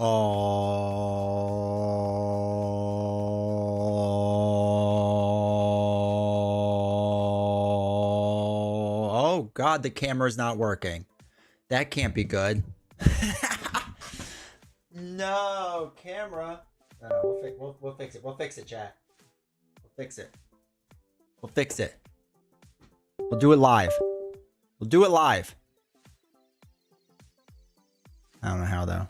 Oh God, the camera's not working. That can't be good. No, camera. No, we'll fix it. We'll fix it, chat. We'll fix it. We'll fix it. We'll do it live. We'll do it live. I don't know how though.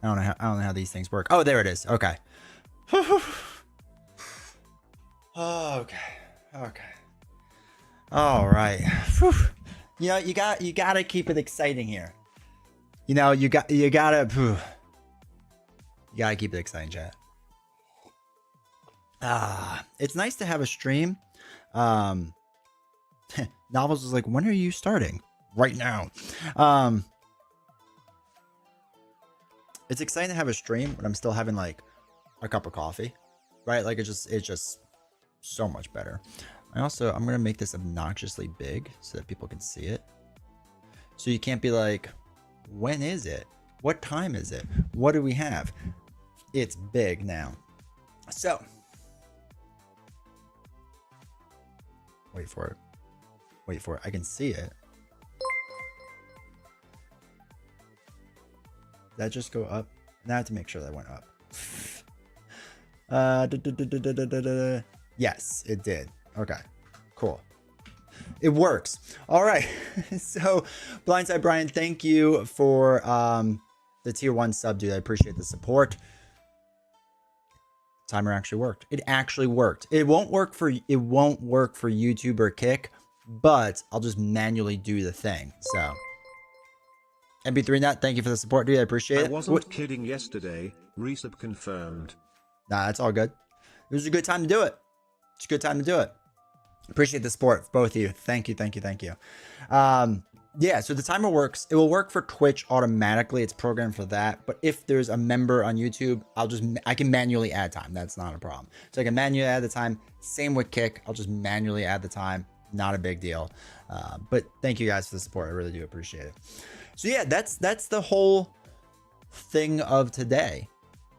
I don't know how these things work. Oh, there it is. Okay. Okay. Okay. All right. Whew. You know, you gotta keep it exciting here. You know, you gotta keep it exciting, chat. It's nice to have a stream. Novels is like, when are you starting? Right now. It's exciting to have a stream, but I'm still having like a cup of coffee, right? Like it's just so much better. I'm gonna make this obnoxiously big so that people can see it. So you can't be like, when is it? What time is it? What do we have? It's big now. So wait for it. Wait for it. I can see it. Did that just go up? Now I have to make sure that went up. Yes, it did. Okay, cool. It works. All right. So, Blindside Brian, thank you for the tier 1 sub, dude. I appreciate the support. Timer actually worked. It actually worked. It won't work for YouTube or Kick, but I'll just manually do the thing. So, MB3 Nut, thank you for the support, dude. I appreciate it. I wasn't kidding yesterday. Resub confirmed. Nah, that's all good. It was a good time to do it. It's a good time to do it. Appreciate the support, both of you. Thank you, thank you, thank you. Yeah, so the timer works. It will work for Twitch automatically. It's programmed for that. But if there's a member on YouTube, I can manually add time. That's not a problem. So I can manually add the time. Same with Kick. I'll just manually add the time. Not a big deal. But thank you guys for the support. I really do appreciate it. So yeah, that's the whole thing of today,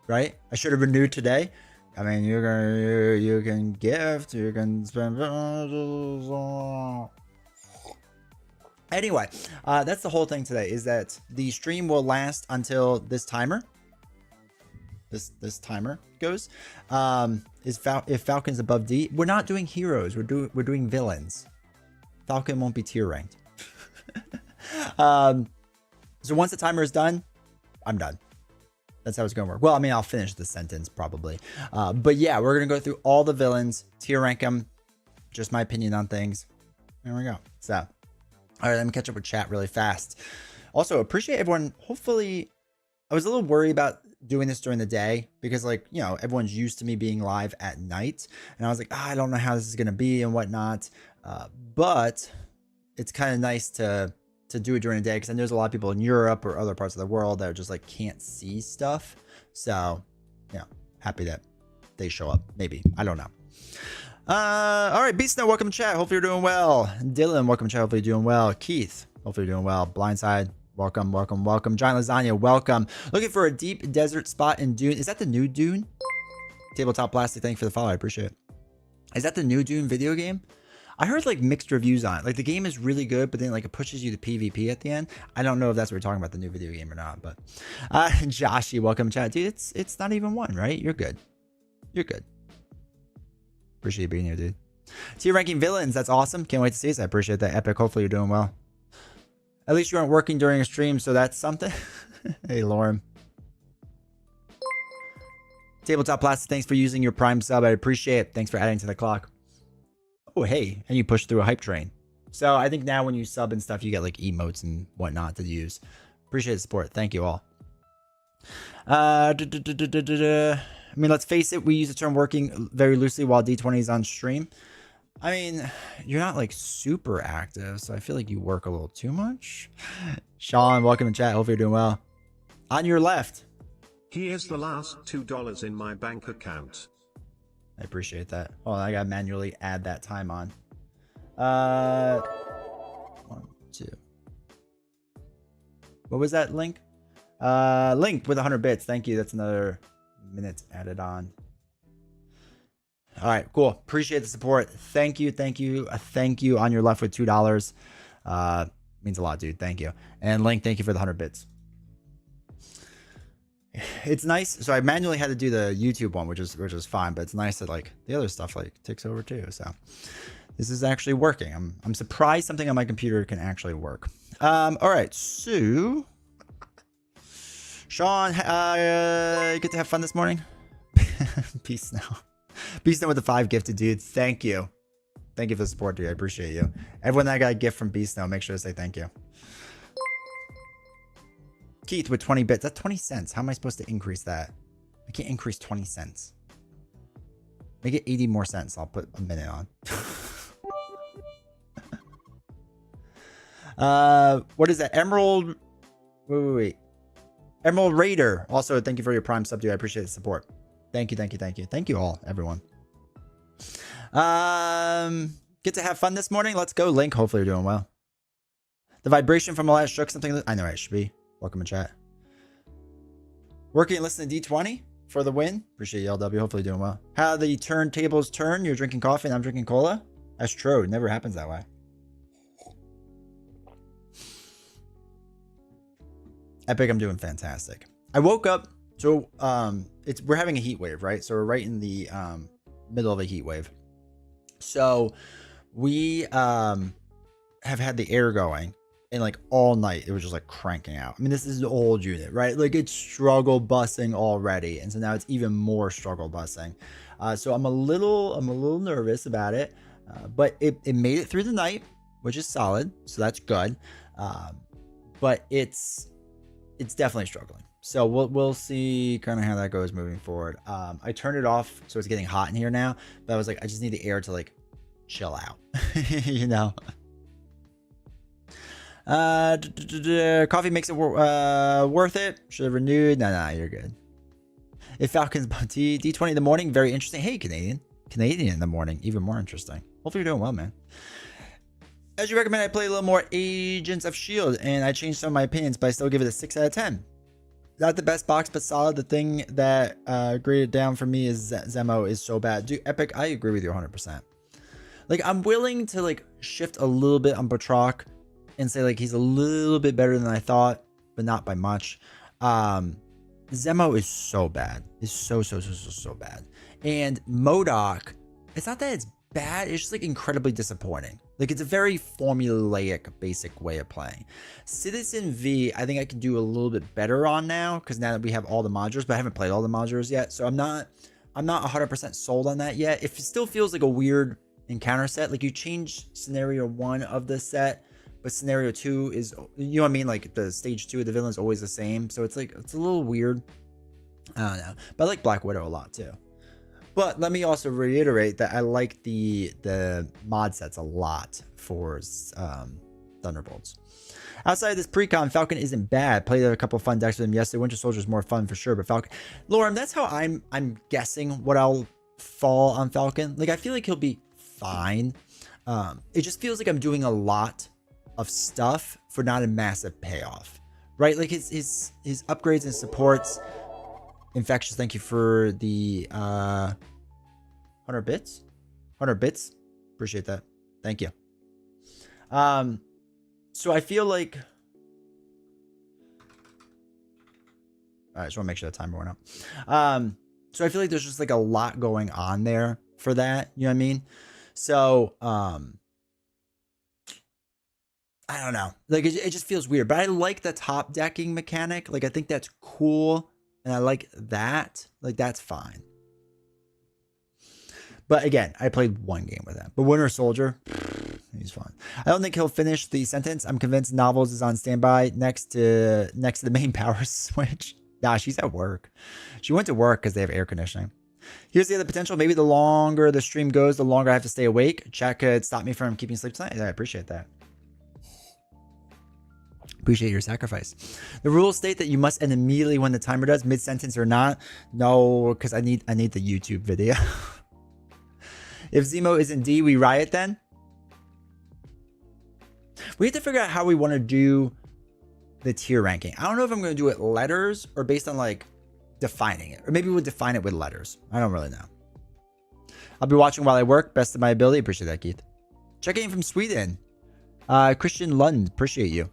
right? I should have renewed today. I mean, you can gift, you can spend. Anyway, that's the whole thing today. Is that the stream will last until this timer. This timer goes. If Falcon's above D, we're not doing heroes. We're doing villains. Falcon won't be tier ranked. So once the timer is done, I'm done. That's how it's going to work. Well, I mean, I'll finish the sentence probably. But yeah, we're going to go through all the villains, tier rank them. Just my opinion on things. There we go. So, all right, let me catch up with chat really fast. Also, appreciate everyone. Hopefully, I was a little worried about doing this during the day because, like, you know, everyone's used to me being live at night. And I was like, I don't know how this is going to be and whatnot. But it's kind of nice to do it during the day because I know there's a lot of people in Europe or other parts of the world that are just like can't see stuff. So yeah, happy that they show up. Maybe, I don't know. All right, Beast Snow, welcome to chat. Hopefully you're doing well. Dylan, welcome to chat. Hopefully you're doing well. Keith, hopefully you're doing well. Blindside, welcome. Giant Lasagna, welcome. Looking for a deep desert spot in Dune. Is that the new Dune? Tabletop Plastic, thank you for the follow. I appreciate it. Is that the new Dune video game? I heard like mixed reviews on it. Like the game is really good, but then like it pushes you to PvP at the end. I don't know if that's what we're talking about, the new video game or not, but Joshy, welcome chat. Dude, it's not even one, right? You're good. You're good. Appreciate you being here, dude. Tier ranking villains, that's awesome. Can't wait to see this. I appreciate that. Epic. Hopefully you're doing well. At least you aren't working during a stream, so that's something. Hey, Lauren. Tabletop Plastic, thanks for using your Prime sub. I appreciate it. Thanks for adding to the clock. Oh, hey, and you push through a hype train. So I think now when you sub and stuff, you get like emotes and whatnot to use. Appreciate the support. Thank you all. I mean, let's face it. We use the term working very loosely while D20 is on stream. I mean, you're not like super active, so I feel like you work a little too much. Sean, welcome to chat. Hope you're doing well. On your left. Here's the last $2 in my bank account. I appreciate that. Oh, I gotta manually add that time on. 1, 2. What was that link? Link with 100 bits. Thank you. That's another minute added on. All right, cool. Appreciate the support. Thank you. Thank you. Thank you on your left with $2. Means a lot, dude. Thank you. And Link, thank you for the 100 bits. It's nice. So I manually had to do the YouTube one, which is fine, but it's nice that like the other stuff like takes over too. So this is actually working. I'm surprised something on my computer can actually work. All right, so Sean, you get to have fun this morning. Peace now. Peace now with the 5 gifted, dude. Thank you. Thank you for the support, dude. I appreciate you. Everyone that got a gift from Beast Snow, make sure to say thank you. Keith with 20 bits. That's 20 cents. How am I supposed to increase that? I can't increase 20 cents. Make it 80 more cents. I'll put a minute on. What is that? Emerald. Wait. Emerald Raider. Also, thank you for your Prime sub, dude. I appreciate the support. Thank you. Thank you all, everyone. Get to have fun this morning. Let's go, Link. Hopefully you're doing well. The vibration from the last shook something. I know I should be. Welcome in chat. Working and listening to D20 for the win. Appreciate you, LW. Hopefully you're doing well. How the turntables turn. You're drinking coffee and I'm drinking cola. That's true. It never happens that way. Epic, I'm doing fantastic. I woke up. So we're having a heat wave, right? So we're right in the middle of a heat wave. So we have had the air going and like all night it was just like cranking out. I mean, this is an old unit, right? Like it's struggle busing already. And so now it's even more struggle busing. So I'm a little nervous about it. But it made it through the night, which is solid. So that's good. But it's definitely struggling. So we'll see kind of how that goes moving forward. I turned it off, so it's getting hot in here now. But I was like, I just need the air to like chill out, you know. Coffee makes it worth it. Should have renewed. Nah, you're good. If Falcons D20 in the morning, very interesting. Hey, Canadian in the morning, even more interesting. Hopefully you're doing well, man. As you recommend, I play a little more Agents of S.H.I.E.L.D. and I changed some of my opinions, but I still give it a 6 out of 10. Not the best box, but solid. The thing that graded down for me is Zemo is so bad. Dude, Epic, I agree with you 100%. Like, I'm willing to, like, shift a little bit on Batroc and say, like, he's a little bit better than I thought, but not by much. Zemo is so bad. It's so bad. And MODOK, it's not that it's bad. It's just, like, incredibly disappointing. Like, it's a very formulaic, basic way of playing. Citizen V, I think I can do a little bit better on now, because now that we have all the modules, but I haven't played all the modules yet, so I'm not 100% sold on that yet. It still feels like a weird encounter set. Like, you change scenario 1 of the set, but scenario 2 is, you know what I mean? Like, the stage 2 of the villain is always the same, so it's like, it's a little weird. I don't know, but I like Black Widow a lot too. But let me also reiterate that I like the mod sets a lot for Thunderbolts. Outside of this pre-con, Falcon isn't bad. Played a couple fun decks with him yesterday. Winter Soldier is more fun for sure, but Falcon, Lauren, that's how I'm guessing what I'll fall on Falcon. Like, I feel like he'll be fine. It just feels like I'm doing a lot of stuff for not a massive payoff, right? Like his upgrades and supports. Infectious, thank you for the 100 bits. 100 bits. Appreciate that. Thank you. So I feel like I just want to make sure the timer went up. So I feel like there's just like a lot going on there for that. You know what I mean? So I don't know. Like it just feels weird. But I like the top decking mechanic. Like I think that's cool. And I like that. Like, that's fine. But again, I played one game with him. But Winter Soldier, he's fun. I don't think he'll finish the sentence. I'm convinced Novels is on standby next to the main power switch. Nah, she's at work. She went to work because they have air conditioning. Here's the other potential. Maybe the longer the stream goes, the longer I have to stay awake. Chat could stop me from keeping sleep tonight. I appreciate that. Appreciate your sacrifice. The rules state that you must end immediately when the timer does, mid-sentence or not. No, because I need the YouTube video. If Zemo is in D, we riot then. We have to figure out how we want to do the tier ranking. I don't know if I'm going to do it letters or based on like defining it, or maybe we'll define it with letters. I don't really know. I'll be watching while I work. Best of my ability. Appreciate that, Keith. Checking in from Sweden. Christian Lund. Appreciate you.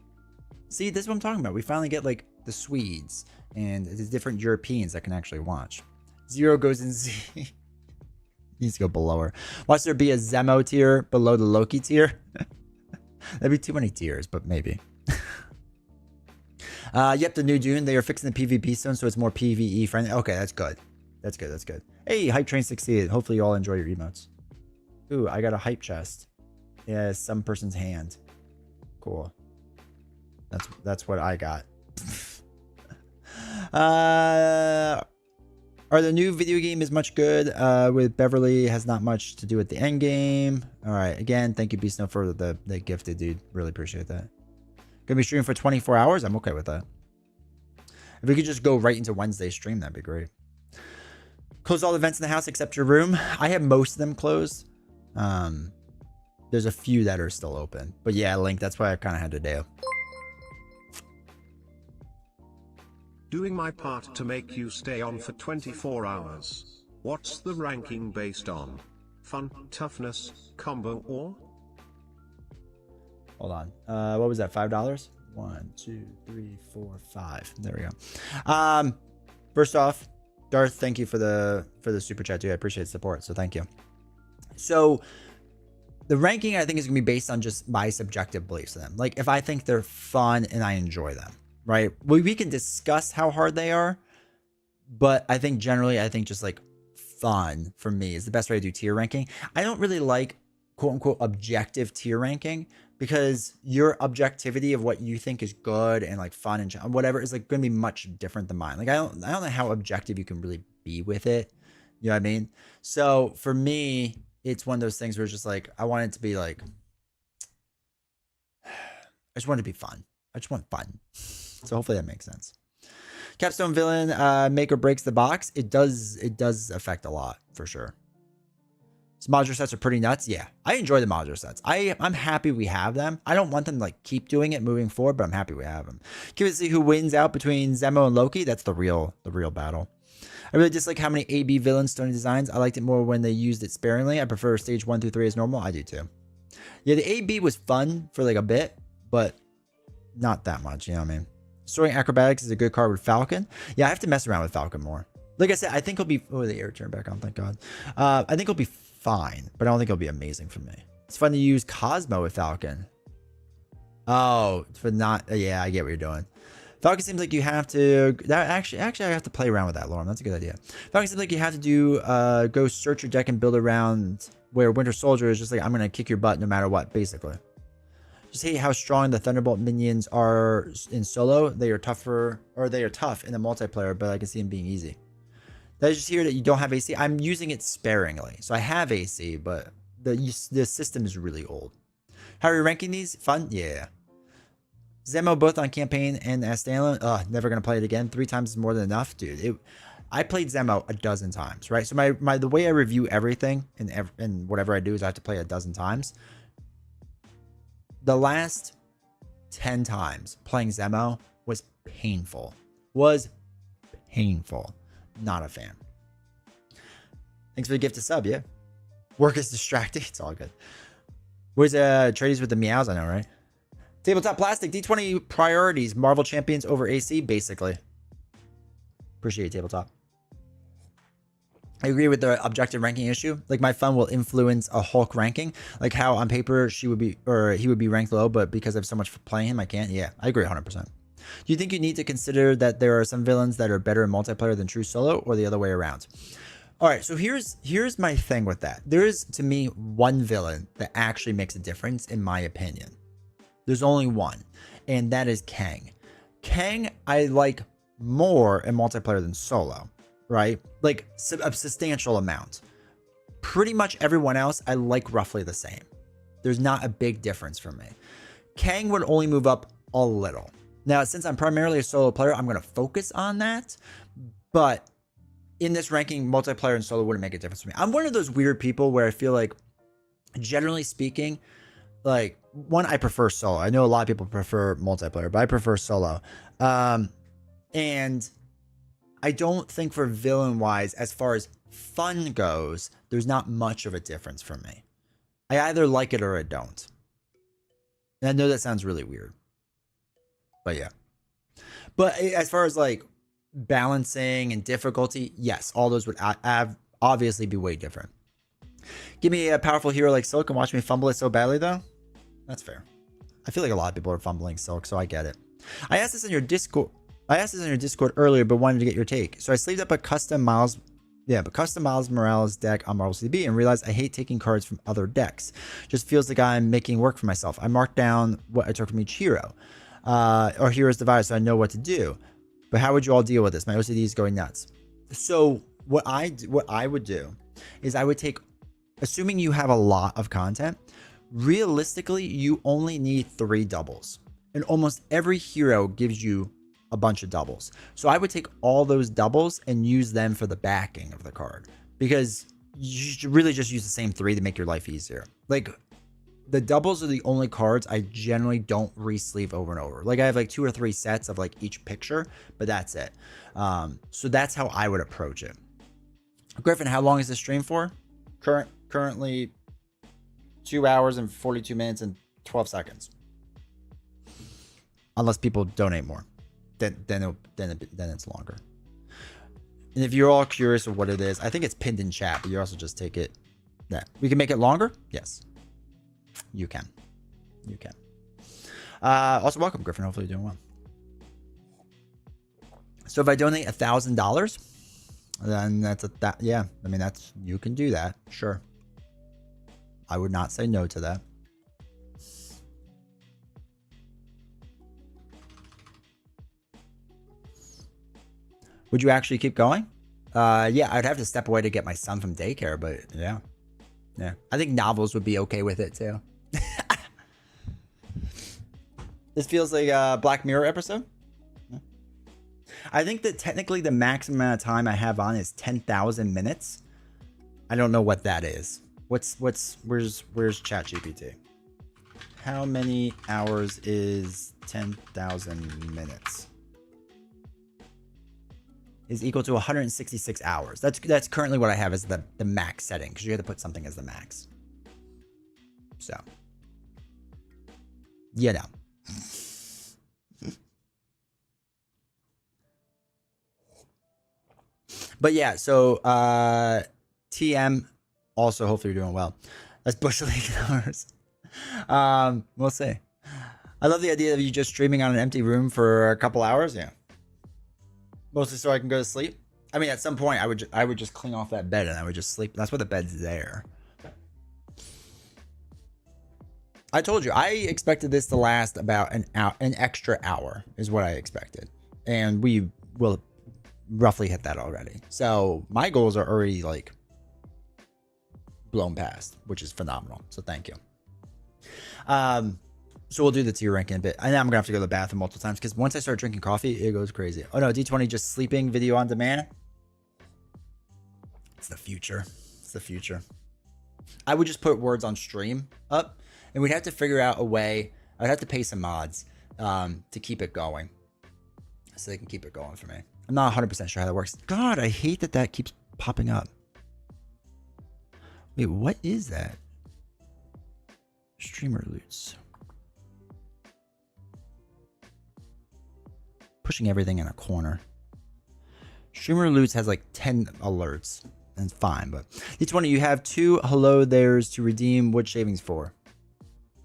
See, this is what I'm talking about. We finally get like the Swedes and the different Europeans that can actually watch. Zero goes in Z. Needs to go below her. Watch there be a Zemo tier below the Loki tier. That'd be too many tiers, but maybe. Yep, the new Dune. They are fixing the PvP zone, so it's more PvE friendly. Okay, that's good. That's good. That's good. Hey, hype train succeeded. Hopefully you all enjoy your emotes. Ooh, I got a hype chest. Yeah, some person's hand. Cool. That's what I got. Are the new video game is much good with Beverly has not much to do with the end game. All right, again, thank you Beast Snow for the gifted, dude. Really appreciate that. Gonna be streaming for 24 hours. I'm okay with that. If we could just go right into Wednesday's stream, that'd be great. Close all the vents in the house except your room. I have most of them closed. There's a few that are still open, but yeah, Link. That's what I kind of had to do. Doing my part to make you stay on for 24 hours. What's the ranking based on? Fun, toughness, combo, or? Hold on. What was that? $5? 1, 2, 3, 4, 5. There we go. First off, Darth, thank you for the super chat, dude. I appreciate the support. So thank you. So the ranking, I think, is gonna be based on just my subjective beliefs in them. Like if I think they're fun and I enjoy them. Right? We can discuss how hard they are, but I think generally, I think just like fun for me is the best way to do tier ranking. I don't really like quote unquote objective tier ranking because your objectivity of what you think is good and like fun and whatever is like going to be much different than mine. Like I don't know how objective you can really be with it. You know what I mean? So for me, it's one of those things where it's just like I want it to be like I just want it to be fun. I just want fun. So hopefully that makes sense. Capstone villain make or breaks the box. It does affect a lot for sure. So modular sets are pretty nuts. Yeah, I enjoy the modular sets. I'm happy we have them. I don't want them to like keep doing it moving forward, but I'm happy we have them. Curious to see who wins out between Zemo and Loki. That's the real battle. I really dislike how many AB villains Stony designs. I liked it more when they used it sparingly. I prefer stage 1 through 3 as normal. I do too. Yeah, the AB was fun for like a bit, but not that much. You know what I mean? Soaring Acrobatics is a good card with Falcon. Yeah, I have to mess around with Falcon more. Like I said, I think he'll be... Oh, the air turned back on, thank God. I think he'll be fine, but I don't think he'll be amazing for me. It's fun to use Cosmo with Falcon. Oh, for not... Yeah, I get what you're doing. Falcon seems like you have to... Actually, I have to play around with that, Lauren. That's a good idea. Falcon seems like you have to do... go search your deck and build around where Winter Soldier is just like, I'm going to kick your butt no matter what, basically. Just hate how strong the Thunderbolt minions are in solo. They are tougher, or they are tough in the multiplayer, but I can see them being easy. Did I just hear that you don't have AC? I'm using it sparingly. So I have AC, but the system is really old. How are you ranking these? Fun? Yeah. Zemo both on campaign and as standalone. Never going to play it again. 3 times is more than enough. Dude, I played Zemo a dozen times, right? So the way I review everything and whatever I do is I have to play a dozen times. The last 10 times playing Zemo was painful. Not a fan. Thanks for the gift to sub, yeah. Work is distracting. It's all good. Where's trades with the meows? I know, right? Tabletop Plastic, D20 priorities. Marvel Champions over AC, basically. Appreciate it, Tabletop. I agree with the objective ranking issue. Like my fun will influence a Hulk ranking. Like how on paper she would be, or he would be ranked low, but because I have so much for playing him, I can't. Yeah, I agree 100%. Do you think you need to consider that there are some villains that are better in multiplayer than true solo, or the other way around? All right, so here's my thing with that. There is, to me, one villain that actually makes a difference, in my opinion. There's only one, and that is Kang. Kang, I like more in multiplayer than solo. Right? Like a substantial amount. Pretty much everyone else I like roughly the same. There's not a big difference for me. Kang would only move up a little. Now, since I'm primarily a solo player, I'm going to focus on that. But in this ranking, multiplayer and solo wouldn't make a difference for me. I'm one of those weird people where I feel like, generally speaking, like, one, I prefer solo. I know a lot of people prefer multiplayer, but I prefer solo. And I don't think for villain wise, as far as fun goes, there's not much of a difference for me. I either like it or I don't. And I know that sounds really weird, but yeah. But as far as like balancing and difficulty, yes, all those would obviously be way different. Give me a powerful hero like Silk and watch me fumble it so badly, though. That's fair. I feel like a lot of people are fumbling Silk, so I get it. I asked this in your Discord. Earlier, but wanted to get your take. So I sleeved up a custom Miles Morales deck on Marvel CB and realized I hate taking cards from other decks. Just feels like I'm making work for myself. I marked down what I took from each hero, or hero's divided, so I know what to do. But how would you all deal with this? My OCD is going nuts. So what I would do is I would take, assuming you have a lot of content, realistically, you only need 3 doubles. And almost every hero gives you a bunch of doubles. So I would take all those doubles and use them for the backing of the card. Because you should really just use the same 3 to make your life easier. Like, the doubles are the only cards I generally don't re-sleeve over and over. Like, I have like 2 or 3 sets of like each picture, but that's it. So that's how I would approach it. Griffin, how long is this stream for? Currently 2 hours and 42 minutes and 12 seconds. Unless people donate more. Then it's longer. And if you're all curious of what it is, I think it's pinned in chat, but you also just take it. Yeah. We can make it longer? Yes. You can. You can. Also, welcome, Griffin. Hopefully you're doing well. So if I donate $1,000, then yeah. I mean, you can do that. Sure. I would not say no to that. Would you actually keep going? Yeah, I'd have to step away to get my son from daycare, but yeah. Yeah. I think novels would be okay with it too. This feels like a Black Mirror episode. Yeah. I think that technically the maximum amount of time I have on is 10,000 minutes. I don't know what that is. Where's ChatGPT? How many hours is 10,000 minutes? Is equal to 166 hours. That's currently what I have as the max setting, because you have to put something as the max. So, you know. But yeah, so TM, also hopefully you're doing well. That's Bush League numbers. We'll see. I love the idea of you just streaming on an empty room for a couple hours. Yeah. Mostly so I can go to sleep. I mean, at some point, I would just clean off that bed and I would just sleep. That's why the bed's there. I told you, I expected this to last about an extra hour is what I expected. And we will roughly hit that already. So my goals are already like blown past, which is phenomenal. So thank you. So we'll do the tier ranking in a bit. I know I'm gonna have to go to the bathroom multiple times because once I start drinking coffee, it goes crazy. Oh no, D20 just sleeping video on demand. It's the future. It's the future. I would just put words on stream up, and we'd have to figure out a way. I'd have to pay some mods to keep it going, so they can keep it going for me. I'm not 100% sure how that works. God, I hate that keeps popping up. Wait, what is that? Streamer loots. Pushing everything in a corner. Streamer Loots has like 10 alerts. And it's fine, but each one of you have 2 hello there's to redeem wood shavings for.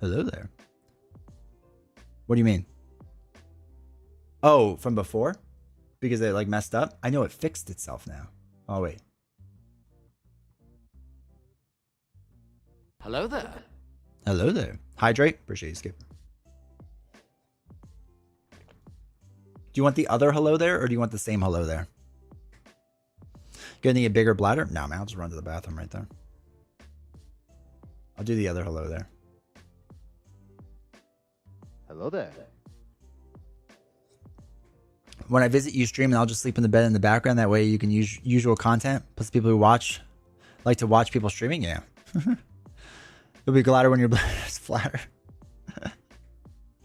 Hello there. What do you mean? Oh, from before? Because they like messed up? I know it fixed itself now. Oh, wait. Hello there. Hello there. Hydrate. Appreciate you, Skip. Do you want the other hello there, or do you want the same hello there? Gonna need a bigger bladder? No, man, I'll just run to the bathroom right there. I'll do the other hello there. Hello there. When I visit you stream, and I'll just sleep in the bed in the background. That way you can use usual content. Plus people who like to watch people streaming. Yeah. You'll be gladder when your bladder is flatter.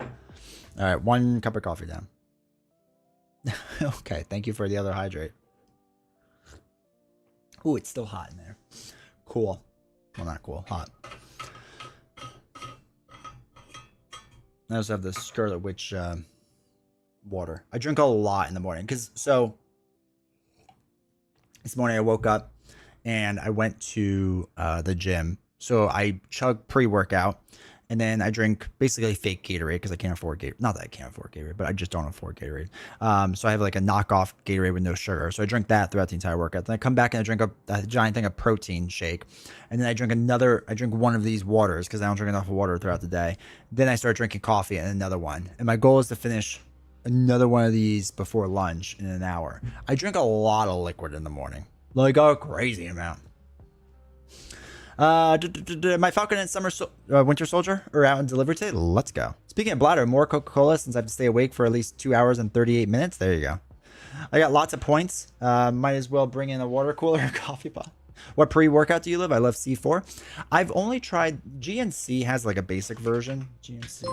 All right, 1 cup of coffee down. Okay, thank you for the other hydrate. Ooh, it's still hot in there. Cool. Well, not cool, hot. I also have the Scarlet Witch water. I drink a lot in the morning because this morning I woke up and I went to the gym. So I chug pre-workout and then I drink basically fake Gatorade because I can't afford Gatorade. Not that I can't afford Gatorade, but I just don't afford Gatorade. So I have like a knockoff Gatorade with no sugar. So I drink that throughout the entire workout. Then I come back and I drink a giant thing of protein shake. And then I drink one of these waters because I don't drink enough water throughout the day. Then I start drinking coffee and another one. And my goal is to finish another one of these before lunch in an hour. I drink a lot of liquid in the morning. Like a crazy amount. My Falcon and Winter Soldier are out and delivered today. Let's go. Speaking of bladder, more Coca-Cola since I have to stay awake for at least 2 hours and 38 minutes. There you go. I got lots of points. Might as well bring in a water cooler or coffee pot. What pre-workout do you love? I love C4. I've only tried GNC has like a basic version. GNC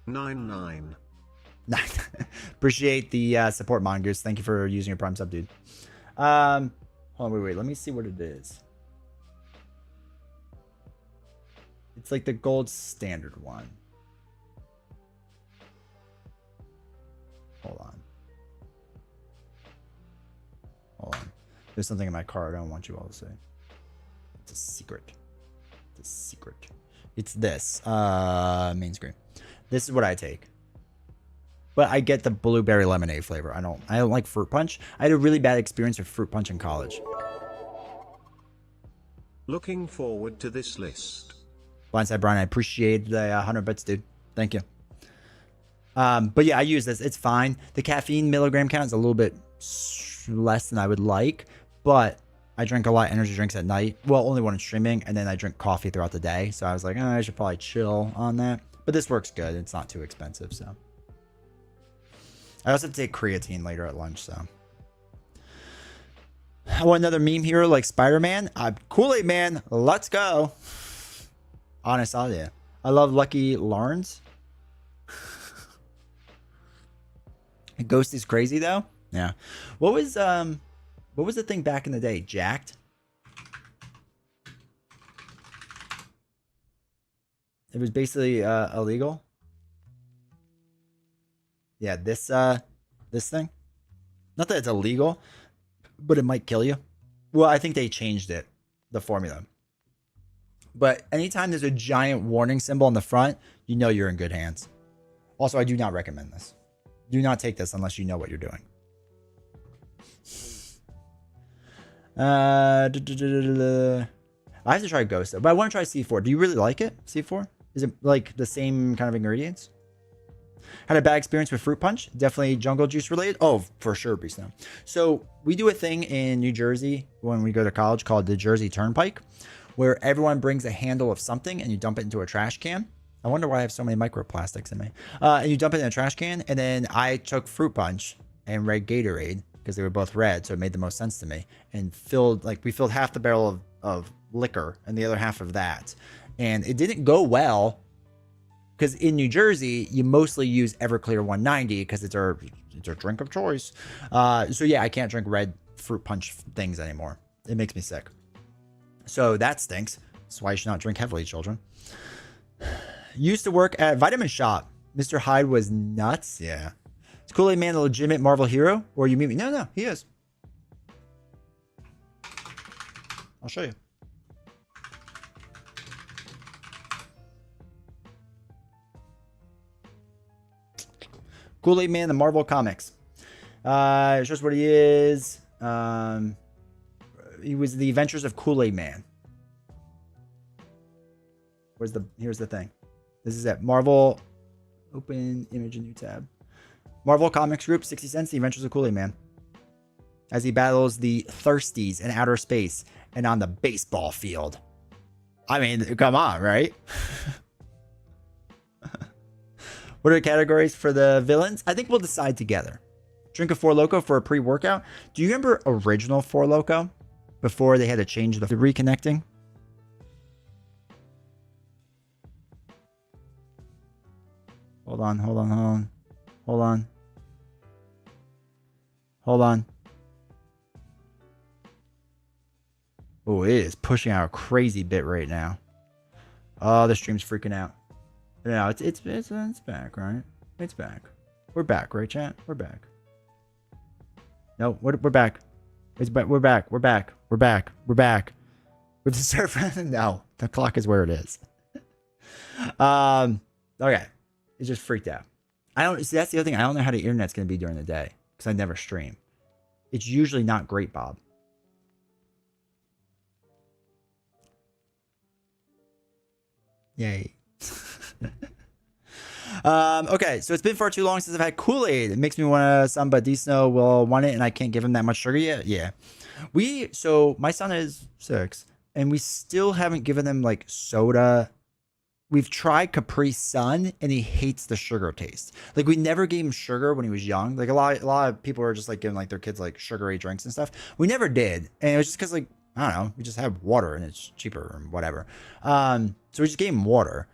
99. Appreciate the support, Mongoose. Thank you for using your Prime sub, dude. Hold on, wait. Let me see what it is. It's like the gold standard one. Hold on. There's something in my card I don't want you all to see. It's a secret. It's this. Main screen. This is what I take. But I get the blueberry lemonade flavor. I don't like fruit punch. I had a really bad experience with fruit punch in college. Looking forward to this list. Blindside Brian, I appreciate the 100 bits, dude. Thank you. But yeah, I use this. It's fine. The caffeine milligram count is a little bit less than I would like, but I drink a lot of energy drinks at night. Well, only when I'm streaming, and then I drink coffee throughout the day. So I was like, I should probably chill on that. But this works good. It's not too expensive, so. I also have to take creatine later at lunch, so. I want another meme hero like Spider-Man. Kool-Aid Man, let's go. Honest idea. I love Lucky Lawrence. Ghost is crazy though. Yeah. What was the thing back in the day? Jacked? It was basically illegal. Yeah, this thing. Not that it's illegal, but it might kill you. Well, I think they changed it, the formula. But anytime there's a giant warning symbol on the front, you know you're in good hands. Also, I do not recommend this. Do not take this unless you know what you're doing. I have to try Ghost, but I want to try C4. Do you really like it, C4? Is it like the same kind of ingredients? Had a bad experience with fruit punch. Definitely jungle juice related. Oh, for sure, Beast now. So we do a thing in New Jersey when we go to college called the Jersey Turnpike, where everyone brings a handle of something and you dump it into a trash can. I wonder why I have so many microplastics in me. And you dump it in a trash can. And then I took fruit punch and red Gatorade because they were both red. So it made the most sense to me. And we filled half the barrel of liquor and the other half of that. And it didn't go well because in New Jersey, you mostly use Everclear 190 because it's our drink of choice. So yeah, I can't drink red fruit punch things anymore. It makes me sick. So that stinks. That's why you should not drink heavily, children. Used to work at Vitamin Shop. Mr. Hyde was nuts. Yeah. Is Kool-Aid Man a legitimate Marvel hero? Or you meet me? No, he is. I'll show you. Kool-Aid Man, the Marvel Comics. It's just what he is. He was the Adventures of Kool-Aid Man. Here's the thing. This is at Marvel. Open image, a new tab. Marvel Comics Group, 60 cents, The Adventures of Kool-Aid Man. As he battles the Thirsties in outer space and on the baseball field. I mean, come on, right? What are the categories for the villains? I think we'll decide together. Drink a Four Loko for a pre-workout. Do you remember original Four Loko? before they had to change the reconnecting. Hold on. Oh, it is pushing out a crazy bit right now. Oh, the stream's freaking out. No, it's back, right? It's back. We're back, right, chat? We're back. No, we're back. It's back. We're back. With the server. No, the clock is where it is. Okay. It just freaked out. I don't see. That's the other thing. I don't know how the internet's going to be during the day because I never stream. It's usually not great, Bob. Yay. Okay, so it's been far too long since I've had Kool-Aid. It makes me want some, but D-Snow will want it, and I can't give him that much sugar yet. Yeah. So my son is 6, and we still haven't given him like soda. We've tried Capri Sun, and he hates the sugar taste. Like, we never gave him sugar when he was young. Like, a lot of people are just like giving like their kids like sugary drinks and stuff. We never did, and it was just because like, I don't know, we just have water and it's cheaper and whatever. So we just gave him water,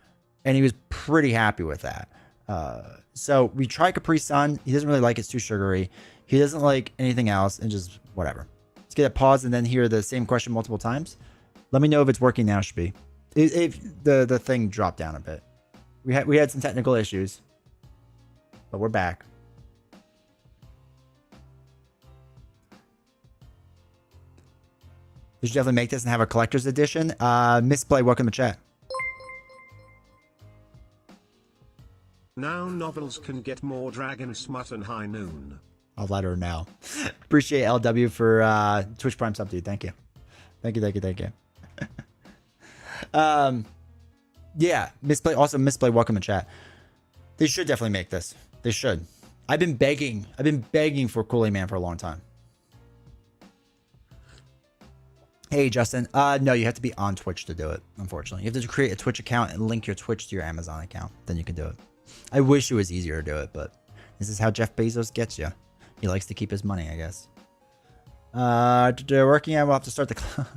and he was pretty happy with that. So we tried Capri Sun. He doesn't really like it. It's too sugary. He doesn't like anything else, and just whatever. Let's get a pause and then hear the same question multiple times. Let me know if it's working now, should be. If the thing dropped down a bit. We had some technical issues, but we're back. We should definitely make this and have a collector's edition. Misplay, welcome to chat. Now novels can get more dragon smut and high noon. I'll let her know. Appreciate LW for Twitch Prime sub, dude. Thank you. Thank you. Yeah, Misplay, also Misplay, welcome to chat. They should definitely make this. They should. I've been begging for Kool-Aid Man for a long time. Hey, Justin. No, you have to be on Twitch to do it, unfortunately. You have to create a Twitch account and link your Twitch to your Amazon account. Then you can do it. I wish it was easier to do it, but this is how Jeff Bezos gets you. He likes to keep his money, I guess. Working out, we'll have to start the...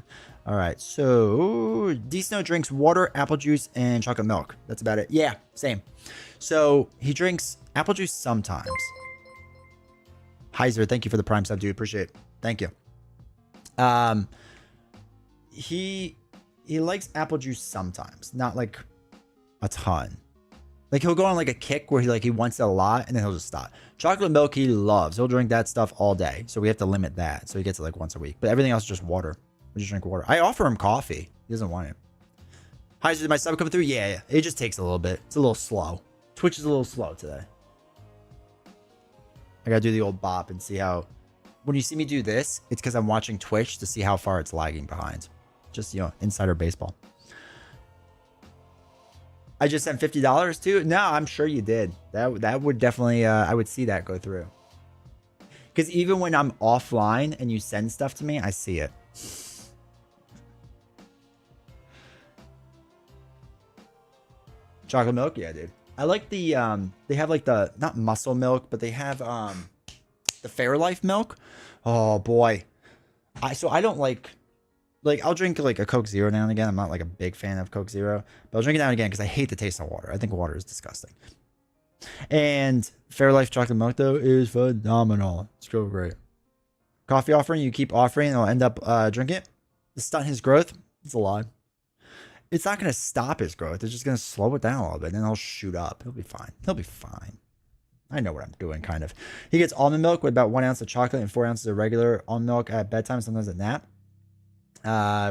All right, so D-Snow drinks water, apple juice, and chocolate milk. That's about it. Yeah, same. So he drinks apple juice sometimes. Heiser, thank you for the Prime sub, dude. Appreciate it. Thank you. He likes apple juice sometimes, not like a ton. Like, he'll go on like a kick where he wants it a lot, and then he'll just stop. Chocolate milk he loves. He'll drink that stuff all day, so we have to limit that. So he gets it like once a week, but everything else is just water. We just drink water. I offer him coffee. He doesn't want it. Hi, did my sub come through? Yeah. It just takes a little bit. It's a little slow. Twitch is a little slow today. I gotta do the old bop and see how... When you see me do this, it's because I'm watching Twitch to see how far it's lagging behind. Just, insider baseball. I just sent $50 too? No, I'm sure you did. That would definitely... I would see that go through. Because even when I'm offline and you send stuff to me, I see it. Chocolate milk, yeah, dude. I like the they have like the not muscle milk, but they have the Fairlife milk. Oh boy, I don't like I'll drink like a Coke Zero now and again. I'm not like a big fan of Coke Zero, but I'll drink it now and again because I hate the taste of water. I think water is disgusting. And Fairlife chocolate milk though is phenomenal. It's so great. Coffee offering, you keep offering, and I'll end up drinking it. To stunt his growth, it's a lie. It's not going to stop his growth. It's just going to slow it down a little bit. And then he'll shoot up. He'll be fine. He'll be fine. I know what I'm doing, kind of. He gets almond milk with about 1 ounce of chocolate and 4 ounces of regular almond milk at bedtime, sometimes at nap.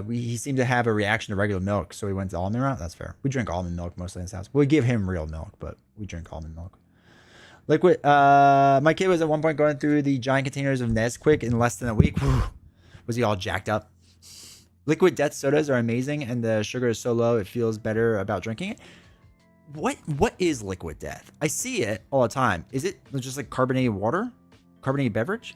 He seemed to have a reaction to regular milk, so he went to almond milk. That's fair. We drink almond milk mostly in this house. We give him real milk, but we drink almond milk. Liquid. My kid was at one point going through the giant containers of Nesquik in less than a week. Was he all jacked up? Liquid death sodas are amazing, and the sugar is so low it feels better about drinking it. What is liquid death? I see it all the time. Is it just like carbonated water? Carbonated beverage?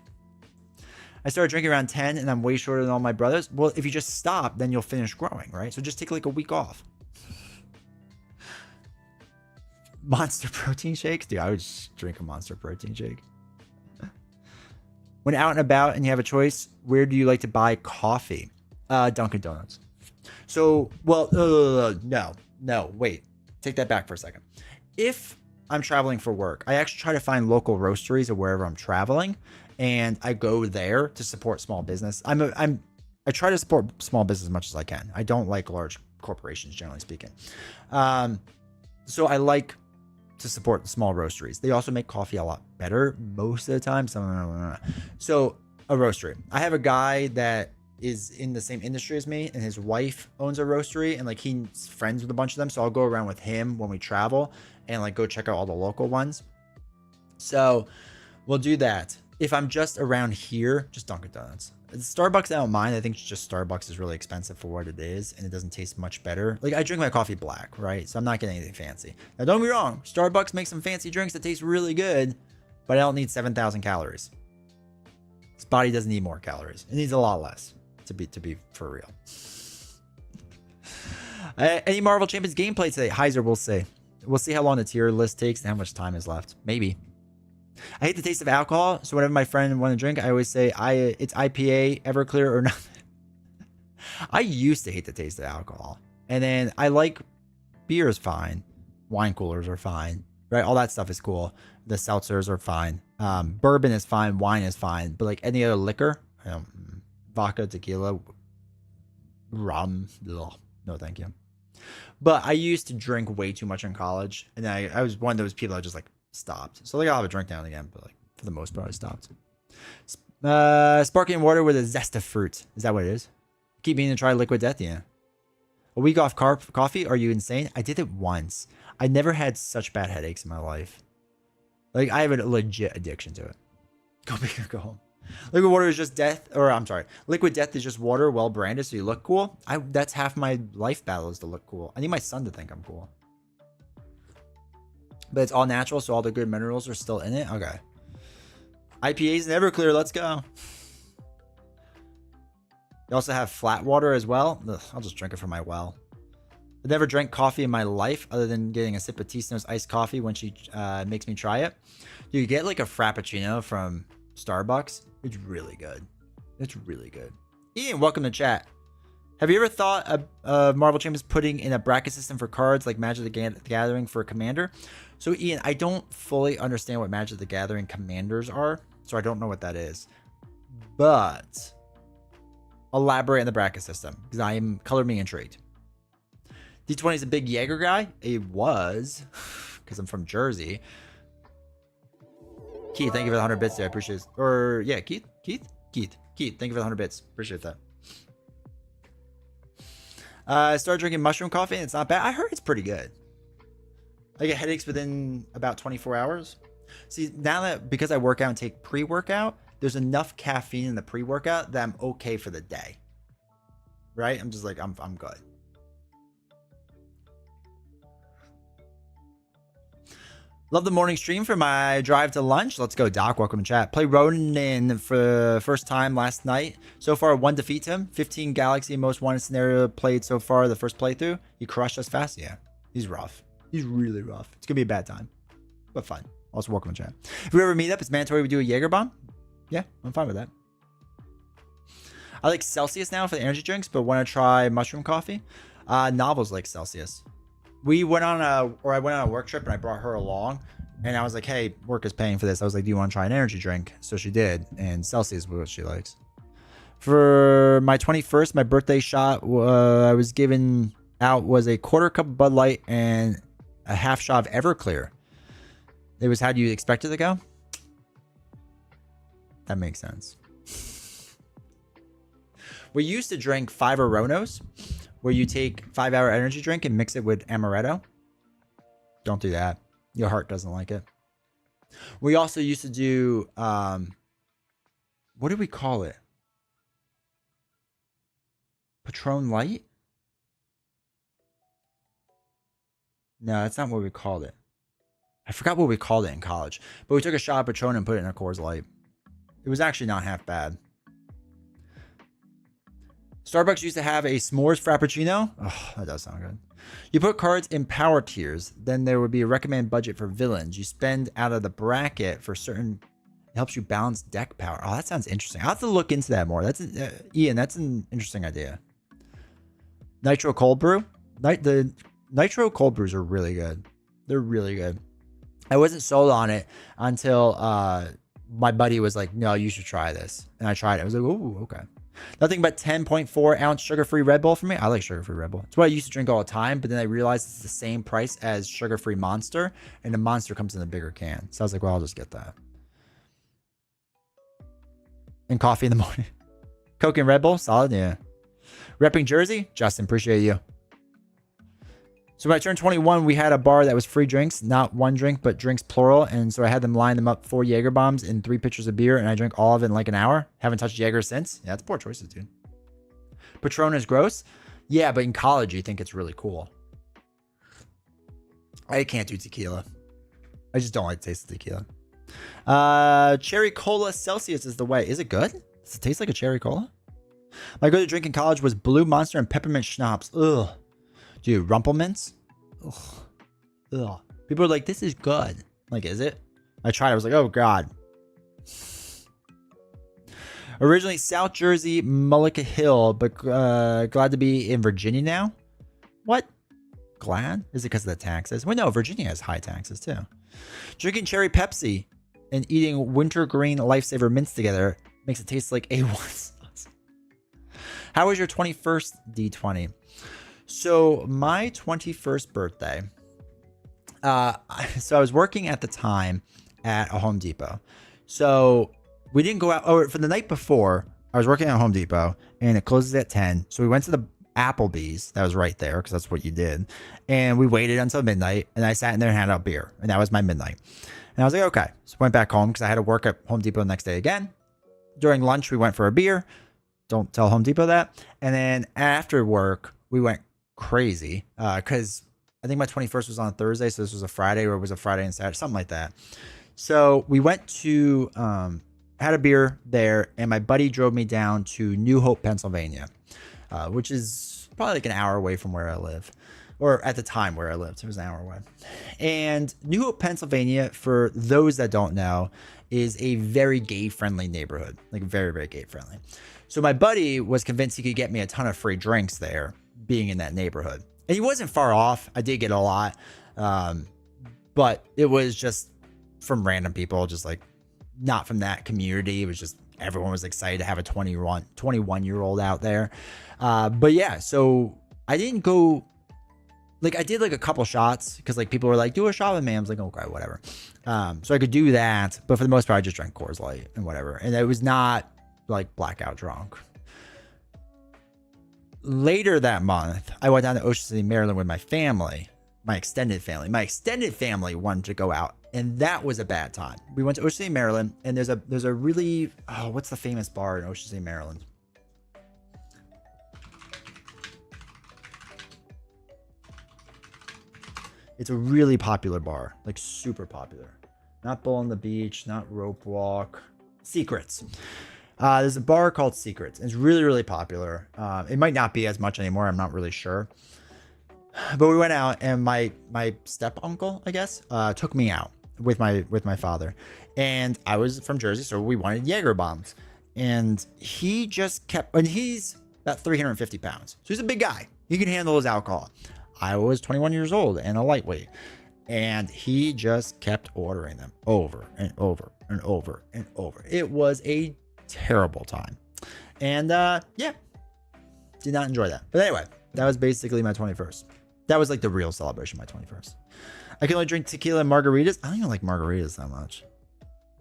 I started drinking around 10, and I'm way shorter than all my brothers. Well, if you just stop, then you'll finish growing, right? So just take like a week off. Monster protein shakes? Dude, I would just drink a Monster protein shake. When out and about and you have a choice, where do you like to buy coffee? Dunkin' Donuts. So, well, no, wait. Take that back for a second. If I'm traveling for work, I actually try to find local roasteries or wherever I'm traveling, and I go there to support small business. I try to support small business as much as I can. I don't like large corporations, generally speaking. So I like to support small roasteries. They also make coffee a lot better most of the time. So a roastery. I have a guy that is in the same industry as me, and his wife owns a roastery, and like he's friends with a bunch of them. So I'll go around with him when we travel and like go check out all the local ones. So we'll do that. If I'm just around here, just Dunkin' Donuts. Starbucks, I don't mind. I think just Starbucks is really expensive for what it is, and it doesn't taste much better. Like, I drink my coffee black, right? So I'm not getting anything fancy. Now, don't get me wrong. Starbucks makes some fancy drinks that taste really good, but I don't need 7,000 calories. This body doesn't need more calories. It needs a lot less, to be for real. Any Marvel Champions gameplay today? Heiser, we'll see. We'll see how long the tier list takes and how much time is left. Maybe. I hate the taste of alcohol, so whenever my friend wants to drink, I always say it's IPA, Everclear, or nothing. I used to hate the taste of alcohol, and then I like beer is fine, wine coolers are fine, right? All that stuff is cool. The seltzers are fine. Bourbon is fine, wine is fine, but like any other liquor, vodka, tequila, rum, ugh, no thank you. But I used to drink way too much in college, and I was one of those people that just like stopped. So like I'll have a drink now and again, but like for the most part I stopped. Sparkling water with a zest of fruit. Is that what it is? Keep meaning to try liquid death, yeah. A week off coffee? Are you insane? I did it once. I never had such bad headaches in my life. Like I have a legit addiction to it. Go big or go home. Liquid water is just death, or I'm sorry, liquid death is just water well branded so you look cool. That's half my life battle is to look cool. I need my son to think I'm cool. But it's all natural, so all the good minerals are still in it. Okay. IPAs and Everclear, let's go. You also have flat water as well. Ugh, I'll just drink it from my well. I've never drank coffee in my life other than getting a sip of T-Snow's iced coffee when she makes me try it. You get like a Frappuccino from Starbucks. It's really good. It's really good. Ian, welcome to chat. Have you ever thought of Marvel Champions putting in a bracket system for cards like Magic the Gathering for Commander? So Ian, I don't fully understand what Magic the Gathering Commanders are, so I don't know what that is. But elaborate on the bracket system, because I am color me intrigued. D20 is a big Jaeger guy. It was, because I'm from Jersey. Keith, thank you for the 100 bits there. I appreciate it. Or yeah, Keith, thank you for the 100 bits. Appreciate that. I started drinking mushroom coffee and it's not bad. I heard it's pretty good. I get headaches within about 24 hours. See, now that because I work out and take pre-workout, there's enough caffeine in the pre-workout that I'm okay for the day. Right? I'm just like, I'm good. Love the morning stream for my drive to lunch. Let's go, Doc. Welcome to chat. Play Ronin for the first time last night. So far, 1 defeat to him. 15 Galaxy, most wanted scenario played so far. The first playthrough. He crushed us fast. Yeah, he's rough. He's really rough. It's going to be a bad time, but fun. Also, welcome to chat. If we ever meet up, it's mandatory we do a Jaeger bomb. Yeah, I'm fine with that. I like Celsius now for the energy drinks, but want to try mushroom coffee. Novels like Celsius. I went on a work trip and I brought her along and I was like, hey, work is paying for this. I was like, do you want to try an energy drink? So she did. And Celsius was what she likes. For my 21st, my birthday shot I was given out was a quarter cup of Bud Light and a half shot of Everclear. It was how you expect it to go. That makes sense. We used to drink 5 Oronos, where you take 5-hour energy drink and mix it with amaretto. Don't do that. Your heart doesn't like it. We also used to do, what do we call it? Patron Light? No, that's not what we called it. I forgot what we called it in college. But we took a shot of Patron and put it in a Coors Light. It was actually not half bad. Starbucks used to have a s'mores frappuccino. Oh, that does sound good. You put cards in power tiers, then there would be a recommended budget for villains. You spend out of the bracket for certain helps you balance deck power. Oh, that sounds interesting. I'll have to look into that more. That's Ian, that's an interesting idea. Nitro cold brew. The nitro cold brews are really good. They're really good. I wasn't sold on it until my buddy was like, no, you should try this. And I tried it. I was like, ooh, okay. Nothing but 10.4 ounce sugar-free Red Bull for me. I like sugar-free Red Bull. It's what I used to drink all the time, but then I realized it's the same price as sugar-free Monster, and the Monster comes in a bigger can. So I was like, well, I'll just get that. And coffee in the morning. Coke and Red Bull, solid, yeah. Repping Jersey, Justin, appreciate you. So when I turned 21, we had a bar that was free drinks, not one drink, but drinks plural. And so I had them line them up 4 Jaeger bombs and 3 pitchers of beer, and I drank all of it in like an hour. Haven't touched Jaeger since. Yeah, that's poor choices, dude. Patron is gross. Yeah, but in college, you think it's really cool. I can't do tequila. I just don't like the taste of tequila. Cherry Cola Celsius is the way. Is it good? Does it taste like a cherry cola? My go-to drink in college was Blue Monster and peppermint schnapps. Ugh. Dude, Rumplemints? Ugh. Ugh. People are like, this is good. Like, is it? I tried it. I was like, oh, God. Originally South Jersey, Mullica Hill, but glad to be in Virginia now. What? Glad? Is it because of the taxes? Well, no, Virginia has high taxes, too. Drinking cherry Pepsi and eating wintergreen Lifesaver mints together makes it taste like A1 sauce. How was your 21st D20? So my 21st birthday, so I was working at the time at a Home Depot. So we didn't go out. Oh, for the night before, I was working at Home Depot and it closes at 10. So we went to the Applebee's that was right there because that's what you did. And we waited until midnight and I sat in there and handed out beer. And that was my midnight. And I was like, okay. So I went back home because I had to work at Home Depot the next day again. During lunch, we went for a beer. Don't tell Home Depot that. And then after work, we went crazy because I think my 21st was on a Thursday, so this was a Friday, or it was a Friday and Saturday, something like that. So we went to had a beer there, and my buddy drove me down to New Hope, Pennsylvania, which is probably like an hour away from where I live, or at the time where I lived. It was an hour away. And New Hope, Pennsylvania, for those that don't know, is a very gay-friendly neighborhood, like very, very gay-friendly. So my buddy was convinced he could get me a ton of free drinks there, being in that neighborhood. And he wasn't far off. I did get a lot. But it was just from random people, just like not from that community. It was just everyone was excited to have a 21-year-old out there. But yeah, so I didn't go, like I did like a couple shots because like people were like, do a shot with me. I was like, okay, whatever. So I could do that. But for the most part, I just drank Coors Light and whatever. And it was not like blackout drunk. Later that month, I went down to Ocean City, Maryland with my family, my extended family. My extended family wanted to go out, and that was a bad time. We went to Ocean City, Maryland, and there's a really, what's the famous bar in Ocean City, Maryland? It's a really popular bar, like super popular. Not Bull on the Beach, not Rope Walk, Secrets. There's a bar called Secrets. It's really, really popular. It might not be as much anymore. I'm not really sure. But we went out, and my step uncle, I guess, took me out with my father. And I was from Jersey, so we wanted Jaeger bombs. And he just kept, and he's about 350 pounds. So he's a big guy. He can handle his alcohol. I was 21 years old and a lightweight. And he just kept ordering them over and over and over and over. It was a terrible time. And yeah, did not enjoy that. But anyway, that was basically my 21st. That was like the real celebration of my 21st. I can only drink tequila and margaritas. I don't even like margaritas that much.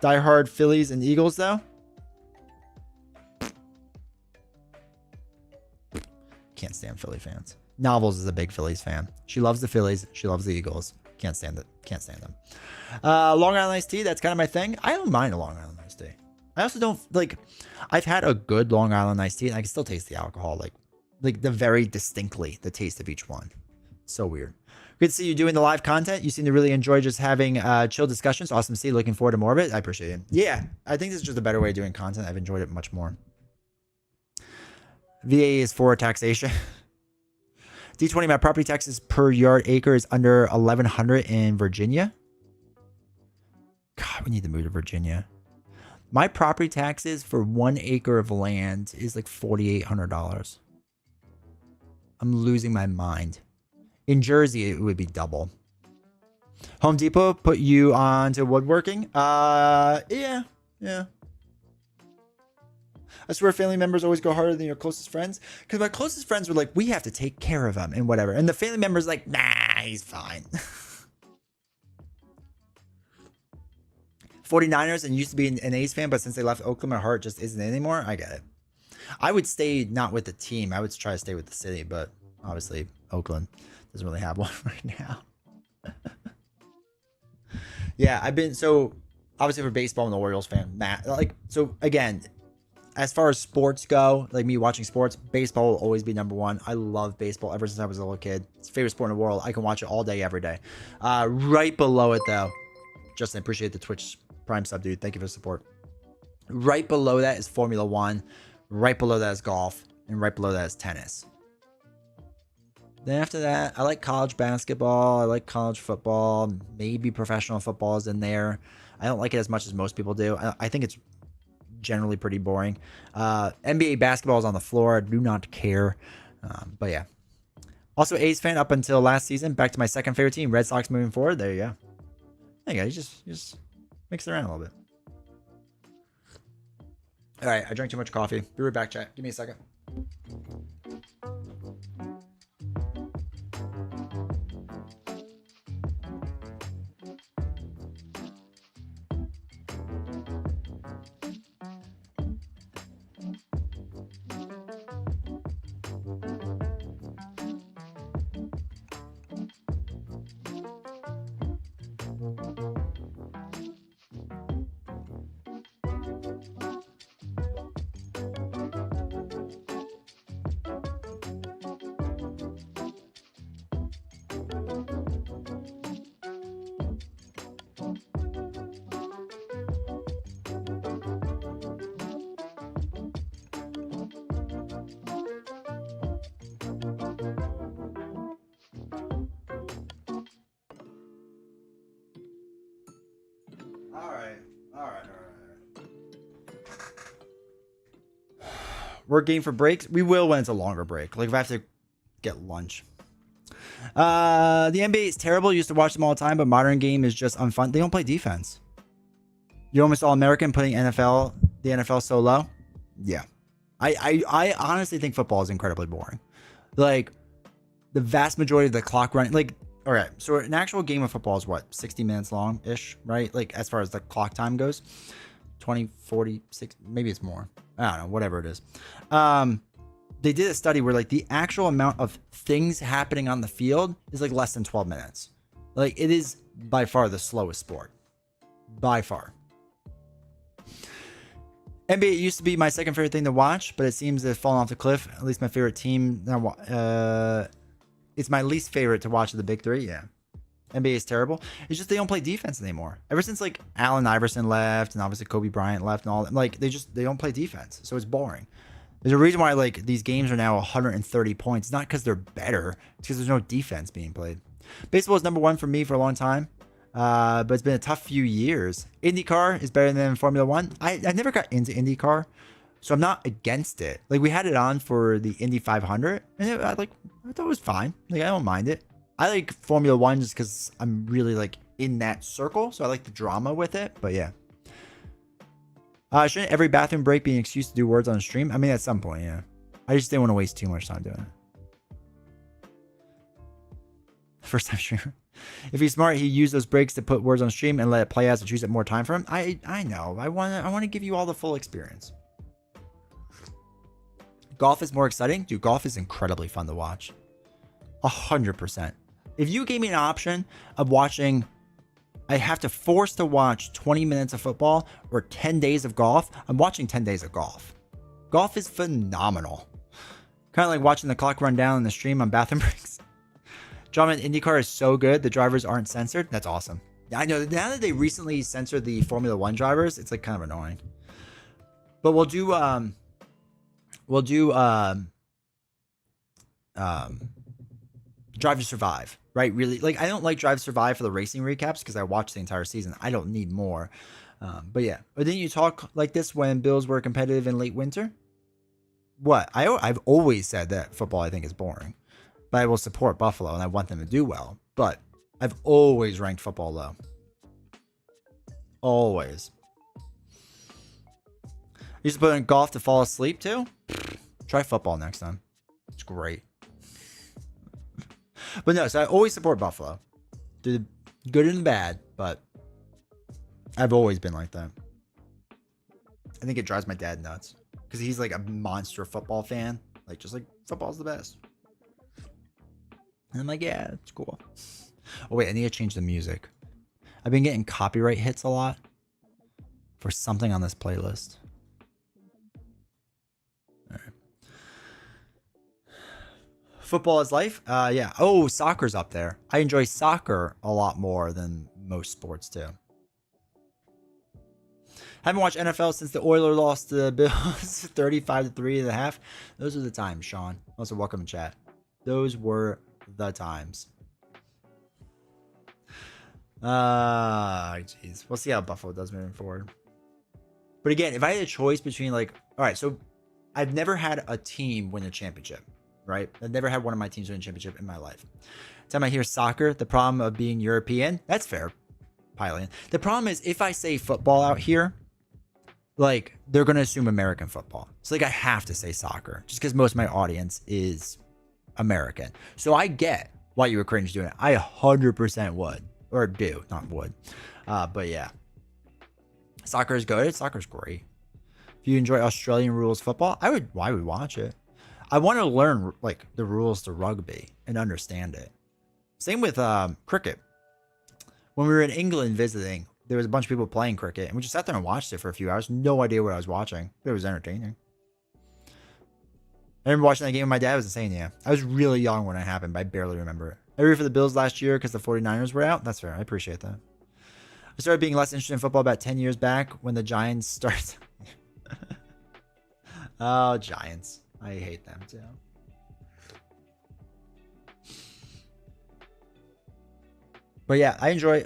Die hard Phillies and Eagles though. Can't stand Philly fans. Novels is a big Phillies fan. She loves the Phillies. She loves the Eagles. Can't stand it. Can't stand them. Long Island iced tea. That's kind of my thing. I don't mind a Long Island iced tea. I also don't like, I've had a good Long Island iced tea and I can still taste the alcohol, like the very distinctly the taste of each one. So weird. Good to see you doing the live content. You seem to really enjoy just having chill discussions. Awesome to see. Looking forward to more of it. I appreciate it. Yeah, I think this is just a better way of doing content. I've enjoyed it much more. VA is for taxation. D20, my property taxes per yard acre is under 1,100 in Virginia. God, we need to move to Virginia. My property taxes for 1 acre of land is like $4,800. I'm losing my mind. In Jersey, it would be double. Home Depot put you on to woodworking? Yeah. I swear family members always go harder than your closest friends. Because my closest friends were like, we have to take care of him and whatever. And the family member's like, nah, he's fine. 49ers and used to be an A's fan, but since they left Oakland, my heart just isn't anymore. I get it. I would stay not with the team. I would try to stay with the city, but obviously Oakland doesn't really have one right now. Yeah, I've been so obviously for baseball, I'm an Orioles fan. Matt, like so again, as far as sports go, like me watching sports, baseball will always be number one. I love baseball ever since I was a little kid. It's the favorite sport in the world. I can watch it all day, every day. Right below it though, Justin, I appreciate the Twitch Prime sub, dude. Thank you for the support. Right below that is Formula One. Right below that is golf. And right below that is tennis. Then after that, I like college basketball. I like college football. Maybe professional football is in there. I don't like it as much as most people do. I think it's generally pretty boring. NBA basketball is on the floor. I do not care. But yeah. Also, A's fan up until last season. Back to my second favorite team, Red Sox moving forward. There you go. There you go. You just mix it around a little bit. All right, I drank too much coffee. Be right back, chat. Give me a second. We're game for breaks. We will when it's a longer break. Like if I have to get lunch. The NBA is terrible. Used to watch them all the time, but modern game is just unfun. They don't play defense. You're almost all American putting the NFL so low. Yeah. I honestly think football is incredibly boring. Like the vast majority of the clock running, like, all right, so an actual game of football is what, 60 minutes long ish, right? Like as far as the clock time goes, 20, 40, 60, maybe it's more. I don't know, whatever it is. They did a study where like the actual amount of things happening on the field is like less than 12 minutes. Like it is by far the slowest sport. By far. NBA used to be my second favorite thing to watch, but it seems to have fallen off the cliff. At least my favorite team. It's my least favorite to watch of the big three. Yeah. NBA is terrible. It's just they don't play defense anymore. Ever since like Allen Iverson left and obviously Kobe Bryant left and all that, like they don't play defense. So it's boring. There's a reason why like these games are now 130 points. It's not because they're better. It's because there's no defense being played. Baseball is number one for me for a long time. But it's been a tough few years. IndyCar is better than Formula One. I never got into IndyCar, so I'm not against it. Like we had it on for the Indy 500, and I thought it was fine. Like I don't mind it. I like Formula One just because I'm really like in that circle, so I like the drama with it. But yeah, shouldn't every bathroom break be an excuse to do words on a stream? I mean, at some point, yeah. I just didn't want to waste too much time doing it. First time streamer. If he's smart, he used those breaks to put words on stream and let it play as and choose it more time for him. I know. I want to give you all the full experience. Golf is more exciting. Dude, golf is incredibly fun to watch. 100%. If you gave me an option of watching, I have to force to watch 20 minutes of football or 10 days of golf, I'm watching 10 days of golf. Golf is phenomenal. Kind of like watching the clock run down in the stream on bathroom breaks. Drama in IndyCar is so good. The drivers aren't censored. That's awesome. I know now that they recently censored the Formula One drivers, it's like kind of annoying. But we'll do Drive to Survive, right? Really, like I don't like Drive to Survive for the racing recaps because I watched the entire season. I don't need more. But yeah, but didn't you talk like this when Bills were competitive in late winter? What? I've always said that football I think is boring, but I will support Buffalo and I want them to do well. But I've always ranked football low. Always. You used to put in golf to fall asleep too? Try football next time. It's great. But no, so I always support Buffalo. Do the good and the bad, but I've always been like that. I think it drives my dad nuts because he's like a monster football fan. Like, just like football's the best. And I'm like, yeah, it's cool. Oh wait, I need to change the music. I've been getting copyright hits a lot for something on this playlist. All right. Football is life. Yeah. Oh, soccer's up there. I enjoy soccer a lot more than most sports too. Haven't watched NFL since the Oilers lost to the Bills 35-3.5. Those are the times, Sean. Also, welcome to chat. Those were the times. Jeez. We'll see how Buffalo does moving forward. But again, if I had a choice between like, all right, so I've never had a team win a championship, right? I've never had one of my teams win a championship in my life. Time I hear soccer, the problem of being European, that's fair. Piling. The problem is if I say football out here, like they're going to assume American football. So like I have to say soccer just because most of my audience is American. So I get why you were cringe doing it. I 100% would, or do, not would. But yeah, soccer is good. Soccer's great. If you enjoy Australian rules football, I would watch it. I want to learn like the rules to rugby and understand it. Same with cricket. When we were in England visiting, there was a bunch of people playing cricket, and we just sat there and watched it for a few hours. No idea what I was watching, but it was entertaining. I remember watching that game with my dad. It was insane, yeah. I was really young when it happened, but I barely remember it. I rooted for the Bills last year because the 49ers were out. That's fair. I appreciate that. I started being less interested in football about 10 years back when the Giants started. Oh, Giants. I hate them too. But yeah, I enjoy.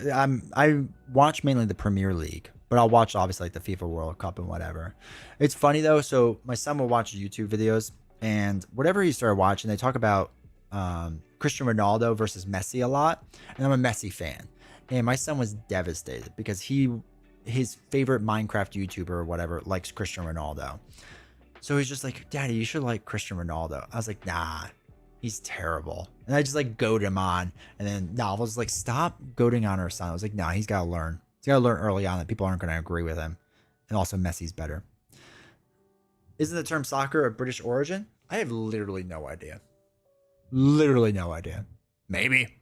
I watch mainly the Premier League, but I'll watch obviously like the FIFA World Cup and whatever. It's funny though. So my son will watch YouTube videos, and whatever he started watching, they talk about Cristiano Ronaldo versus Messi a lot, and I'm a Messi fan. And my son was devastated because his favorite Minecraft YouTuber or whatever likes Cristiano Ronaldo. So he's just like, Daddy, you should like Cristiano Ronaldo. I was like, nah. He's terrible. And I just like goad him on. And then Novel was like, stop goading on our son. I was like, nah, he's got to learn. He's got to learn early on that people aren't going to agree with him. And also Messi's better. Isn't the term soccer of British origin? I have literally no idea. Literally no idea. Maybe.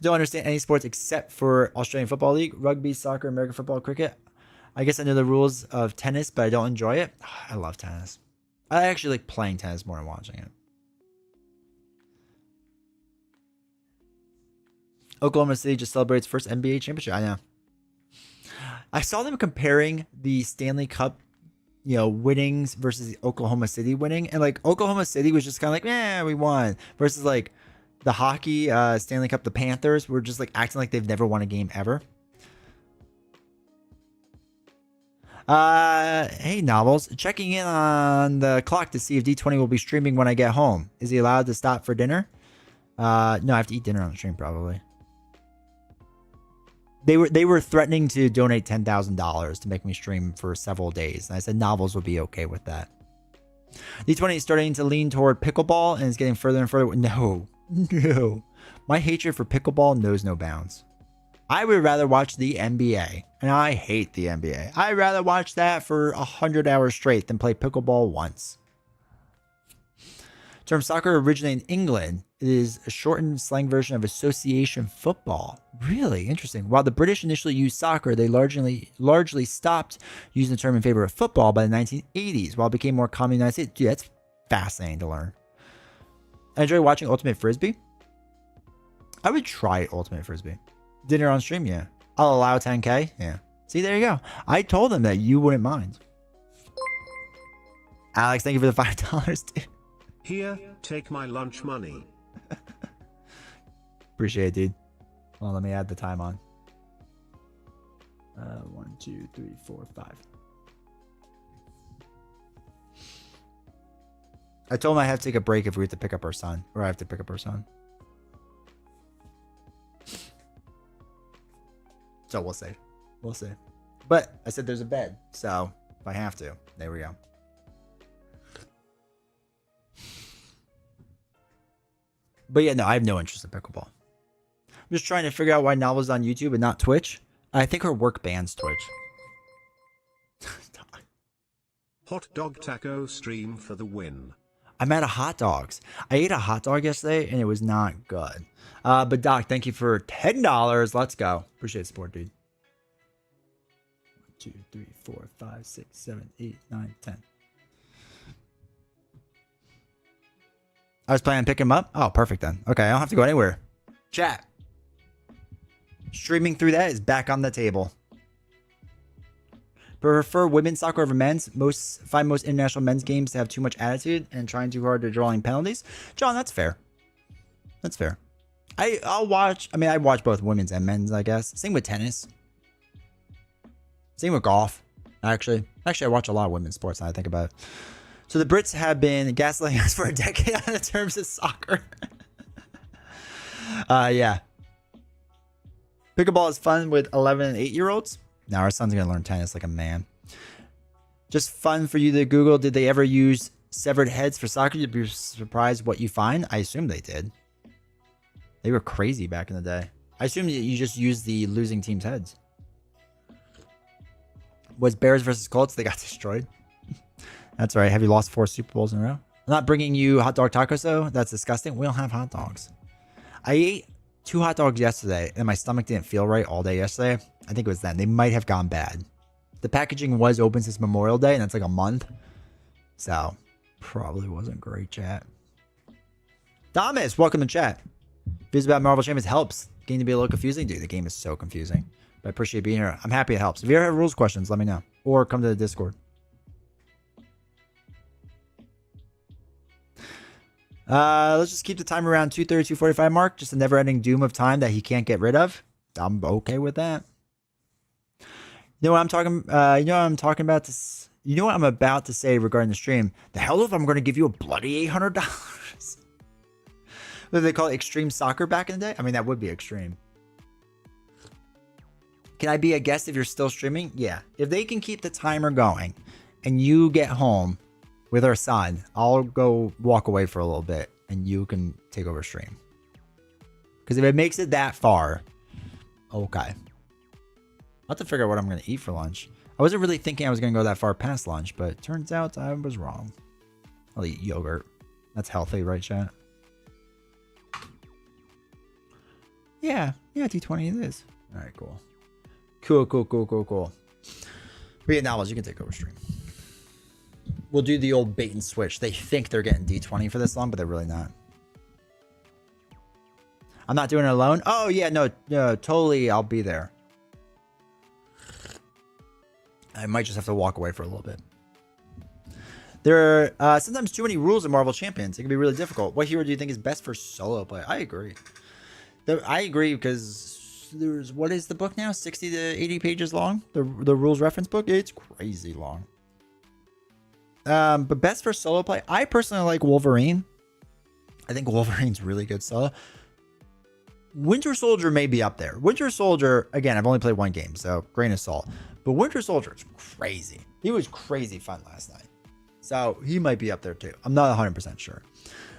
Don't understand any sports except for Australian Football League, rugby, soccer, American football, cricket. I guess I know the rules of tennis, but I don't enjoy it. I love tennis. I actually like playing tennis more than watching it. Oklahoma City just celebrates first NBA championship. I know. I saw them comparing the Stanley Cup, winnings versus the Oklahoma City winning. And like Oklahoma City was just kind of like, we won. Versus like the hockey Stanley Cup, the Panthers were just like acting like they've never won a game ever. Hey, Novels. Checking in on the clock to see if D20 will be streaming when I get home. Is he allowed to stop for dinner? No, I have to eat dinner on the stream probably. They were threatening to donate $10,000 to make me stream for several days. And I said Novels would be okay with that. D20 is starting to lean toward pickleball and is getting further and further. No. My hatred for pickleball knows no bounds. I would rather watch the NBA. And I hate the NBA. I'd rather watch that for 100 hours straight than play pickleball once. The term soccer originated in England. It is a shortened slang version of association football. Really interesting. While the British initially used soccer, they largely stopped using the term in favor of football by the 1980s, while it became more common in the United States. Dude, that's fascinating to learn. I enjoy watching Ultimate Frisbee. I would try Ultimate Frisbee. Dinner on stream, yeah. I'll allow 10K, yeah. See, there you go. I told them that you wouldn't mind. Alex, thank you for the $5, dude. Here, take my lunch money. Appreciate it, dude. Well, let me add the time on. 1, 2, 3, 4, 5. I told him I have to take a break if we have to pick up our son. Or I have to pick up our son. So we'll see. We'll see. But I said there's a bed. So if I have to, there we go. But yeah, no, I have no interest in pickleball. I'm just trying to figure out why Novel's on YouTube and not Twitch. I think her work bans Twitch. Hot dog taco stream for the win. I'm out of hot dogs. I ate a hot dog yesterday and it was not good. But Doc, thank you for $10. Let's go. Appreciate the support, dude. 1, 2, 3, 4, 5, 6, 7, 8, 9, 10. I was planning on picking him up. Oh, perfect then. Okay, I don't have to go anywhere. Chat. Streaming through that is back on the table. Prefer women's soccer over men's. Find most international men's games to have too much attitude and trying too hard to drawing penalties. John, that's fair. That's fair. I watch both women's and men's, I guess. Same with tennis. Same with golf. Actually, I watch a lot of women's sports now I think about it. So the Brits have been gaslighting us for a decade on the terms of soccer. Yeah. Pickleball is fun with 11 and 8-year-olds. Now our son's going to learn tennis like a man. Just fun for you to Google. Did they ever use severed heads for soccer? You'd be surprised what you find. I assume they did. They were crazy back in the day. I assume you just used the losing team's heads. Was Bears versus Colts? They got destroyed. That's right. Have you lost 4 Super Bowls in a row? I'm not bringing you hot dog tacos though. That's disgusting. We don't have hot dogs. I ate 2 hot dogs yesterday and my stomach didn't feel right all day yesterday. I think it was then. They might have gone bad. The packaging was open since Memorial Day and that's like a month. So probably wasn't great, chat. Thomas, welcome to chat. Views about Marvel Champions helps. Game to be a little confusing. Dude, the game is so confusing. But I appreciate being here. I'm happy it helps. If you ever have rules questions, let me know. Or come to the Discord. Let's just keep the time around 2:30, 2:45 mark. Just a never-ending doom of time that he can't get rid of. I'm okay with that. You know what I'm talking? You know what I'm talking about? You know what I'm about to say regarding the stream? The hell if I'm going to give you a bloody $800? What do they call it? Extreme soccer back in the day? I mean, that would be extreme. Can I be a guest if you're still streaming? Yeah. If they can keep the timer going, and you get home with our son, I'll go walk away for a little bit and you can take over stream. Because if it makes it that far, okay. I'll have to figure out what I'm going to eat for lunch. I wasn't really thinking I was going to go that far past lunch, but it turns out I was wrong. I'll eat yogurt. That's healthy, right, chat? Yeah, D20 it is. All right, cool. Cool. Read novels, you can take over stream. We'll do the old bait and switch. They think they're getting D20 for this long, but they're really not. I'm not doing it alone. Oh, yeah, no, totally. I'll be there. I might just have to walk away for a little bit. There are sometimes too many rules in Marvel Champions. It can be really difficult. What hero do you think is best for solo play? I agree. I agree because there's, what is the book now? 60 to 80 pages long? The rules reference book? It's crazy long. But best for solo play, I personally like Wolverine. I think Wolverine's really good solo. Winter Soldier may be up there. Winter Soldier, again, I've only played one game, so grain of salt. But Winter Soldier is crazy. He was crazy fun last night. So he might be up there too. I'm not 100% sure.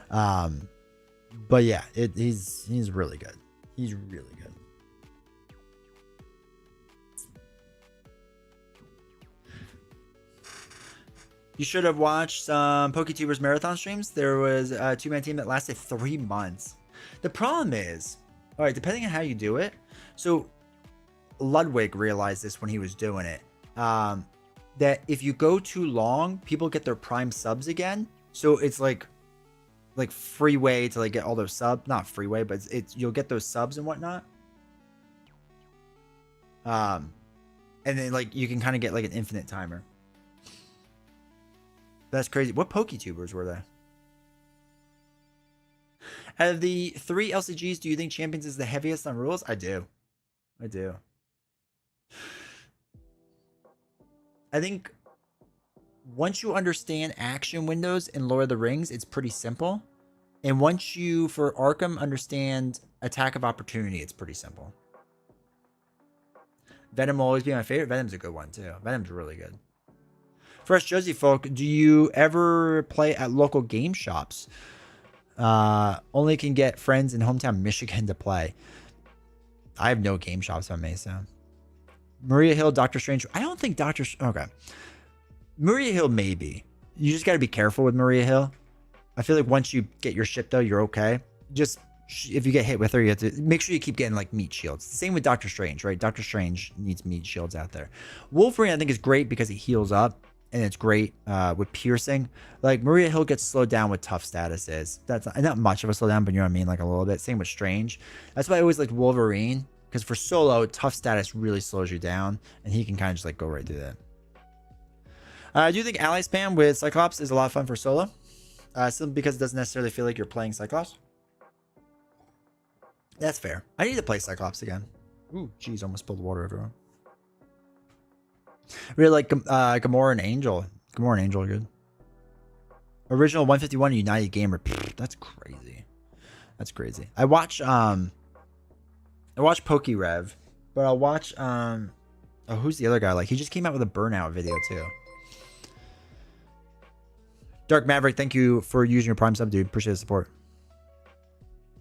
But yeah, he's really good. He's really good. You should have watched some PokeTubers marathon streams. There was a 2-man team that lasted 3 months. The problem is, all right, depending on how you do it. So Ludwig realized this when he was doing it. That if you go too long, people get their prime subs again. So it's like freeway to like get all those subs. Not freeway, but it's you'll get those subs and whatnot. And then like you can kind of get like an infinite timer. That's crazy. What PokeTubers were there? Out of the 3 LCGs, do you think Champions is the heaviest on rules? I do. I think once you understand action windows in Lord of the Rings, it's pretty simple. And once you, for Arkham, understand attack of opportunity, it's pretty simple. Venom will always be my favorite. Venom's a good one too. Venom's really good. For us Jersey folk, do you ever play at local game shops? Only can get friends in hometown Michigan to play. I have no game shops on Mesa. Maria Hill, Doctor Strange. I don't think Okay. Maria Hill, maybe. You just got to be careful with Maria Hill. I feel like once you get your ship, though, you're okay. Just if you get hit with her, you have to make sure you keep getting like meat shields. Same with Doctor Strange, right? Doctor Strange needs meat shields out there. Wolverine, I think, is great because he heals up. And it's great with piercing. Like Maria Hill gets slowed down with tough statuses. That's not much of a slowdown, but you know what I mean, like a little bit. Same with Strange. That's why I always liked Wolverine, because for solo, tough status really slows you down, and he can kind of just like go right through that. I do think ally spam with Cyclops is a lot of fun for solo, simply because it doesn't necessarily feel like you're playing Cyclops. That's fair. I need to play Cyclops again. Ooh, jeez, almost spilled water everywhere. Really like Gamora and Angel. Gamora and Angel are good. Original 151 United Gamer. Pfft, that's crazy. That's crazy. I watch PokeRev, but I'll watch oh, who's the other guy? Like he just came out with a Burnout video too. Dark Maverick, thank you for using your Prime sub, dude. Appreciate the support.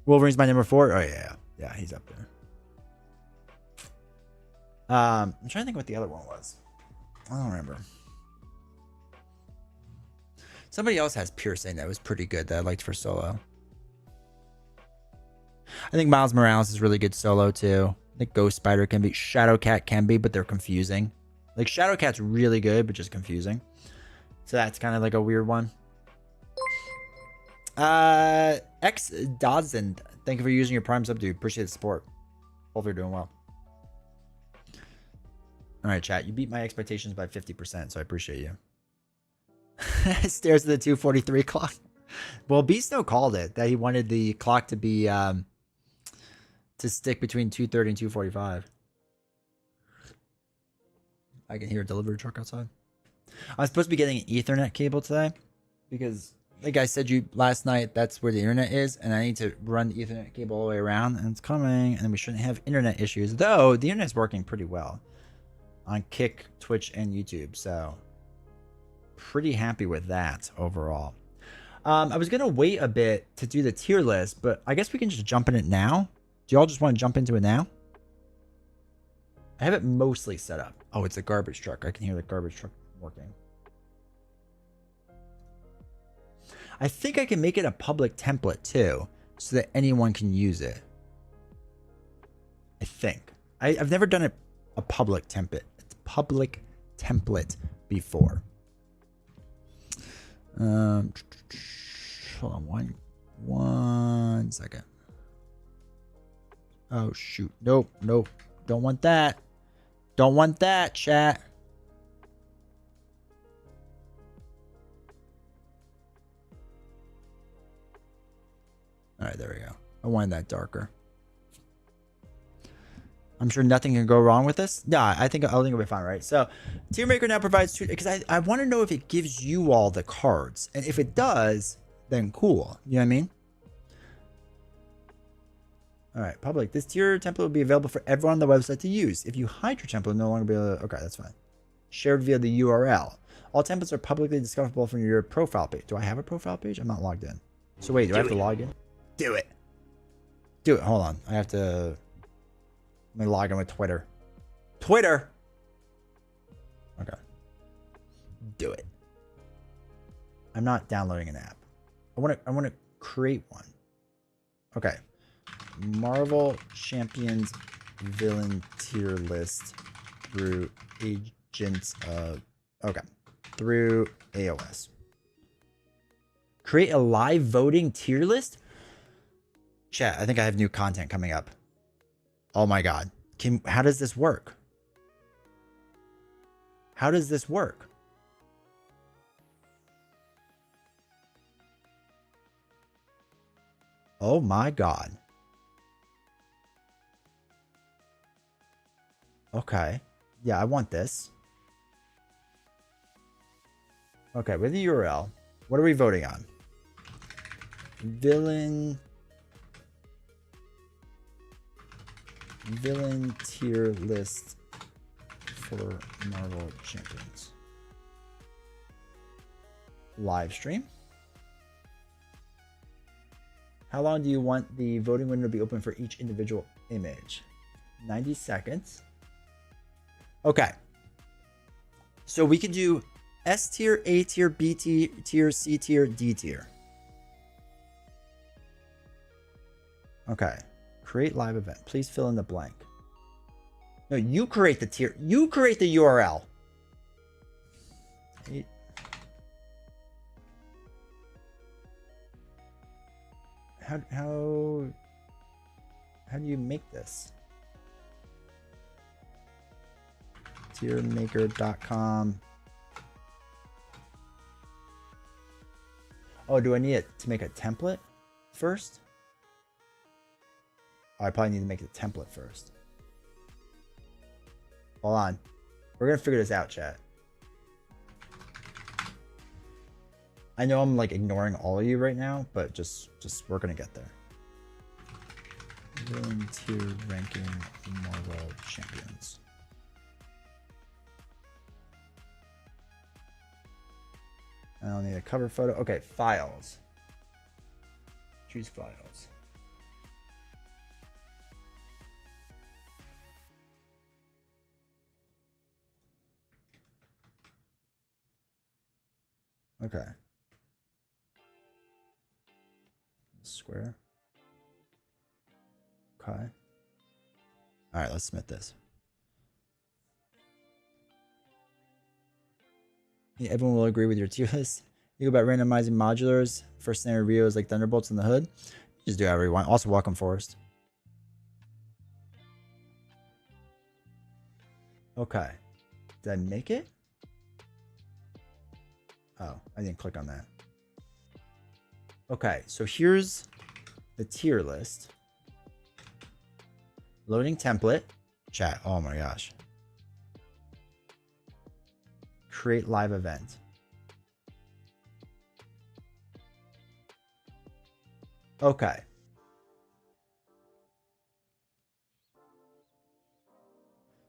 Wolverine's my number 4. Oh yeah, yeah, he's up there. I'm trying to think what the other one was. I don't remember. Somebody else has piercing that was pretty good that I liked for solo. I think Miles Morales is really good solo too. I think Ghost Spider can be. Shadowcat can be, but they're confusing. Like Shadowcat's really good, but just confusing. So that's kind of like a weird one. X Dodson, thank you for using your Prime sub, dude. Appreciate the support. Hope you're doing well. All right, chat. You beat my expectations by 50%, so I appreciate you. Stares at the 2:43 clock. Well, Beasto called it that he wanted the clock to be to stick between 2:30 and 2:45. I can hear a delivery truck outside. I was supposed to be getting an Ethernet cable today because, like I said you last night, that's where the internet is, and I need to run the Ethernet cable all the way around, and it's coming, and we shouldn't have internet issues. Though the internet's working pretty well on Kick, Twitch, and YouTube, so pretty happy with that overall. I was gonna wait a bit to do the tier list, but I guess we can just jump in it now. Do y'all just want to jump into it now? I have it mostly set up. Oh, it's a garbage truck. I can hear the garbage truck working. I think I can make it a public template too, so that anyone can use it. I think. I've never done a public template. Public template before. Hold on one second. Oh shoot. Nope. Don't want that. Don't want that, chat. All right, there we go. I wanted that darker. I'm sure nothing can go wrong with this. Yeah, I think it'll be fine, right? So, Tier Maker now provides two, because I want to know if it gives you all the cards, and if it does, then cool. You know what I mean? All right, public. This tier template will be available for everyone on the website to use. If you hide your template, it'll no longer be able to. Okay, that's fine. Shared via the URL. All templates are publicly discoverable from your profile page. Do I have a profile page? I'm not logged in. So wait, do I have to log in? Do it. Do it. Hold on. I have to. Let me log in with Twitter. Twitter. Okay. Do it. I'm not downloading an app. I want to create one. Okay. Marvel Champions villain tier list through agents of. Okay. Through AOS. Create a live voting tier list? Chat, I think I have new content coming up. Oh my god. How does this work? How does this work? Oh my god. Okay. Yeah, I want this. Okay, with the URL, what are we voting on? Villain tier list for Marvel Champions. Live stream. How long do you want the voting window to be open for each individual image? 90 seconds. Okay. So we can do S tier, A tier, B tier, C tier, D tier. Okay. Create live event. Please fill in the blank. No, you create the tier. You create the URL. How do you make this? Tiermaker.com. Oh, do I need it to make a template first? Oh, I probably need to make the template first. Hold on. We're going to figure this out, chat. I know I'm like ignoring all of you right now, but just we're going to get there. Villain tier ranking Marvel Champions. I don't need a cover photo. Okay, files. Choose files. Okay. Square. Okay. All right, let's submit this. Yeah, everyone will agree with your tier list. You go about randomizing modulars. First scenario is like Thunderbolts in the hood. You just do whatever you want. Also, welcome, Forest. Okay. Did I make it? Oh, I didn't click on that. Okay, so here's the tier list. Loading template. Chat. Oh my gosh. Create live event. Okay.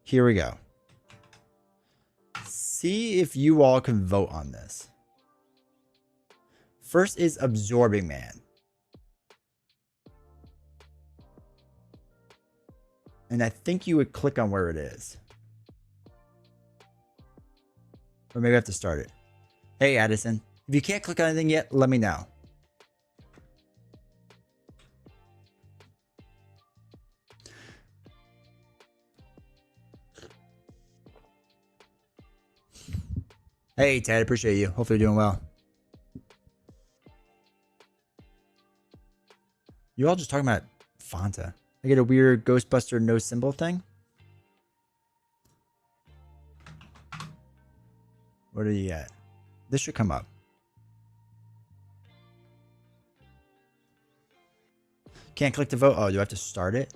Here we go. See if you all can vote on this. First is Absorbing Man. And I think you would click on where it is. Or maybe I have to start it. Hey, Addison. If you can't click on anything yet, let me know. Hey, Ted. Appreciate you. Hopefully you're doing well. You all just talking about Fanta. I get a weird Ghostbuster no symbol thing. What are you at? This should come up. Can't click to vote. Oh, do I have to start it?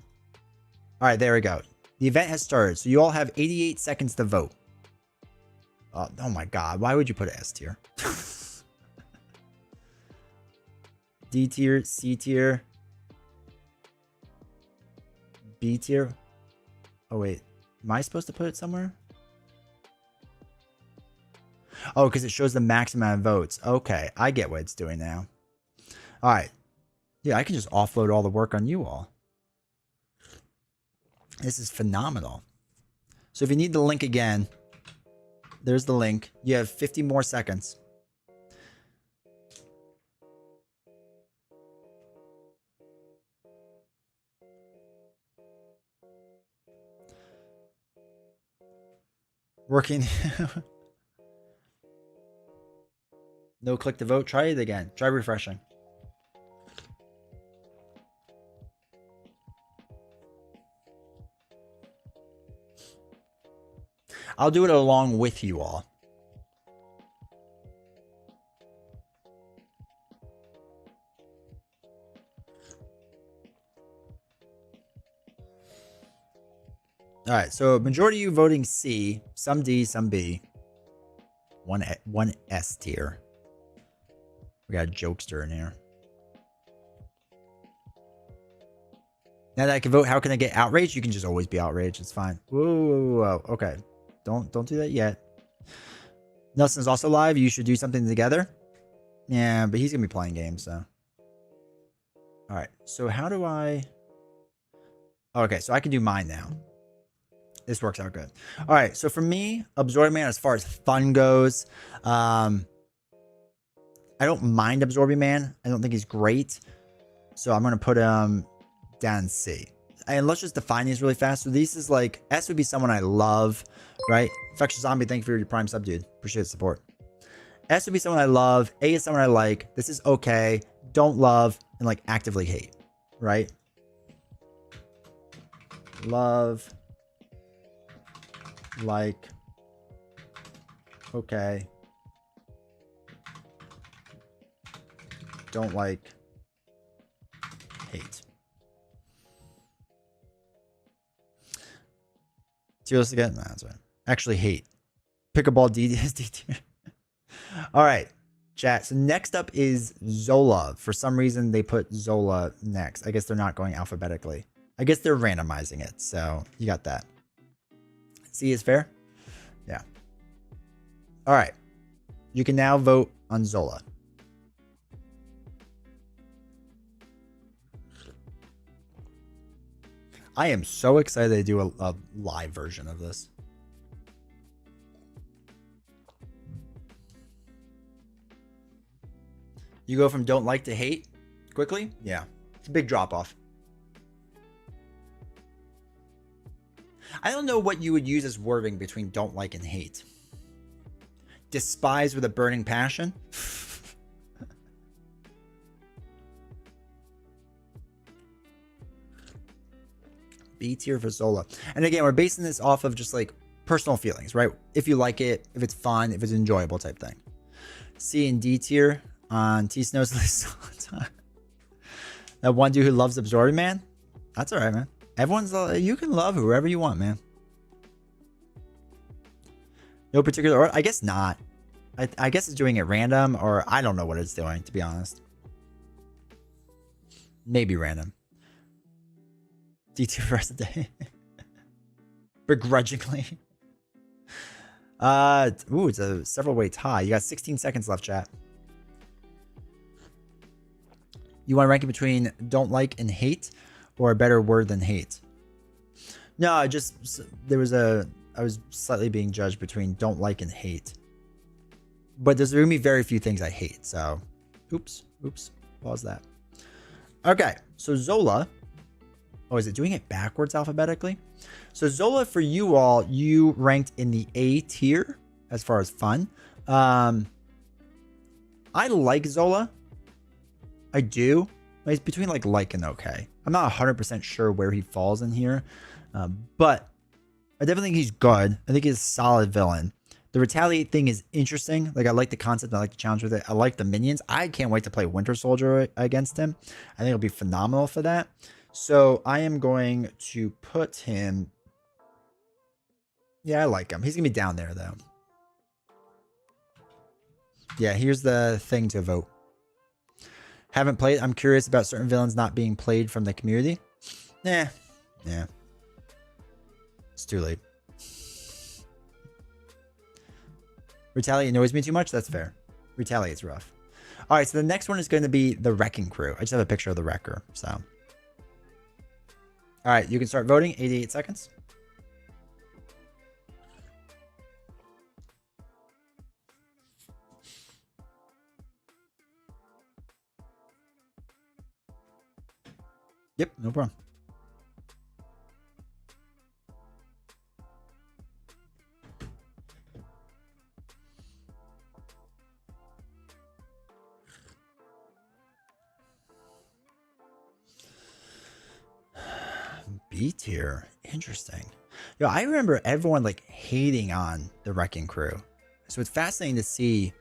All right, there we go. The event has started. So you all have 88 seconds to vote. Oh my God. Why would you put an S tier? D tier, C tier, B tier. Oh, wait. Am I supposed to put it somewhere? Oh, because it shows the max amount of votes. Okay, I get what it's doing now. All right. Yeah, I can just offload all the work on you all. This is phenomenal. So if you need the link again, there's the link. You have 50 more seconds. Working. No click to vote. Try it again. Try refreshing. I'll do it along with you all. All right, so majority of you voting C, some D, some B. One S tier. We got a jokester in here. Now that I can vote, how can I get outraged? You can just always be outraged. It's fine. Whoa. Okay. Don't do that yet. Nelson's also live. You should do something together. Yeah, but he's going to be playing games, so. All right. So how do I... Okay, so I can do mine now. This works out good. All right. So for me, Absorbing Man, as far as fun goes, I don't mind Absorbing Man. I don't think he's great. So I'm going to put him down C. And let's just define these really fast. So this is like, S would be someone I love, right? Infectious Zombie, thank you for your prime sub, dude. Appreciate the support. S would be someone I love. A is someone I like. This is okay. Don't love and like actively hate, right? Love, like, okay. Don't like, hate. Tier list again? Nah, that's right. Actually hate. Pick a ball D is D tier. All right, chat. So next up is Zola. For some reason, they put Zola next. I guess they're not going alphabetically. I guess they're randomizing it. So you got that. C is fair? Yeah. All right. You can now vote on Zola. I am so excited to do a live version of this. You go from don't like to hate quickly? Yeah. It's a big drop off. I don't know what you would use as wording between don't like and hate. Despise with a burning passion? B tier for Zola. And again, we're basing this off of just like personal feelings, right? If you like it, if it's fun, if it's enjoyable type thing. C and D tier on T Snow's list all the time. That one dude who loves Absorbing Man? That's all right, man. Everyone's, you can love whoever you want, man. No particular order? I guess not. I guess it's doing it random, or I don't know what it's doing, to be honest. Maybe random. D2 for the rest of the day. Begrudgingly. Ooh, it's a several way tie. You got 16 seconds left, chat. You want to rank it between don't like and hate, or a better word than hate? No, I just, I was slightly being judged between don't like and hate. But there's going to be very few things I hate, so oops, pause that. Okay, so Zola. Oh, is it doing it backwards alphabetically? So Zola, for you all, you ranked in the A tier as far as fun. I like Zola. I do. It's between like and okay. I'm not 100% sure where he falls in here. But I definitely think he's good. I think he's a solid villain. The retaliate thing is interesting. Like, I like the concept. I like the challenge with it. I like the minions. I can't wait to play Winter Soldier against him. I think it'll be phenomenal for that. So I am going to put him. Yeah, I like him. He's going to be down there, though. Yeah, here's the thing to vote. Haven't played. I'm curious about certain villains not being played from the community. Yeah. It's too late. Retaliate annoys me too much? That's fair. Retaliate's rough. All right, so the next one is going to be the Wrecking Crew. I just have a picture of the Wrecker, so. All right, you can start voting. 88 seconds. Yep, no problem. B tier. Interesting. Yo, I remember everyone like hating on the Wrecking Crew. So it's fascinating to see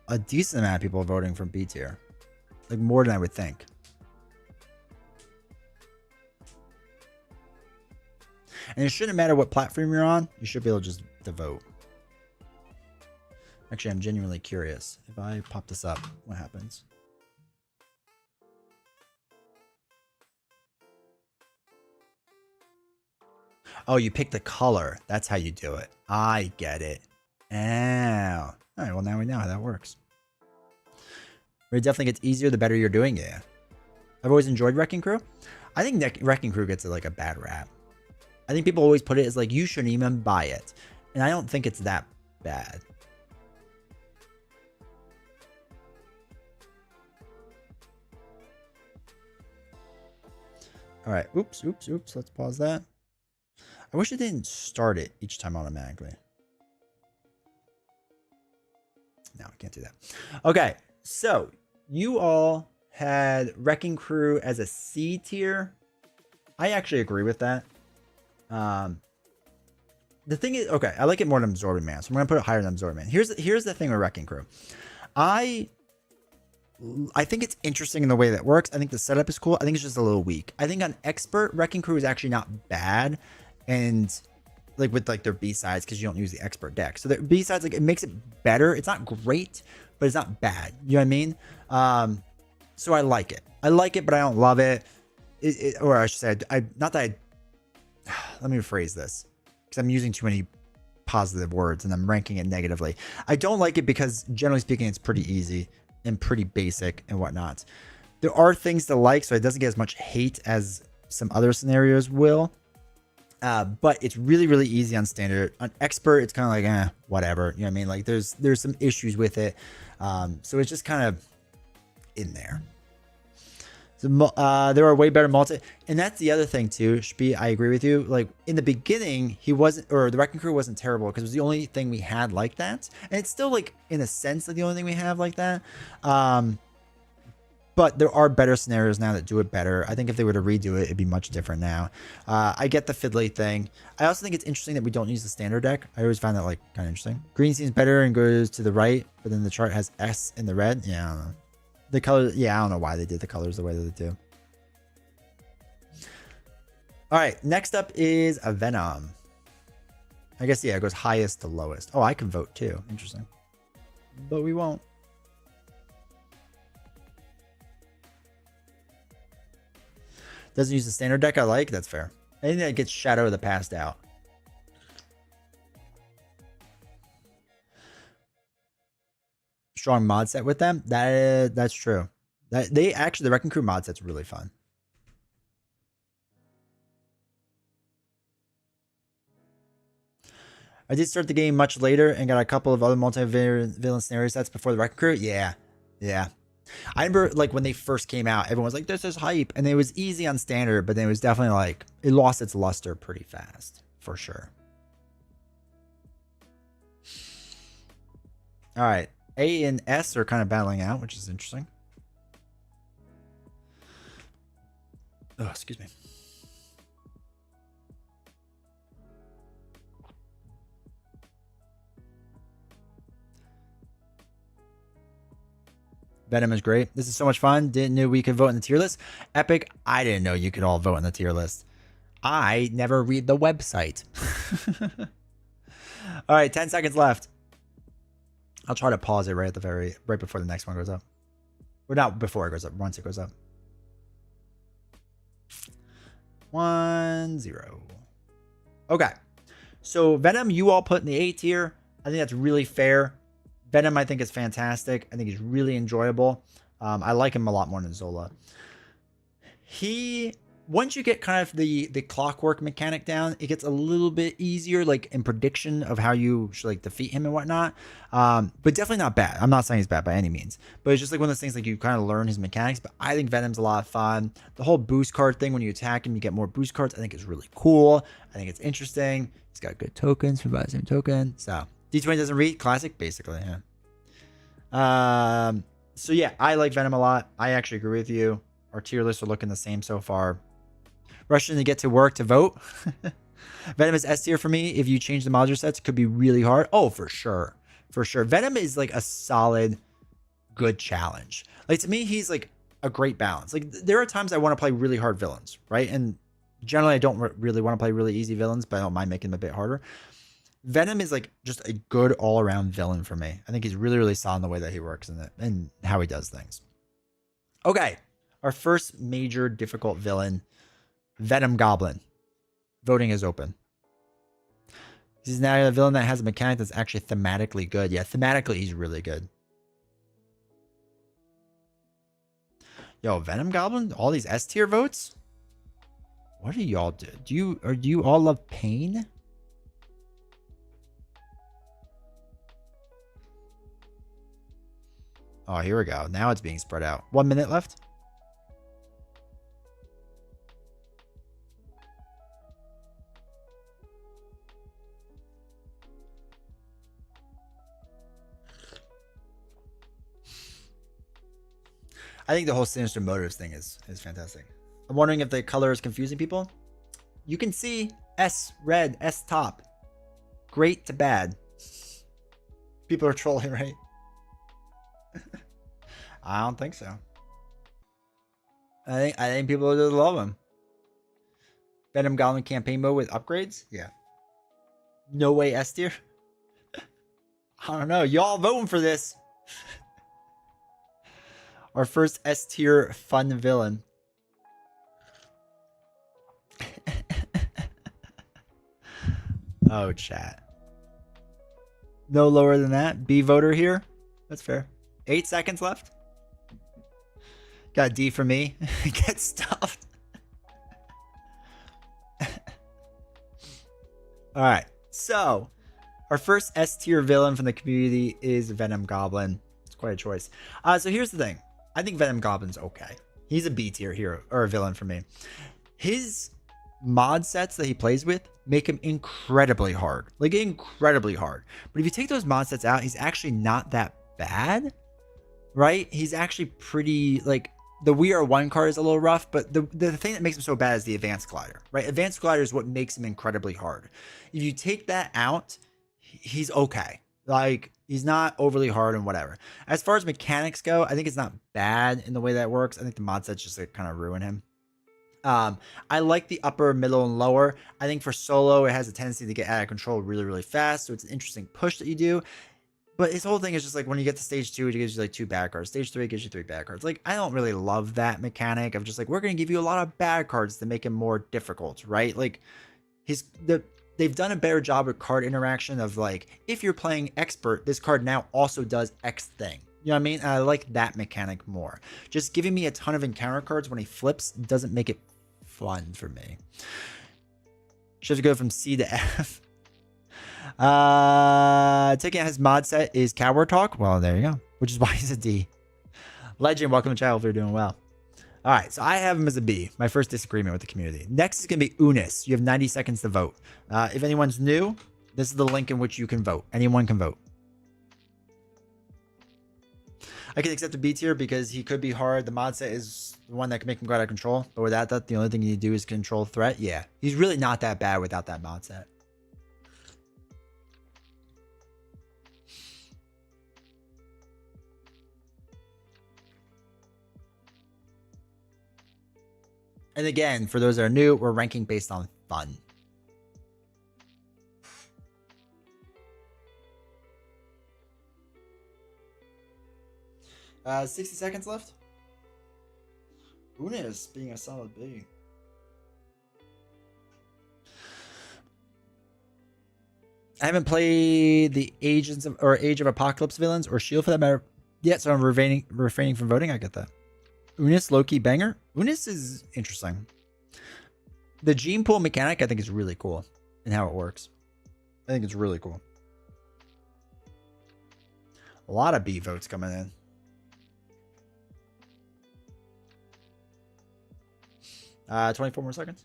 a decent amount of people voting for B tier. Like more than I would think. And it shouldn't matter what platform you're on. You should be able just to vote. Actually, I'm genuinely curious. If I pop this up, what happens? Oh, you pick the color. That's how you do it. I get it. Oh. All right, well, now we know how that works. It definitely gets easier the better you're doing it. I've always enjoyed Wrecking Crew. I think Wrecking Crew gets like a bad rap. I think people always put it as like, you shouldn't even buy it. And I don't think it's that bad. All right. Oops. Let's pause that. I wish it didn't start it each time automatically. No, I can't do that. Okay. So you all had Wrecking Crew as a C tier. I actually agree with that. The thing is, okay, I like it more than Absorbing Man, so I'm gonna put it higher than Absorbing Man. Here's the thing with Wrecking Crew. I think it's interesting in the way that works. I think the setup is cool. I think it's just a little weak. I think on Expert, Wrecking Crew is actually not bad, and like with like their B-sides, because you don't use the Expert deck. So the B-sides, like, it makes it better. It's not great, but it's not bad. You know what I mean? So I like it. I like it, but I don't love it. Or I should say, not that let me rephrase this, because I'm using too many positive words and I'm ranking it negatively. I don't like it because, generally speaking, it's pretty easy and pretty basic and whatnot. There are things to like, so it doesn't get as much hate as some other scenarios will. But it's really, really easy on standard. On Expert, it's kind of like, whatever. You know what I mean? Like, there's some issues with it. So it's just kind of in there. So there are way better multi, and that's the other thing too. Shpee, I agree with you. Like, in the beginning, he wasn't, or the Wrecking Crew wasn't terrible because it was the only thing we had like that, and it's still, like, in a sense, like the only thing we have like that. But there are better scenarios now that do it better. I think if they were to redo it, it'd be much different now. I get the fiddly thing. I also think it's interesting that we don't use the standard deck. I always find that, like, kind of interesting. Green seems better and goes to the right, but then the chart has S in the red. Yeah, I don't know. The color, yeah, I don't know why they did the colors the way that they do. All right, next up is a Venom. I guess, yeah, it goes highest to lowest. Oh, I can vote too. Interesting. But we won't. Doesn't use the standard deck I like. That's fair. Anything that gets Shadow of the Past out. Strong mod set with them. That's true. They actually, the Wrecking Crew mod set's really fun. I did start the game much later and got a couple of other multi-villain scenario sets before the Wrecking Crew. Yeah. I remember, like, when they first came out, everyone was like, this is hype, and it was easy on standard, but then it was definitely like, it lost its luster pretty fast, for sure. All right. A and S are kind of battling out, which is interesting. Oh, excuse me. Venom is great. This is so much fun. Didn't know we could vote in the tier list. Epic, I didn't know you could all vote in the tier list. I never read the website. All right, 10 seconds left. I'll try to pause it right before the next one goes up. Or not before it goes up, once it goes up. 1-0. Okay. So Venom, you all put in the A tier. I think that's really fair. Venom, I think, is fantastic. I think he's really enjoyable. I like him a lot more than Zola. Once you get kind of the clockwork mechanic down, it gets a little bit easier, like, in prediction of how you should, like, defeat him and whatnot. But definitely not bad. I'm not saying he's bad by any means, but it's just like one of those things, like, you kind of learn his mechanics. But I think Venom's a lot of fun. The whole boost card thing, when you attack him, you get more boost cards. I think it's really cool. I think it's interesting. He's got good tokens for the same token. So D20 doesn't read, classic, basically. Yeah. So yeah, I like Venom a lot. I actually agree with you. Our tier lists are looking the same so far. Rushing to get to work to vote. Venom is S tier for me. If you change the modular sets, it could be really hard. Oh, for sure. For sure. Venom is like a solid, good challenge. Like, to me, he's like a great balance. Like, there are times I want to play really hard villains, right? And generally, I don't really want to play really easy villains, but I don't mind making them a bit harder. Venom is like just a good all around villain for me. I think he's really, really solid in the way that he works in it and how he does things. Okay. Our first major difficult villain, Venom Goblin. Voting is open. He's now a villain that has a mechanic that's actually thematically good. Yeah, thematically, he's really good. Yo, Venom Goblin? All these S tier votes? What do y'all do? Do you all love pain? Oh, here we go. Now it's being spread out. 1 minute left. I think the whole Sinister Motives thing is fantastic. I'm wondering if the color is confusing people. You can see S red, S top. Great to bad. People are trolling, right? I don't think so. I think people just love him. Venom Goblin campaign mode with upgrades? Yeah. No way S tier? I don't know. Y'all voting for this. Our first S tier fun villain. Oh, chat. No lower than that. B voter here. That's fair. 8 seconds left. Got D for me. Get stuffed. All right. So, our first S tier villain from the community is Venom Goblin. It's quite a choice. So here's the thing. I think Venom Goblin's okay. He's a B tier hero or a villain for me. His mod sets that he plays with make him incredibly hard. Like incredibly hard. But if you take those mod sets out, he's actually not that bad. Right? He's actually pretty like the We Are One card is a little rough, but the thing that makes him so bad is the Advanced Glider, right? Advanced Glider is what makes him incredibly hard. If you take that out, he's okay. Like, he's not overly hard and whatever. As far as mechanics go, I think it's not bad in the way that works. I think the mod sets just like, kind of ruin him. I like the upper, middle, and lower. I think for solo, it has a tendency to get out of control really, really fast. So it's an interesting push that you do. But his whole thing is just like when you get to stage 2, it gives you like 2 bad cards. Stage 3 gives you 3 bad cards. Like, I don't really love that mechanic of just like, we're going to give you a lot of bad cards to make him more difficult, right? Like, they've done a better job with card interaction of like, if you're playing expert, this card now also does X thing. You know what I mean? And I like that mechanic more. Just giving me a ton of encounter cards when he flips doesn't make it fun for me. Should have to go from C to F. Taking out his mod set is Coward Talk. Well, there you go. Which is why he's a D. Legend, welcome to chat. Hope you're doing well. All right, so I have him as a B. My first disagreement with the community. Next is going to be Unis. You have 90 seconds to vote. If anyone's new, this is the link in which you can vote. Anyone can vote. I can accept a B tier because he could be hard. The mod set is the one that can make him go out of control. But without that, the only thing you need to do is control threat. Yeah, he's really not that bad without that mod set. And again, for those that are new, we're ranking based on fun. Uh, 60 seconds left. Unis being a solid B. I haven't played the Age of Apocalypse villains or Shield for that matter yet, so I'm refraining from voting. I get that. Unis Loki banger. Unis is interesting. The gene pool mechanic I think is really cool in how it works. I think it's really cool. A lot of B votes coming in. Uh, 24 more seconds.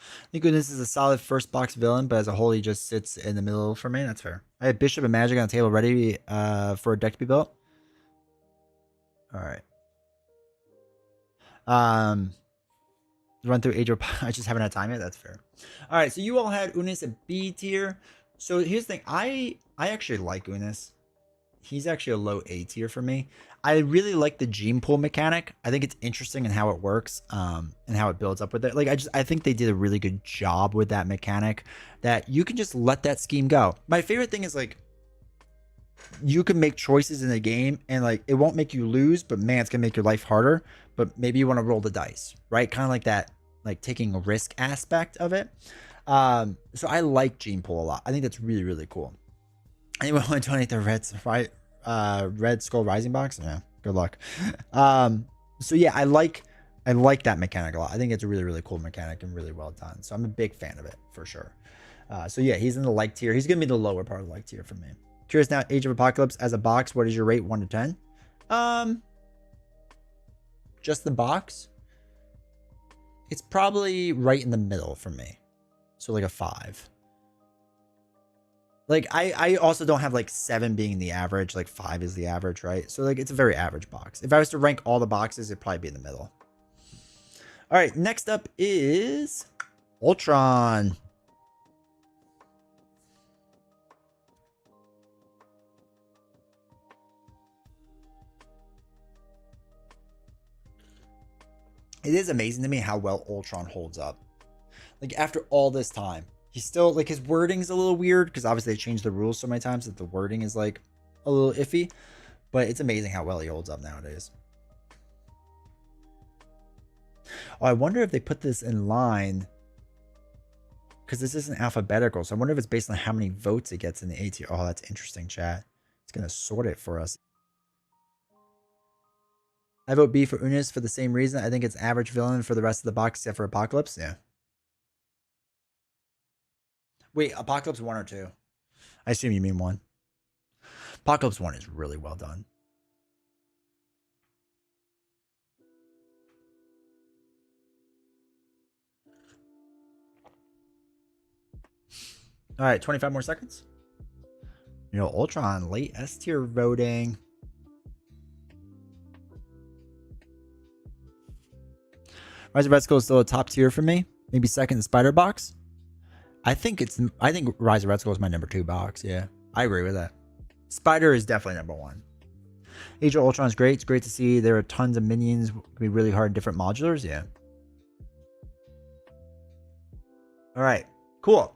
I think this is a solid first box villain, but as a whole, he just sits in the middle for me. That's fair. I have Bishop and Magic on the table ready for a deck to be built. All right. Run through Age of I just haven't had time yet. That's fair. All right. So you all had Unis at B tier. So here's the thing. I actually like Unis. he's actually a low A tier for me. I really like the gene pool mechanic. I think it's interesting in how it works, and how it builds up with it. Like I think they did a really good job with that mechanic, that you can just let that scheme go. My favorite thing is like you can make choices in the game and like it won't make you lose, but man, it's gonna make your life harder. But maybe you want to roll the dice, right? Kind of like that, like taking a risk aspect of it. So I like gene pool a lot. I think that's really, really cool. Anyone want to donate the Red Skull Rising box? Yeah, good luck. So yeah, I like that mechanic a lot. I think it's a really, really cool mechanic and really well done. So I'm a big fan of it for sure. So yeah, he's in the like tier. He's gonna be the lower part of the like tier for me. Curious now, Age of Apocalypse as a box, what is your rate 1 to 10? Just the box. It's probably right in the middle for me. So like a 5. Like I also don't have like 7 being the average, like 5 is the average, right? So like it's a very average box. If I was to rank all the boxes, it'd probably be in the middle. All right, next up is Ultron. It is amazing to me how well Ultron holds up. Like after all this time, he's still like, his wording's a little weird because obviously they changed the rules so many times that the wording is like a little iffy, but it's amazing how well he holds up nowadays. Oh, I wonder if they put this in line because this isn't alphabetical. So I wonder if it's based on how many votes it gets in the A tier. Oh, that's interesting, chat. It's going to sort it for us. I vote B for Unis for the same reason. I think it's average villain for the rest of the box except for Apocalypse. Yeah. Wait, Apocalypse 1 or 2? I assume you mean 1. Apocalypse 1 is really well done. All right, 25 more seconds. You know, Ultron, late S tier voting. Rise of Red Skull is still a top tier for me. Maybe second, the Spider box. I think Rise of Red Skull is my number 2 box. Yeah, I agree with that. Spider is definitely number 1. Age of Ultron is great. It's great to see there are tons of minions. It can be really hard in different modulars. Yeah. All right, cool.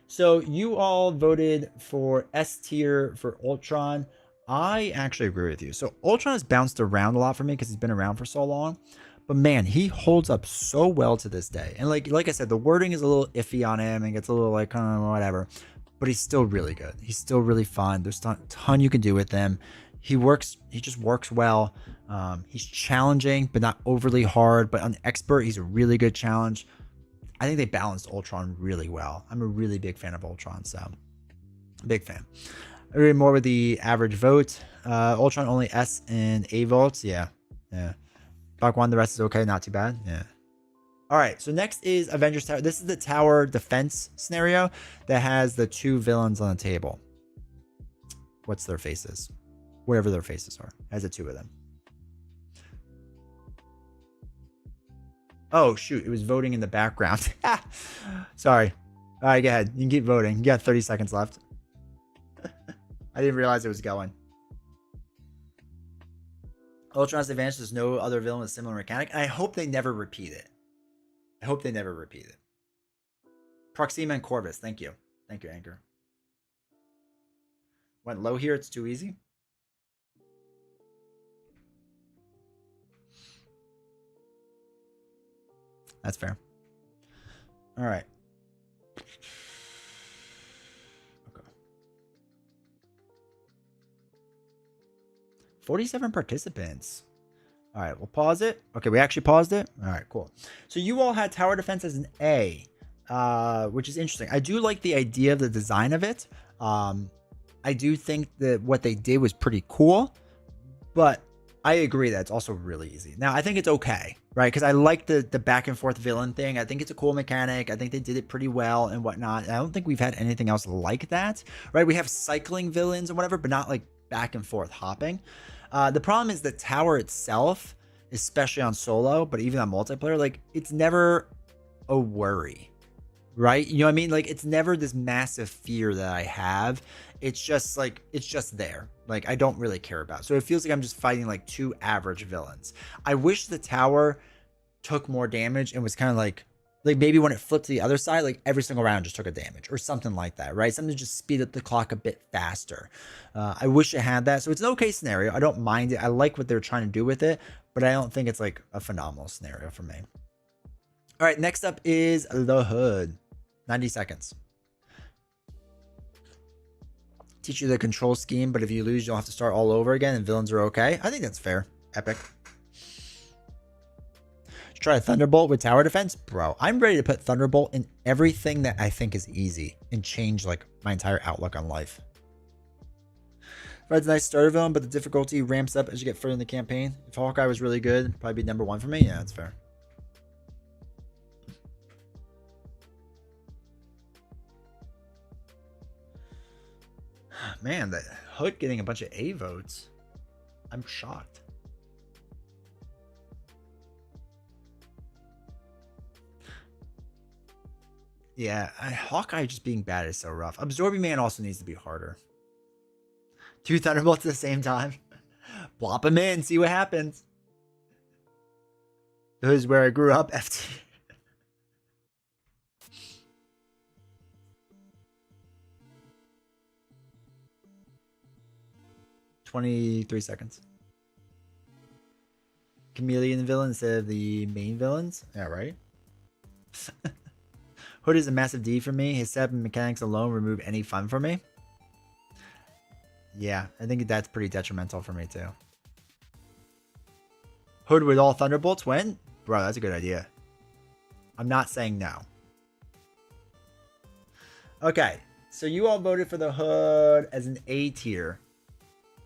So you all voted for S tier for Ultron. I actually agree with you. So Ultron has bounced around a lot for me because he's been around for so long. But man, he holds up so well to this day. And like I said, the wording is a little iffy on him and gets a little like whatever. But he's still really good. He's still really fun. There's a ton you can do with him. He just works well. He's challenging, but not overly hard. But on expert, he's a really good challenge. I think they balanced Ultron really well. I'm a really big fan of Ultron, so big fan. I agree more with the average vote. Ultron only S and A votes. Yeah. Block 1, the rest is okay, not too bad. Yeah. All right, so next is Avengers Tower. This is the tower defense scenario that has the 2 villains on the table. What's their faces? Whatever their faces are. It has the 2 of them. Oh, shoot. It was voting in the background. Sorry. All right, go ahead. You can keep voting. You got 30 seconds left. I didn't realize it was going. Ultron's advantage. There's no other villain with similar mechanic. And I hope they never repeat it. Proxima and Corvus. Thank you. Thank you, Anchor. Went low here. It's too easy. That's fair. All right. Okay. 47 participants. All right, we'll pause it. Okay, we actually paused it. All right, cool. So you all had tower defense as an A, which is interesting. I do like the idea of the design of it. I do think that what they did was pretty cool, but I agree that it's also really easy. Now, I think it's okay, right? Because I like the back and forth villain thing. I think it's a cool mechanic. I think they did it pretty well and whatnot. I don't think we've had anything else like that, right? We have cycling villains and whatever, but not like back and forth hopping. The problem is the tower itself, especially on solo, but even on multiplayer, like it's never a worry, right? You know what I mean? Like it's never this massive fear that I have. It's just like, it's just there. Like, I don't really care about. So it feels like I'm just fighting like two average villains. I wish the tower took more damage and was kind of like maybe when it flipped to the other side, like every single round just took a damage or something like that, right? Something to just speed up the clock a bit faster. I wish it had that. So it's an okay scenario. I don't mind it. I like what they're trying to do with it, but I don't think it's like a phenomenal scenario for me. All right, next up is the hood. 90 seconds. Teach you the control scheme, but if you lose, you'll have to start all over again and villains are okay. I think that's fair. Epic. Try a Thunderbolt with tower defense. Bro, I'm ready to put Thunderbolt in everything that I think is easy and change like my entire outlook on life. Red's a nice starter villain, but the difficulty ramps up as you get further in the campaign. If Hawkeye was really good, it'd probably be number 1 for me. Yeah, that's fair. Man, that Hood getting a bunch of A votes. I'm shocked. Yeah, Hawkeye just being bad is so rough. Absorbing Man also needs to be harder. 2 Thunderbolts at the same time. Plop them in, see what happens. This is where I grew up, FT. 23 seconds. Chameleon villain instead of the main villains. Yeah, right? Hood is a massive D for me. His setup and mechanics alone remove any fun for me. Yeah, I think that's pretty detrimental for me too. Hood with all Thunderbolts win? Bro, that's a good idea. I'm not saying no. Okay, so you all voted for the Hood as an A tier.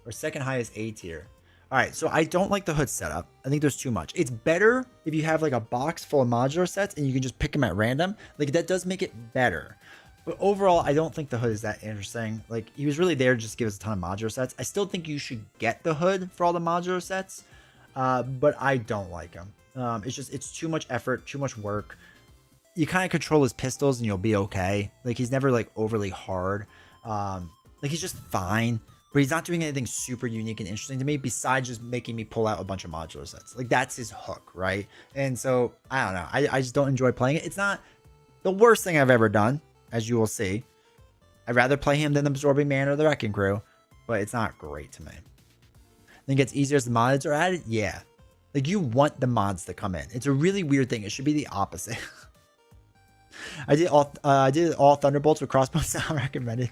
Or second highest A tier. Alright, so I don't like the Hood setup. I think there's too much. It's better if you have like a box full of modular sets and you can just pick them at random. Like that does make it better. But overall, I don't think the Hood is that interesting. Like he was really there to just give us a ton of modular sets. I still think you should get the Hood for all the modular sets. But I don't like him. It's too much effort, too much work. You kind of control his pistols and you'll be okay. Like he's never like overly hard. Like he's just fine. But he's not doing anything super unique and interesting to me besides just making me pull out a bunch of modular sets. Like that's his hook, right? And so I don't know. I just don't enjoy playing it. It's not the worst thing I've ever done, as you will see. I'd rather play him than Absorbing Man or the Wrecking Crew, but it's not great to me. I think it's easier as the mods are added. Yeah. Like you want the mods to come in. It's a really weird thing. It should be the opposite. I did all Thunderbolts with crossbows. Not recommended.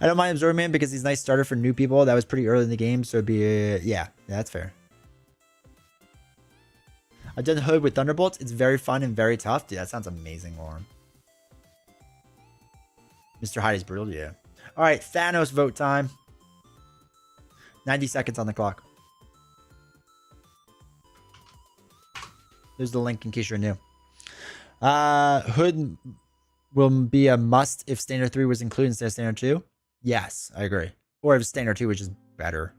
I don't mind Absorbing Man because he's a nice starter for new people. That was pretty early in the game, so it'd be yeah, that's fair. I've done Hood with Thunderbolts. It's very fun and very tough. Dude, that sounds amazing, Lauren. Mr. Hyde is brutal, yeah. All right, Thanos vote time. 90 seconds on the clock. There's the link in case you're new. Hood will be a must if Standard 3 was included instead of Standard 2. Yes, I agree. Or if Standard 2 was just better.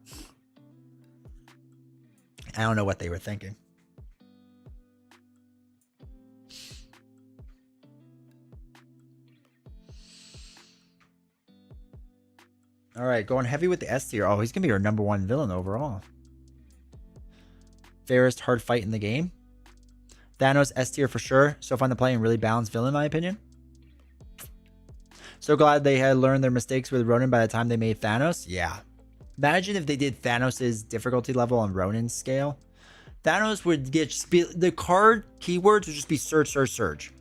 I don't know what they were thinking. All right, going heavy with the S tier. Oh, he's going to be our number 1 villain overall. Fairest hard fight in the game. Thanos S tier for sure. So fun to play and really balanced villain in my opinion. So glad they had learned their mistakes with Ronin by the time they made Thanos. Yeah. Imagine if they did Thanos' difficulty level on Ronin's scale. Thanos would get the card keywords would just be surge, surge, surge.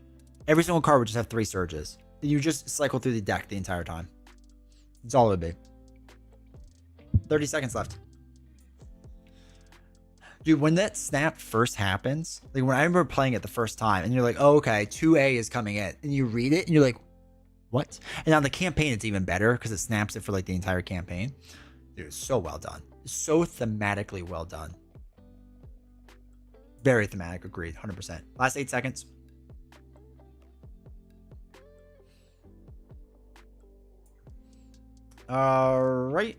Every single card would just have 3 surges. You just cycle through the deck the entire time. That's all it would be. 30 seconds left. Dude, when that snap first happens, like when I remember playing it the first time and you're like, oh, okay, 2A is coming in. And you read it and you're like, what? And on the campaign, it's even better because it snaps it for like the entire campaign. Dude, it's so well done. So thematically well done. Very thematic, agreed, 100%. Last 8 seconds. All right.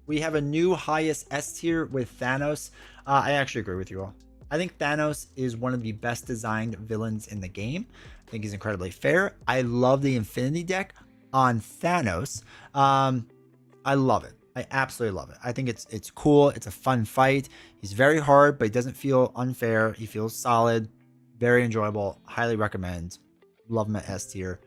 We have a new highest S tier with Thanos. I actually agree with you all. I think Thanos is one of the best designed villains in the game. I think he's incredibly fair. I love the Infinity deck on Thanos. I love it. I absolutely love it. I think it's cool. It's a fun fight. He's very hard, but he doesn't feel unfair. He feels solid, very enjoyable. Highly recommend. Love him at S tier.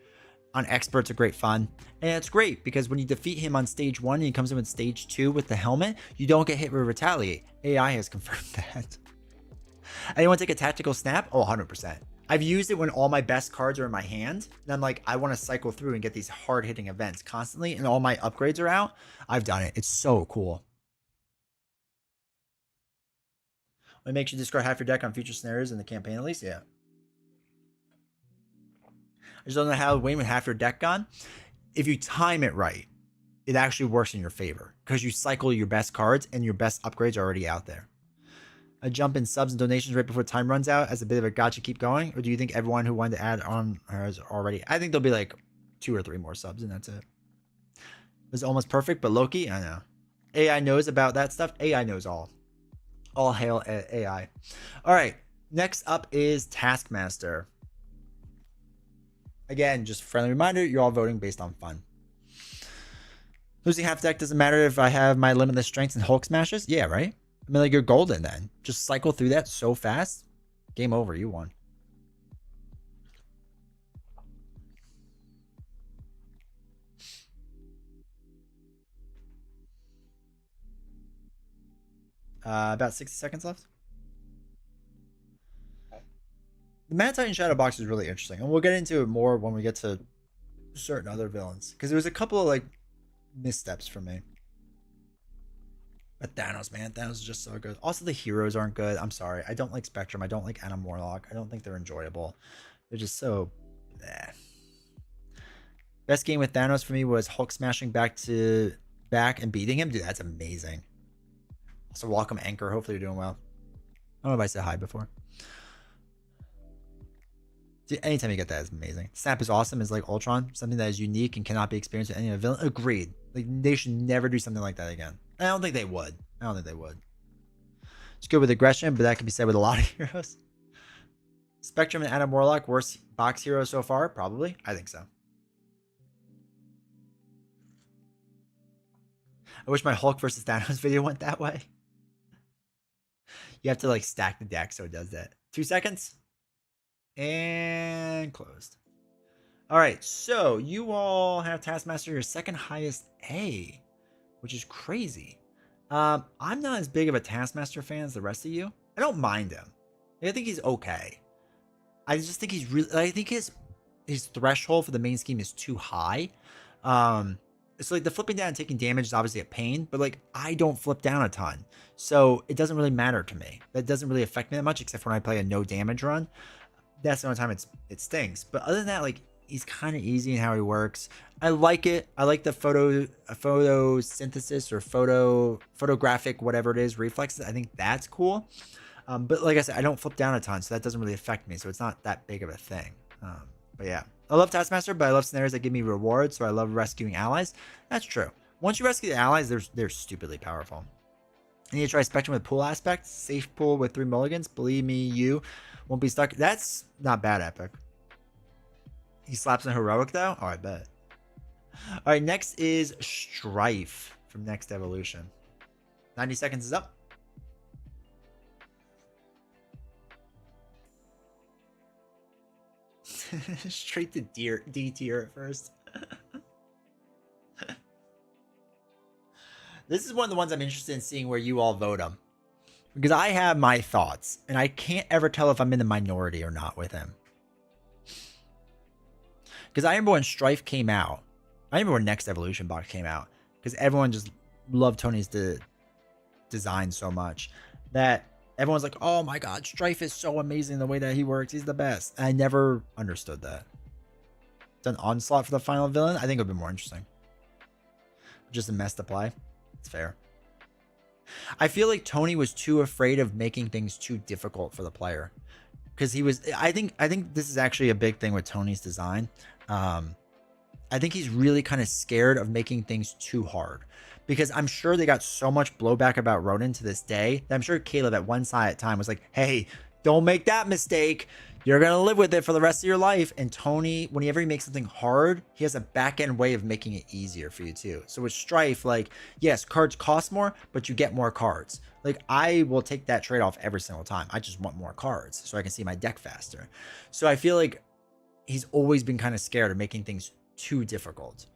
On experts are great fun. And it's great because when you defeat him on stage 1 and he comes in with stage 2 with the helmet, you don't get hit with retaliate. AI has confirmed that. Anyone take a tactical snap? Oh, 100%. I've used it when all my best cards are in my hand. And I'm like, I want to cycle through and get these hard hitting events constantly. And all my upgrades are out. I've done it. It's so cool. It makes you discard half your deck on future scenarios in the campaign at least. Yeah. I just don't know how to win with half your deck gone. If you time it right, it actually works in your favor because you cycle your best cards and your best upgrades are already out there. A jump in subs and donations right before time runs out as a bit of a gotcha keep going? Or do you think everyone who wanted to add on has already? I think there'll be like 2 or 3 more subs and that's it. It was almost perfect, but Loki, I know. AI knows about that stuff. AI knows all. All hail AI. All right. Next up is Taskmaster. Again, just a friendly reminder, you're all voting based on fun. Losing half deck doesn't matter if I have my limitless strengths and Hulk smashes? Yeah, right? I mean, like, you're golden then. Just cycle through that so fast. Game over. You won. About 60 seconds left. The Mad Titan Shadow Box is really interesting. And we'll get into it more when we get to certain other villains. Because there was a couple of, like, missteps for me. But Thanos, man. Thanos is just so good. Also, the heroes aren't good. I'm sorry. I don't like Spectrum. I don't like Adam Warlock. I don't think they're enjoyable. They're just so... bleh. Best game with Thanos for me was Hulk smashing back and beating him. Dude, that's amazing. Also, welcome, Anchor. Hopefully you're doing well. I don't know if I said hi before. Dude, anytime you get that is amazing. Snap is awesome. It's like Ultron. Something that is unique and cannot be experienced with any other villain. Agreed. Like, they should never do something like that again. I don't think they would. It's good with aggression, but that can be said with a lot of heroes. Spectrum and Adam Warlock, worst box heroes so far? Probably. I think so. I wish my Hulk versus Thanos video went that way. You have to, like, stack the deck so it does that. 2 seconds. And closed. All right, so you all have Taskmaster your second highest A, which is crazy. I'm not as big of a Taskmaster fan as the rest of you. I don't mind him. I think he's okay. I just think he's really... I think his threshold for the main scheme is too high. So, like, the flipping down and taking damage is obviously a pain, but, like, I don't flip down a ton. So it doesn't really matter to me. That doesn't really affect me that much, except when I play a no damage run. That's the only time it stings. But other than that, like, he's kind of easy in how he works. I like it. I like the photosynthesis or photographic, whatever it is, reflexes. I think that's cool. But like I said, I don't flip down a ton, so that doesn't really affect me. So it's not that big of a thing. But yeah, I love Taskmaster, but I love scenarios that give me rewards. So I love rescuing allies. That's true. Once you rescue the allies, they're stupidly powerful. I need to try Spectrum with pool aspect. Safe pool with 3 mulligans. Believe me, you won't be stuck. That's not bad, Epic. He slaps on heroic though. Oh, I bet. All right, next is Strife from Next Evolution. 90 seconds is up. Straight to D tier at first. This is one of the ones I'm interested in seeing where you all vote him. Because I have my thoughts, and I can't ever tell if I'm in the minority or not with him. Because I remember when Strife came out, I remember when Next Evolution box came out, because everyone just loved Tony's design so much that everyone's like, oh my god, Strife is so amazing the way that he works. He's the best. And I never understood that. Done Onslaught for the final villain? I think it would be more interesting. Just a mess to play. It's fair. I feel like Tony was too afraid of making things too difficult for the player. Because he was, I think this is actually a big thing with Tony's design. I think he's really kind of scared of making things too hard. Because I'm sure they got so much blowback about Ronan to this day that I'm sure Caleb at one side at time was like, hey, don't make that mistake. You're going to live with it for the rest of your life. And Tony, whenever he makes something hard, he has a back end way of making it easier for you too. So with Strife, like, yes, cards cost more, but you get more cards. Like, I will take that trade-off every single time. I just want more cards so I can see my deck faster. So I feel like he's always been kind of scared of making things too difficult.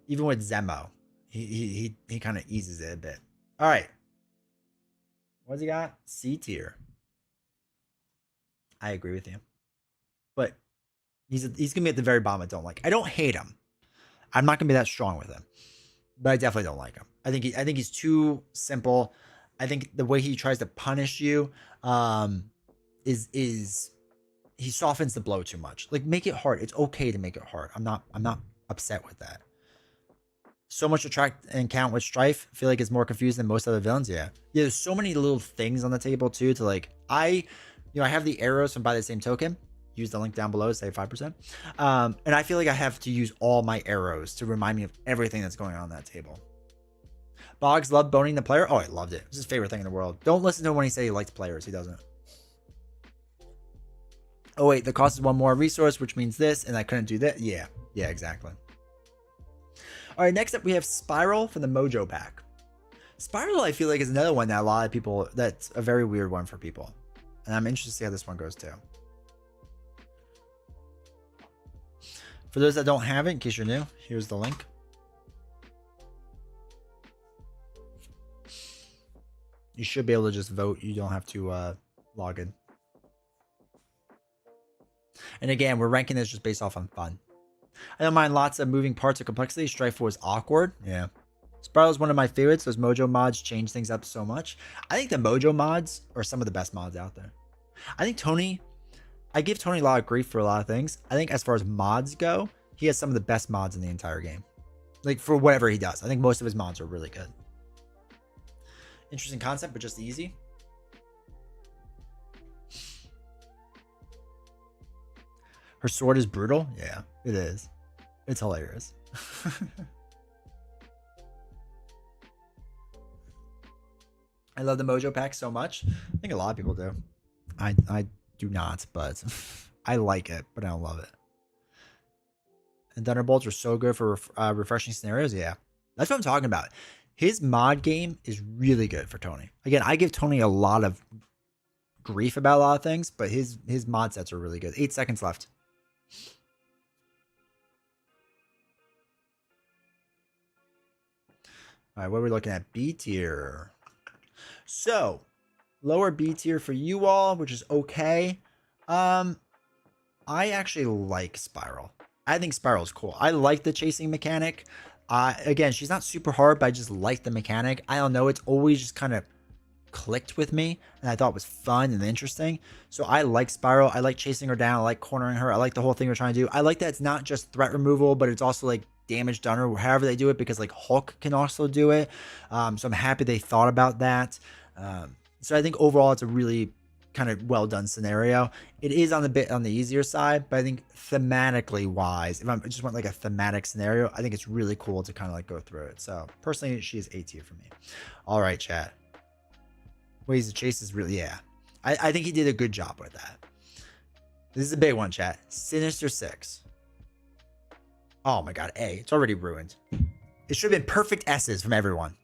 Even with Zemo, he kind of eases it a bit. All right. What's he got? C tier. I agree with you. But he's gonna be at the very bottom I don't like. I don't hate him. I'm not gonna be that strong with him. But I definitely don't like him. I think he's too simple. I think the way he tries to punish you is he softens the blow too much. Like, make it hard. It's okay to make it hard. I'm not upset with that. So much attract and count with Strife. I feel like it's more confused than most other villains. Yeah, there's so many little things on the table too to like. I have the arrows from Buy the Same Token. Use the link down below to save 5%. And I feel like I have to use all my arrows to remind me of everything that's going on that table. Boggs loved boning the player. Oh, I loved it. It was his favorite thing in the world. Don't listen to him when he says he likes players. He doesn't. Oh, wait. The cost is one more resource, which means this, and I couldn't do that. Yeah, exactly. All right, next up, we have Spiral from the Mojo pack. Spiral, I feel like, is another one that a lot of people, that's a very weird one for people. And I'm interested to see how this one goes too. For those that don't have it, in case you're new, here's the link. You should be able to just vote. You don't have to log in. And again, we're ranking this just based off on fun. I don't mind lots of moving parts or complexity. Strife was awkward. Yeah. Spiral is one of my favorites. Those Mojo mods change things up so much. I think the Mojo mods are some of the best mods out there. I think I give Tony a lot of grief for a lot of things. I think as far as mods go, he has some of the best mods in the entire game. Like, for whatever he does. I think most of his mods are really good. Interesting concept, but just easy. Her sword is brutal? Yeah, it is. It's hilarious. I love the Mojo pack so much. I think a lot of people do. I do not, but I like it, but I don't love it. And Thunderbolts are so good for refreshing scenarios. Yeah, that's what I'm talking about. His mod game is really good for Tony. Again, I give Tony a lot of grief about a lot of things, but his mod sets are really good. 8 seconds left. All right, what are we looking at? B tier. So, lower B tier for you all, which is okay. I actually like Spiral. I think Spiral is cool. I like the chasing mechanic. Again, she's not super hard, but I just like the mechanic. I don't know. It's always just kind of clicked with me, and I thought it was fun and interesting. So I like Spiral. I like chasing her down. I like cornering her. I like the whole thing we're trying to do. I like that it's not just threat removal, but it's also like damage done or however they do it, because like Hulk can also do it. So I'm happy they thought about that. So I think overall it's a really kind of well done scenario. It is on the easier side, but I think thematically wise, if I just want like a thematic scenario, I think it's really cool to kind of like go through it. So personally, she is A tier for me. All right, chat. Ways to chase is really, yeah. I think he did a good job with that. This is a big one, chat. Sinister 6. Oh my god, A. It's already ruined. It should have been perfect S's from everyone.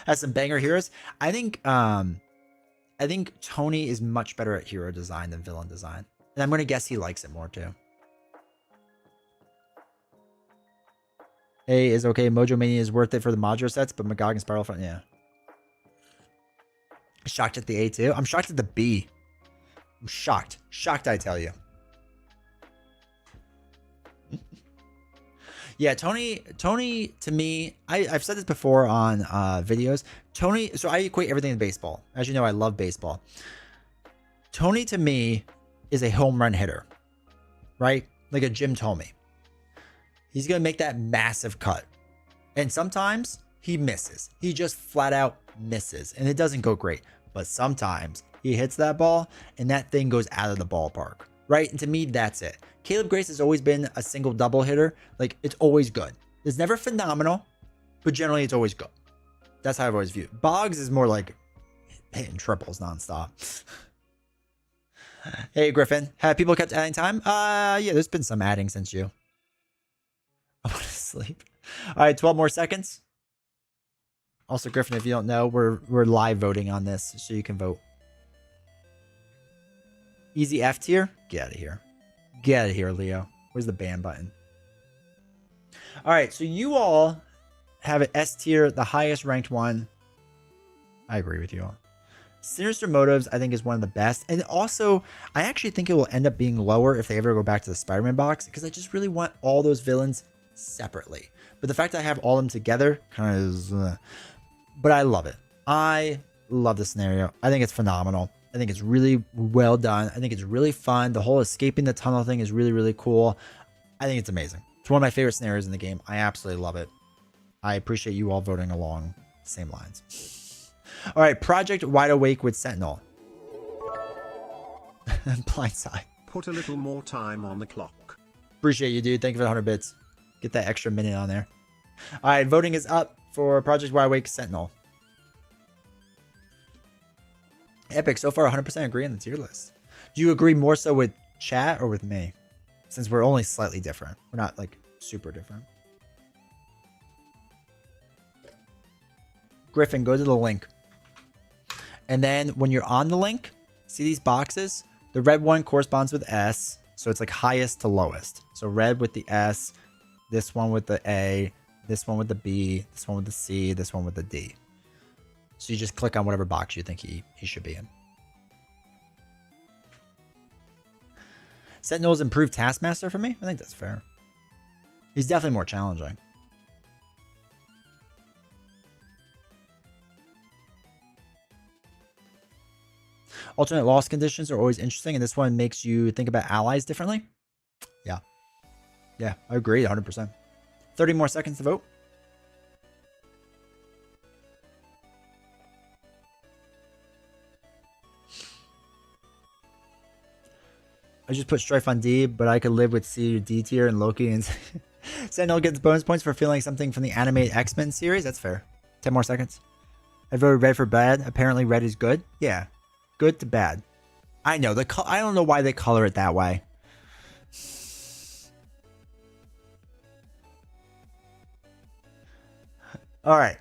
Has some banger heroes. I think Tony is much better at hero design than villain design. And I'm gonna guess he likes it more too. A is okay. Mojo Mania is worth it for the modular sets, but Magog and Spiral front, yeah. Shocked at the A too. I'm shocked at the B. I'm shocked. Shocked, I tell you. Yeah, Tony to me, I've said this before on videos. Tony, so I equate everything to baseball. As you know, I love baseball. Tony to me is a home run hitter, right? Like a Jim Thome. He's going to make that massive cut. And sometimes he misses. He just flat out misses. And it doesn't go great. But sometimes he hits that ball and that thing goes out of the ballpark. Right? And to me, that's it. Caleb Grace has always been a single double hitter. Like, it's always good. It's never phenomenal, but generally it's always good. That's how I've always viewed it. Boggs is more like hitting triples nonstop. Hey, Griffin. Have people kept adding time? Yeah, there's been some adding since you. I want to sleep. All right, 12 more seconds. Also, Griffin, if you don't know, we're live voting on this, so you can vote. Easy F tier? Get out of here. Get out of here, Leo. Where's the ban button? All right, so you all have an S tier, the highest ranked one. I agree with you all. Sinister Motives, I think, is one of the best. And also, I actually think it will end up being lower if they ever go back to the Spider-Man box, because I just really want all those villains separately. But the fact that I have all of them together kind of is... but I love it. I love the scenario. I think it's phenomenal. I think it's really well done. I think it's really fun. The whole escaping the tunnel thing is really, really cool. I think it's amazing. It's one of my favorite scenarios in the game. I absolutely love it. I appreciate you all voting along the same lines. All right, Project Wide Awake with Sentinel. Blindside. Put a little more time on the clock. Appreciate you, dude. Thank you for the 100 bits. Get that extra minute on there. All right, voting is up for Project Wide Awake Sentinel. Epic, so far 100% agree on the tier list. Do you agree more so with chat or with me? Since we're only slightly different. We're not like super different. Griffin, go to the link. And then when you're on the link, see these boxes? The red one corresponds with S. So it's like highest to lowest. So red with the S, this one with the A, this one with the B, this one with the C, this one with the D. So you just click on whatever box you think he should be in. Sentinel's improved Taskmaster for me? I think that's fair. He's definitely more challenging. Alternate loss conditions are always interesting, and this one makes you think about allies differently. Yeah. Yeah, I agree 100%. 30 more seconds to vote. I just put Strife on D, but I could live with C or D tier and Loki. And Sentinel gets bonus points for feeling something from the animated X-Men series. That's fair. 10 more seconds. I voted red for bad. Apparently red is good. Yeah. Good to bad. I know. I don't know why they color it that way. All right.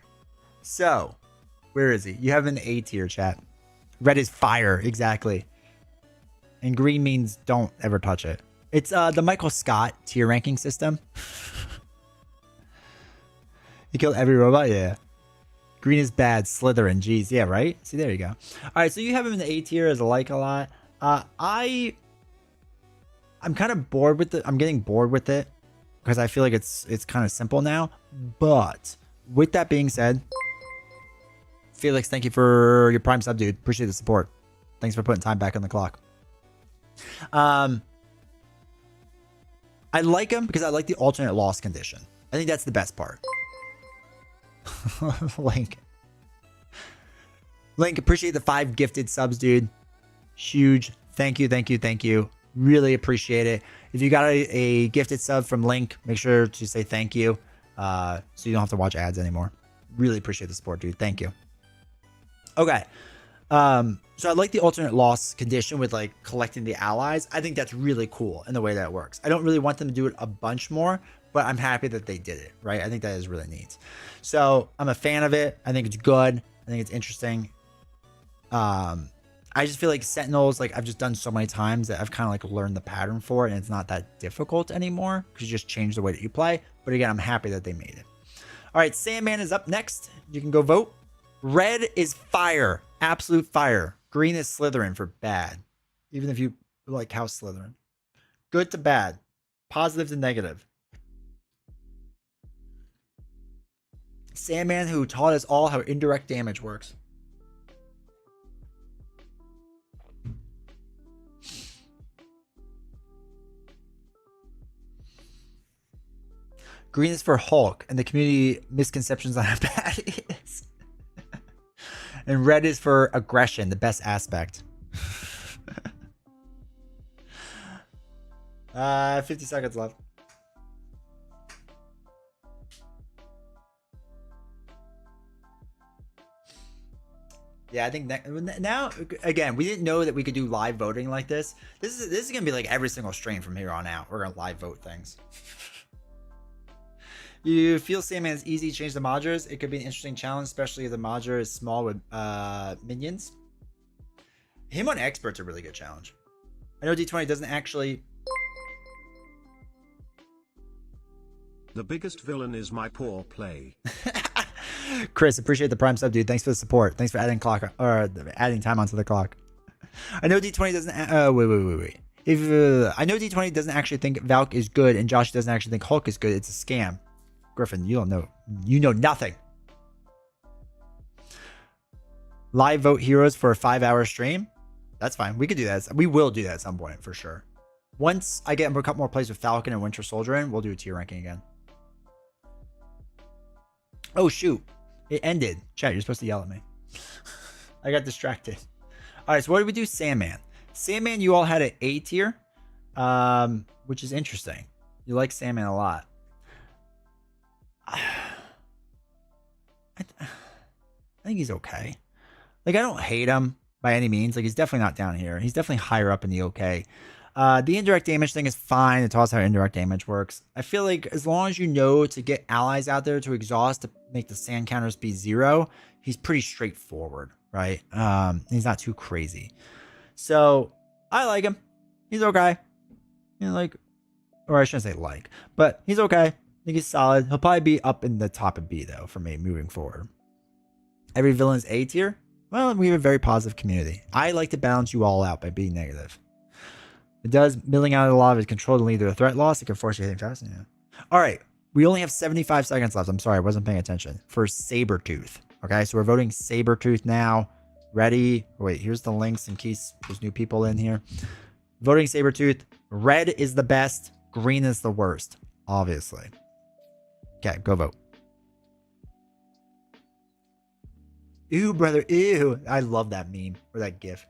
So, where is he? You have an A tier, chat. Red is fire. Exactly. And green means don't ever touch it. It's the Michael Scott tier ranking system. He killed every robot? Yeah. Green is bad. Slytherin. Jeez. Yeah, right? See, there you go. All right, so you have him in the A tier as a like a lot. I'm kind of bored with it. I'm getting bored with it because I feel like it's kind of simple now. But with that being said, Felix, thank you for your Prime sub, dude. Appreciate the support. Thanks for putting time back on the clock. I like him because I like the alternate loss condition. I think that's the best part. Link, appreciate the 5 gifted subs, dude. Huge. Thank you. Really appreciate it. If you got a gifted sub from Link, make sure to say thank you, so you don't have to watch ads anymore. Really appreciate the support, dude. Thank you. Okay. So I like the alternate loss condition with like collecting the allies. I think that's really cool in the way that it works. I don't really want them to do it a bunch more, but I'm happy that they did it, right? I think that is really neat. So I'm a fan of it. I think it's good. I think it's interesting. I just feel like Sentinels, like I've just done so many times that I've kind of like learned the pattern for it, and it's not that difficult anymore because you just change the way that you play. But again, I'm happy that they made it. All right, Sandman is up next. You can go vote. Red is fire. Absolute fire. Green is Slytherin for bad. Even if you like House Slytherin. Good to bad. Positive to negative. Sandman who taught us all how indirect damage works. Green is for Hulk and the community misconceptions on how bad it is. And red is for aggression, the best aspect. 50 seconds left. Yeah, I think now again, we didn't know that we could do live voting like this. This is gonna be like every single stream from here on out. We're gonna live vote things. You feel Sandman's easy to change the Modras? It could be an interesting challenge, especially if the Modra is small with minions. Him on Expert's a really good challenge. I know D20 doesn't actually... The biggest villain is my poor play. Chris, appreciate the prime sub, dude. Thanks for the support. Thanks for adding clock or adding time onto the clock. I know D20 doesn't... wait. If I know D20 doesn't actually think Valk is good and Josh doesn't actually think Hulk is good, it's a scam. Griffin, you don't know. You know nothing. Live vote heroes for a 5-hour stream? That's fine. We could do that. We will do that at some point for sure. Once I get a couple more plays with Falcon and Winter Soldier in, we'll do a tier ranking again. Oh, shoot. It ended. Chat, you're supposed to yell at me. I got distracted. All right, so what did we do? Sandman. Sandman, you all had an A tier, which is interesting. You like Sandman a lot. I think he's okay. Like, I don't hate him by any means. Like, he's definitely not down here. He's definitely higher up in the okay. The indirect damage thing is fine. It taught us how indirect damage works. I feel like as long as you know to get allies out there to exhaust to make the sand counters be 0, he's pretty straightforward, right? He's not too crazy. So I like him. He's okay. You know, like, or I shouldn't say like, but he's okay. I think he's solid. He'll probably be up in the top of B though for me moving forward. Every villain's A tier. Well, we have a very positive community. I like to balance you all out by being negative. It does milling out a lot of his control to lead to a threat loss. It can force you to hit fast. Yeah. All right. We only have 75 seconds left. I'm sorry. I wasn't paying attention. For Sabretooth. Okay. So we're voting Sabretooth now. Ready. Wait, here's the links in case there's new people in here. Voting Sabretooth. Red is the best. Green is the worst. Obviously. Okay. Go vote. Ew, brother. Ew. I love that meme or that gif.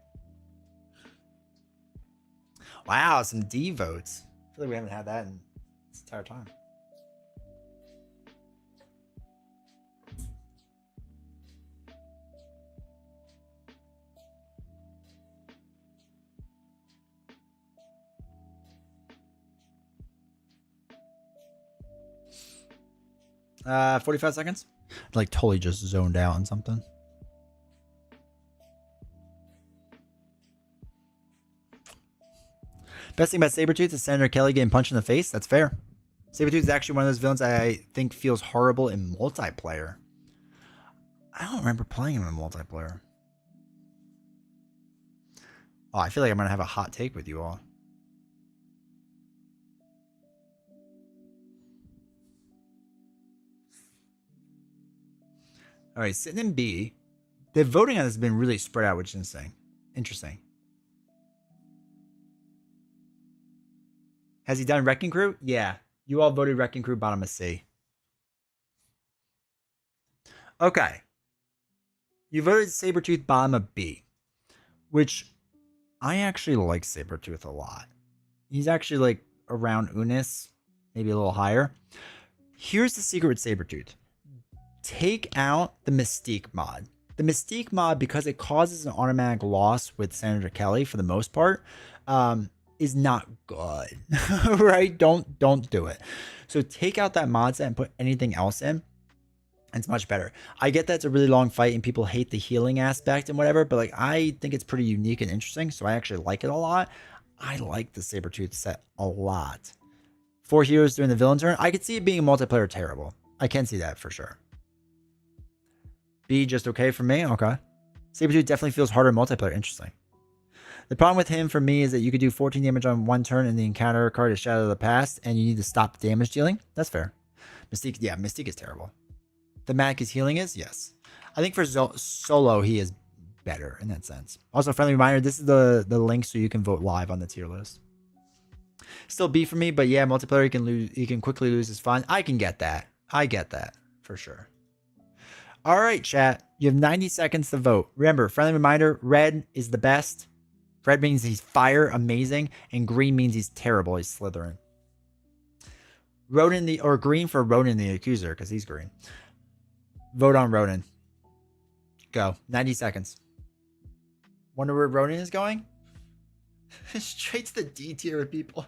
Wow, some D votes. I feel like we haven't had that in this entire time. Uh, 45 seconds. Like totally just zoned out on something. Best thing about Sabretooth is Senator Kelly getting punched in the face. That's fair. Sabretooth is actually one of those villains I think feels horrible in multiplayer. I don't remember playing him in multiplayer. Oh, I feel like I'm going to have a hot take with you all. All right, sitting in B. The voting on this has been really spread out, which is insane. Interesting. Has he done Wrecking Crew? Yeah. You all voted Wrecking Crew bottom of C. Okay. You voted Sabretooth bottom of B. Which I actually like Sabretooth a lot. He's actually like around Unis. Maybe a little higher. Here's the secret with Sabretooth. Take out the Mystique mod. The Mystique mod, because it causes an automatic loss with Senator Kelly for the most part, is not good. Right? Don't do it. So take out that mod set and put anything else in. And it's much better. I get that it's a really long fight and people hate the healing aspect and whatever, but like I think it's pretty unique and interesting, so I actually like it a lot. I like the Sabretooth set a lot. 4 heroes during the villain turn. I could see it being multiplayer terrible. I can see that for sure. B just okay for me? Okay. Sabretooth definitely feels harder in multiplayer. Interesting. The problem with him for me is that you could do 14 damage on one turn and the encounter card is Shadow of the Past and you need to stop damage dealing. That's fair. Mystique, yeah, Mystique is terrible. Thematic is healing is? Yes. I think for solo, he is better in that sense. Also, friendly reminder, this is the link so you can vote live on the tier list. Still B for me, but yeah, multiplayer, he can quickly lose his fun. I can get that. I get that for sure. All right, chat. You have 90 seconds to vote. Remember, friendly reminder, red is the best. Red means he's fire, amazing, and green means he's terrible. He's Slytherin. Ronan or green for Ronan the Accuser, because he's green. Vote on Ronan. Go. 90 seconds. Wonder where Ronin is going? Straight to the D tier with people.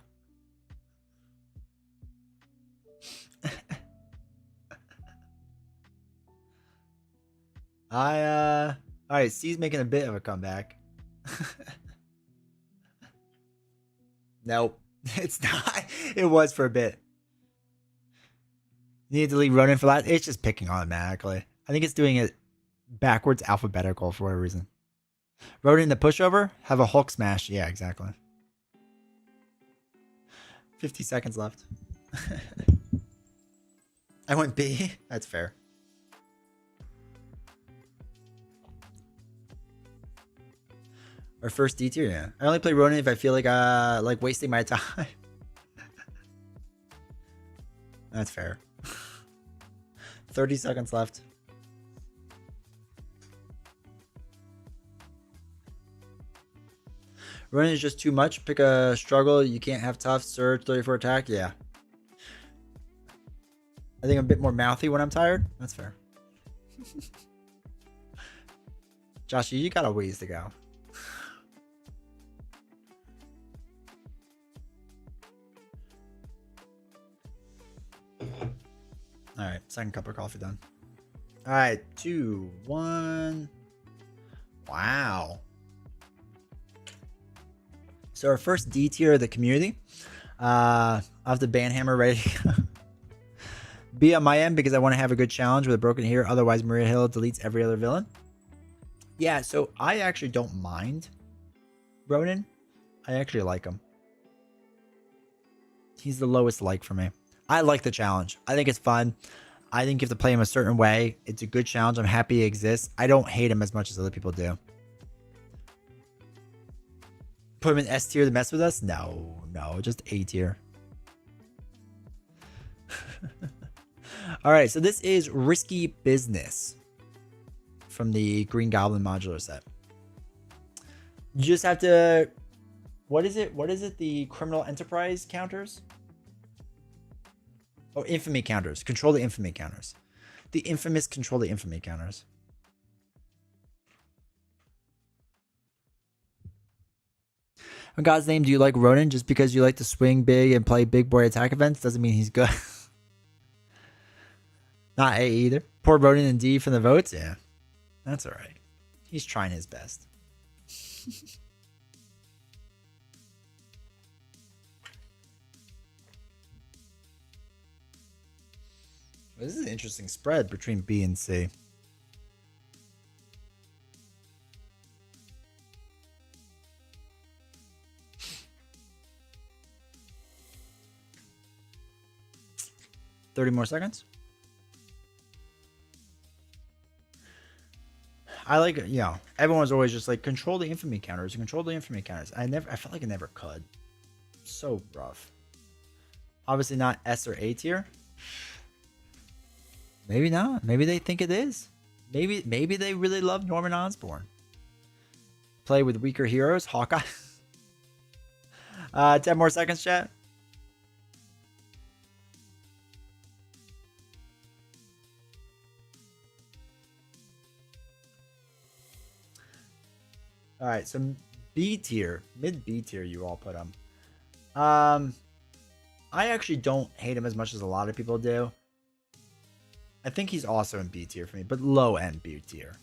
Alright, C's making a bit of a comeback. Nope. It's not. It was for a bit. You need to leave Ronin for last. It's just picking automatically. I think it's doing it backwards alphabetical for whatever reason. Ronin the pushover? Have a Hulk smash. Yeah, exactly. 50 seconds left. I went B. That's fair. Our first D tier, yeah. I only play Ronin if I feel like wasting my time. That's fair. 30 seconds left. Ronin is just too much. Pick a struggle. You can't have tough, surge, 34 attack. Yeah. I think I'm a bit more mouthy when I'm tired. That's fair. Josh, you got a ways to go. All right, second cup of coffee done. All right, 2, 1. Wow. So our first D tier of the community. I have the banhammer ready. B on my end because I want to have a good challenge with a broken here. Otherwise, Maria Hill deletes every other villain. Yeah, so I actually don't mind Ronin. I actually like him. He's the lowest like for me. I like the challenge. I think it's fun. I think you have to play him a certain way. It's a good challenge. I'm happy he exists. I don't hate him as much as other people do. Put him in S tier to mess with us? No, just A tier. All right, so this is Risky Business from the Green Goblin modular set. You just have to... What is it? The criminal enterprise counters? Oh, infamy counters. Control the infamy counters. The infamous control the infamy counters. In God's name, do you like Ronin? Just because you like to swing big and play big boy attack events doesn't mean he's good. Not A either. Poor Ronin and D from the votes? Yeah. That's alright. He's trying his best. This is an interesting spread between B and C. $30 more seconds. I like, you know, everyone's always just like control the infamy counters and control the infamy counters. I felt like I never could. So rough. Obviously not S or A tier. Maybe not. Maybe they think it is. Maybe they really love Norman Osborn. Play with weaker heroes. Hawkeye. 10 more seconds, chat. All right, so B tier, mid B tier, you all put him. I actually don't hate him as much as a lot of people do. I think he's also in B tier for me, but low end B tier.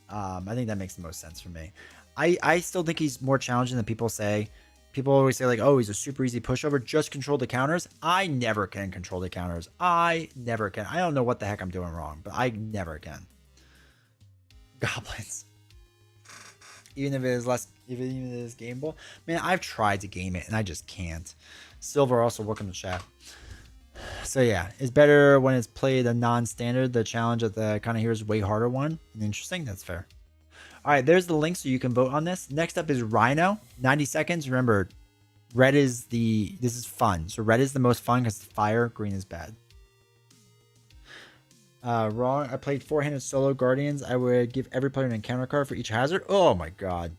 I think that makes the most sense for me. I still think he's more challenging than people say. People always say like, oh, he's a super easy pushover. Just control the counters. I never can control the counters. I never can. I don't know what the heck I'm doing wrong, but I never can. Goblins. Even if it is less, even if it is gameable. Man, I've tried to game it and I just can't. Silver also welcome to chat. So yeah, it's better when it's played a non-standard. The challenge at the kind of here is way harder one. Interesting, that's fair. All right, there's the link so you can vote on this. Next up is Rhino. 90 seconds. Remember, red is this is fun. So red is the most fun because it's fire. Green is bad. Wrong. I played four-handed solo Guardians. I would give every player an encounter card for each hazard. Oh my god.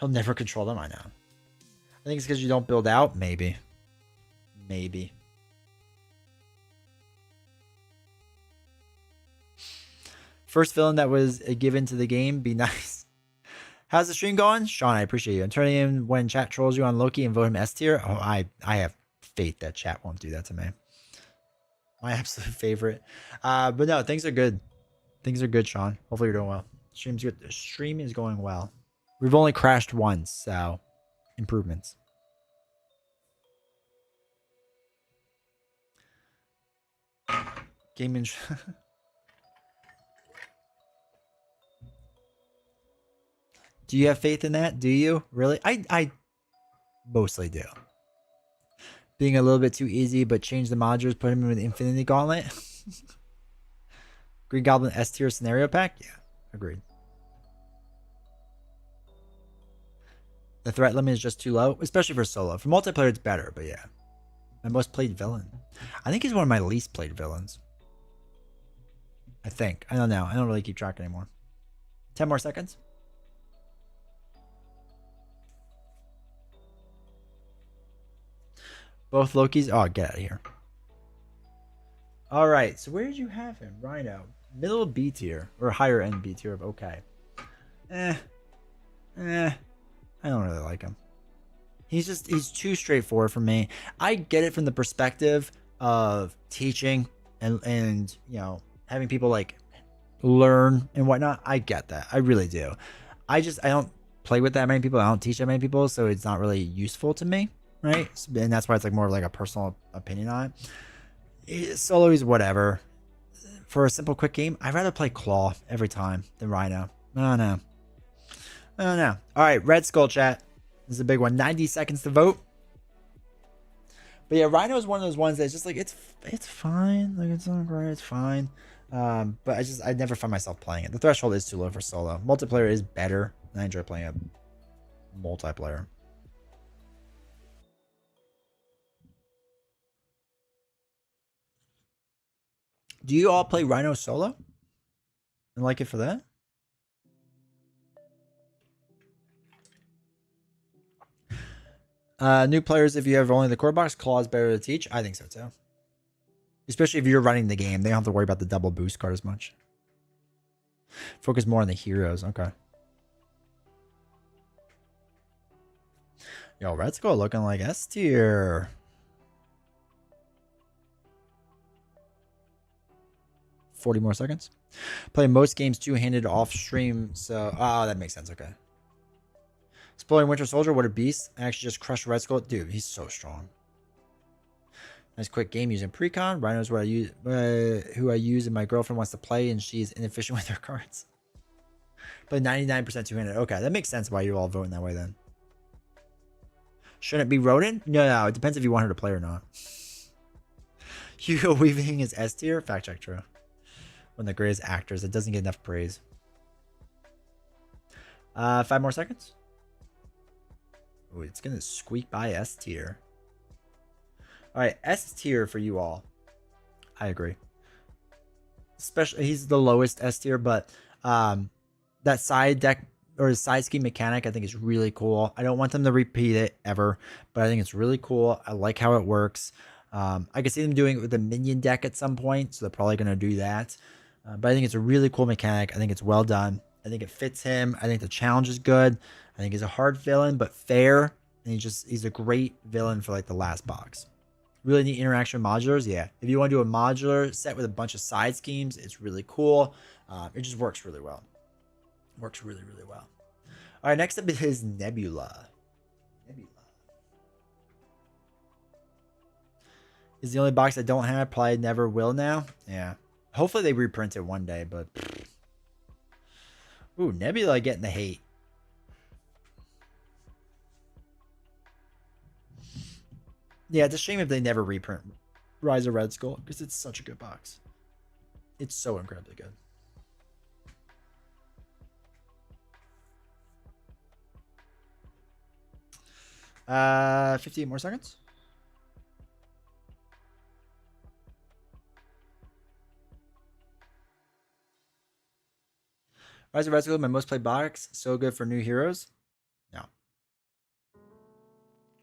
He'll never control them, I know. I think it's because you don't build out. Maybe. Maybe. First villain that was given to the game. Be nice. How's the stream going? Sean, I appreciate you. I'm turning in when chat trolls you on Loki and vote him S tier. Oh, I have faith that chat won't do that to me. My absolute favorite. But no, things are good. Things are good, Sean. Hopefully you're doing well. Stream's good. The stream is going well. We've only crashed once, so improvements. Gaming. Do you have faith in that? Do you really? I mostly do. Being a little bit too easy, but change the modules, put him in the Infinity Gauntlet. Green Goblin S tier scenario pack? Yeah, agreed. The threat limit is just too low, especially for solo. For multiplayer, it's better, but yeah. My most played villain. I think he's one of my least played villains. I think. I don't know. I don't really keep track anymore. 10 more seconds. Both Lokis. Oh, get out of here. All right. So where did you have him? Rhino. Middle B tier. Or higher end B tier of okay. I don't really like him. He's too straightforward for me. I get it from the perspective of teaching and you know, having people like learn and whatnot. I get that. I really do. I don't play with that many people. I don't teach that many people, so it's not really useful to me, right? And that's why it's like more of like a personal opinion on it. Solo is whatever. For a simple quick game, I'd rather play Claw every time than Rhino. I don't know. All right, Red Skull chat. This is a big one. 90 seconds to vote. But yeah, Rhino is one of those ones that's just like it's fine. Like it's not great. It's fine. But I never find myself playing it. The threshold is too low for solo. Multiplayer is better. I enjoy playing a multiplayer. Do you all play Rhino solo? And like it for that? New players, if you have only the core box, Claw is better to teach. I think so too. Especially if you're running the game. They don't have to worry about the double boost card as much. Focus more on the heroes. Okay. Yo, Red Skull looking like S tier. $40 more seconds. Play most games two-handed off stream. So, oh, that makes sense. Okay. Exploring Winter Soldier, what a beast. I actually just crushed Red Skull. Dude, he's so strong. Nice quick game using precon. Rhino's what I use, who I use, and my girlfriend wants to play, and she's inefficient with her cards. But 99% two-handed. Okay, that makes sense why you're all voting that way then. Shouldn't it be Rodin? No. It depends if you want her to play or not. Hugo Weaving is S tier. Fact check, true. One of the greatest actors. It doesn't get enough praise. 5 more seconds. Oh, it's gonna squeak by S tier. All right, S tier for you all. I agree. Especially, he's the lowest S tier, but that side deck or side scheme mechanic I think is really cool. I don't want them to repeat it ever, but I think it's really cool. I like how it works. I can see them doing it with a minion deck at some point, so they're probably gonna do that. But I think it's a really cool mechanic. I think it's well done. I think it fits him. I think the challenge is good. I think he's a hard villain, but fair. And he's a great villain for like the last box. Really neat interaction with modulars. Yeah. If you want to do a modular set with a bunch of side schemes, it's really cool. It just works really well. Works really, really well. All right. Next up is Nebula. Nebula is the only box I don't have. Probably never will now. Yeah. Hopefully they reprint it one day, but ooh, Nebula getting the hate. Yeah, it's a shame if they never reprint Rise of Red Skull because it's such a good box. It's so incredibly good. Uh, 58 more seconds. Rise of Red Skull, my most played box. So good for new heroes. No.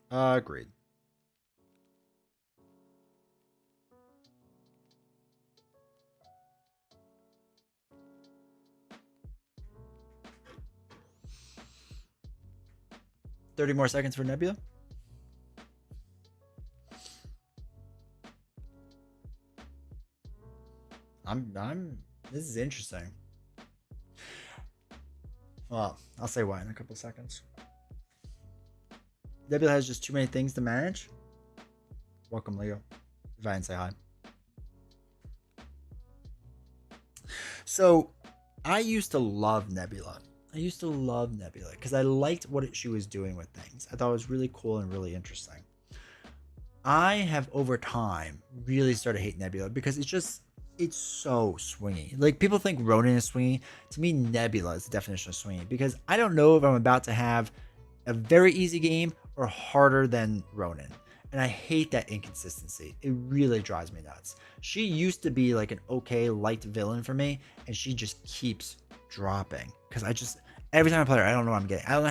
Agreed. 30 more seconds for Nebula. This is interesting. Well, I'll say why in a couple seconds. Nebula has just too many things to manage. Welcome, Leo. If I didn't say hi. So, I used to love Nebula. Because I liked what she was doing with things. I thought it was really cool and really interesting. I have over time really started to hate Nebula because it's so swingy. Like, people think Ronin is swingy. To me, Nebula is the definition of swingy because I don't know if I'm about to have a very easy game or harder than Ronin. And I hate that inconsistency. It really drives me nuts. She used to be like an okay light villain for me, and she just keeps dropping because every time I play her, I don't know what I'm getting. I don't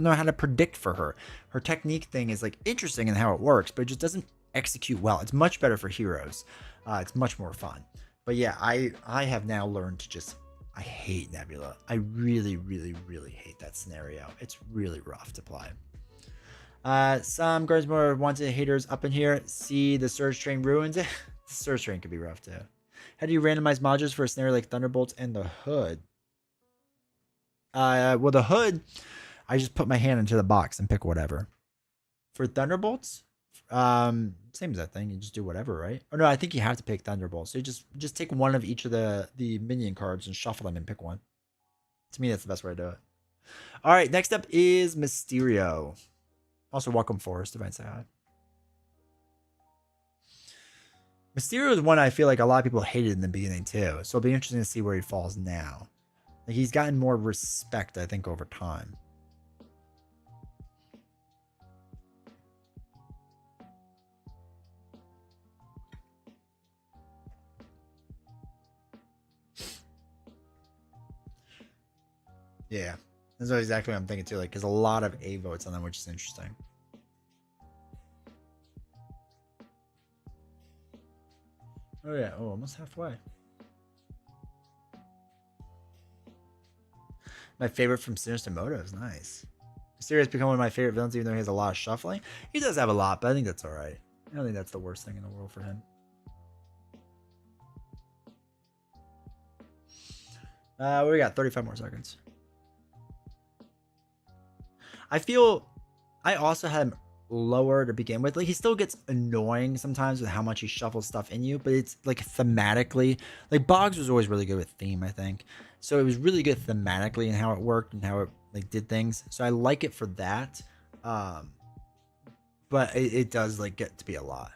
know how to predict for her. Her technique thing is like interesting in how it works, but it just doesn't execute well. It's much better for heroes. It's much more fun. But yeah, I have now learned to I hate Nebula. I really, really, really hate that scenario. It's really rough to play. Some guards more wanted haters up in here. See the Surge Train ruins it. The Surge Train could be rough too. How do you randomize modules for a scenario like Thunderbolts and the Hood? Well, the Hood, I just put my hand into the box and pick whatever. For Thunderbolts, same as that thing. You just do whatever, right? Oh no, I think you have to pick Thunderbolts. So you just take one of each of the minion cards and shuffle them and pick one. To me, that's the best way to do it. All right, next up is Mysterio. Also, welcome Forrest, if I say hi. Mysterio is one I feel like a lot of people hated in the beginning too. So it'll be interesting to see where he falls now. Like, he's gotten more respect, I think, over time. Yeah, that's exactly what I'm thinking too. Like, there's a lot of A votes on them, which is interesting. Oh yeah, almost halfway. My favorite from Sinister Motives, nice. Mysterio has become one of my favorite villains, even though he has a lot of shuffling. He does have a lot, but I think that's all right. I don't think that's the worst thing in the world for him. What do we got? 35 more seconds. I feel I also had him lower to begin with. Like, he still gets annoying sometimes with how much he shuffles stuff in you, but it's like thematically. Like, Boggs was always really good with theme, I think. So it was really good thematically and how it worked and how it like did things. So I like it for that. But it does like get to be a lot.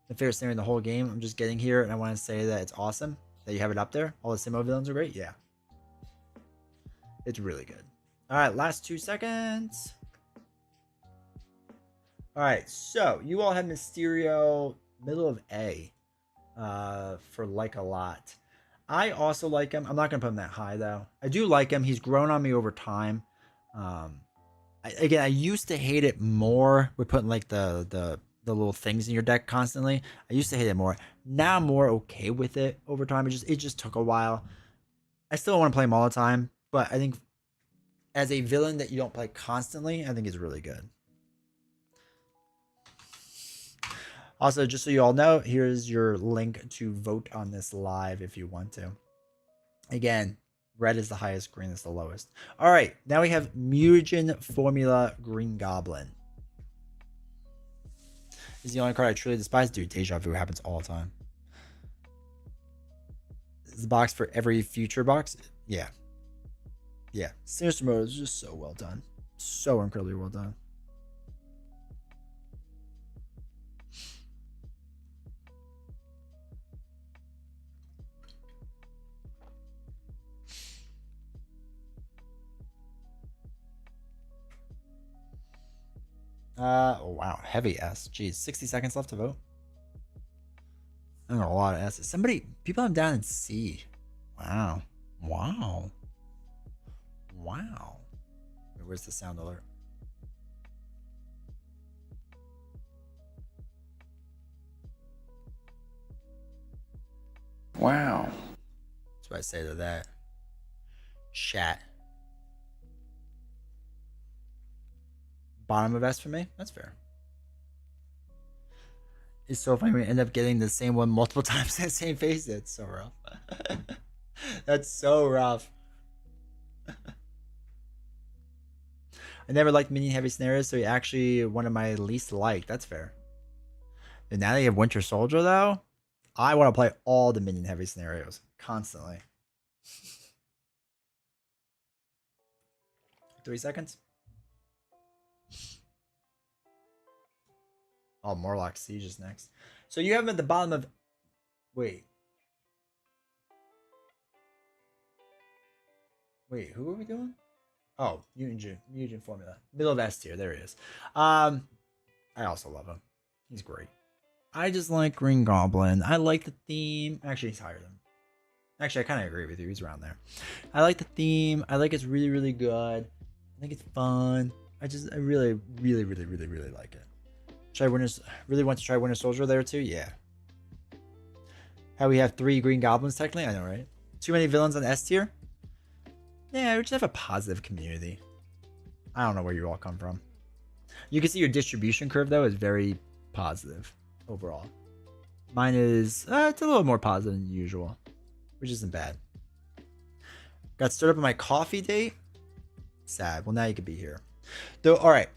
The favorite scenario in the whole game. I'm just getting here and I want to say that it's awesome that you have it up there. All the Simo villains are great. Yeah. It's really good. All right, last 2 seconds. All right, so you all have Mysterio middle of A for like a lot. I also like him. I'm not going to put him that high, though. I do like him. He's grown on me over time. I used to hate it more with putting like the little things in your deck constantly. I used to hate it more. Now I'm more okay with it over time. It just took a while. I still want to play him all the time, but I think as a villain that you don't play constantly, I think is really good. Also, just so you all know, here's your link to vote on this live if you want to. Again, red is the highest, green is the lowest. All right, now we have Mutagen Formula Green Goblin. This is the only card I truly despise. Dude, Deja Vu happens all the time. Is the box for every future box? Yeah. Yeah. Sinister Mode is just so well done. So incredibly well done. Oh wow, heavy S. Jeez, 60 seconds left to vote. I got a lot of S's. People have down in C. Wow. Wow. Wow. Wait, where's the sound alert? Wow. That's what I say to that. Chat. Bottom of S for me. That's fair. It's so funny. We end up getting the same one multiple times in the same face. It's so rough. That's so rough. I never liked minion heavy scenarios, so he actually one of my least liked. That's fair. And now that you have Winter Soldier, though, I want to play all the minion heavy scenarios constantly. 3 seconds. Oh, Morlock Siege is next. So you have him at the bottom of. Wait. Wait, who are we doing? Oh, Mutant Formula. Middle of S tier. There he is. I also love him. He's great. I just like Green Goblin. I like the theme. Actually, he's higher than. Actually, I kind of agree with you. He's around there. I like the theme. I like it's really, really good. I think it's fun. I really, really, really, really, really like it. Really want to try Winter Soldier there too? Yeah. How we have 3 Green Goblins technically? I know, right? Too many villains on S tier? Yeah, we just have a positive community. I don't know where you all come from. You can see your distribution curve though is very positive overall. Mine is it's a little more positive than usual, which isn't bad. Got stood up on my coffee date. Sad. Well, now you could be here. Though, all right.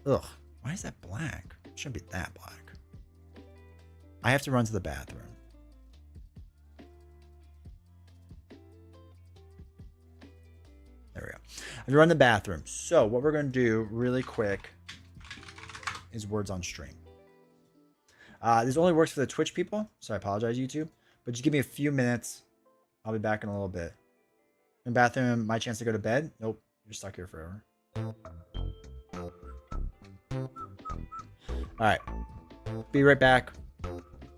Ugh. Why is that black? It shouldn't be that black. I have to run to the bathroom. There we go. I have to run to the bathroom. So what we're going to do really quick is words on stream. This only works for the Twitch people, so I apologize, YouTube. But just give me a few minutes. I'll be back in a little bit. In the bathroom, my chance to go to bed? Nope. You're stuck here forever. Alright. Be right back.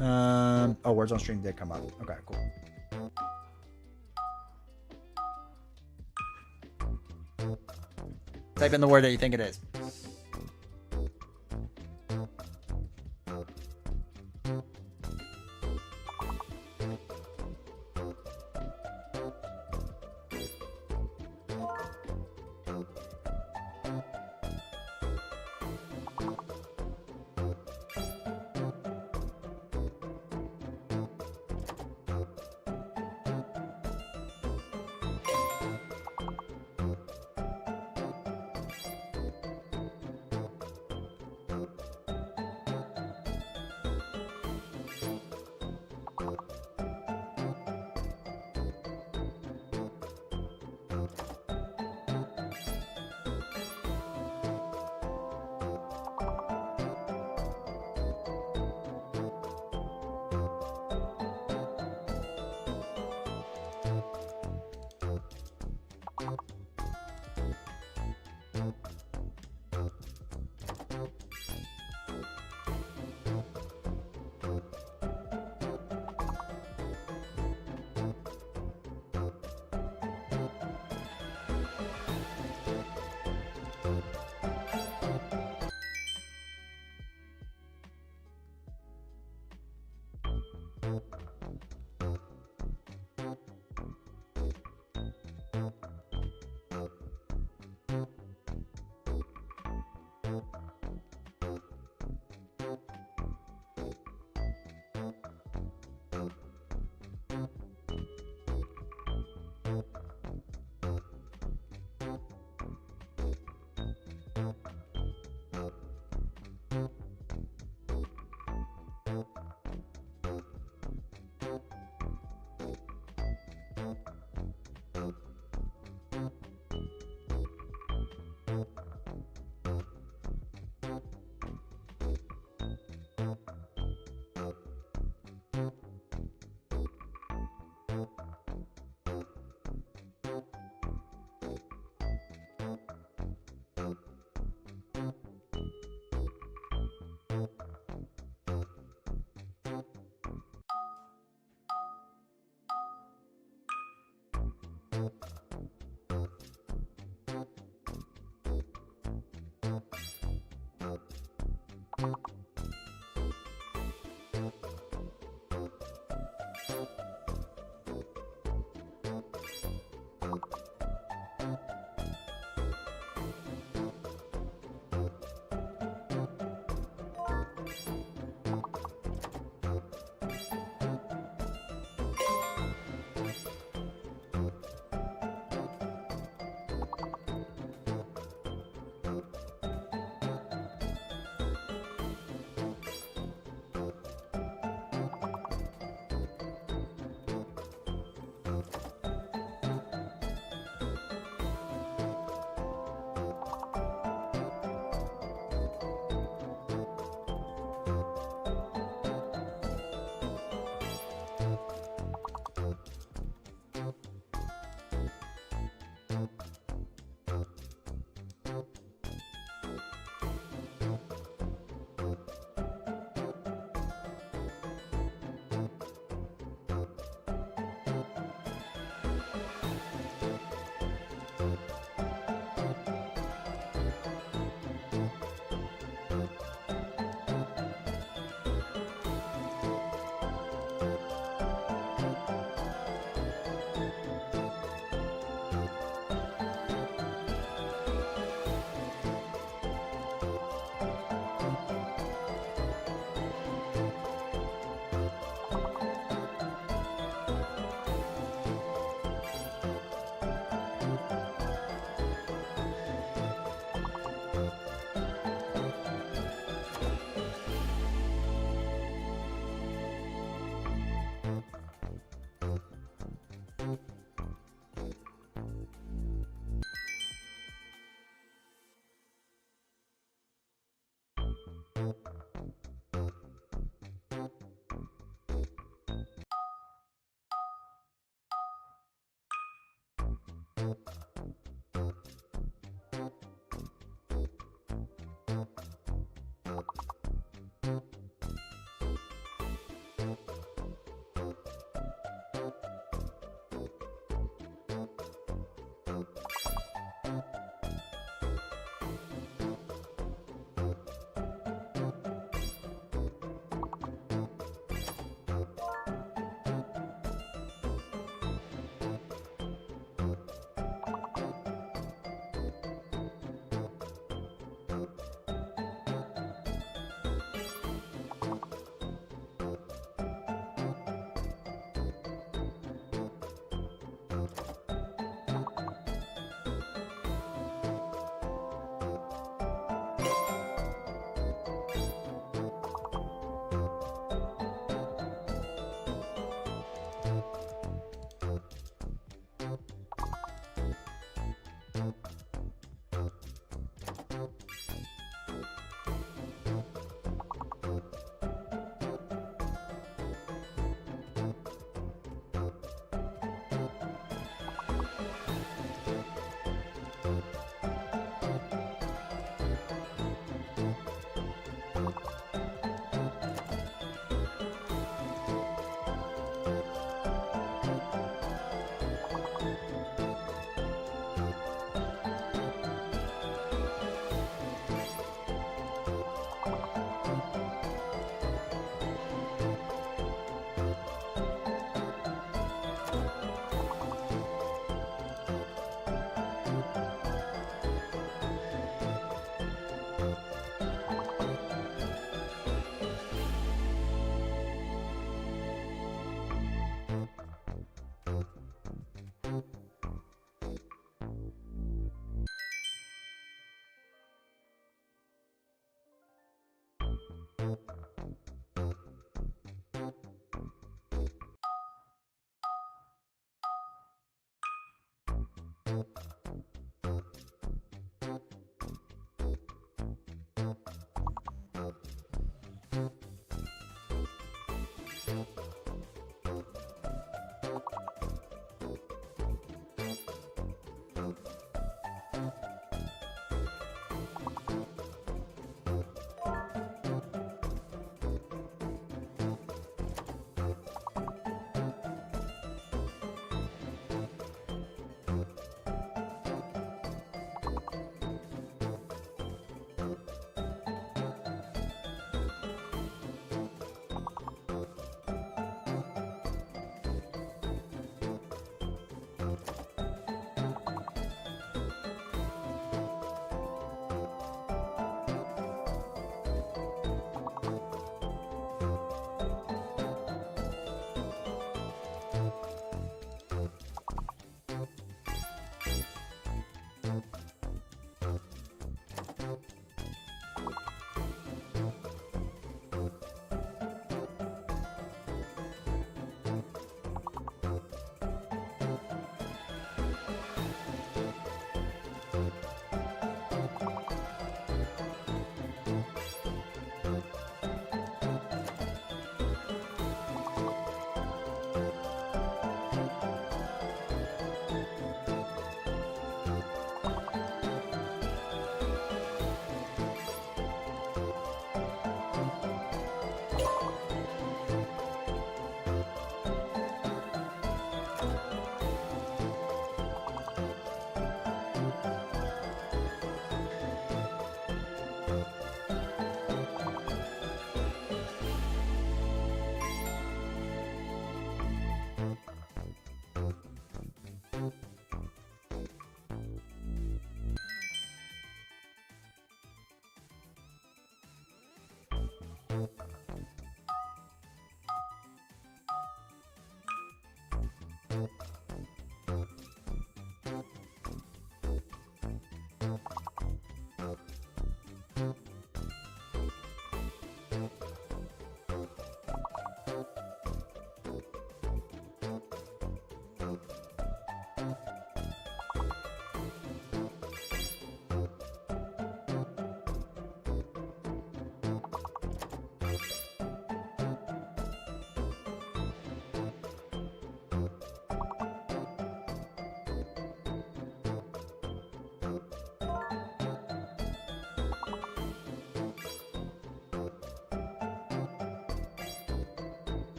Oh, words on stream did come up. Okay, cool. Type in the word that you think it is.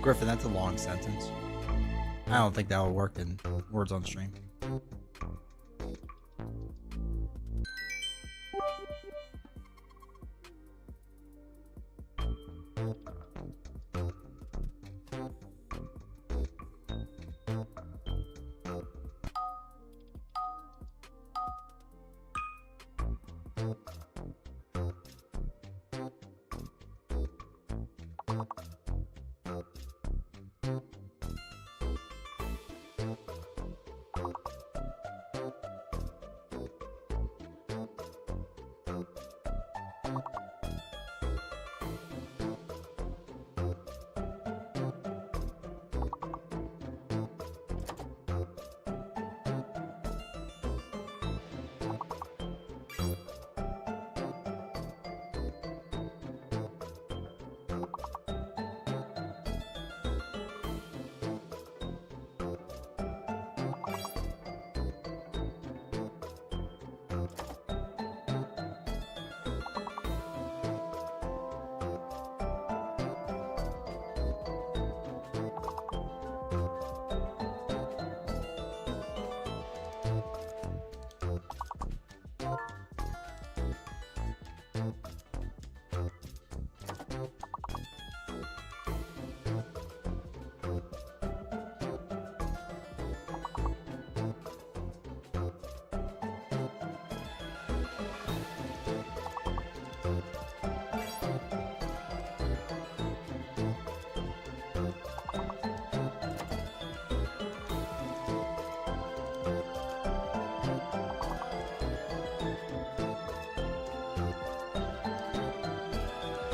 Griffin, that's a long sentence. I don't think that will work in words on stream.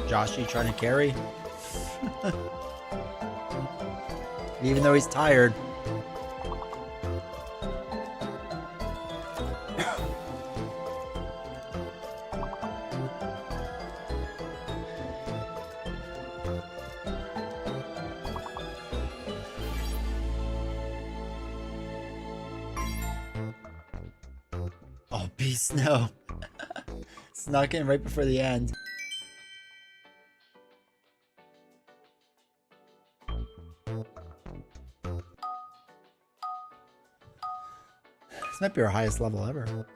Joshy trying to carry. Even though he's tired. Oh, Beast, no. Snuck in right before the end. This might be our highest level ever.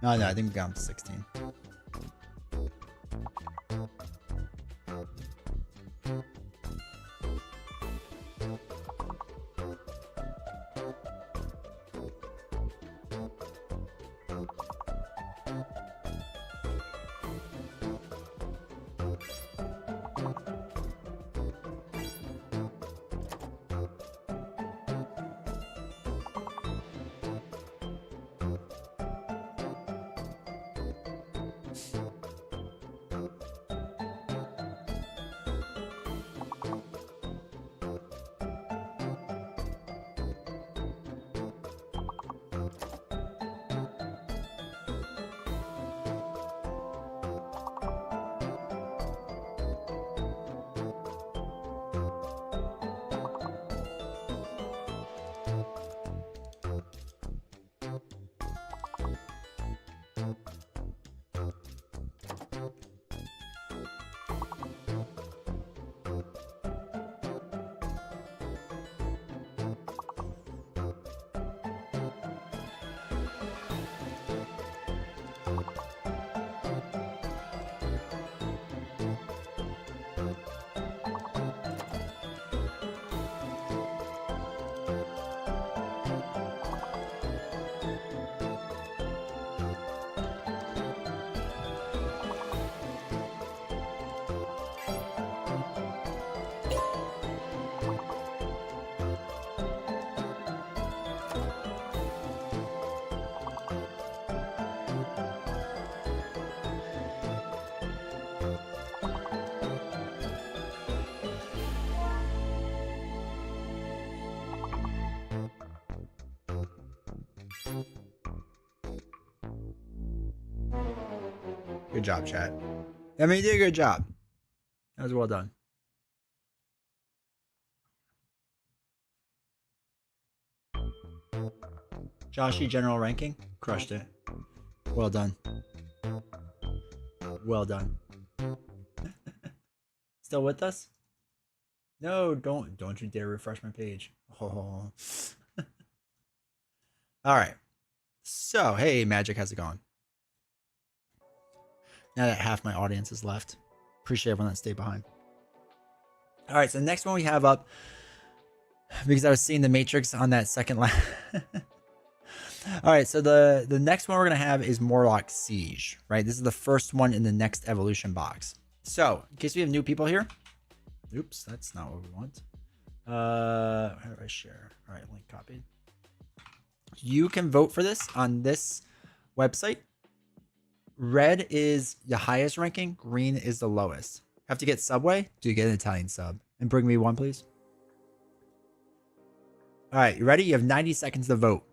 No, I think we got him to 16. Good job, chat. I mean, you did a good job. That was well done. Joshy general ranking, crushed it. Well done. Well done. Still with us? No, don't you dare refresh my page. Oh. All right. So, hey, Magic, how's it going? Now that half my audience is left. Appreciate everyone that stayed behind. All right, so the next one we have up, because I was seeing the Matrix on that second last. All right, so the next one we're gonna have is Morlock Siege, right? This is the first one in the next evolution box. So, in case we have new people here, oops, that's not what we want. How do I share? All right, link copied. You can vote for this on this website. Red is the highest ranking. Green is the lowest. Have to get Subway? Do you get an Italian sub? And bring me one, please. All right, you ready? You have 90 seconds to vote.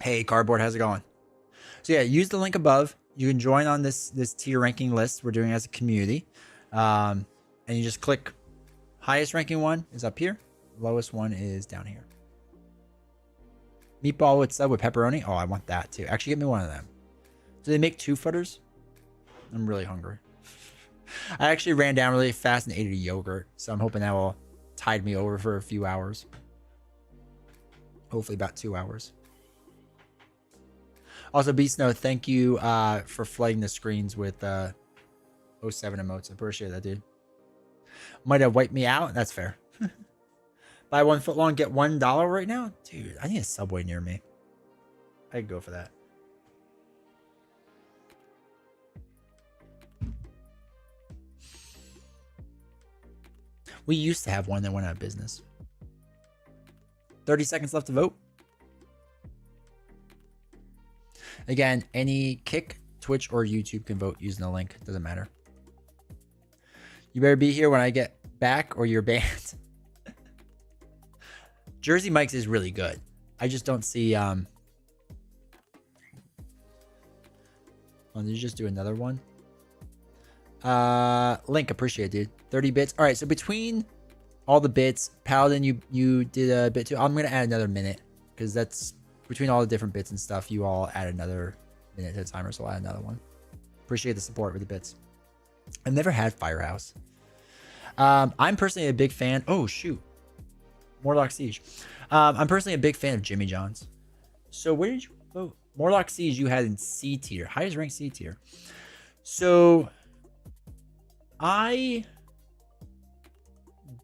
Hey, Cardboard, how's it going? So yeah, use the link above. You can join on this tier ranking list we're doing as a community. And you just click highest ranking one is up here. Lowest one is down here. Meatball with sub with pepperoni. Oh, I want that too. Actually, get me one of them. Do they make 2-footers? I'm really hungry. I actually ran down really fast and ate a yogurt, so I'm hoping that will tide me over for a few hours. Hopefully about 2 hours. Also, Beast Snow, thank you for flooding the screens with 07 emotes. I appreciate that, dude. Might have wiped me out. That's fair. Buy 1 foot long, get $1 right now? Dude, I need a Subway near me. I'd go for that. We used to have one that went out of business. 30 seconds left to vote. Again, any Kick, Twitch, or YouTube can vote using the link. Doesn't matter. You better be here when I get back or you're banned. Jersey Mike's is really good. I just don't see... Oh, did you just do another one? Link, appreciate it, dude. 30 bits. All right, so between all the bits, Paladin, you did a bit too. I'm going to add another minute because that's... Between all the different bits and stuff, you all add another minute to the timer, so I'll add another one. Appreciate the support with the bits. I've never had Firehouse. I'm personally a big fan. Oh, shoot. Morlock Siege. I'm personally a big fan of Jimmy John's. So where did you vote? Morlock Siege you had in C tier. Highest ranked C tier. So I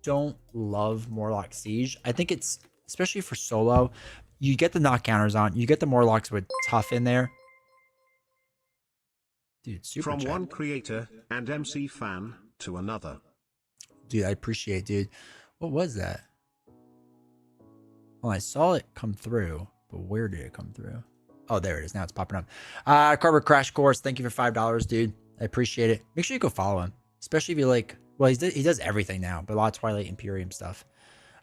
don't love Morlock Siege. I think it's, especially for solo, you get the knock counters on. You get the Morlocks with tough in there. Dude, super From chat. one creator and MC fan to another. Dude, I appreciate it, dude. What was that? Well, I saw it come through, but where did it come through? Oh, there it is. Now it's popping up. Carver Crash Course, thank you for $5, dude. I appreciate it. Make sure you go follow him, especially if you like. Well, he does everything now, but a lot of Twilight Imperium stuff.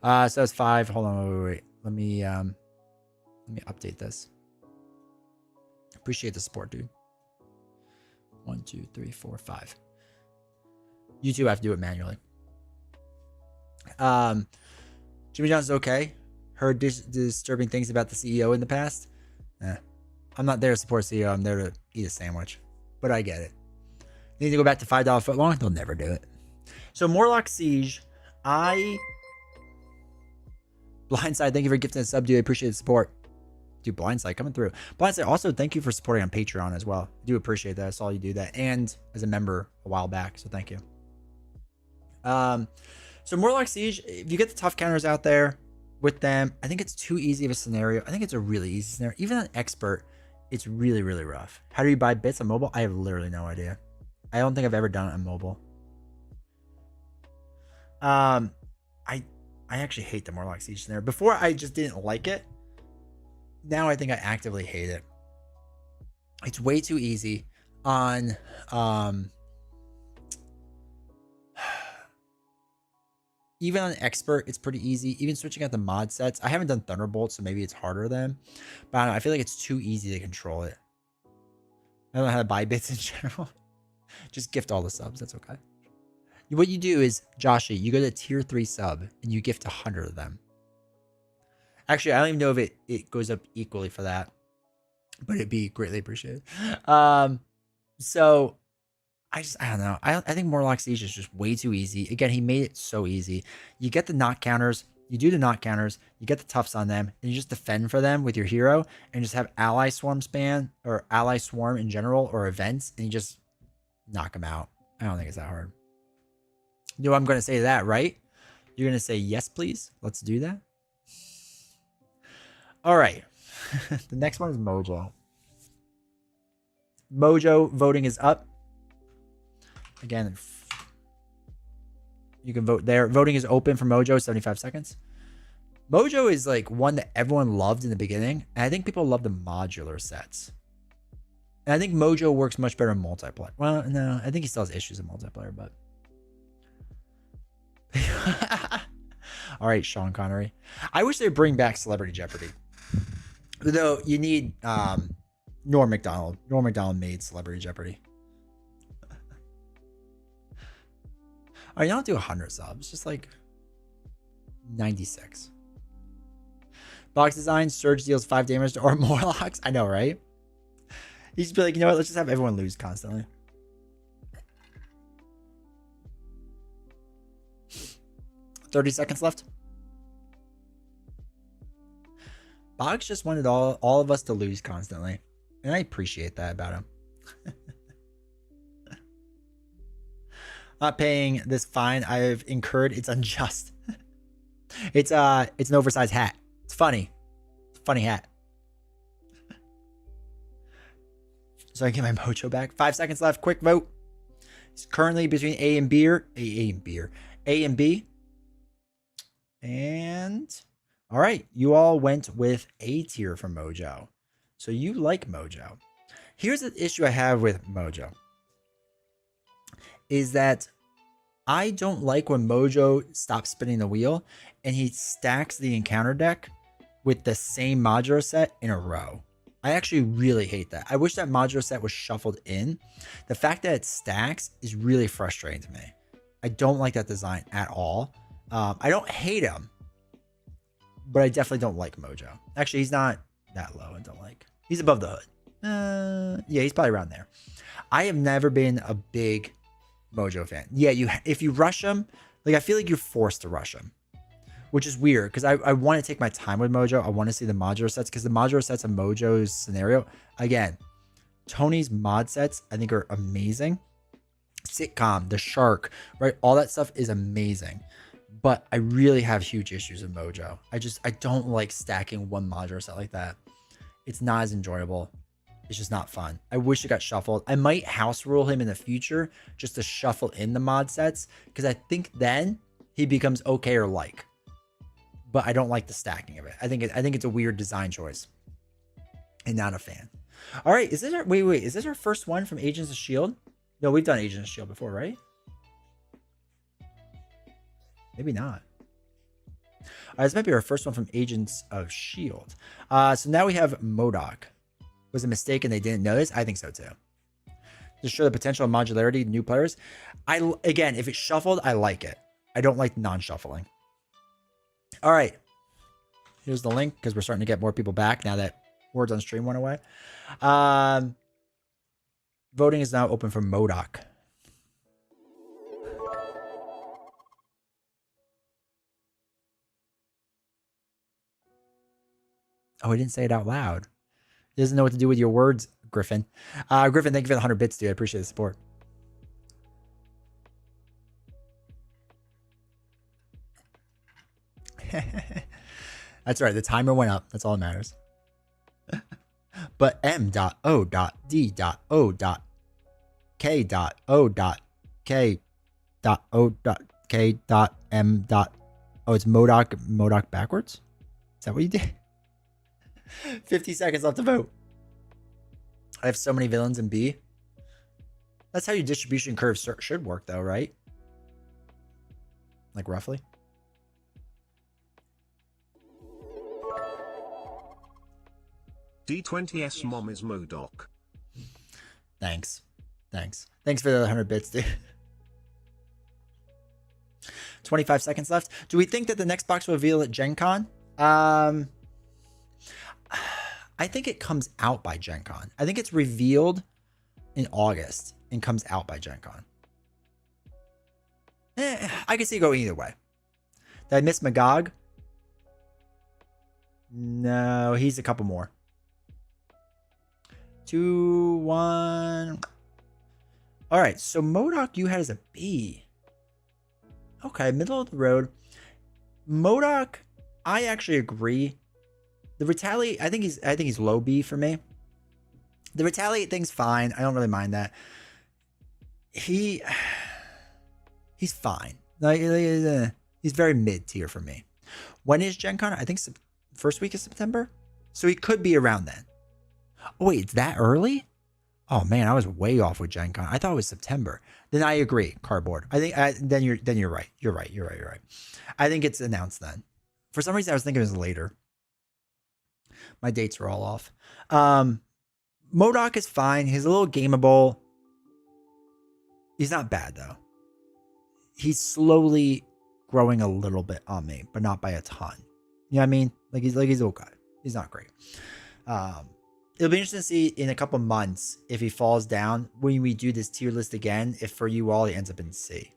So that's 5. Hold on, wait. Let me update this. Appreciate the support, dude. 1, 2, 3, 4, 5. You two have to do it manually. Jimmy John's okay. Heard disturbing things about the CEO in the past. I'm not there to support CEO. I'm there to eat a sandwich. But I get it. Need to go back to $5 footlong? They'll never do it. So Morlock Siege, Blindside, thank you for gifting a sub, dude. I appreciate the support. Dude, Blindside coming through. Blindside, also thank you for supporting on Patreon as well. I do appreciate that. I saw you do that. And as a member a while back. So thank you. So Morlock Siege, if you get the tough counters out there with them, I think it's too easy of a scenario. I think it's a really easy scenario. Even on expert, it's really, really rough. How do you buy bits on mobile? I have literally no idea. I don't think I've ever done it on mobile. I actually hate the Morlock Siege scenario. Before, I just didn't like it. Now I think I actively hate it. It's way too easy on even on expert, it's pretty easy. Even switching out the mod sets. I haven't done Thunderbolt, so maybe it's harder then. But I don't know, I feel like it's too easy to control it. I don't know how to buy bits in general. Just gift all the subs. That's okay. What you do is, Joshy, you go to tier 3 sub and you gift 100 of them. Actually, I don't even know if it goes up equally for that, but it'd be greatly appreciated. So I don't know. I think Morlock Siege is just way too easy. Again, he made it so easy. You get the knock counters, you do the knock counters, you get the toughs on them, and you just defend for them with your hero and just have ally swarm span or ally swarm in general or events, and you just knock them out. I don't think it's that hard. You know what I'm going to say to that, right? You're going to say, yes, please. Let's do that. All right. The next one is Mojo. Mojo voting is up. Again, you can vote there. Voting is open for Mojo, 75 seconds. Mojo is like one that everyone loved in the beginning. And I think people love the modular sets. And I think Mojo works much better in multiplayer. Well, no, I think he still has issues in multiplayer, but. All right, Sean Connery. I wish they'd bring back Celebrity Jeopardy. Though you need Norm Macdonald. Norm Macdonald made Celebrity Jeopardy. All right, you don't do 100 subs, just like 96. Box design, Surge deals 5 damage to or Morlocks. I know, right? He's be like, you know what? Let's just have everyone lose constantly. "30 seconds left. Boggs just wanted all of us to lose constantly. And I appreciate that about him. Not paying this fine I've incurred. It's unjust. It's an oversized hat. It's funny. It's a funny hat. So I get my Mojo back. 5 seconds left. Quick vote. It's currently between A and B. A and B. And all right, you all went with A tier for Mojo. So you like Mojo. Here's the issue I have with Mojo. Is that I don't like when Mojo stops spinning the wheel and he stacks the encounter deck with the same modular set in a row. I actually really hate that. I wish that modular set was shuffled in. The fact that it stacks is really frustrating to me. I don't like that design at all. I don't hate him, but I definitely don't like Mojo. Actually, he's not that low. I don't like. He's above the hood. Yeah, he's probably around there. I have never been a big Mojo fan. Yeah, if you rush him, like I feel like you're forced to rush him, which is weird because I want to take my time with Mojo. I want to see the modular sets because the modular sets of Mojo's scenario, again, Tony's mod sets I think are amazing. Sitcom, the shark, right? All that stuff is amazing. But I really have huge issues with Mojo. I don't like stacking one modular set like that. It's not as enjoyable. It's just not fun. I wish it got shuffled. I might house rule him in the future just to shuffle in the mod sets because I think then he becomes okay or like. But I don't like the stacking of it. I think it's a weird design choice. And not a fan. All right, is this our wait, is this our first one from Agents of Shield? No, we've done Agents of Shield before, right? Maybe not. All right, this might be our first one from Agents of Shield. So now we have MODOK. Was a mistake and they didn't notice? I think so too. To show the potential of modularity to new players. Again, if it's shuffled, I like it. I don't like non-shuffling. All right. Here's the link because we're starting to get more people back now that Words on Stream went away. Voting is now open for MODOK. Oh, I didn't say it out loud. He doesn't know what to do with your words, Griffin. Griffin, thank you for the 100 bits, dude. I appreciate the support. That's right. The timer went up. That's all that matters. But M.O.D.K.O.K.O.K.M. Oh, it's MODOK backwards? Is that what you did? 50 seconds left to vote. I have so many villains in B. That's how your distribution curve should work, though, right? Like, roughly. D20's mom is MODOK. Thanks. Thanks for the 100 bits, dude. 25 seconds left. Do we think that the next box will reveal at Gen Con? I think it comes out by Gen Con. I think it's revealed in August. and comes out by Gen Con. I can see it going either way. Did I miss Magog? No, he's a couple more. 2, 1. All right, so MODOK you had as a B. Okay, middle of the road. MODOK, I actually agree. The Retaliate, I think he's low B for me. The Retaliate thing's fine. I don't really mind that. He's fine. Like, he's very mid tier for me. When is Gen Con? I think first week of September. So he could be around then. Oh wait, it's that early? Oh man, I was way off with Gen Con. I thought it was September. Then I agree. Cardboard. I think then you're right. You're right. I think it's announced then. For some reason, I was thinking it was later. My dates are all off. MODOK is fine. He's a little gameable. He's not bad though. He's slowly growing a little bit on me, but not by a ton. You know what I mean? Like he's okay. He's not great. It'll be interesting to see in a couple months if he falls down when we do this tier list again. If for you all he ends up in C.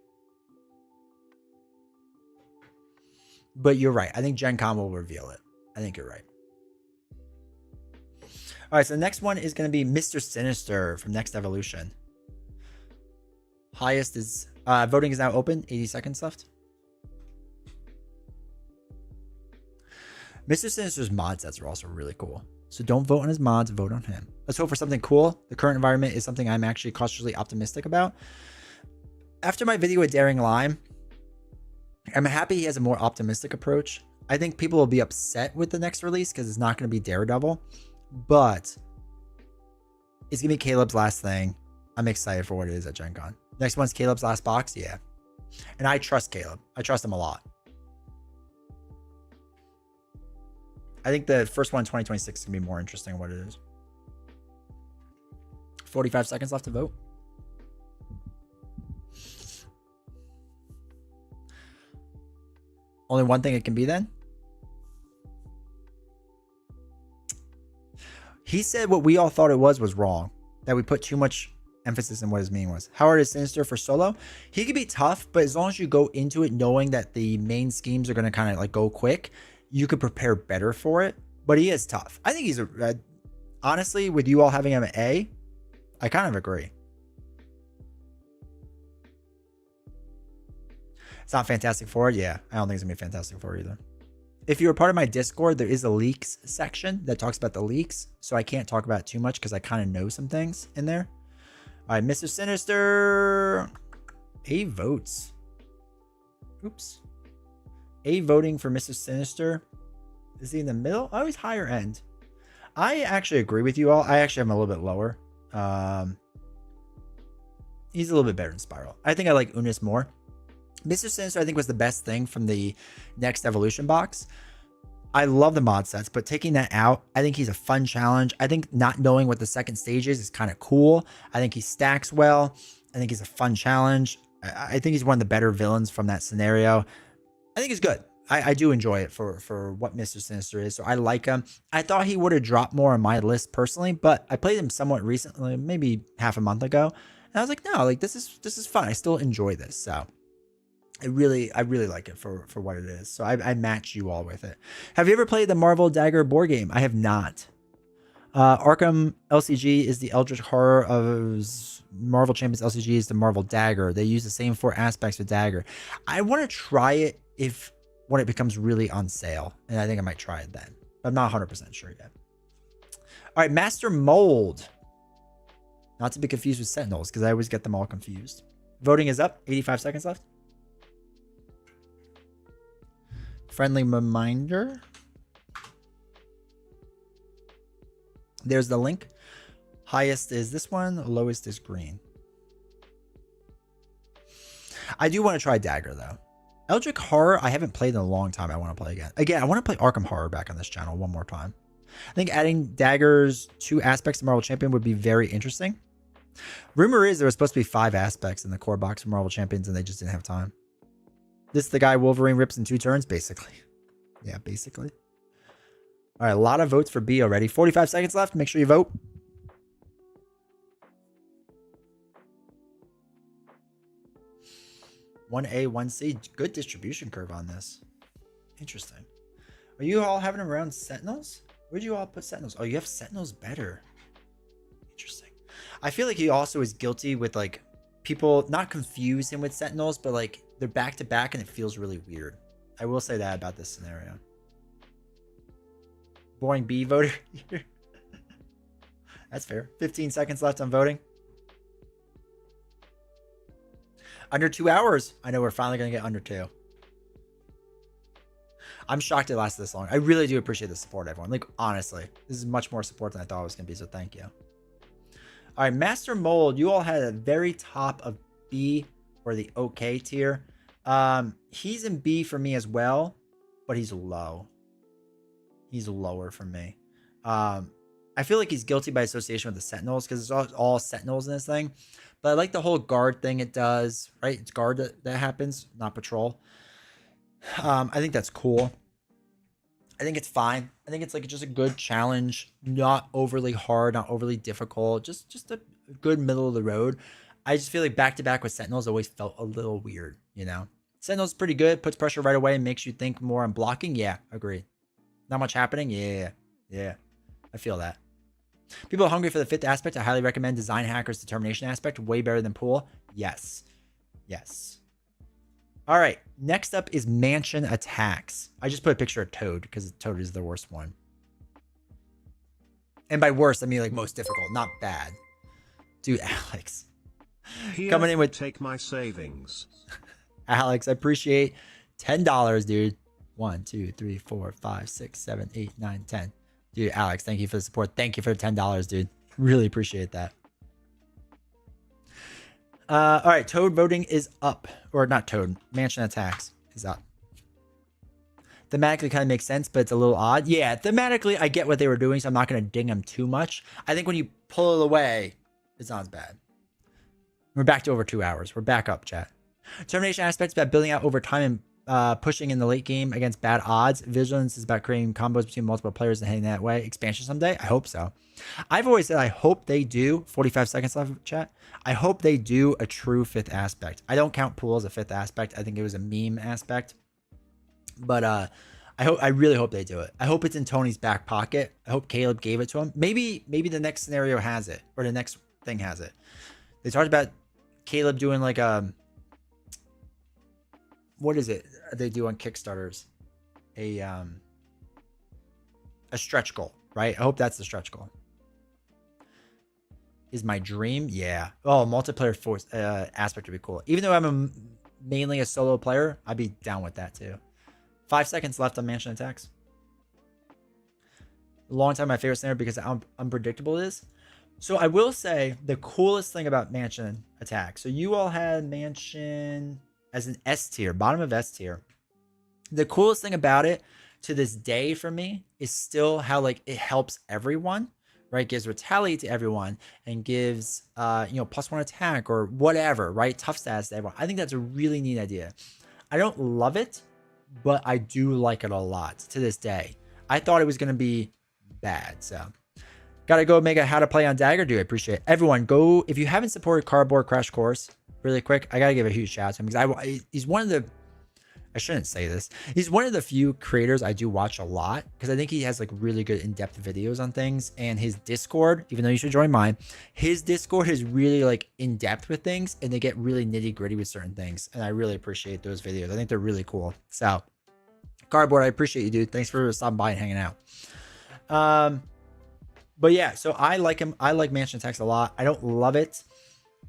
But you're right. I think Gen Con will reveal it. I think you're right. All right, so the next one is going to be Mr. Sinister from Next Evolution. Highest is voting is now open. 80 seconds left. Mr. Sinister's mod sets are also really cool. So don't vote on his mods, vote on him. Let's hope for something cool. The current environment is something I'm actually cautiously optimistic about. After my video with Daring Lime, I'm happy he has a more optimistic approach. I think people will be upset with the next release because it's not going to be Daredevil. But it's going to be Caleb's last thing. I'm excited for what it is at Gen Con. Next one's Caleb's last box. Yeah. And I trust Caleb. I trust him a lot. I think the first one in 2026 is going to be more interesting than what it is. 45 seconds left to vote. Only one thing it can be then. He said what we all thought it was wrong. That we put too much emphasis on what his meaning was. How hard is Sinister for solo? He could be tough, but as long as you go into it knowing that the main schemes are going to kind of like go quick, you could prepare better for it. But he is tough. I think he's honestly, with you all having him at A, I kind of agree. It's not Fantastic Four. Yeah, I don't think it's going to be Fantastic Four either. If you're a part of my Discord, there is a leaks section that talks about the leaks. So I can't talk about it too much because I kind of know some things in there. All right, Mr. Sinister. A votes. Oops. A voting for Mr. Sinister. Is he in the middle? Oh, he's higher end. I actually agree with you all. I actually have him a little bit lower. He's a little bit better than Spiral. I think I like Unis more. Mr. Sinister, I think, was the best thing from the Next Evolution box. I love the mod sets, but taking that out, I think he's a fun challenge. I think not knowing what the second stage is kind of cool. I think he stacks well. I think he's a fun challenge. I think he's one of the better villains from that scenario. I think he's good. I do enjoy it for what Mr. Sinister is. So I like him. I thought he would have dropped more on my list personally, but I played him somewhat recently, maybe half a month ago. And I was like, no, like this is fun. I still enjoy this. So I really like it for what it is. So I match you all with it. Have you ever played the Marvel Dagger board game? I have not. Arkham LCG is the Eldritch Horror of Marvel Champions. LCG is the Marvel Dagger. They use the same 4 aspects of Dagger. I want to try it when it becomes really on sale. And I think I might try it then. But I'm not 100% sure yet. All right, Master Mold. Not to be confused with Sentinels because I always get them all confused. Voting is up. 85 seconds left. Friendly reminder. There's the link. Highest is this one. Lowest is green. I do want to try Dagger though. Eldritch Horror, I haven't played in a long time. I want to play again. Again, I want to play Arkham Horror back on this channel one more time. I think adding Dagger's 2 aspects to Marvel Champion would be very interesting. Rumor is there was supposed to be 5 aspects in the core box of Marvel Champions and they just didn't have time. This is the guy Wolverine rips in 2 turns, basically. Yeah, basically. All right, a lot of votes for B already. 45 seconds left. Make sure you vote. 1A, 1C. Good distribution curve on this. Interesting. Are you all having them around Sentinels? Where'd you all put Sentinels? Oh, you have Sentinels better. Interesting. I feel like he also is guilty with like people not confuse him with Sentinels, but like they're back to back and it feels really weird. I will say that about this scenario. Boring B voter here. That's fair. 15 seconds left on voting. Under 2 hours. I know we're finally going to get under 2. I'm shocked it lasted this long. I really do appreciate the support, everyone. Like, honestly, this is much more support than I thought it was going to be, so thank you. All right, Master Mold, you all had a very top of B or the okay tier. He's in B for me as well, but he's low. He's lower for me. I feel like he's guilty by association with the Sentinels because it's all Sentinels in this thing. But I like the whole guard thing it does, right? It's guard that happens, not patrol. I think that's cool. I think it's fine. I think it's like just a good challenge, not overly hard, not overly difficult, just a good middle of the road. I just feel like back to back with Sentinels always felt a little weird, you know? Sentinels pretty good, puts pressure right away, makes you think more on blocking. Yeah, agree. Not much happening. Yeah, I feel that. People are hungry for the 5th aspect. I highly recommend Design Hacker's Determination aspect. Way better than Pool. Yes. All right. Next up is Mansion Attacks. I just put a picture of Toad because Toad is the worst one. And by worst, I mean like most difficult, not bad. Dude, Alex. Here, coming in with... Take my savings. Alex, I appreciate $10, dude. 1, 2, 3, 4, 5, 6, 7, 8, 9, 10. Dude, Alex, thank you for the support. Thank you for the $10, dude. Really appreciate that. All right, Toad voting is up. Or not Toad. Mansion Attacks is up. Thematically kind of makes sense, but it's a little odd. Yeah, thematically, I get what they were doing, so I'm not going to ding them too much. I think when you pull it away, it's not as bad. We're back to over 2 hours. We're back up, chat. Termination aspects about building out over time and pushing in the late game against bad odds. Vigilance is about creating combos between multiple players and heading that way. Expansion someday? I hope so. I've always said I hope they do. 45 seconds left, chat. I hope they do a true 5th aspect. I don't count Pool as a 5th aspect. I think it was a meme aspect. But I really hope they do it. I hope it's in Tony's back pocket. I hope Caleb gave it to him. Maybe the next scenario has it, or the next thing has it. They talked about Caleb doing like what is it they do on Kickstarters? A stretch goal, right? I hope that's the stretch goal. Is my dream? Yeah. Oh, multiplayer force aspect would be cool. Even though I'm mainly a solo player, I'd be down with that too. 5 seconds left on Mansion Attacks. Long time my favorite scenario because how unpredictable it is. So I will say the coolest thing about Mansion Attacks. So you all had Mansion as an S tier, bottom of S tier. The coolest thing about it to this day for me is still how like it helps everyone, right? Gives retaliate to everyone and gives +1 attack or whatever, right? Tough stats to everyone. I think that's a really neat idea. I don't love it, but I do like it a lot to this day. I thought it was going to be bad, so gotta go make a how to play on Dagger. Dude, I appreciate it. Everyone, go if you haven't supported Cardboard Crash Course really quick. I gotta give a huge shout out to him because he's one of the. I shouldn't say this. He's one of the few creators I do watch a lot because I think he has like really good in-depth videos on things. And his Discord, even though you should join mine, his Discord is really like in-depth with things and they get really nitty-gritty with certain things. And I really appreciate those videos. I think they're really cool. So, Cardboard, I appreciate you, dude. Thanks for stopping by and hanging out. But yeah, so I like him. I like Mansion Attacks a lot. I don't love it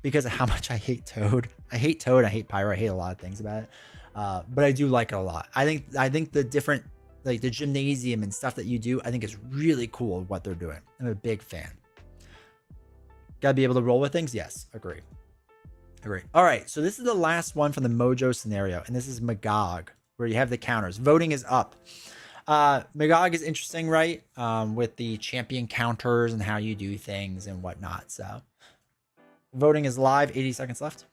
because of how much I hate Toad. I hate Toad. I hate Pyro. I hate a lot of things about it. But I do like it a lot. I think the different, like the gymnasium and stuff that you do, I think is really cool what they're doing. I'm a big fan. Gotta be able to roll with things. Yes, agree. All right, so this is the last one from the Mojo scenario, and this is Magog, where you have the counters. Voting is up. Magog is interesting, right? With the champion counters and how you do things and whatnot. So voting is live. 80 seconds left.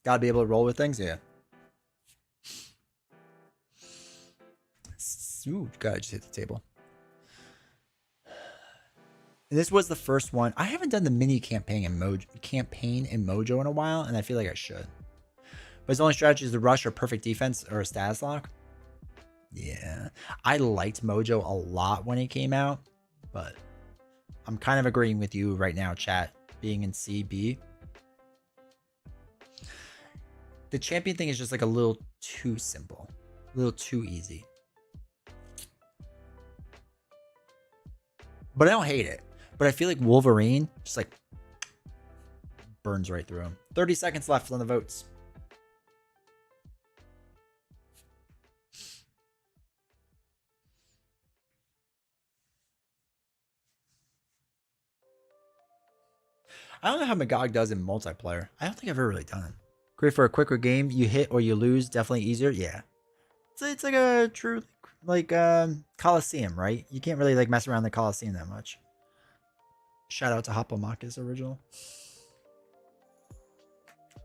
Gotta be able to roll with things, yeah. Ooh, God, I just hit the table. And this was the first one. I haven't done the mini campaign in Mojo in a while, and I feel like I should. But his only strategy is the rush or perfect defense or a status lock. Yeah. I liked Mojo a lot when it came out, but I'm kind of agreeing with you right now, chat, being in CB. The champion thing is just like a little too simple, a little too easy. But I don't hate it. But I feel like Wolverine just like burns right through him. 30 seconds left on the votes. I don't know how Magog does in multiplayer. I don't think I've ever really done it. Great for a quicker game. You hit or you lose. Definitely easier. Yeah. It's like a true like Coliseum, right? You can't really like mess around the Coliseum that much. Shout out to Hopomakis original.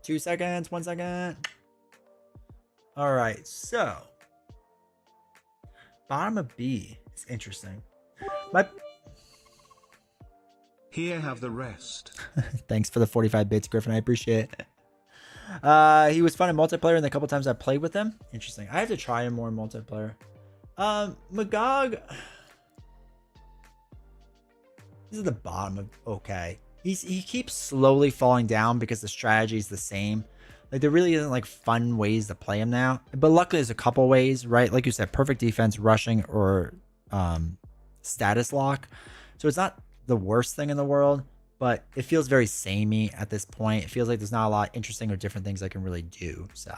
2 seconds, 1 second. All right, so bottom of B is interesting. Here have the rest. Thanks for the 45 bits, Griffin. I appreciate it. He was fun in multiplayer, and the couple times I played with him. Interesting. I have to try him more in multiplayer. Magog. This is the bottom of okay. He keeps slowly falling down because the strategy is the same. Like there really isn't like fun ways to play him now. But luckily there's a couple ways, right? Like you said, perfect defense, rushing, or status lock. So it's not the worst thing in the world, but it feels very samey at this point. It feels like there's not a lot of interesting or different things I can really do. So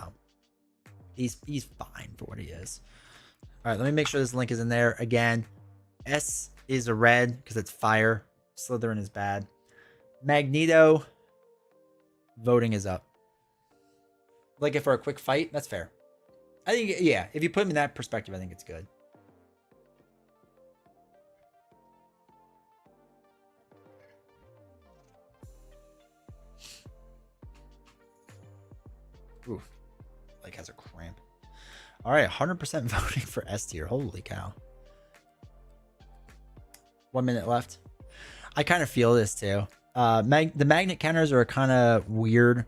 he's fine for what he is. All right, let me make sure this link is in there. Again, S is a red because it's fire. Slytherin is bad. Magneto, voting is up. Like if for a quick fight, that's fair. I think, yeah, if you put him in that perspective, I think it's good. Oof, like has a cramp. All right, 100% voting for S tier. Holy cow. 1 minute left. I kind of feel this too. The magnet counters are kind of weird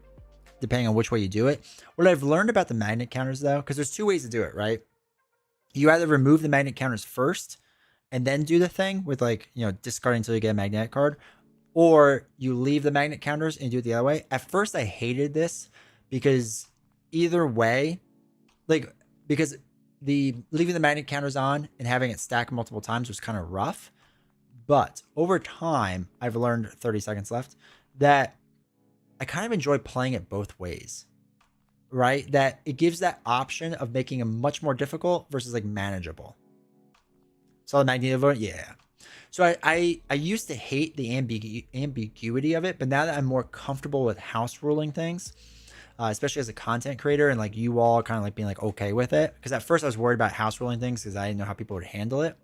depending on which way you do it. What I've learned about the magnet counters though, because there's two ways to do it, right? You either remove the magnet counters first and then do the thing with like, you know, discarding until you get a magnetic card, or you leave the magnet counters and do it the other way. At first I hated this because either way, like, because the leaving the magnet counters on and having it stack multiple times was kind of rough. But over time, I've learned, 30 seconds left, that I kind of enjoy playing it both ways, right? That it gives that option of making it much more difficult versus like manageable. So the Magneto vote, yeah. So I used to hate the ambiguity of it, but now that I'm more comfortable with house ruling things, especially as a content creator, and like you all kind of like being like okay with it, because at first I was worried about house ruling things because I didn't know how people would handle it.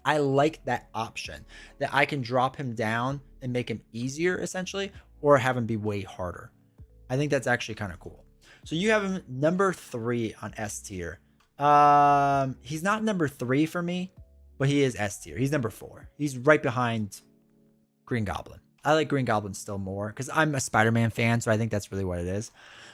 I like that option that I can drop him down and make him easier essentially, or have him be way harder. I think that's actually kind of cool. So you have him number 3 on S tier. He's not number 3 for me, but he is S tier. He's number 4. He's right behind Green Goblin. I like Green Goblin still more because I'm a Spider-Man fan, so I think that's really what it is.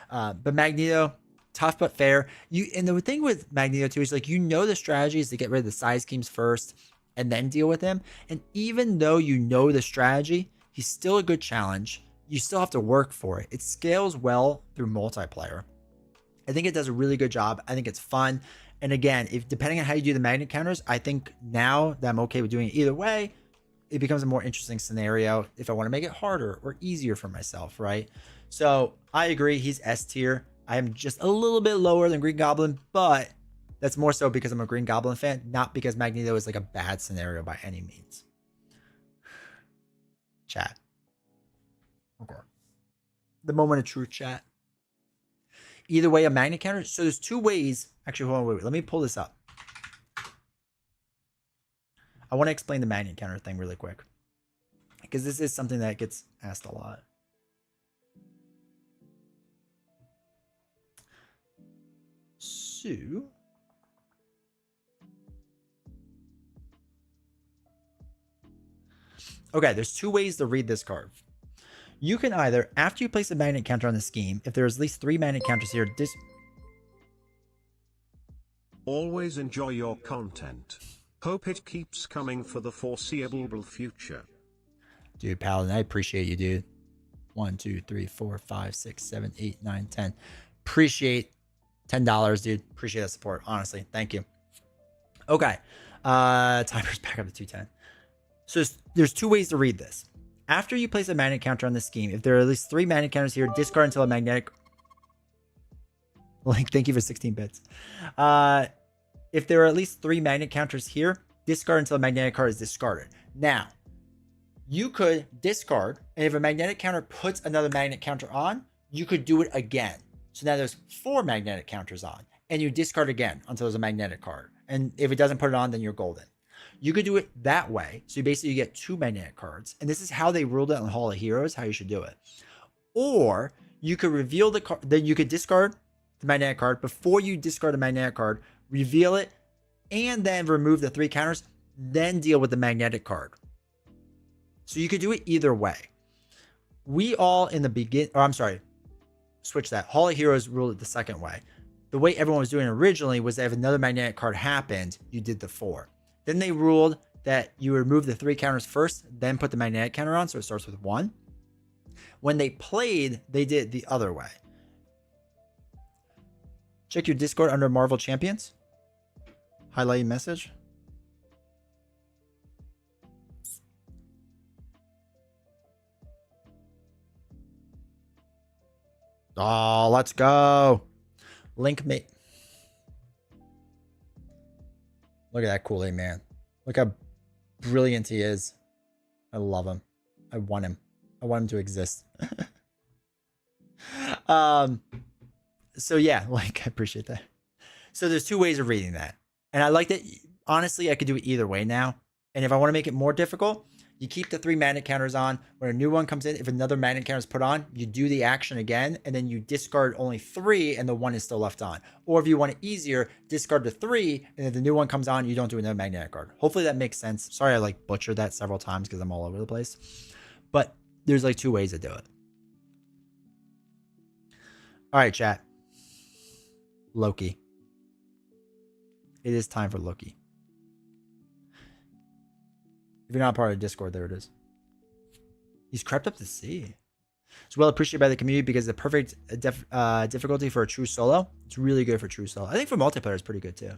But Magneto, tough but fair. And the thing with Magneto too is like, you know, the strategy is to get rid of the side schemes first and then deal with him. And even though you know the strategy, he's still a good challenge. You still have to work for it. It scales well through multiplayer. I think it does a really good job. I think it's fun. And again, if depending on how you do the magnet counters, I think now that I'm okay with doing it either way, it becomes a more interesting scenario if I want to make it harder or easier for myself, right? So I agree, he's S tier. I am just a little bit lower than Green Goblin, but that's more so because I'm a Green Goblin fan, not because Magneto is like a bad scenario by any means. Chat. Okay. The moment of truth, chat. Either way, a magnet counter. So there's two ways. Actually, hold on, wait. Let me pull this up. I want to explain the magnet counter thing really quick, because this is something that gets asked a lot. So Okay, there's two ways to read this card. You can either, after you place a magnet counter on the scheme, if there's at least 3 magnet counters here, Always enjoy your content. Hope it keeps coming for the foreseeable future. Dude, Paladin, I appreciate you, dude. 1, 2, 3, 4, 5, 6, 7, 8, 9, 10. Appreciate $10, dude. Appreciate that support. Honestly, thank you. Okay. Timer's back up to 210. So there's two ways to read this. After you place a magnet counter on the scheme, if there are at least 3 magnet counters here, discard until a magnetic... Like, thank you for 16 bits. If there are at least 3 magnet counters here, discard until a magnetic card is discarded. Now, you could discard, and if a magnetic counter puts another magnet counter on, you could do it again. So now there's 4 magnetic counters on, and you discard again until there's a magnetic card. And if it doesn't put it on, then you're golden. You could do it that way. So you basically get 2 magnetic cards. And this is how they ruled it on Hall of Heroes, how you should do it. Or you could reveal the card, then you could discard the magnetic card before you discard a magnetic card, reveal it, and then remove the 3 counters, then deal with the magnetic card. So you could do it either way. We all in the switch that. Hall of Heroes ruled it the second way. The way everyone was doing it originally was that if another magnetic card happened, you did the 4. Then they ruled that you remove the 3 counters first, then put the magnetic counter on, so it starts with 1. When they played, they did it the other way. Check your Discord under Marvel Champions. Highlighting message. Oh, let's go. Link me. Look at that Kool-Aid man. Look how brilliant he is. I love him. I want him. I want him to exist. So yeah, like, I appreciate that. So there's 2 ways of reading that. And I like that. Honestly, I could do it either way now. And if I want to make it more difficult, you keep the 3 magnet counters on. When a new one comes in, if another magnet counter is put on, you do the action again, and then you discard only 3 and the 1 is still left on. Or if you want it easier, discard the 3, and if the new one comes on, you don't do another magnetic card. Hopefully that makes sense. Sorry I like butchered that several times because I'm all over the place. But there's like 2 ways to do it. All right, chat. Loki. It is time for Loki. If you're not part of Discord, there it is. He's crept up to C. It's well appreciated by the community because the perfect difficulty for a true solo. It's really good for true solo. I think for multiplayer, it's pretty good too.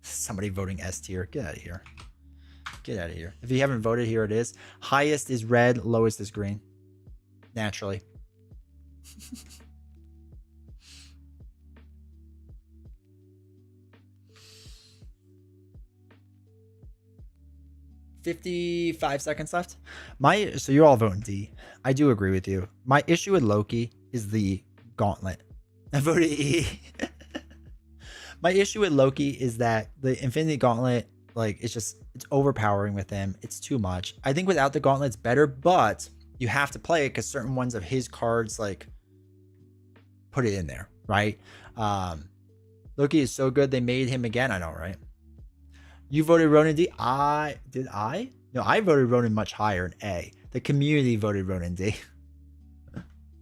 Somebody voting S tier. Get out of here. Get out of here. If you haven't voted, here it is. Highest is red, lowest is green. Naturally. 55 seconds left. So you're all voting D. I do agree with you. My issue with Loki is the gauntlet. I voted E. My issue with Loki is that the Infinity Gauntlet, like, it's overpowering with him. It's too much. I think without the gauntlet, it's better, but you have to play it because certain ones of his cards, like, put it in there, right? Loki is so good, they made him again. I know, right? You voted Ronan D. Did I? No, I voted Ronan much higher in A. The community voted Ronan D.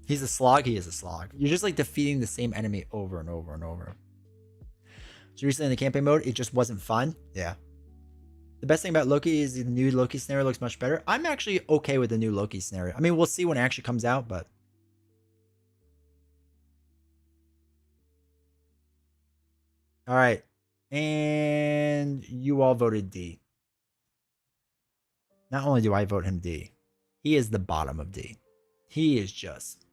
He's a slog. He is a slog. You're just like defeating the same enemy over and over and over. So recently in the campaign mode, it just wasn't fun. Yeah. The best thing about Loki is the new Loki scenario looks much better. I'm actually okay with the new Loki scenario. I mean, we'll see when it actually comes out, but... All right. And you all voted D. Not only do I vote him D, he is the bottom of D. He is just...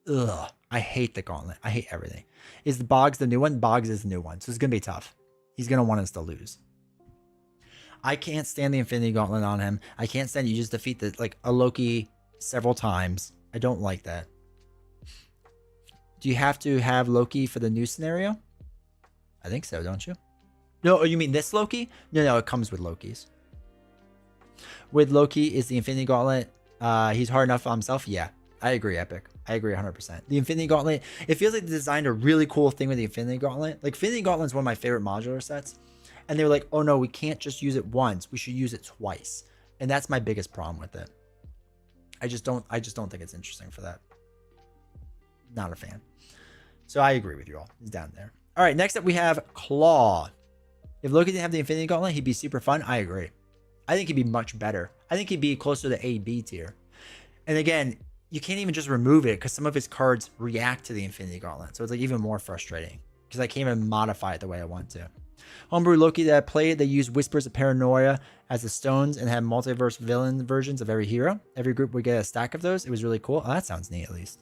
Ugh. I hate the gauntlet. I hate everything. Is the Boggs the new one? Boggs is the new one. So it's going to be tough. He's going to want us to lose. I can't stand the Infinity Gauntlet on him. I can't stand you just defeat a Loki several times. I don't like that. Do you have to have Loki for the new scenario? I think so, don't you? No, you mean this Loki? No, it comes with Lokis. With Loki, is the Infinity Gauntlet, he's hard enough on himself? Yeah, I agree, Epic. I agree 100%. The Infinity Gauntlet, it feels like they designed a really cool thing with the Infinity Gauntlet. Like, Infinity Gauntlet is one of my favorite modular sets. And they were like, oh no, we can't just use it once. We should use it twice. And that's my biggest problem with it. I just don't think it's interesting for that. Not a fan. So I agree with you all. He's down there. All right, next up we have Claw. If Loki didn't have the Infinity Gauntlet, he'd be super fun. I agree. I think he'd be much better. I think he'd be closer to A-B tier. And again, you can't even just remove it because some of his cards react to the Infinity Gauntlet. So it's like even more frustrating because I can't even modify it the way I want to. Homebrew Loki that I played, they used Whispers of Paranoia as the stones and had multiverse villain versions of every hero. Every group would get a stack of those. It was really cool. Oh, that sounds neat at least.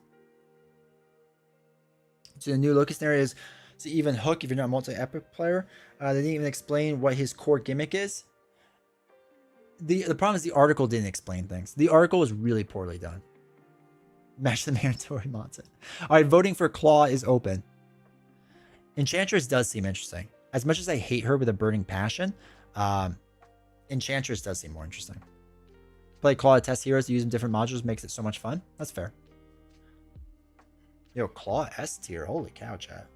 So the new Loki scenario is to even hook if you're not a multi-epic player. They didn't even explain what his core gimmick is. The problem is the article didn't explain things. The article was really poorly done. Match the mandatory mods. All right, voting for Claw is open. Enchantress does seem interesting. As much as I hate her with a burning passion, Enchantress does seem more interesting. Play Claw to test heroes to use in different modules makes it so much fun. That's fair. Yo, Claw S tier. Holy cow, chat.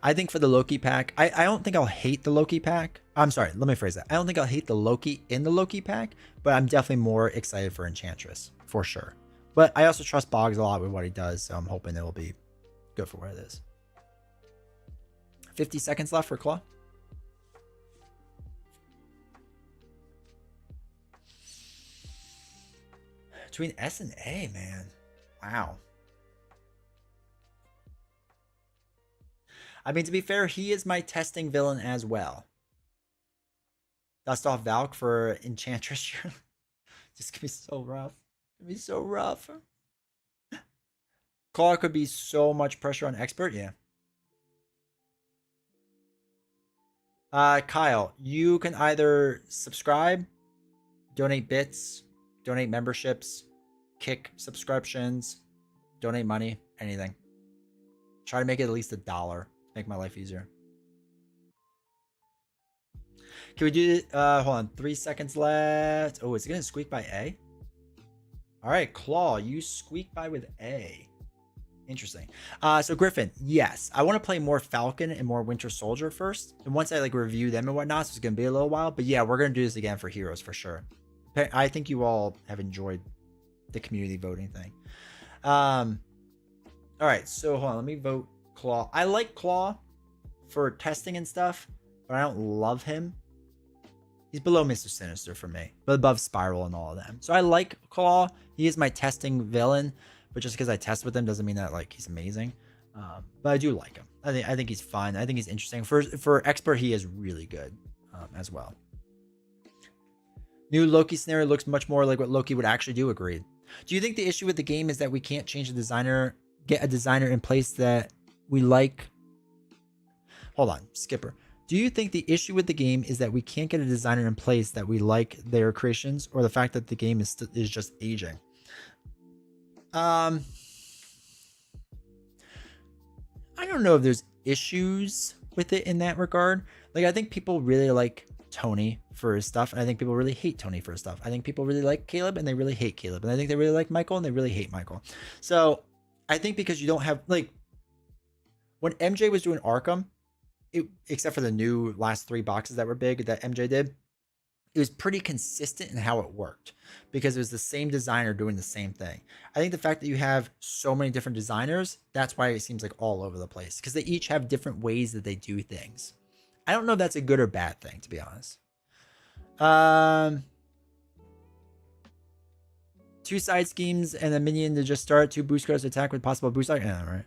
I think for the Loki pack, I don't think I'll hate the Loki pack. I'm sorry, let me phrase that. I don't think I'll hate the Loki in the Loki pack, but I'm definitely more excited for Enchantress, for sure. But I also trust Boggs a lot with what he does, so I'm hoping it will be good for what it is. 50 seconds left for Claw. Between S and A, man. Wow. I mean, to be fair, he is my testing villain as well. Dust off Valk for Enchantress. Just gonna be so rough. It'd be so rough. Claw could be so much pressure on Expert, yeah. Kyle, you can either subscribe, donate bits, donate memberships, kick subscriptions, donate money, anything. Try to make it at least $1. Make my life easier. Can we do it? Hold on. 3 seconds left. Oh, is it going to squeak by A? All right, Claw, you squeak by with A. Interesting. So Griffin, yes. I want to play more Falcon and more Winter Soldier first. And once I like review them and whatnot, so it's going to be a little while. But yeah, we're going to do this again for Heroes for sure. I think you all have enjoyed the community voting thing. All right, so hold on. Let me vote Claw. I like Claw for testing and stuff, but I don't love him. He's below Mr. Sinister for me, but above Spiral and all of them. So I like Claw. He is my testing villain, but just because I test with him doesn't mean that like he's amazing. But I do like him. I think he's fun. I think he's interesting. For Expert, he is really good as well. New Loki scenario looks much more like what Loki would actually do. Agreed. Do you think the issue with the game is that we can't change the designer, get a designer in place that we like? Hold on, Skipper. Do you think the issue with the game is that we can't get a designer in place that we like their creations, or the fact that the game is just aging? I don't know if there's issues with it in that regard. Like, I think people really like Tony for his stuff, and I think people really hate Tony for his stuff. I think people really like Caleb and they really hate Caleb, and I think they really like Michael and they really hate Michael. So I think because you don't have, like, when MJ was doing Arkham, except for the new last 3 boxes that were big that MJ did, it was pretty consistent in how it worked because it was the same designer doing the same thing. I think the fact that you have so many different designers, that's why it seems like all over the place, because they each have different ways that they do things. I don't know if that's a good or bad thing, to be honest. 2 side schemes and a minion to just start 2 boost cards to attack with possible boost. Yeah, right.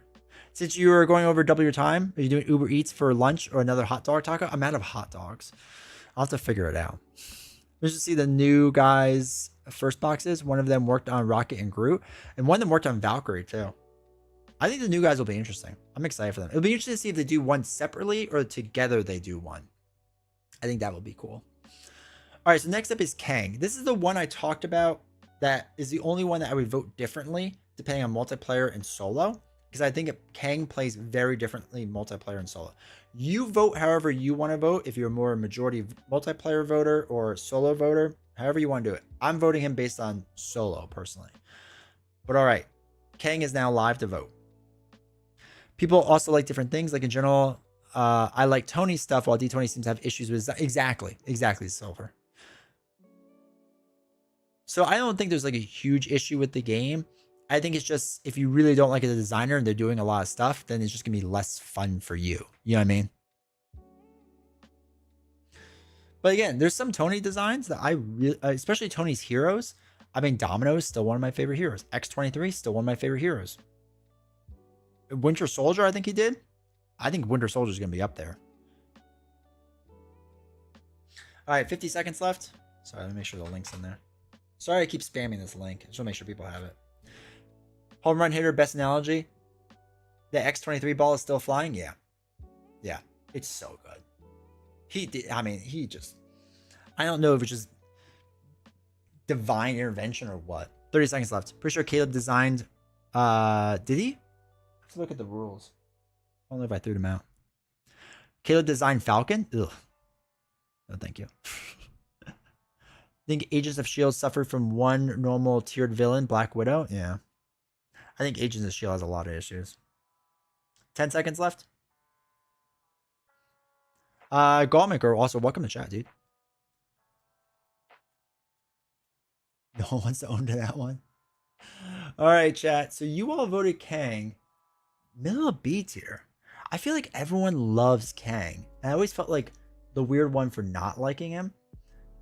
Since you are going over double your time, are you doing Uber Eats for lunch or another hot dog taco? I'm out of hot dogs. I'll have to figure it out. Let's just see the new guys' first boxes. One of them worked on Rocket and Groot, and one of them worked on Valkyrie too. I think the new guys will be interesting. I'm excited for them. It'll be interesting to see if they do one separately or together they do one. I think that will be cool. All right, so next up is Kang. This is the one I talked about that is the only one that I would vote differently depending on multiplayer and solo, because I think Kang plays very differently multiplayer and solo. You vote however you want to vote, if you're more a majority multiplayer voter or solo voter, however you want to do it. I'm voting him based on solo personally. But all right, Kang is now live to vote. People also like different things. Like in general, I like Tony's stuff while D20 seems to have issues with exactly Silver. So I don't think there's like a huge issue with the game. I think it's just if you really don't like it as a designer and they're doing a lot of stuff, then it's just gonna be less fun for you. You know what I mean? But again, there's some Tony designs that I really, especially Tony's heroes. I mean, Domino is still one of my favorite heroes. X-23 still one of my favorite heroes. Winter Soldier, I think he did. I think Winter Soldier is gonna be up there. All right, 50 seconds left. Sorry, let me make sure the link's in there. Sorry, I keep spamming this link. I just want to make sure people have it. Home run hitter, best analogy. The X-23 ball is still flying. Yeah, yeah, it's so good. He did. I mean, he just. I don't know if it's just divine intervention or what. 30 seconds left. Pretty sure Caleb designed. Did he? I have to look at the rules. I don't know if I threw them out. Caleb designed Falcon. Ugh. No, thank you. I think Agents of S.H.I.E.L.D. suffered from one normal tiered villain, Black Widow. Yeah. I think Agents of S.H.I.E.L.D. has a lot of issues. 10 seconds left. Gallmaker, also welcome to chat, dude. No one wants to own to that one. All right, chat. So you all voted Kang. Middle of B tier. I feel like everyone loves Kang. And I always felt like the weird one for not liking him.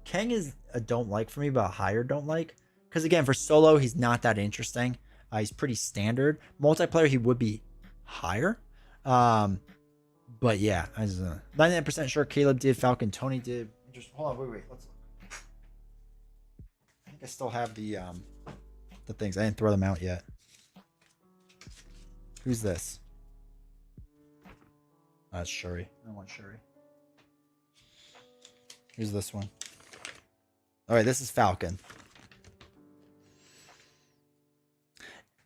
Kang is a don't like for me, but a higher don't like. Because again, for solo, he's not that interesting. He's pretty standard. Multiplayer, he would be higher. But yeah, I was 99% sure Caleb did. Falcon, Tony did. Just hold on, wait. Let's look. I think I still have the things. I didn't throw them out yet. Who's this? That's Shuri. I don't want Shuri. Here's this one. All right, this is Falcon.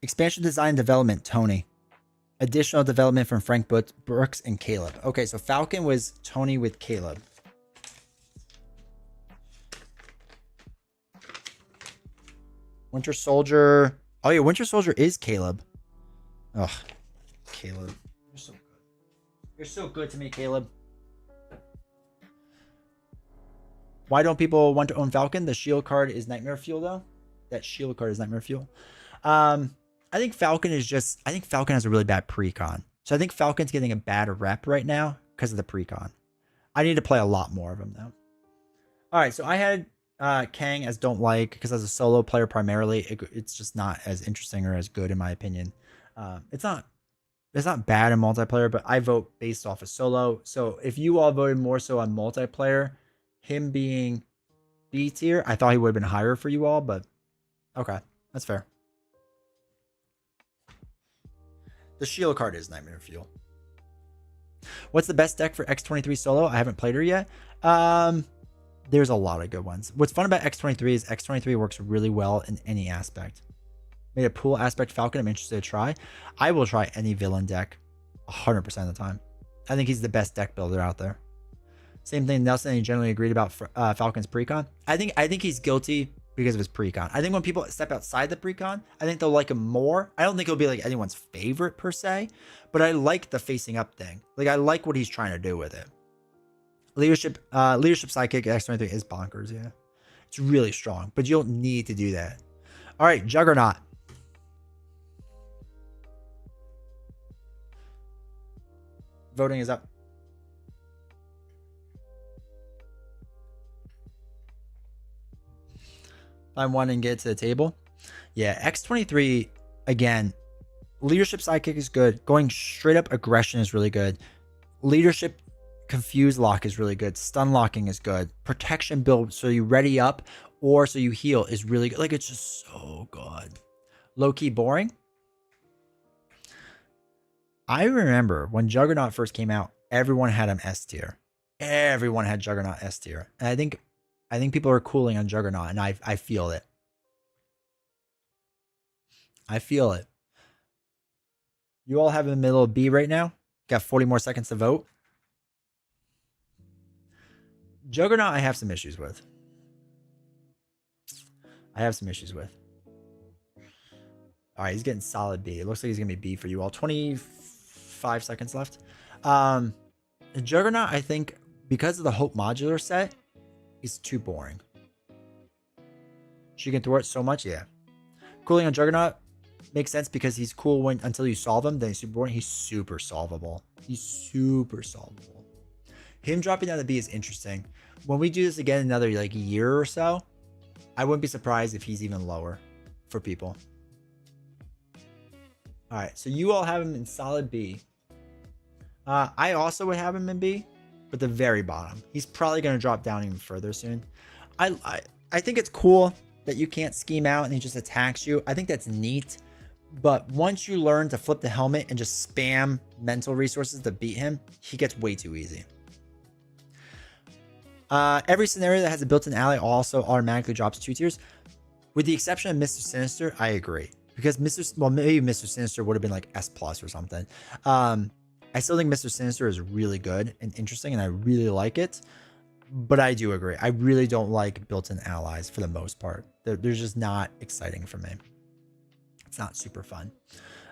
Expansion design development, Tony. Additional development from Frank Brooks and Caleb. Okay, so Falcon was Tony with Caleb. Winter Soldier. Oh yeah, Winter Soldier is Caleb. Ugh, Caleb. You're so good. You're so good to me, Caleb. Why don't people want to own Falcon? The shield card is nightmare fuel, though. That shield card is nightmare fuel. I think Falcon is just. I think Falcon has a really bad precon. So I think Falcon's getting a bad rep right now because of the precon. I need to play a lot more of him, though. All right, so I had Kang as don't like because as a solo player primarily, it's just not as interesting or as good in my opinion. It's not bad in multiplayer, but I vote based off of solo. So if you all voted more so on multiplayer, him being B tier, I thought he would have been higher for you all, but okay, that's fair. The shield card is Nightmare Fuel. What's the best deck for X-23 solo? I haven't played her yet. There's a lot of good ones. What's fun about X-23 is X-23 works really well in any aspect. Made a pool aspect Falcon. I'm interested to try. I will try any villain deck 100% of the time. I think he's the best deck builder out there. Same thing Nelson and he generally agreed about Falcon's precon. I think he's guilty because of his precon. I think when people step outside the precon, I think they'll like him more. I don't think it'll be like anyone's favorite per se, but I like the facing up thing. Like I like what he's trying to do with it. Leadership sidekick X-23 is bonkers, yeah. It's really strong, but you don't need to do that. All right, Juggernaut. Voting is up. Find one and get it to the table. Yeah, X-23, again, leadership sidekick is good. Going straight up aggression is really good. Leadership confuse lock is really good. Stun locking is good. Protection build, so you ready up or so you heal is really good. Like, it's just so good. Low-key boring. I remember when Juggernaut first came out, everyone had him S tier. Everyone had Juggernaut S tier. And I think people are cooling on Juggernaut, and I feel it. I feel it. You all have in the middle of B right now. Got 40 more seconds to vote. Juggernaut, I have some issues with. All right, he's getting solid B. It looks like he's going to be B for you all. 25 5 seconds left. Juggernaut, I think, because of the Hope modular set, is too boring. She can throw it so much, yeah. Cooling on Juggernaut makes sense because he's cool when until you solve him. Then he's super boring. He's super solvable. He's super solvable. Him dropping down the B is interesting. When we do this again another like year or so, I wouldn't be surprised if he's even lower for people. All right, so you all have him in solid B. I also would have him in B, but the very bottom. He's probably going to drop down even further soon. I think it's cool that you can't scheme out and he just attacks you. I think that's neat. But once you learn to flip the helmet and just spam mental resources to beat him, he gets way too easy. Every scenario that has a built-in ally also automatically drops 2 tiers. With the exception of Mr. Sinister, I agree. Because maybe Mr. Sinister would have been like S+ or something. I still think Mr. Sinister is really good and interesting, and I really like it. But I do agree. I really don't like built-in allies for the most part. They're just not exciting for me. It's not super fun.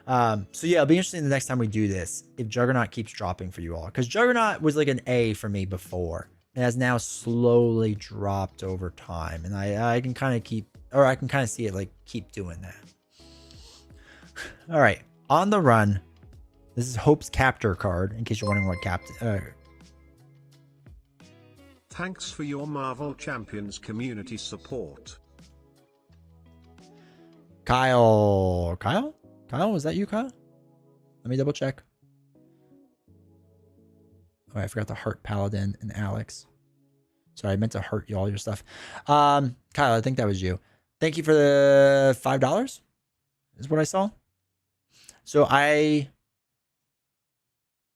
So yeah, it'll be interesting the next time we do this, if Juggernaut keeps dropping for you all. Because Juggernaut was like an A for me before. It has now slowly dropped over time. And I can kind of see it like keep doing that. All right. On the run. This is Hope's Captor card, in case you're wondering what Captor... Thanks for your Marvel Champions community support. Kyle, was that you, Kyle? Let me double check. Oh, I forgot to heart Paladin and Alex. Sorry, I meant to heart you all your stuff. Kyle, I think that was you. Thank you for the $5 is what I saw. So I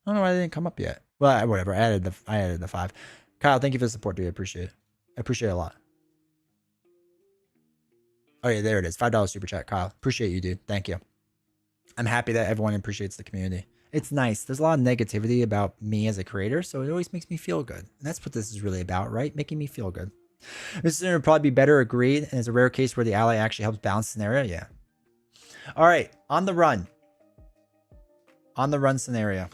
don't know why they didn't come up yet. Well, whatever. I added the 5. Kyle, thank you for the support, dude. I appreciate it. I appreciate it a lot. Oh yeah, there it is. $5 super chat, Kyle. Appreciate you, dude. Thank you. I'm happy that everyone appreciates the community. It's nice. There's a lot of negativity about me as a creator, so it always makes me feel good. And that's what this is really about, right? Making me feel good. This would probably be better, agreed. And it's a rare case where the ally actually helps balance the scenario. Yeah. All right. On the run. On the run scenario.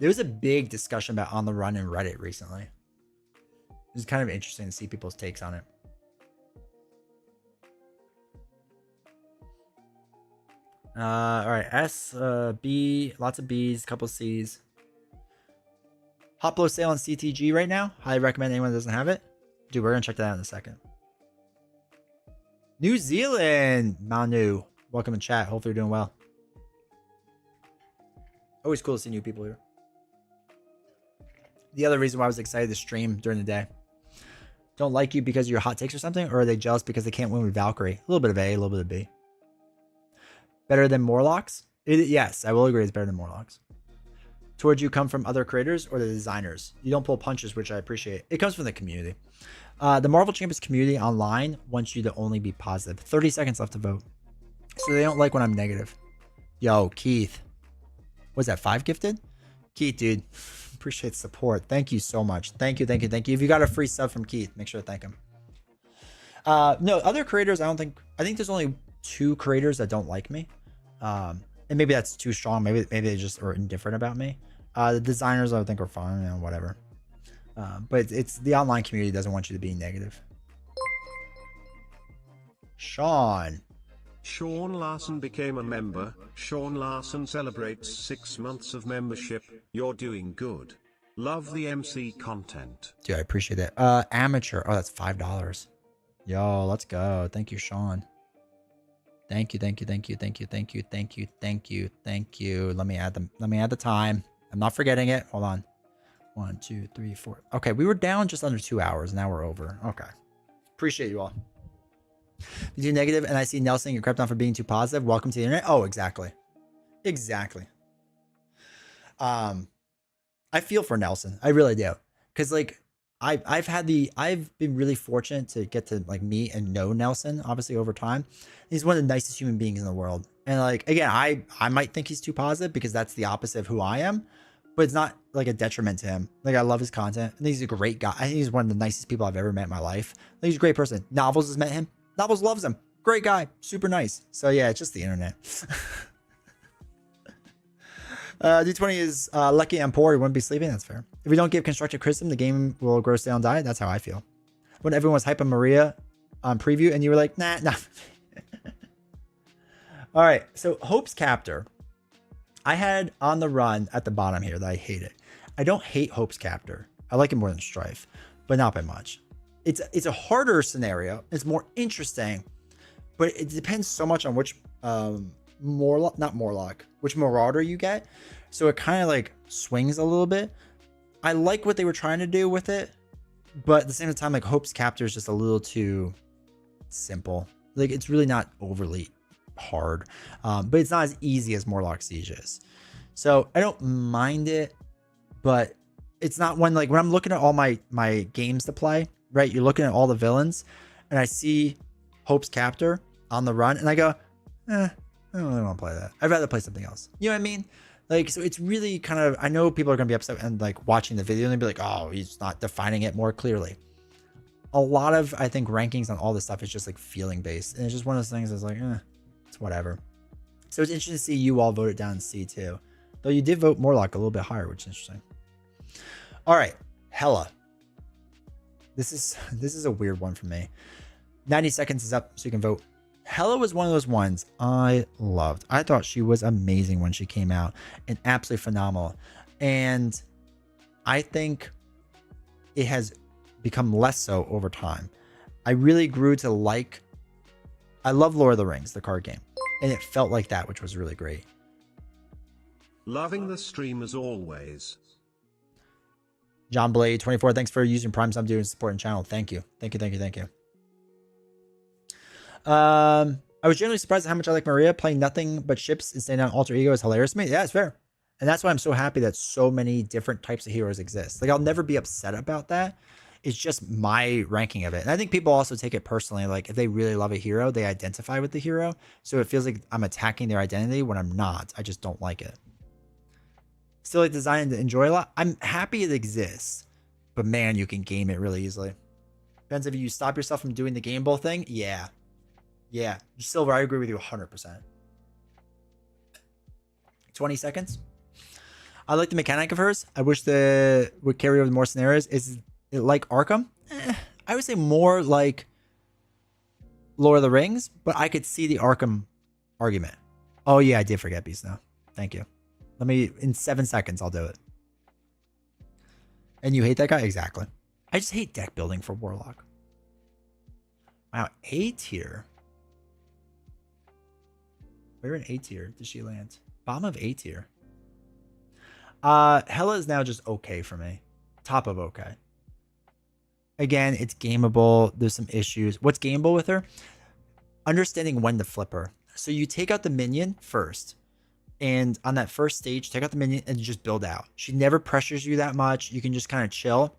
There was a big discussion about on the run in Reddit recently. It was kind of interesting to see people's takes on it. All right, S, B, lots of B's, couple C's. Hot blow sale on CTG right now. Highly recommend anyone that doesn't have it. Dude, we're gonna check that out in a second. New Zealand, Manu. Welcome to chat. Hopefully you're doing well. Always cool to see new people here. The other reason why I was excited to stream during the day. Don't like you because of your hot takes or something? Or are they jealous because they can't win with Valkyrie? A little bit of A, a little bit of B. Better than Morlocks? Yes, I will agree it's better than Morlocks. Towards you come from other creators or the designers? You don't pull punches, which I appreciate. It comes from the community. The Marvel Champions community online wants you to only be positive. 30 seconds left to vote. So they don't like when I'm negative. Yo, Keith. Was that 5 gifted? Keith, dude. Appreciate the support. Thank you so much. Thank you, thank you, thank you. If you got a free sub from Keith, make sure to thank him. No, other creators, I think there's only 2 creators that don't like me. And maybe that's too strong. Maybe they just are indifferent about me. The designers, I think, are fine, you know, whatever. But it's the online community doesn't want you to be negative. Sean Larson became a member. Sean Larson celebrates 6 months of membership. You're doing good. Love the MC content. Dude, I appreciate that. Amateur. Oh, that's $5. Yo, let's go. Thank you, Sean. Thank you, thank you, thank you, thank you, thank you, thank you, thank you, thank you. Let me add the time. I'm not forgetting it. Hold on. 1, 2, 3, 4. Okay, we were down just under 2 hours. Now we're over. Okay. Appreciate you all. You do negative, and I see Nelson get crept on for being too positive. Welcome to the internet. Oh, exactly. Exactly. I feel for Nelson. I really do. Because like I've been really fortunate to get to like meet and know Nelson, obviously, over time. He's one of the nicest human beings in the world. And like, again, I might think he's too positive because that's the opposite of who I am, but it's not like a detriment to him. Like, I love his content. I think he's a great guy. I think he's one of the nicest people I've ever met in my life. I think he's a great person. Novels has met him. Novels loves him. Great guy, super nice. So yeah, it's just the internet. D20 is lucky and poor. He wouldn't be sleeping. That's fair. If we don't give constructive criticism, the game will grow stale and die. That's how I feel. When everyone was hyping Maria on preview and you were like, nah. All right. So Hope's Captor. I had on the run at the bottom here that I hate it. I don't hate Hope's Captor. I like it more than Strife, but not by much. It's a harder scenario. It's more interesting, but it depends so much on which which Marauder you get. So it kind of like swings a little bit. I like what they were trying to do with it, but at the same time, like Hope's Captor is just a little too simple. Like it's really not overly hard, but it's not as easy as Morlock Siege is. So I don't mind it, but it's not when I'm looking at all my games to play, right? You're looking at all the villains and I see Hope's Captor on the run and I go, I don't really want to play that. I'd rather play something else. You know what I mean? Like, so it's really kind of, I know people are going to be upset and like watching the video and they'll be like, oh, he's not defining it more clearly. A lot of, I think, rankings on all this stuff is just like feeling based. And it's just one of those things that's like, it's whatever. So it's interesting to see you all vote it down in C too. Though you did vote Morlock a little bit higher, which is interesting. All right. Hela. This is a weird one for me. 90 seconds is up so you can vote. Hela was one of those ones I loved. I thought she was amazing when she came out and absolutely phenomenal. And I think it has become less so over time. I really grew to like, I love Lord of the Rings, the card game. And it felt like that, which was really great. Loving the stream as always. John Blade 24, thanks for using Prime Sub to support the channel. Thank you. Thank you. I was generally surprised at how much I like Maria. Playing nothing but ships and staying on alter ego is hilarious to me. Yeah, it's fair. And that's why I'm so happy that so many different types of heroes exist. Like, I'll never be upset about that. It's just my ranking of it. And I think people also take it personally. Like, if they really love a hero, they identify with the hero. So it feels like I'm attacking their identity when I'm not. I just don't like it. Still like design to enjoy a lot. I'm happy it exists. But man, you can game it really easily. Depends if you stop yourself from doing the game bowl thing. Yeah. Silver, I agree with you 100%. 20 seconds. I like the mechanic of hers. I wish the would carry over more scenarios. Is it like Arkham? I would say more like Lord of the Rings, but I could see the Arkham argument. Oh yeah, I did forget Beast now. Thank you. Let me, in 7 seconds, I'll do it. And you hate that guy? Exactly. I just hate deck building for Warlock. Wow, A tier. Where in A tier does she land? Bottom of A tier. Hela is now just okay for me. Top of okay. Again, it's gameable. There's some issues. What's gameable with her? Understanding when to flip her. So you take out the minion first. And on that first stage, take out the minion and just build out. She never pressures you that much. You can just kind of chill.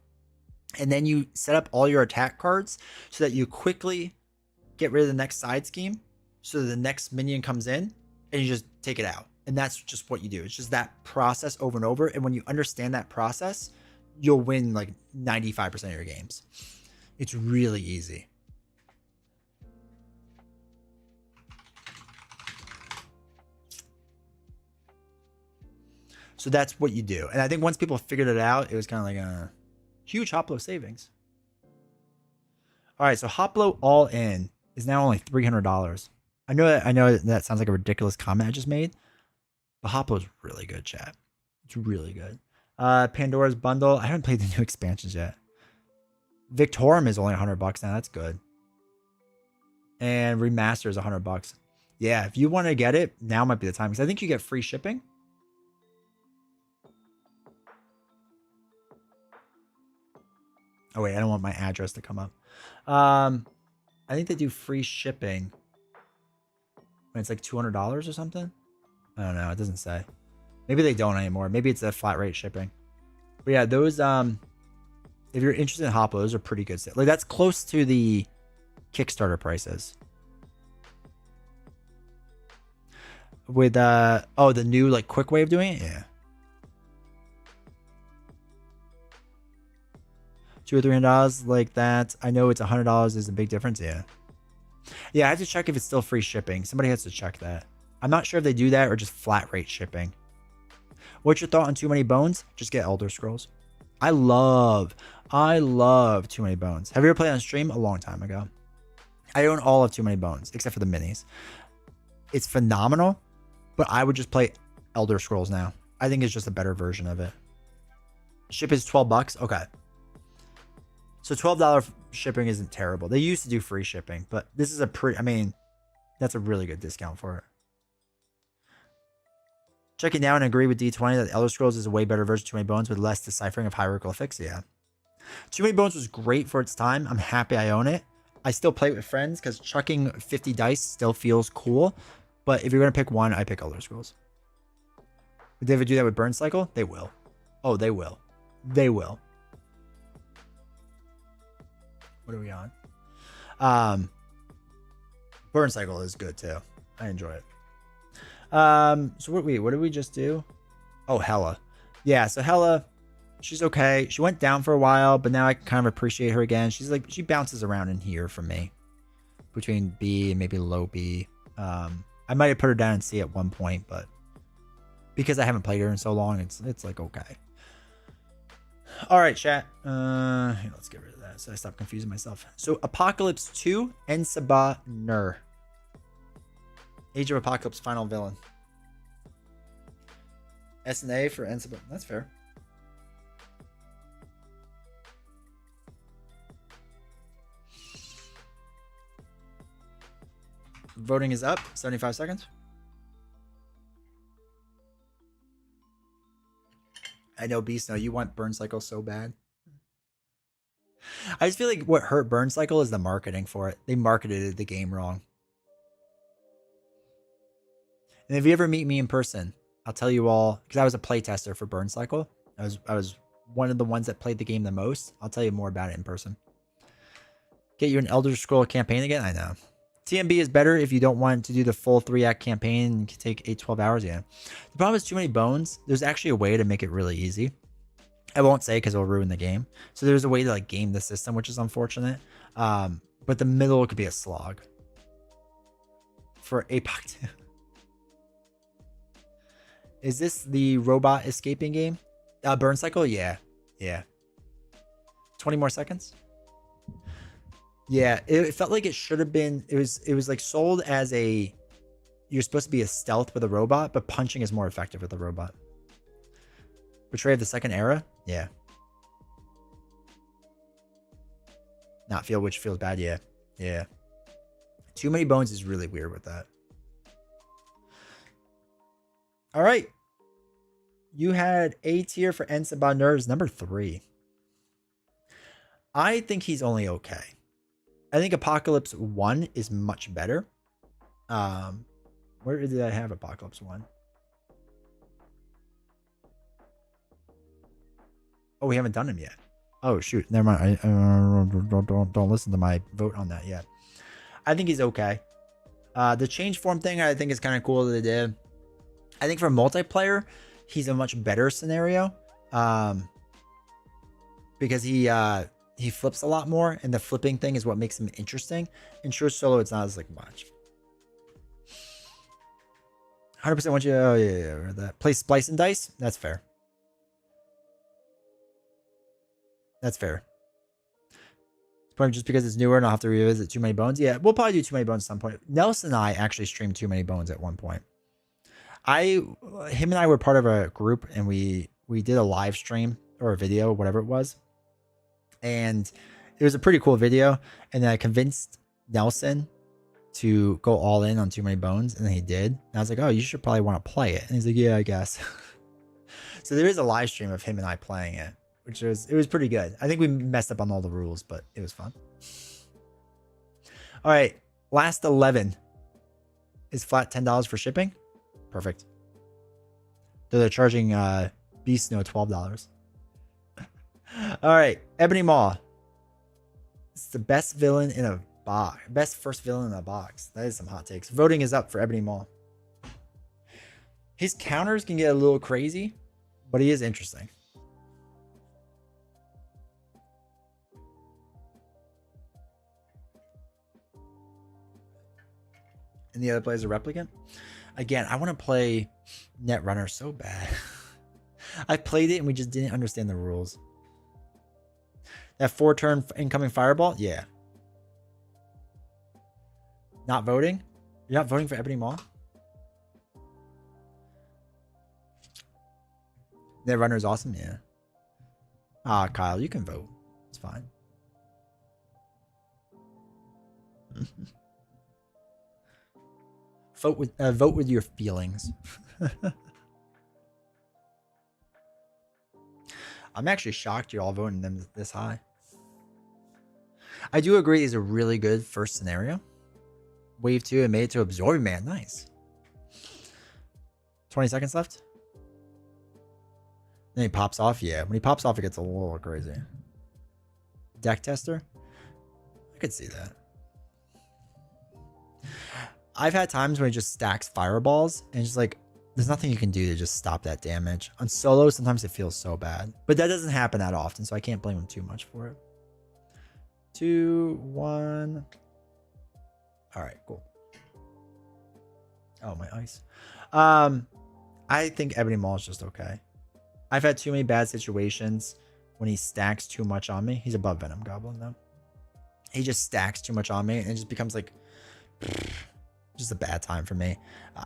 And then you set up all your attack cards so that you quickly get rid of the next side scheme. So the next minion comes in and you just take it out. And that's just what you do. It's just that process over and over. And when you understand that process, you'll win like 95% of your games. It's really easy. So that's what you do. And I think once people figured it out, it was kind of like a huge Hoplo savings. All right, so Hoplo all in is now only $300. I know that sounds like a ridiculous comment I just made, but Hoplo is really good, chat. It's really good. Pandora's Bundle. I haven't played the new expansions yet. Victorum is only $100 now. That's good. And Remaster is $100. Yeah, if you want to get it, now might be the time because I think you get free shipping. Oh wait, I don't want my address to come up. I think they do free shipping when it's like $200 or something. I don't know. It doesn't say. Maybe they don't anymore. Maybe it's a flat rate shipping. But yeah, those if you're interested in Hoplo, those are pretty good. Like that's close to the Kickstarter prices. With the new like quick way of doing it, yeah. $200 or $300 like that. I know it's $100 is a big difference, yeah. Yeah, I have to check if it's still free shipping. Somebody has to check that. I'm not sure if they do that or just flat rate shipping. What's your thought on Too Many Bones? Just get Elder Scrolls. I love Too Many Bones. Have you ever played on stream? A long time ago. I own all of Too Many Bones, except for the minis. It's phenomenal, but I would just play Elder Scrolls now. I think it's just a better version of it. Ship is $12. Okay. So $12 shipping isn't terrible. They used to do free shipping, but this is a pretty, I mean, that's a really good discount for it. Checking now and agree with D20 that Elder Scrolls is a way better version of Too Many Bones with less deciphering of hieroglyphics. Yeah. Too Many Bones was great for its time. I'm happy I own it. I still play it with friends because chucking 50 dice still feels cool. But if you're going to pick one, I pick Elder Scrolls. Would they ever do that with Burn Cycle? They will. Oh, they will. They will. What are we on? Burn Cycle is good too. I enjoy it. So what did we just do? Oh, Hella. Yeah, so Hella, she's okay. She went down for a while, but now I kind of appreciate her again. She's like, she bounces around in here for me. Between B and maybe low B. I might have put her down in C at one point, but because I haven't played her in so long, it's like okay. All right, chat. Let's get rid of that so I stop confusing myself. So Apocalypse 2, Ensaba Nur. Age of Apocalypse final villain. S and A for Ensaba. That's fair. Voting is up. 75 seconds. I know, Beast. No, you want Burn Cycle so bad. I just feel like what hurt Burn Cycle is the marketing for it. They marketed the game wrong. And if you ever meet me in person, I'll tell you all, because I was a playtester for Burn Cycle. I was one of the ones that played the game the most. I'll tell you more about it in person. Get you an Elder Scroll campaign again? I know. TMB is better if you don't want to do the full 3-act campaign and can take 8-12 hours. Yeah. The problem is Too Many Bones. There's actually a way to make it really easy. I won't say because it'll ruin the game. So there's a way to like game the system, which is unfortunate. But the middle could be a slog. For APOC 2. Is this the robot escaping game? Burn Cycle? Yeah. Yeah. 20 more seconds? Yeah, it felt like it should have been. It was like sold as a. You're supposed to be a stealth with a robot, but punching is more effective with a robot. Betray of the Second Era? Yeah. Not feel which feels bad? Yeah. Yeah. Too Many Bones is really weird with that. All right. You had A tier for Ensaba Nerves, number 3. I think he's only okay. I think Apocalypse 1 is much better. Where did I have Apocalypse 1? Oh, we haven't done him yet. Oh, shoot. Never mind. Don't listen to my vote on that yet. I think he's okay. The change form thing I think is kind of cool that they did. I think for multiplayer, he's a much better scenario. Because he flips a lot more, and the flipping thing is what makes him interesting. In true solo, it's not as like much. 100% want you. Oh yeah. That play Splice and Dice. That's fair. That's fair. It's probably just because it's newer and I'll have to revisit Too Many Bones. Yeah, we'll probably do Too Many Bones at some point. Nelson and I actually streamed Too Many Bones at one point. Him and I were part of a group, and we did a live stream or a video, whatever it was. And it was a pretty cool video. And then I convinced Nelson to go all in on Too Many Bones. And then he did. And I was like, oh, you should probably want to play it. And he's like, yeah, I guess. So there is a live stream of him and I playing it, which was pretty good. I think we messed up on all the rules, but it was fun. All right. Last 11 is flat $10 for shipping. Perfect. They're charging Beast Snow $12. All right, Ebony Maw. It's the best villain in a box. Best first villain in a box. That is some hot takes. Voting is up for Ebony Maw. His counters can get a little crazy, but he is interesting. and the other plays a replicant. Again, I want to play Netrunner so bad. I played it and we just didn't understand the rules. That 4-turn incoming fireball? Yeah. Not voting? You're not voting for Ebony Maw? Netrunner is awesome? Yeah. Ah, Kyle, you can vote. It's fine. Vote with your feelings. I'm actually shocked you're all voting them this high. I do agree it's a really good first scenario. Wave 2 and made it to Absorbing Man. Nice. 20 seconds left. Then he pops off. Yeah, when he pops off, it gets a little crazy. Deck tester? I could see that. I've had times when he just stacks fireballs and just like, there's nothing you can do to just stop that damage. On solo, sometimes it feels so bad. But that doesn't happen that often, so I can't blame him too much for it. 2, 1. All right, cool. Oh, my ice. I think Ebony Maw is just okay. I've had too many bad situations when he stacks too much on me. He's above Venom Goblin, though. He just stacks too much on me, and it just becomes like... just a bad time for me.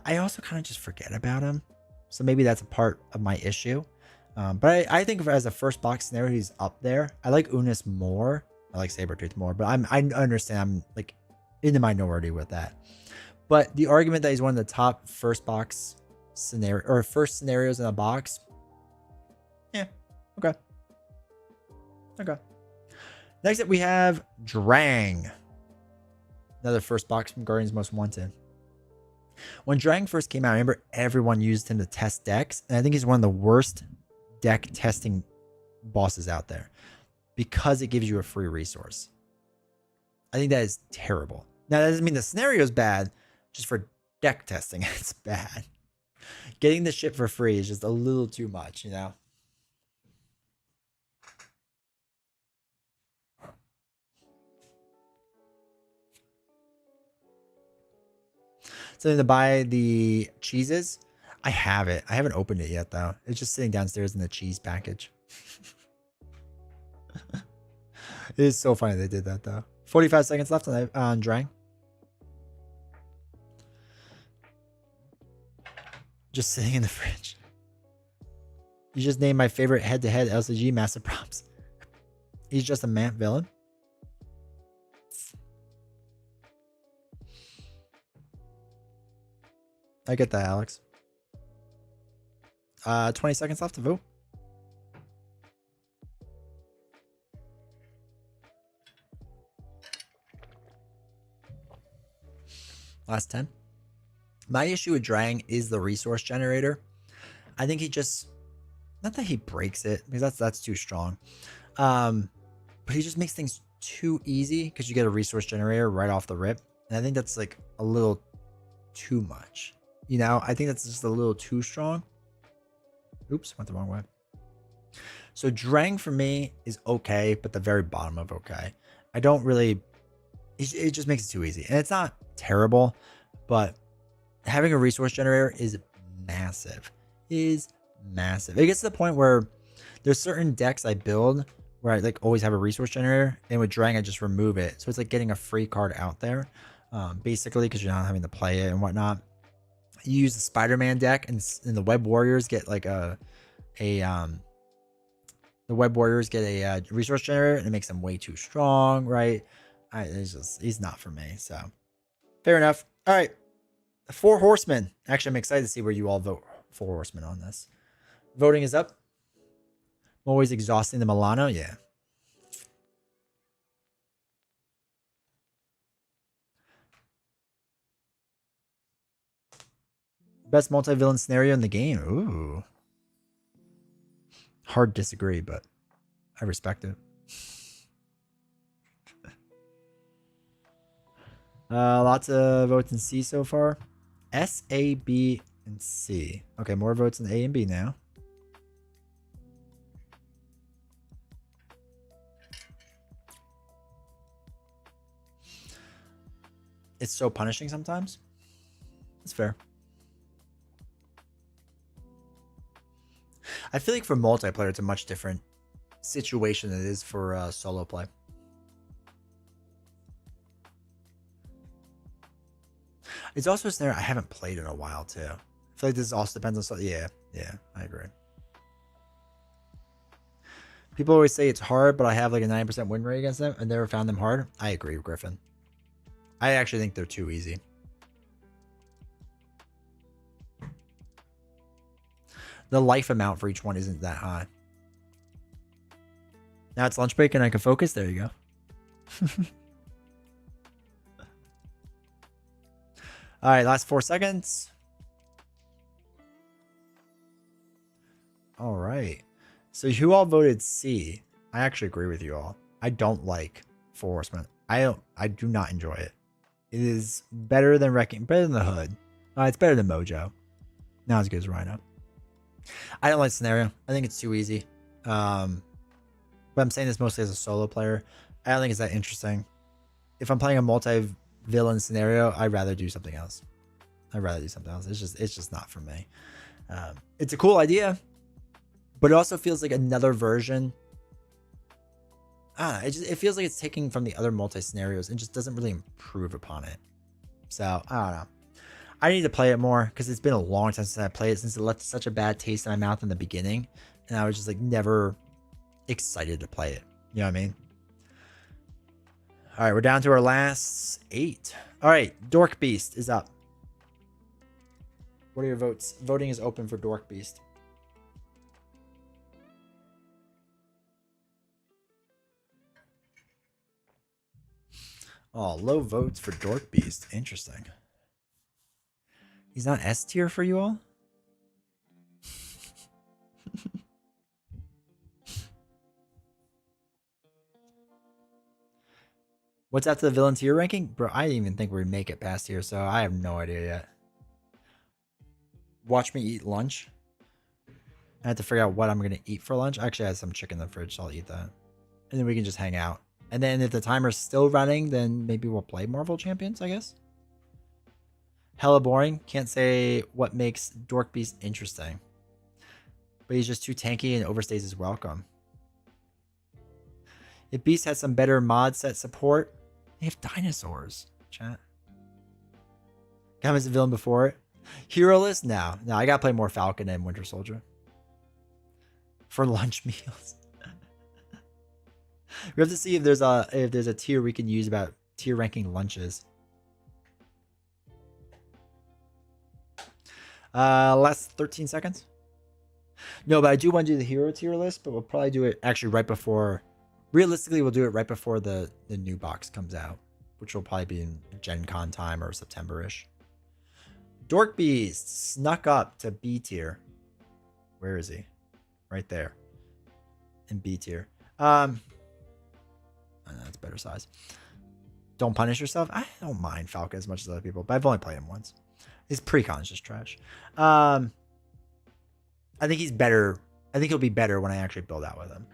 I also kind of just forget about him. So maybe that's a part of my issue. But I think as a first box scenario, he's up there. I like Unis more. I like Sabretooth more. But I understand I'm like in the minority with that. But the argument that he's one of the top first box scenario or first scenarios in a box. Yeah. Okay. Okay. Next up we have Drang. Another first box from Guardians Most Wanted. When Drang first came out, I remember everyone used him to test decks. And I think he's one of the worst deck testing bosses out there. Because it gives you a free resource. I think that is terrible. Now, that doesn't mean the scenario is bad. Just for deck testing, it's bad. Getting the shit for free is just a little too much, you know? Something to buy the cheeses. I have it. I haven't opened it yet, though. It's just sitting downstairs in the cheese package. It is so funny they did that, though. 45 seconds left on Drang. Just sitting in the fridge. You just named my favorite head-to-head LCG massive props. He's just a Mant villain. I get that, Alex. 20 seconds left to vote. Last 10. My issue with Drang is the resource generator. I think he just, not that he breaks it, because that's too strong. But he just makes things too easy because you get a resource generator right off the rip. And I think that's like a little too much. You know, I think that's just a little too strong. Oops, went the wrong way. So Drang for me is okay, but the very bottom of okay. I don't really, it just makes it too easy. And it's not terrible, but having a resource generator is massive. It gets to the point where there's certain decks I build where I like always have a resource generator, and with Drang I just remove it. So it's like getting a free card out there, basically, because you're not having to play it and whatnot. You use the Spider-Man deck, and the Web Warriors get like the Web Warriors get a resource generator, and it makes them way too strong, right? He's not for me. So fair enough. All right, 4 Horsemen. Actually, I'm excited to see where you all vote. 4 Horsemen on this. Voting is up. I'm always exhausting the Milano. Yeah. Best multi-villain scenario in the game. Ooh. Hard disagree, but I respect it. Lots of votes in C so far. S, A, B, and C. Okay, more votes in A and B now. It's so punishing sometimes. fair. I feel like for multiplayer, it's a much different situation than it is for solo play. It's also a scenario I haven't played in a while too. I feel like this also depends on. Yeah, I agree. People always say it's hard, but I have like a 9% win rate against them. I've never found them hard. I agree, Griffin. I actually think they're too easy. The life amount for each one isn't that high. Now it's lunch break and I can focus. There you go. All right, last 4 seconds. All right. So you all voted C. I actually agree with you all. I don't like Four Horsemen. I do not enjoy it. It is better than better than the Hood. It's better than Mojo. Not as good as Rhino. I don't like scenario. I think it's too easy. But I'm saying this mostly as a solo player. I don't think it's that interesting. If I'm playing a multi-villain scenario, I'd rather do something else. It's just not for me. It's a cool idea, but it also feels like another version. It feels like it's taking from the other multi-scenarios and just doesn't really improve upon it. So, I don't know. I need to play it more because it's been a long time since I played it, since it left such a bad taste in my mouth in the beginning. And I was just like never excited to play it. You know what I mean? All right, we're down to our last 8. All right, Dork Beast is up. What are your votes? Voting is open for Dork Beast. Oh, low votes for Dork Beast. Interesting. He's not S tier for you all? What's after the villain tier ranking? Bro, I didn't even think we'd make it past here, so I have no idea yet. Watch me eat lunch. I have to figure out what I'm going to eat for lunch. Actually, I have some chicken in the fridge, so I'll eat that. And then we can just hang out. And then if the timer's still running, then maybe we'll play Marvel Champions, I guess. Hella boring. Can't say what makes Dork Beast interesting. But he's just too tanky and overstays his welcome. If Beast had some better mod set support, they have dinosaurs. Chat. Come as a villain before it. Hero list? No, I gotta play more Falcon and Winter Soldier. For lunch meals. We have to see if there's a tier we can use about tier ranking lunches. Last 13 seconds. No, but I do want to do the hero tier list, but we'll probably do it actually right before. Realistically, we'll do it right before the new box comes out, which will probably be in Gen Con time or September-ish. Dork Beast snuck up to B tier. Where is he? Right there. In B tier. That's better size. Don't punish yourself. I don't mind Falcon as much as other people, but I've only played him once. His pre-con is just trash. I think he's better. I think he'll be better when I actually build out with him.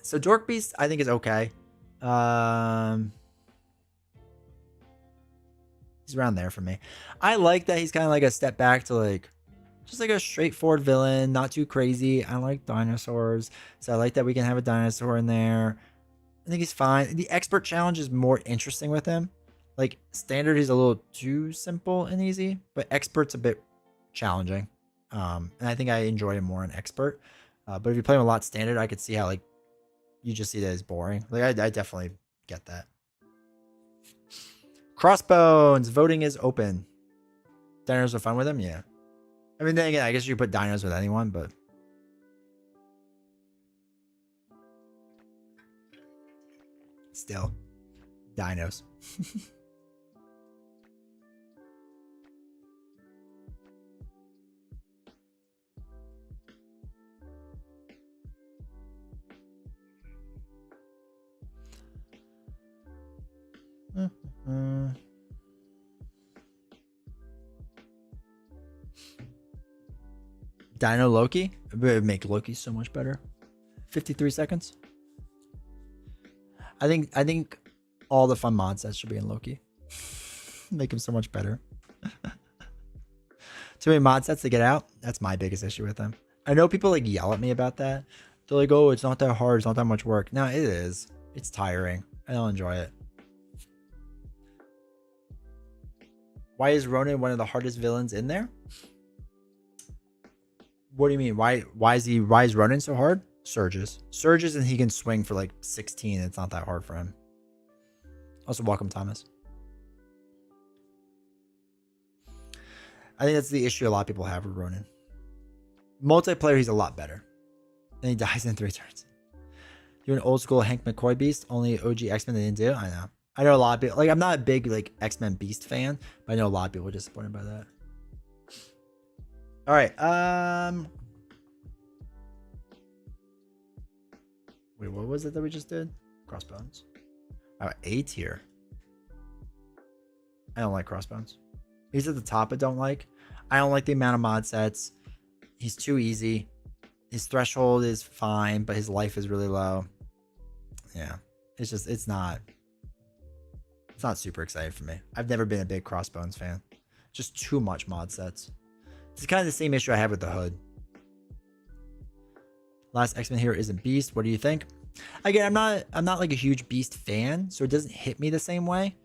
So Dork Beast, I think is okay. He's around there for me. I like that he's kind of like a step back to like, just like a straightforward villain, not too crazy. I like dinosaurs, so I like that we can have a dinosaur in there. I think he's fine. The expert challenge is more interesting with him. Like standard, he's a little too simple and easy, but expert's a bit challenging. And I think I enjoy him more in expert. But if you play him a lot standard, I could see how like you just see that as boring. Like I definitely get that. Crossbones, voting is open. Dinos are fun with him, yeah. I mean, then again, I guess you put dinos with anyone, but still, dinos. Dino Loki? It would make Loki so much better. 53 seconds. I think all the fun mod sets should be in Loki. Make him so much better. Too many mod sets to get out. That's my biggest issue with them. I know people like yell at me about that. They're like, oh, it's not that hard. It's not that much work. No, it is. It's tiring. I don't enjoy it. Why is Ronan one of the hardest villains in there? What do you mean? Why is Ronan so hard? Surges and he can swing for like 16. It's not that hard for him. Also, welcome, Thomas. I think that's the issue a lot of people have with Ronan. Multiplayer, he's a lot better. And he dies in 3 turns. You're an old school Hank McCoy beast. Only OG X-Men they didn't do. I know. I know a lot of people. Like, I'm not a big like X-Men Beast fan, but I know a lot of people are disappointed by that. All right. Wait, what was it that we just did? Crossbones. Oh, A tier. I don't like Crossbones. He's at the top I don't like. I don't like the amount of mod sets. He's too easy. His threshold is fine, but his life is really low. Yeah. It's not super exciting for me. I've never been a big Crossbones fan. Just too much mod sets. It's kind of the same issue I have with the Hood. Last X-Men hero isn't Beast. What do you think? Again, I'm not like a huge Beast fan, so it doesn't hit me the same way.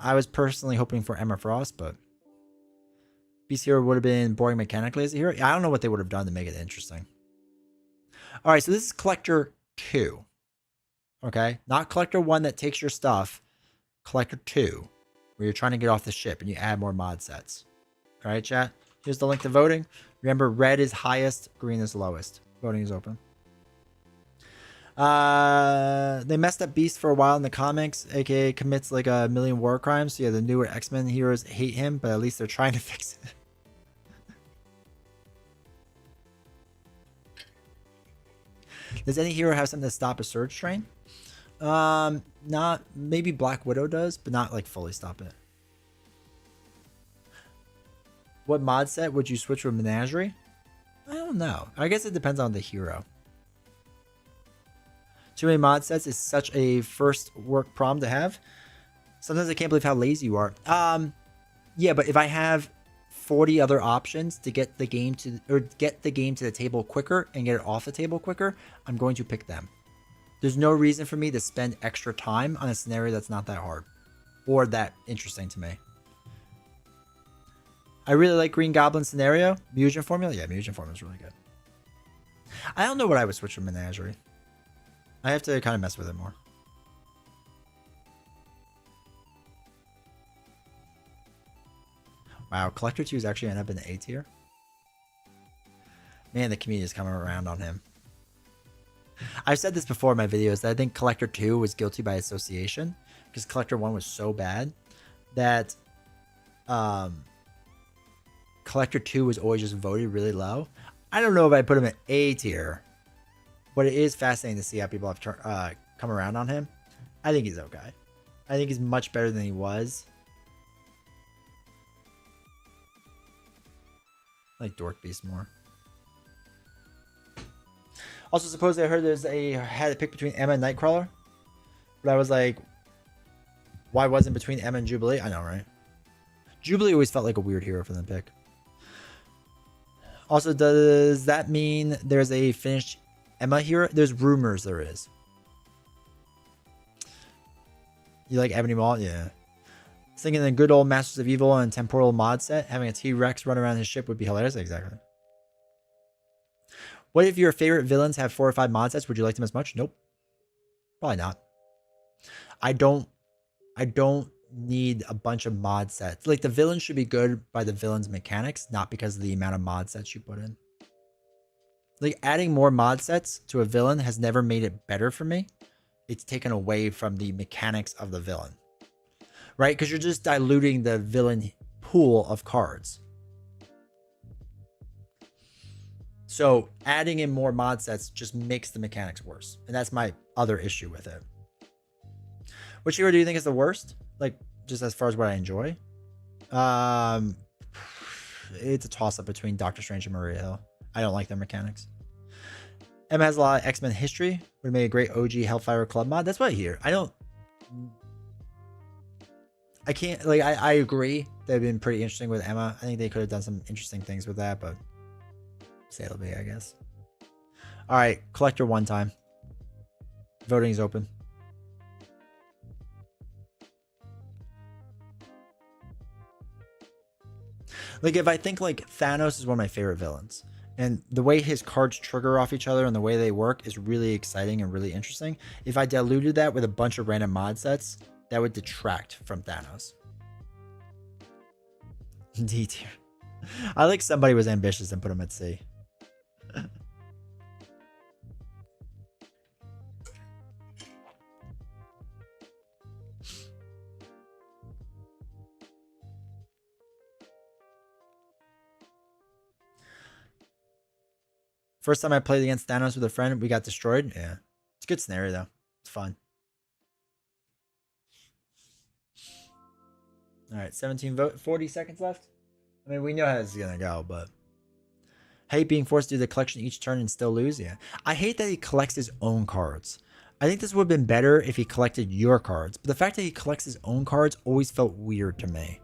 I was personally hoping for Emma Frost, but Beast hero would have been boring mechanically as a hero. I don't know what they would have done to make it interesting. All right, so this is Collector 2. Okay, not Collector 1 that takes your stuff. Collector 2, where you're trying to get off the ship and you add more mod sets. All right, chat. Here's the link to voting. Remember, red is highest, green is lowest. Voting is open. They messed up Beast for a while in the comics, aka commits like a million war crimes. So yeah, the newer X-Men heroes hate him, but at least they're trying to fix it. Does any hero have something to stop a surge train? Not maybe Black Widow does, but not like fully stop it. What mod set would you switch with Menagerie? I don't know. I guess it depends on the hero. Too many mod sets is such a first work problem to have. Sometimes I can't believe how lazy you are. Yeah, but if I have 40 other options to get the game to the table quicker and get it off the table quicker, I'm going to pick them. There's no reason for me to spend extra time on a scenario that's not that hard or that interesting to me. I really like Green Goblin scenario. Mutagen formula? Yeah, Mutagen formula is really good. I don't know what I would switch from Menagerie. I have to kind of mess with it more. Wow, Collector 2 is actually ended up in the A tier. Man, the community is coming around on him. I've said this before in my videos that I think Collector 2 was guilty by association because Collector 1 was so bad that Collector 2 was always just voted really low. I don't know if I put him in A tier, but it is fascinating to see how people have come around on him. I think he's okay. I think he's much better than he was. I like Dork Beast more. Also, supposedly I heard had to pick between Emma and Nightcrawler. But I was like, why wasn't between Emma and Jubilee? I know, right? Jubilee always felt like a weird hero for them to pick. Also, does that mean there's a finished Emma hero? There's rumors there is. You like Ebony Maw? Yeah. Thinking the good old Masters of Evil and Temporal mod set, having a T-Rex run around his ship would be hilarious. Exactly. What if your favorite villains have 4 or 5 mod sets? Would you like them as much? Nope. Probably not. I don't need a bunch of mod sets. Like, the villain should be good by the villain's mechanics, not because of the amount of mod sets you put in. Like, adding more mod sets to a villain has never made it better for me. It's taken away from the mechanics of the villain. Right? Because you're just diluting the villain pool of cards. So adding in more mod sets just makes the mechanics worse. And that's my other issue with it. Which hero do you think is the worst? Like, just as far as what I enjoy? It's a toss-up between Doctor Strange and Maria Hill. I don't like their mechanics. Emma has a lot of X-Men history. Would have made a great OG Hellfire Club mod. That's what I hear. I agree They've been pretty interesting with Emma. I think they could have done some interesting things with that, but say it'll be, I guess. All right, collector one time. Voting is open. Like, if I think like Thanos is one of my favorite villains, and the way his cards trigger off each other and the way they work is really exciting and really interesting. If I diluted that with a bunch of random mod sets, that would detract from Thanos. D tier. I like somebody was ambitious and put him at C. First time I played against Thanos with a friend, we got destroyed. Yeah. It's a good scenario, though. It's fun. All right, 17 vote, 40 seconds left. I mean, we know how this is going to go, but... Hate being forced to do the collection each turn and still lose? Yeah. I hate that he collects his own cards. I think this would have been better if he collected your cards, but the fact that he collects his own cards always felt weird to me.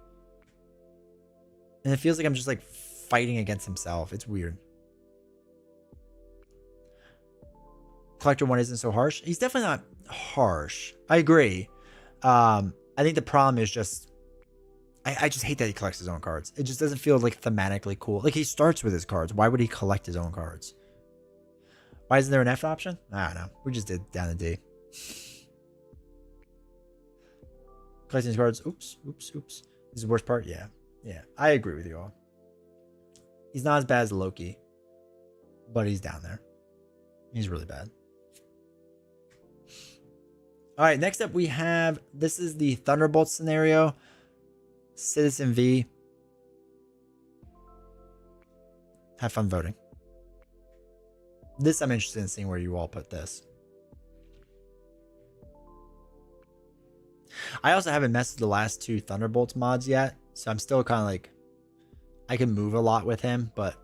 And it feels like I'm just, like, fighting against himself. It's weird. Collector one isn't so harsh. He's definitely not harsh. I agree. I think the problem is just I just hate that he collects his own cards. It just doesn't feel like thematically cool. Like, he starts with his cards. Why would he collect his own cards? Why isn't there an F option? I don't know. We just did down to D. Collecting his cards. Oops. This is the worst part. Yeah. I agree with you all. He's not as bad as Loki, but he's down there. He's really bad. All right, next up we have, this is the Thunderbolt scenario. Citizen V. Have fun voting. This I'm interested in seeing where you all put this. I also haven't messed with the last two Thunderbolts mods yet, so I'm still kind of like, I can move a lot with him, but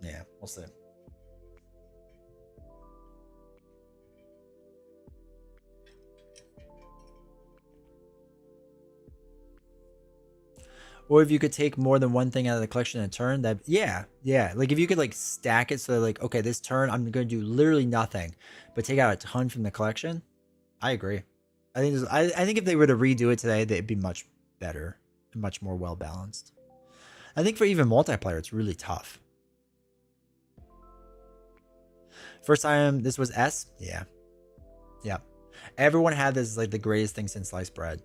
yeah, we'll see. Or if you could take more than one thing out of the collection in a turn, that yeah. Like, if you could like stack it so like, okay, this turn I'm gonna do literally nothing, but take out a ton from the collection. I agree. I think if they were to redo it today, they'd be much better, much more well balanced. I think for even multiplayer, it's really tough. First time this was S, yeah. Everyone had this as like the greatest thing since sliced bread.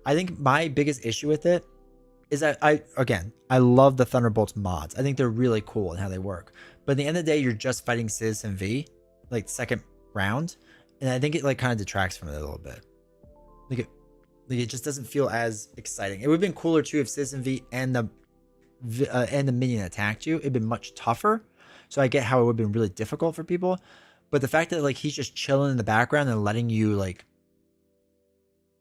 I think my biggest issue with it is that I love the Thunderbolts mods. I think they're really cool and how they work. But at the end of the day, you're just fighting Citizen V, like second round, and I think it like kind of detracts from it a little bit. Like it just doesn't feel as exciting. It would have been cooler too if Citizen V and the minion attacked you. It'd been much tougher. So I get how it would have been really difficult for people. But the fact that like he's just chilling in the background and letting you like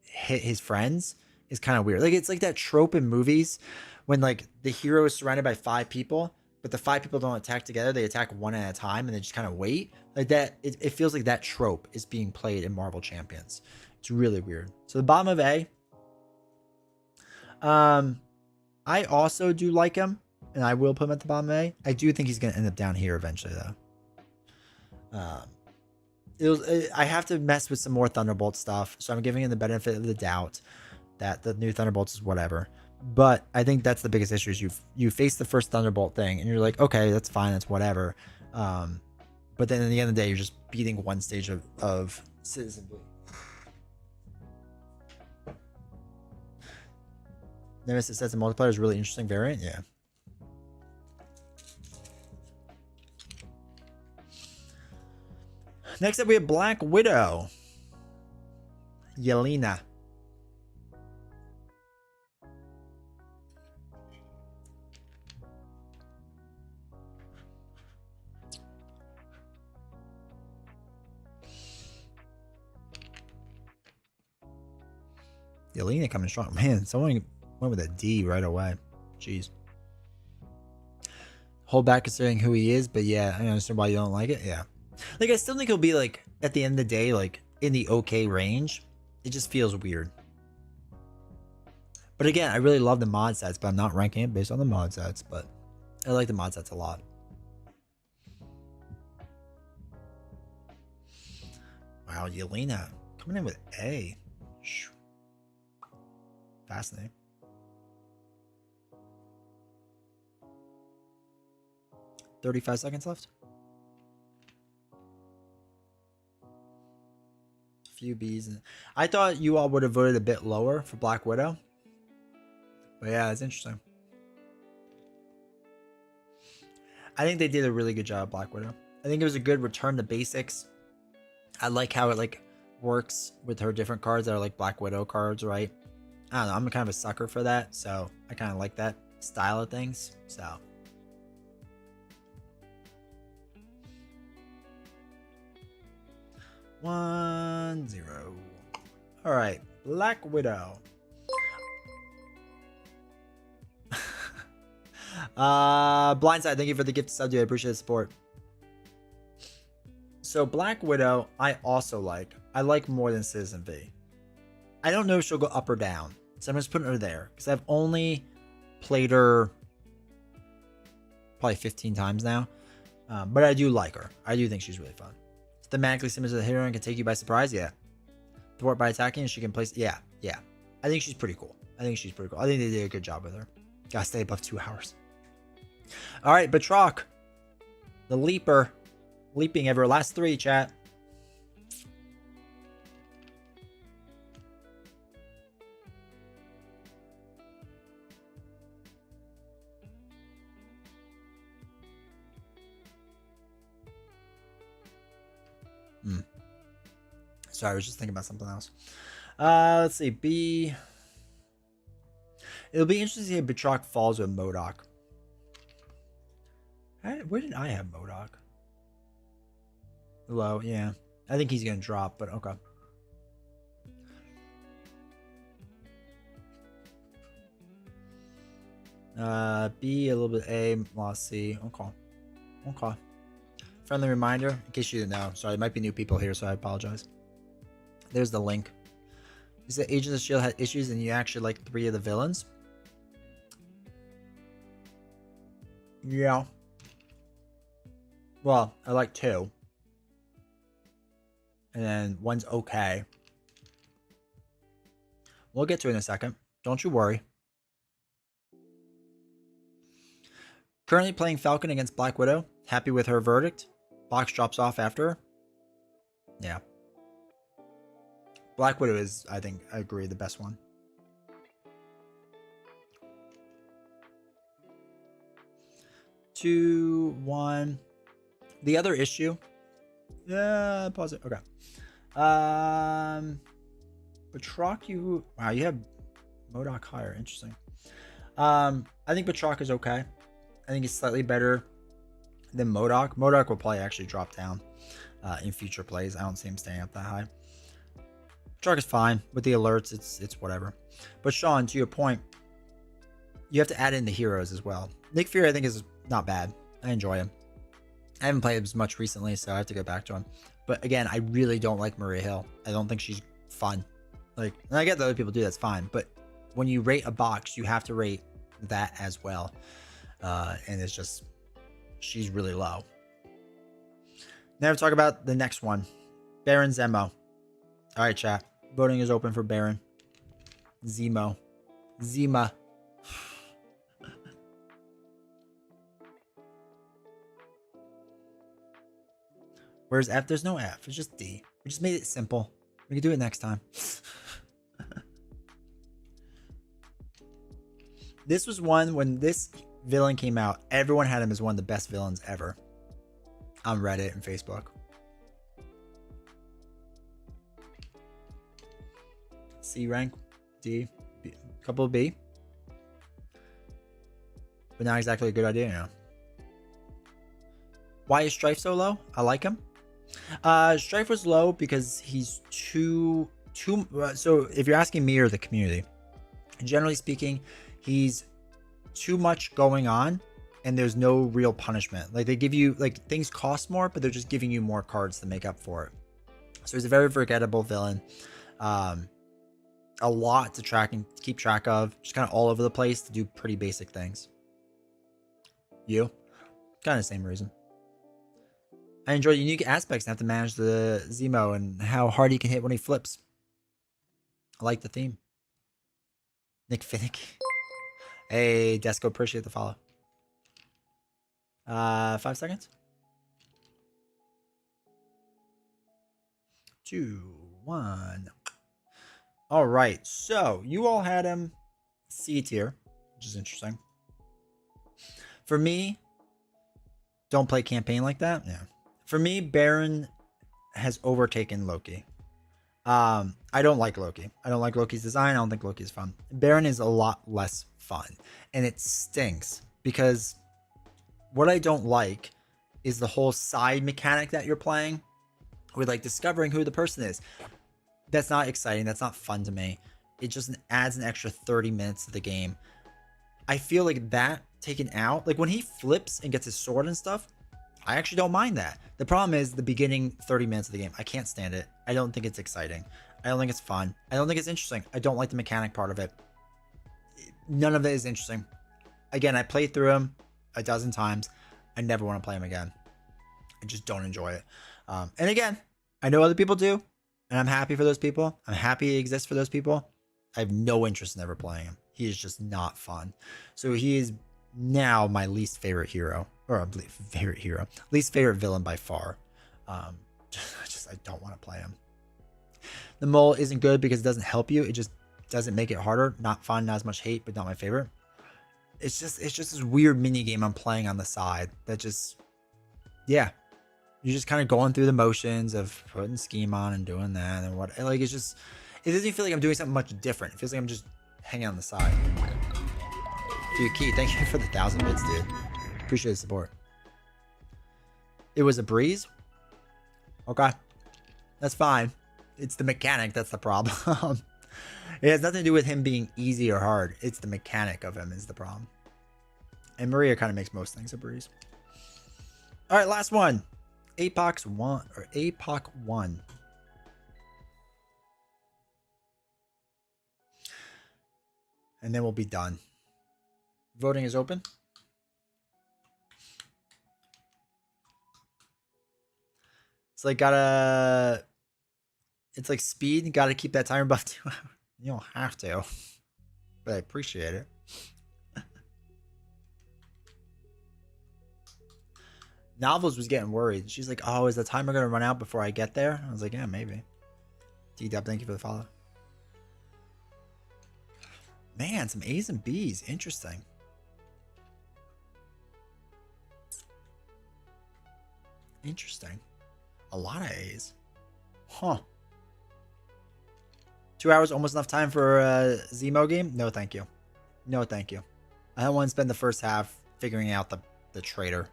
hit his friends is kind of weird. Like, it's like that trope in movies when like the hero is surrounded by 5 people, but the 5 people don't attack together. They attack one at a time and they just kind of wait like that. It feels like that trope is being played in Marvel Champions. It's really weird. So the bottom of A, I also do like him and I will put him at the bottom of A. I do think he's going to end up down here eventually though. I have to mess with some more Thunderbolt stuff, so I'm giving him the benefit of the doubt that the new Thunderbolts is whatever. But I think that's the biggest issue is you face the first Thunderbolt thing and you're like, okay, that's fine, that's whatever. But then at the end of the day, you're just beating one stage of Citizen Blue. Nemesis says the multiplayer is really interesting variant. Yeah. Next up, we have Black Widow. Yelena. Yelena coming strong. Man, someone went with a D right away. Jeez. Hold back considering who he is, but yeah, I understand why you don't like it. Yeah. Like, I still think he'll be, like, at the end of the day, like, in the okay range. It just feels weird. But again, I really love the mod sets, but I'm not ranking it based on the mod sets. But I like the mod sets a lot. Wow, Yelena coming in with A. Fascinating. $35 seconds left. A few B's. I thought you all would have voted a bit lower for Black Widow. But yeah, it's interesting. I think they did a really good job of Black Widow. I think it was a good return to basics. I like how it like works with her different cards that are like Black Widow cards, right? I don't know. I'm kind of a sucker for that, so I kind of like that style of things. So 1-0. All right, Black Widow. Blindside, thank you for the gift sub, dude. I appreciate the support. So Black Widow, I also like. I like more than Citizen V. I don't know if she'll go up or down, so I'm just putting her there because I've only played her probably 15 times now. But I do like her. I do think she's really fun. Thematically similar to the hero and can take you by surprise. Yeah. Thwart by attacking, and she can place. Yeah. I think she's pretty cool. I think they did a good job with her. Gotta stay above 2 hours. All right, Batroc, the leaper, leaping ever. Last 3, chat. Sorry, I was just thinking about something else. Let's see. B. It'll be interesting to see if Batroc falls with MODOK. Where did I have MODOK? Low, yeah. I think he's going to drop, but okay. B, a little bit A, lost C. Okay. Friendly reminder, in case you didn't know. Sorry, there might be new people here, so I apologize. There's the link. You said Agents of S.H.I.E.L.D. had issues and you actually like 3 of the villains? Yeah. Well, I like 2. And then one's okay. We'll get to it in a second. Don't you worry. Currently playing Falcon against Black Widow. Happy with her verdict. Box drops off after her. Yeah. Black Widow is, I think, I agree, the best one. Two, one. The other issue. Yeah, pause it. Okay. Batroc, you. Wow, you have MODOK higher. Interesting. I think Batroc is okay. I think he's slightly better than MODOK. MODOK will probably actually drop down in future plays. I don't see him staying up that high. Batroc is fine with the alerts. It's whatever. But Sean, to your point, you have to add in the heroes as well. Nick Fury, I think, is not bad. I enjoy him. I haven't played him as much recently, so I have to go back to him. But again, I really don't like Maria Hill. I don't think she's fun. Like, and I get that other people do, that's fine. But when you rate a box, you have to rate that as well. And it's just, she's really low. Now to talk about the next one. Baron Zemo. All right, chat. Voting is open for Baron. Zemo. Zima. Where's F? There's no F. It's just D. We just made it simple. We can do it next time. This was one, when this villain came out, everyone had him as one of the best villains ever on Reddit and Facebook. C rank, D, B, couple of B. But not exactly a good idea, you know. Why is Strife so low? I like him. Strife was low because he's too so if you're asking me or the community, generally speaking, he's too much going on and there's no real punishment. Like, they give you, like, things cost more, but they're just giving you more cards to make up for it. So he's a very forgettable villain. a lot to track and keep track of. Just kind of all over the place to do pretty basic things. You? Kind of the same reason. I enjoy the unique aspects and have to manage the Zemo and how hard he can hit when he flips. I like the theme. Nick Finnick. Hey, Desco, appreciate the follow. 5 seconds. 2, 1. All right, so you all had him C tier, which is interesting. For me, don't play campaign like that. Yeah. For me, Baron has overtaken Loki. I don't like Loki. I don't like Loki's design. I don't think Loki is fun. Baron is a lot less fun, and it stinks because what I don't like is the whole side mechanic that you're playing with like discovering who the person is. That's not exciting. That's not fun to me. It just adds an extra 30 minutes to the game. I feel like that taken out, like when he flips and gets his sword and stuff, I actually don't mind that. The problem is the beginning 30 minutes of the game. I can't stand it. I don't think it's exciting. I don't think it's fun. I don't think it's interesting. I don't like the mechanic part of it. None of it is interesting. Again, I played through him a dozen times. I never want to play him again. I just don't enjoy it. And again, I know other people do, and I'm happy for those people. I'm happy he exists for those people. I have no interest in ever playing him. He is just not fun. So he is now my least favorite hero, or least favorite villain by far. I don't want to play him. The mole isn't good because it doesn't help you. It just doesn't make it harder. Not fun, not as much hate, but not my favorite. It's just this weird mini game I'm playing on the side that just, yeah. You're just kind of going through the motions of putting scheme on and doing that and what, like, it's just, it doesn't feel like I'm doing something much different. It feels like I'm just hanging on the side. Dude, Key, thank you for the 1,000 bits, dude. Appreciate the support. It was a breeze? Okay. That's fine. It's the mechanic that's the problem. It has nothing to do with him being easy or hard. It's the mechanic of him is the problem. And Maria kind of makes most things a breeze. All right, last one. APOC 1. And then we'll be done. Voting is open. It's like it's like speed. Gotta keep that timer buff 2 hours. You don't have to, but I appreciate it. Novels was getting worried. She's like, oh, is the timer going to run out before I get there? I was like, yeah, maybe. D-Dub, thank you for the follow. Man, some A's and B's. Interesting. Interesting. A lot of A's. Huh. 2 hours, almost enough time for a Zemo game? No, thank you. No, thank you. I don't want to spend the first half figuring out the traitor.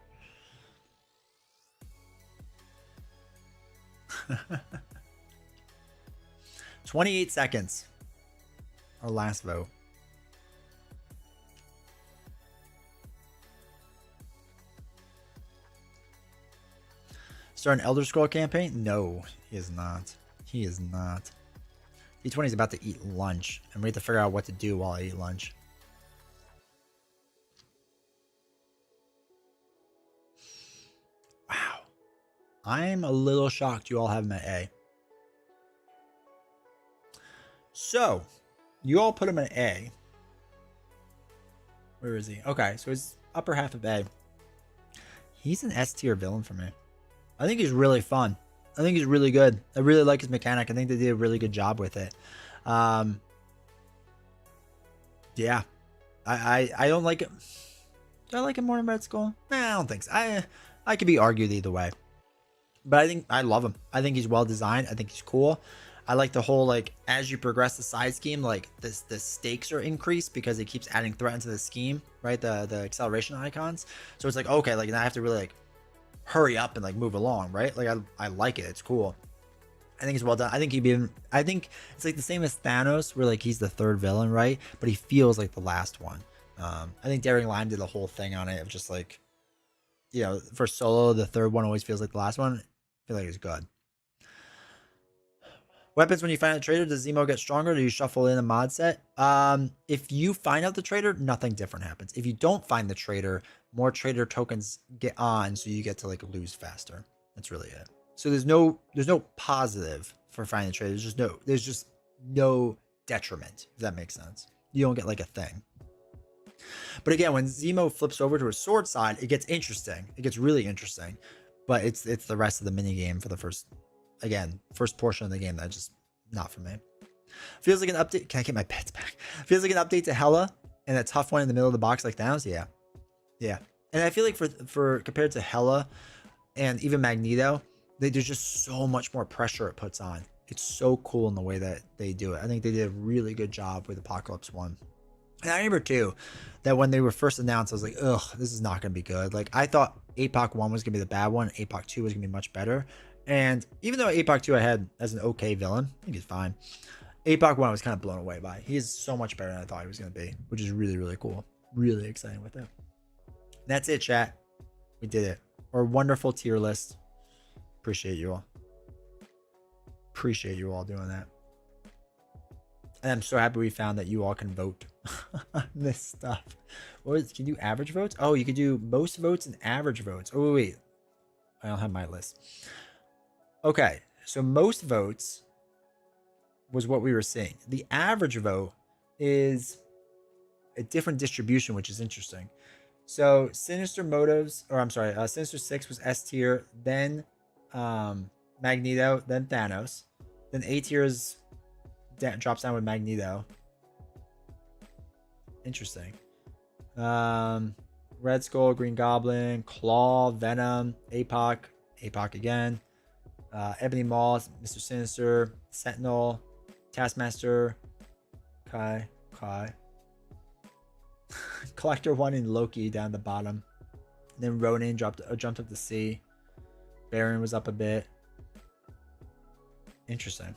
28 seconds. Our last vote. Start an Elder Scroll campaign? No, he is not. He is not. D20 is about to eat lunch, and we have to figure out what to do while I eat lunch. Wow. I'm a little shocked you all have him at A. So, you all put him at A. Where is he? Okay, so he's upper half of A. He's an S tier villain for me. I think he's really fun. I think he's really good. I really like his mechanic. I think they did a really good job with it. Yeah. I don't like it. Do I like him more in Red Skull? I don't think so. I could be argued either way. But I think I love him. I think he's well designed. I think he's cool. I like the whole, like, as you progress the side scheme, like the stakes are increased because it keeps adding threat into the scheme, right? The acceleration icons. So it's like, okay, like now I have to really like hurry up and like move along, right? Like I like it. It's cool. I think it's well done. I think I think it's like the same as Thanos, where like he's the third villain, right? But he feels like the last one. I think Daring Lime did the whole thing on it of just like, you know, for Solo, the third one always feels like the last one. I feel like it's good. Weapons when you find out the trader, does Zemo get stronger? Or do you shuffle in a mod set? If you find out the trader, nothing different happens. If you don't find the trader, more trader tokens get on, so you get to like lose faster. That's really it. So there's no positive for finding the trader. There's just no detriment, if that makes sense. You don't get like a thing. But again, when Zemo flips over to a sword side, it gets interesting. It gets really interesting. But it's the rest of the mini game for the first portion of the game that's just not for me. Feels like an update. Can I get my pets back? Feels like an update to Hela and a tough one in the middle of the box like Thanos. Yeah. And I feel like for compared to Hela and even Magneto, there's just so much more pressure it puts on. It's so cool in the way that they do it. I think they did a really good job with Apocalypse 1. And I remember too that when they were first announced, I was like, ugh, this is not going to be good. Like I thought APOC 1 was going to be the bad one. APOC 2 was going to be much better. And even though APOC 2 I had as an okay villain, I think he's fine. APOC 1 I was kind of blown away by. He is so much better than I thought he was going to be, which is really, really cool. Really exciting with it. That's it, chat. We did it. Our wonderful tier list. Appreciate you all. Appreciate you all doing that. And I'm so happy we found that you all can vote on this stuff. Can you do average votes? Oh, you could do most votes and average votes. Oh, wait. I don't have my list. Okay, so most votes was what we were seeing. The average vote is a different distribution, which is interesting. So Sinister Sinister 6 was S tier, then Magneto, then Thanos. Then A tier drops down with Magneto. Interesting. Red Skull, Green Goblin, Claw, Venom, APOC again, Ebony Maw, Mr. Sinister, Sentinel, Taskmaster, Kai, Collector 1 and Loki down the bottom. Then Ronin jumped up to C. Baron was up a bit. Interesting.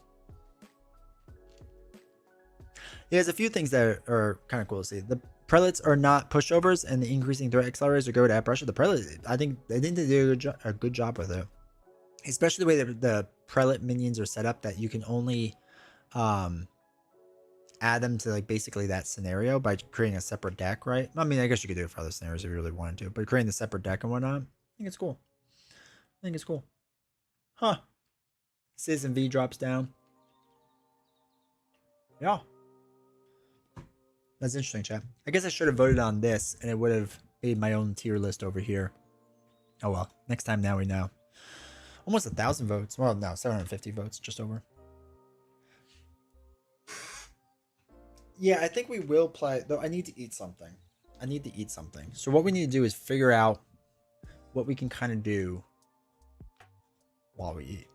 There's a few things that are kind of cool to see. The prelates are not pushovers, and the increasing threat accelerators are good at pressure. The prelate, I think they did a good job with it, especially the way that the prelate minions are set up. That you can only add them to like basically that scenario by creating a separate deck, right? I mean, I guess you could do it for other scenarios if you really wanted to, but creating the separate deck and whatnot, I think it's cool. Huh? Citizen V drops down. Yeah. That's interesting, chat. I guess I should have voted on this and it would have made my own tier list over here. Oh well, next time now we know. Almost 1,000 votes. Well, no, 750 votes, just over. Yeah, I think we will play, though I need to eat something. So what we need to do is figure out what we can kind of do while we eat.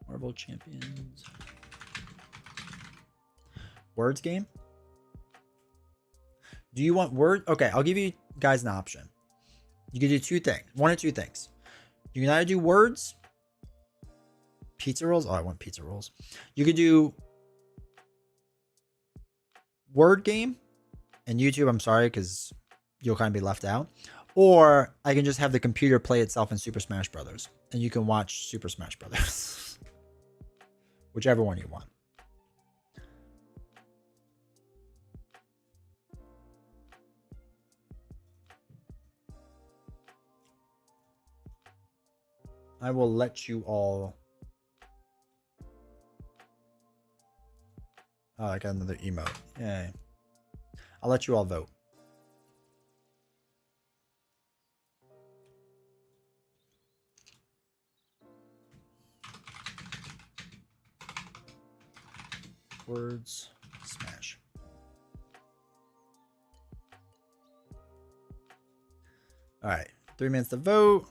Marvel Champions. Words game? Do you want word? Okay, I'll give you guys an option. You can do one or two things. You can either do words, pizza rolls. Oh, I want pizza rolls. You could do word game and YouTube. I'm sorry, because you'll kind of be left out. Or I can just have the computer play itself in Super Smash Brothers, and you can watch Super Smash Brothers. Whichever one you want. I will let you all. Oh, I got another emote. Yay. I'll let you all vote. Words Smash. All right, 3 minutes to vote.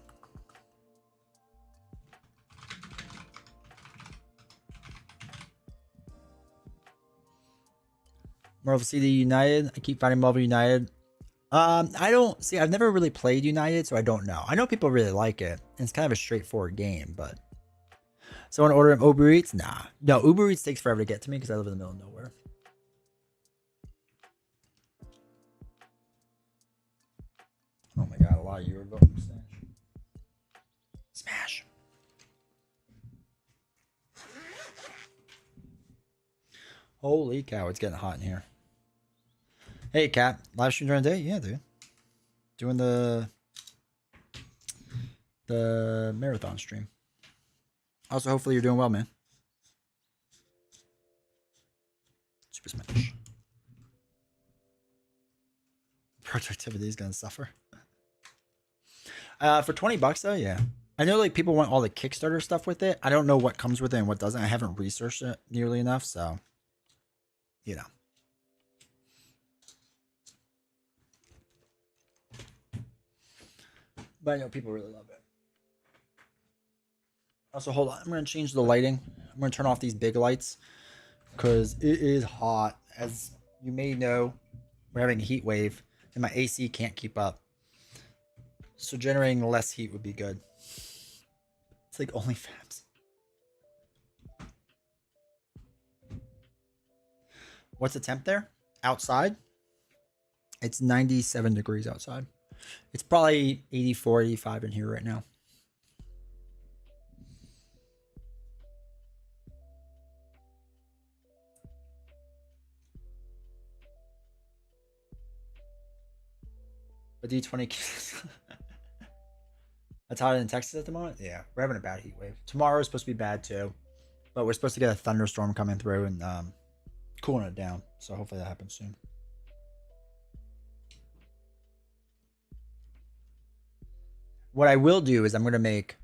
Marvel CD United. I keep finding Marvel United. I don't see. I've never really played United, so I don't know. I know people really like it, and it's kind of a straightforward game, but. Someone ordering Uber Eats? Nah. No, Uber Eats takes forever to get to me because I live in the middle of nowhere. Oh my god, lot of you are voting Smash. Smash. Holy cow, it's getting hot in here. Hey, Cat. Live stream during the day? Yeah, dude. Doing the marathon stream. Also, hopefully you're doing well, man. Super Smash. Productivity is gonna suffer. For $20 though, yeah. I know like people want all the Kickstarter stuff with it. I don't know what comes with it and what doesn't. I haven't researched it nearly enough, so you know. But I know people really love it. Also, hold on. I'm gonna change the lighting. I'm gonna turn off these big lights because it is hot. As you may know, we're having a heat wave, and my AC can't keep up. So generating less heat would be good. It's like OnlyFans. What's the temp there? Outside? It's 97 degrees outside. It's probably 84, 85 in here right now. But D20 that's hot in Texas at the moment? Yeah, we're having a bad heat wave. Tomorrow is supposed to be bad too. But we're supposed to get a thunderstorm coming through and cooling it down. So hopefully that happens soon. What I will do is I'm going to make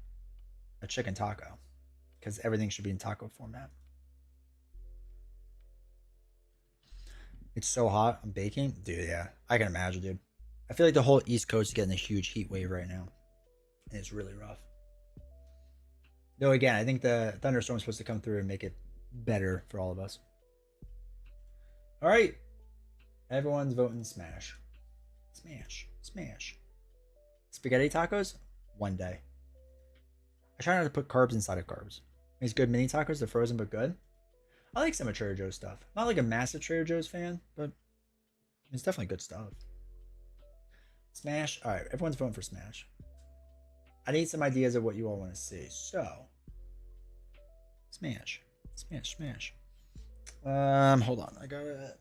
a chicken taco because everything should be in taco format. It's so hot. I'm baking. Dude, yeah. I can imagine, dude. I feel like the whole East Coast is getting a huge heat wave right now. And it's really rough. Though, again, I think the thunderstorm is supposed to come through and make it better for all of us. All right. Everyone's voting Smash. Smash. Smash. Spaghetti tacos? One day. I try not to put carbs inside of carbs. These good mini tacos, they're frozen but good. I like some of Trader Joe's stuff. Not like a massive Trader Joe's fan, but it's definitely good stuff. Smash. All right, everyone's voting for Smash. I need some ideas of what you all want to see. So, Smash. Smash, smash. Hold on. I got it.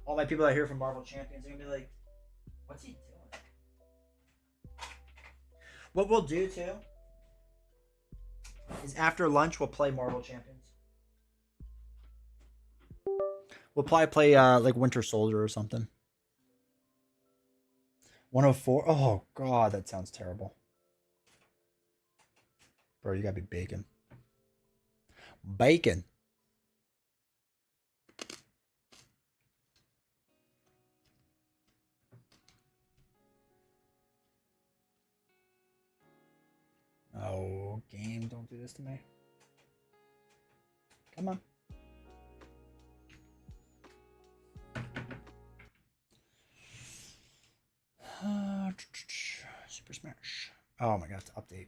All my people that are here from Marvel Champions are going to be like, what's he doing? What we'll do, too, is after lunch, we'll play Marvel Champions. We'll probably play, like, Winter Soldier or something. 104? Oh, God, that sounds terrible. Bro, you gotta be bacon. Bacon. Oh, game, don't do this to me. Come on. Super Smash. Oh my god, it's update.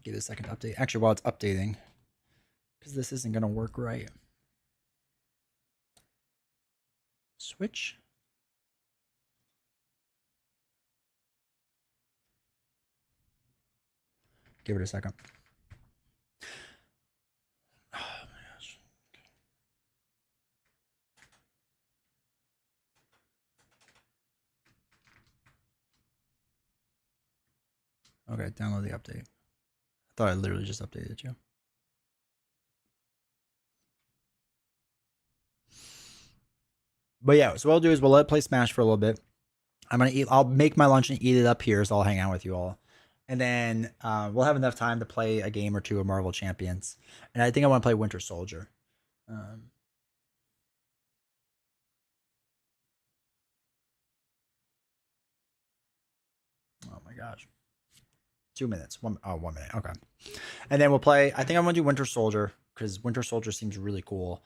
Give it a second to update. Actually, while it's updating, because this isn't gonna work right. Switch. Give it a second. Oh my gosh. Okay, download the update. I thought I literally just updated you. But yeah, so what I'll do is we'll let it play Smash for a little bit. I'm gonna eat. I'll make my lunch and eat it up here, so I'll hang out with you all, and then we'll have enough time to play a game or two of Marvel Champions. And I think I want to play Winter Soldier. Oh my gosh. 2 minutes. 1 minute. Okay. And then we'll play. I think I'm gonna do Winter Soldier because Winter Soldier seems really cool.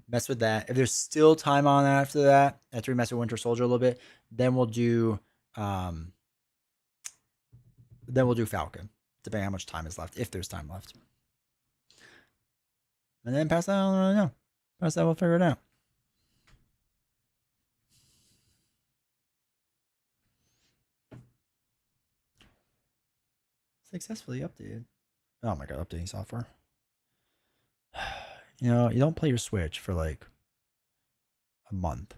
Mess with that. If there's still time on after that, after we mess with Winter Soldier a little bit, then we'll do Falcon, depending on how much time is left, if there's time left. And then past that, I don't really know. Past that, we'll figure it out. Successfully updated. Oh my god, updating software. You know, you don't play your Switch for like a month.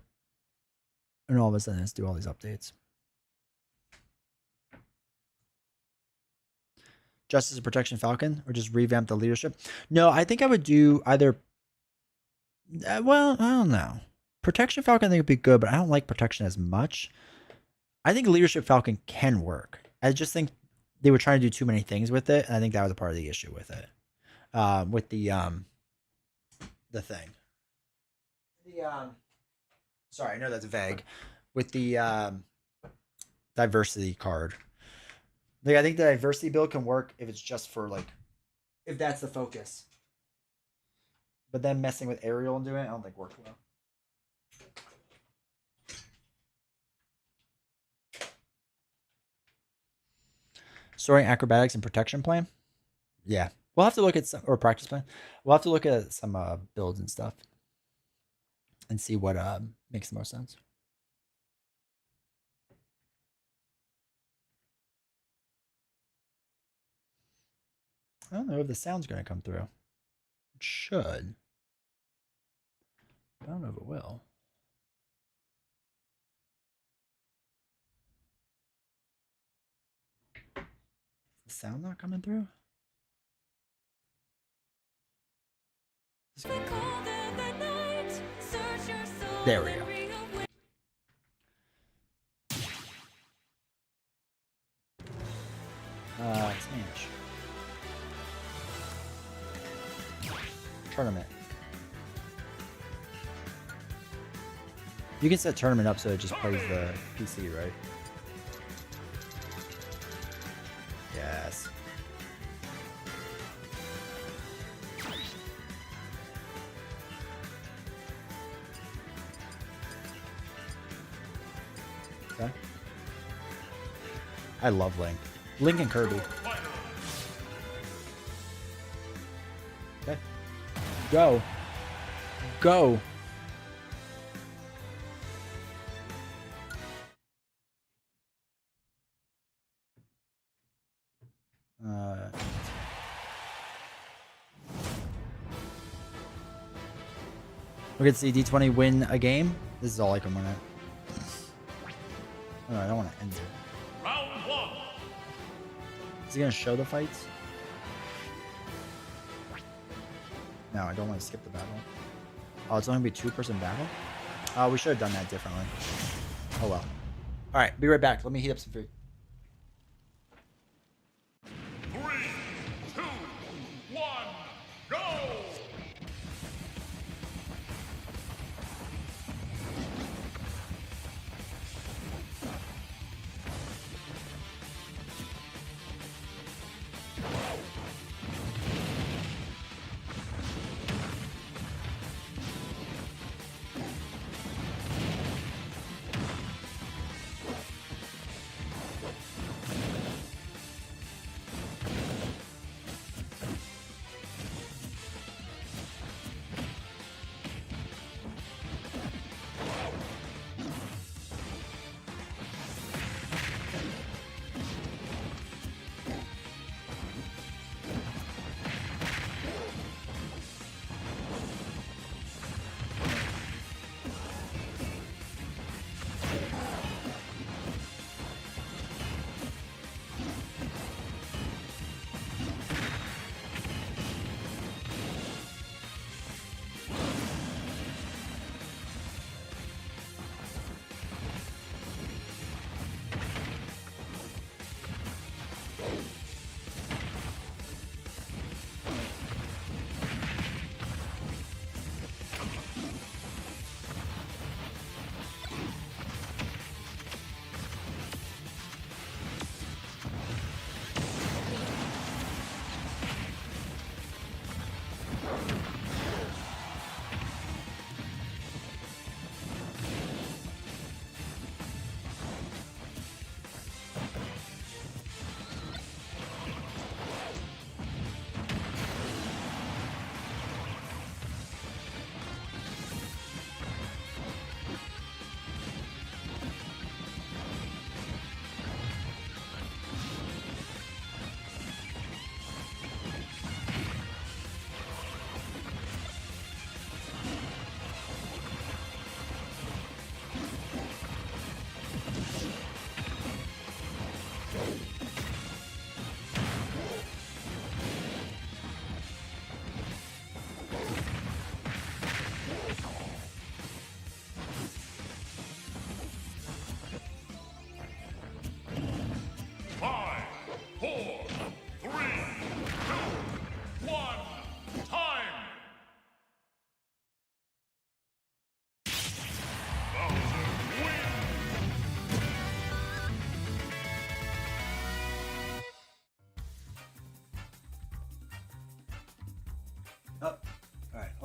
And all of a sudden it's do all these updates. Justice and Protection Falcon, or just revamp the leadership? No, I think I would do either. Well, I don't know. Protection Falcon I think would be good, but I don't like Protection as much. I think Leadership Falcon can work. I just think they were trying to do too many things with it, and I think that was a part of the issue with it. With the thing. Sorry, I know that's vague. With the diversity card. Like, I think the diversity build can work if it's just for, like, if that's the focus. But then messing with Ariel and doing it, I don't think works well. Soaring acrobatics and protection plan? Yeah. We'll have to look at some, or practice plan. We'll have to look at some builds and stuff. And see what makes the most sense. I don't know if the sound's going to come through. It should. I don't know if it will. Is the sound not coming through? There we go. Smash. Tournament. You can set tournament up so it just plays the PC, right? Yes. Okay. I love Link. Link and Kirby. Okay. Go. Go. We could see D20 win a game. This is all I can win it. Oh, I don't want to end it. Round one. Is he gonna show the fights? No, I don't want to skip the battle. Oh, it's only gonna be 2-person battle? Oh, we should have done that differently. Oh well. Alright, be right back. Let me heat up some food. 3, 2, 1, go!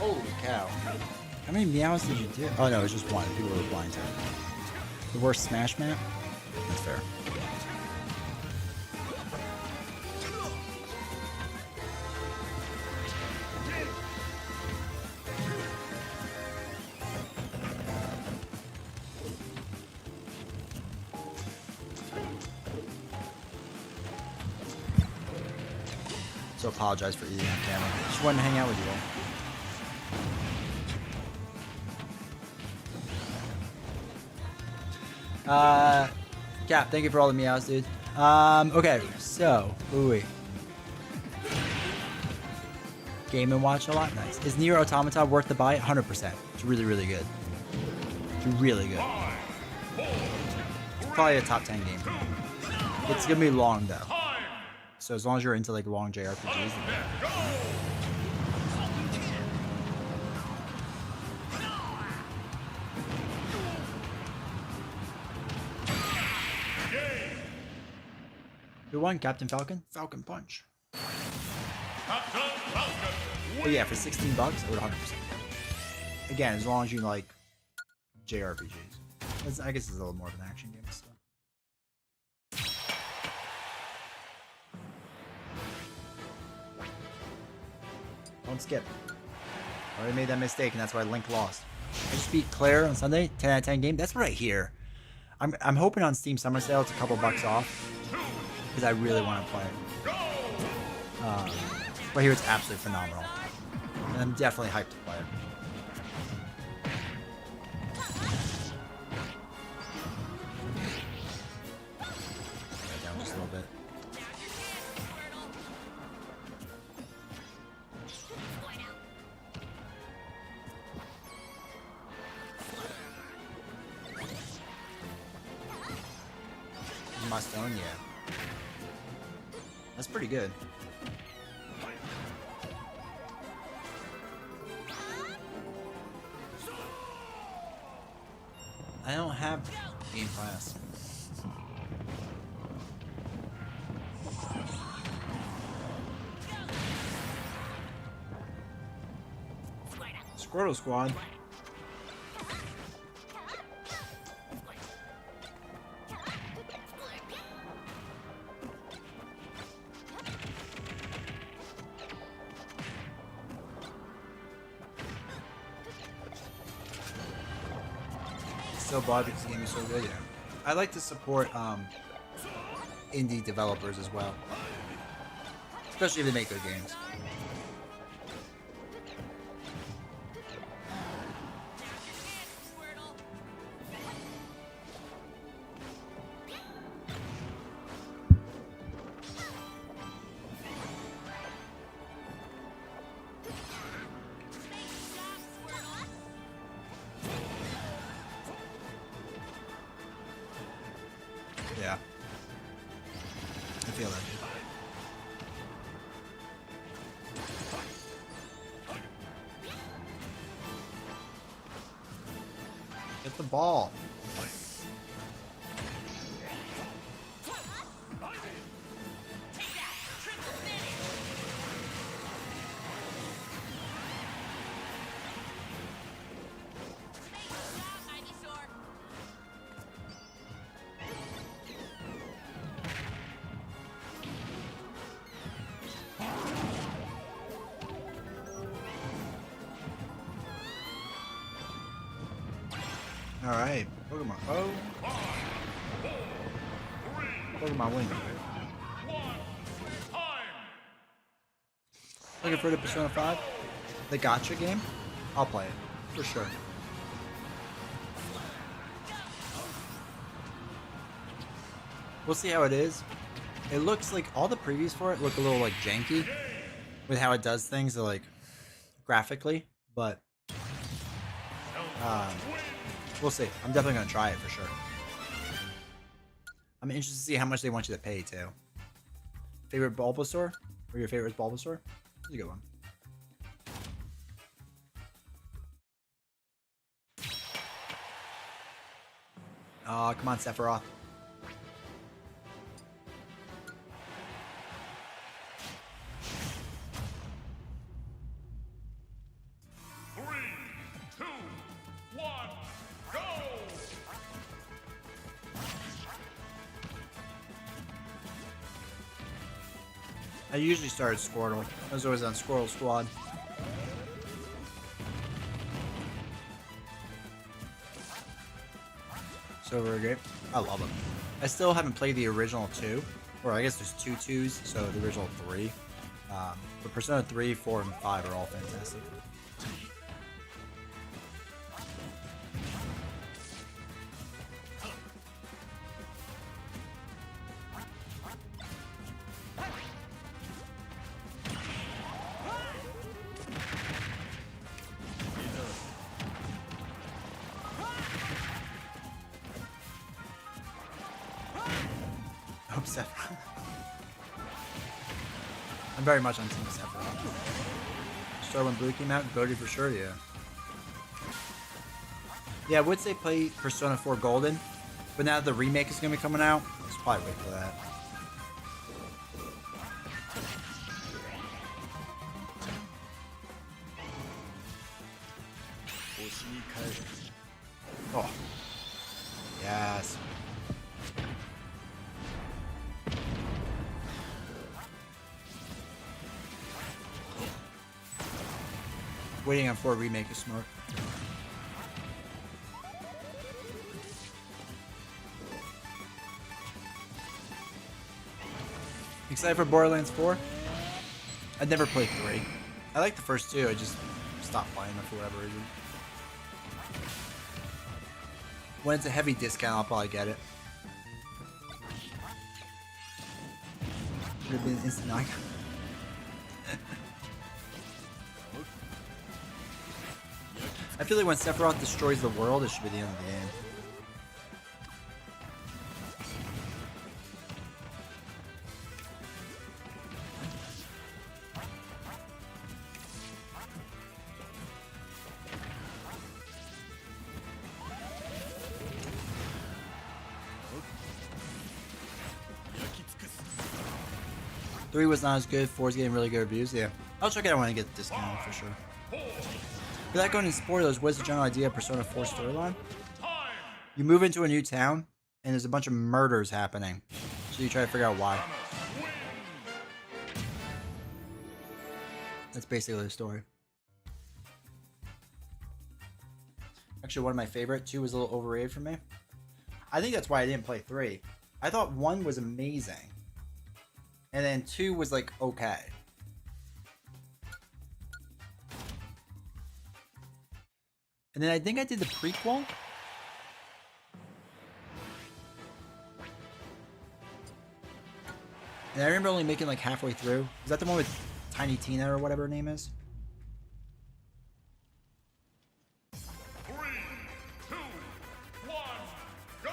Holy cow. How many meows did you do? Oh no, it was just one. People were blind to it. The worst Smash map? That's fair. So apologize for eating on camera. Just wanted to hang out with you all. Cap, thank you for all the meows, dude. Okay, so, ooh. Game and watch a lot, nice. Is Nier Automata worth the buy? 100%. It's really, really good. It's really good. It's probably a top 10 game for me. It's gonna be long though. So as long as you're into like long JRPGs. Who won? Captain Falcon? Falcon Punch. But yeah, for 16 bucks, I would 100%. Again, as long as you like JRPGs. I guess it's a little more of an action game. So. Don't skip. I already made that mistake, and that's why Link lost. I just beat Claire on Sunday, 10 out of 10 game. That's what I hear. I'm hoping on Steam Summer Sale it's a couple bucks off because I really want to play it. But I hear it's absolutely phenomenal, and I'm definitely hyped to play it. Down just a little bit. My stone, yeah. That's pretty good. I don't have Game Pass. Squirtle Squad. So bad because the game is so good. Yeah. I like to support indie developers as well, especially if they make good games. Yeah. I feel that. Get the ball. All right, Pokemon. Oh, Pokemon win. Looking for the Persona 5, the Gacha game. I'll play it for sure. We'll see how it is. It looks like all the previews for it look a little like janky with how it does things, like graphically, but. We'll see. I'm definitely going to try it for sure. I'm interested to see how much they want you to pay, too. Favorite Bulbasaur? Or your favorite Bulbasaur? That's a good one. Oh, come on, Sephiroth. I usually start at Squirtle. I was always on Squirtle Squad. So very great. I love them. I still haven't played the original 2. Or I guess there's 2 2s, so the original 3. But Persona 3, 4, and 5 are all fantastic. Hope Sephiroth. I'm very much on Team Sephiroth. So when Blue came out, voted for sure, yeah. Yeah, I would say play Persona 4 Golden, but now that the remake is going to be coming out, let's probably wait for that. Oh. Yes. Waiting on 4 remake is smart. Excited for Borderlands 4? I'd never played 3. I like the first 2, I just stopped playing them for whatever reason. When it's a heavy discount, I'll probably get it. Should have been instant knock. I feel like when Sephiroth destroys the world, it should be the end of the game. Three was not as good. 4's getting really good reviews. Yeah, I'll check it out when I get the discount for sure. Without going into spoilers, what's the general idea of Persona 4 storyline? You move into a new town, and there's a bunch of murders happening. So you try to figure out why. That's basically the story. Actually, one of my favorite. 2 was a little overrated for me. I think that's why I didn't play 3. I thought 1 was amazing. And then 2 was like, okay. And then I think I did the prequel. And I remember only making like halfway through. Is that the one with Tiny Tina or whatever her name is? 3, 2, 1, go!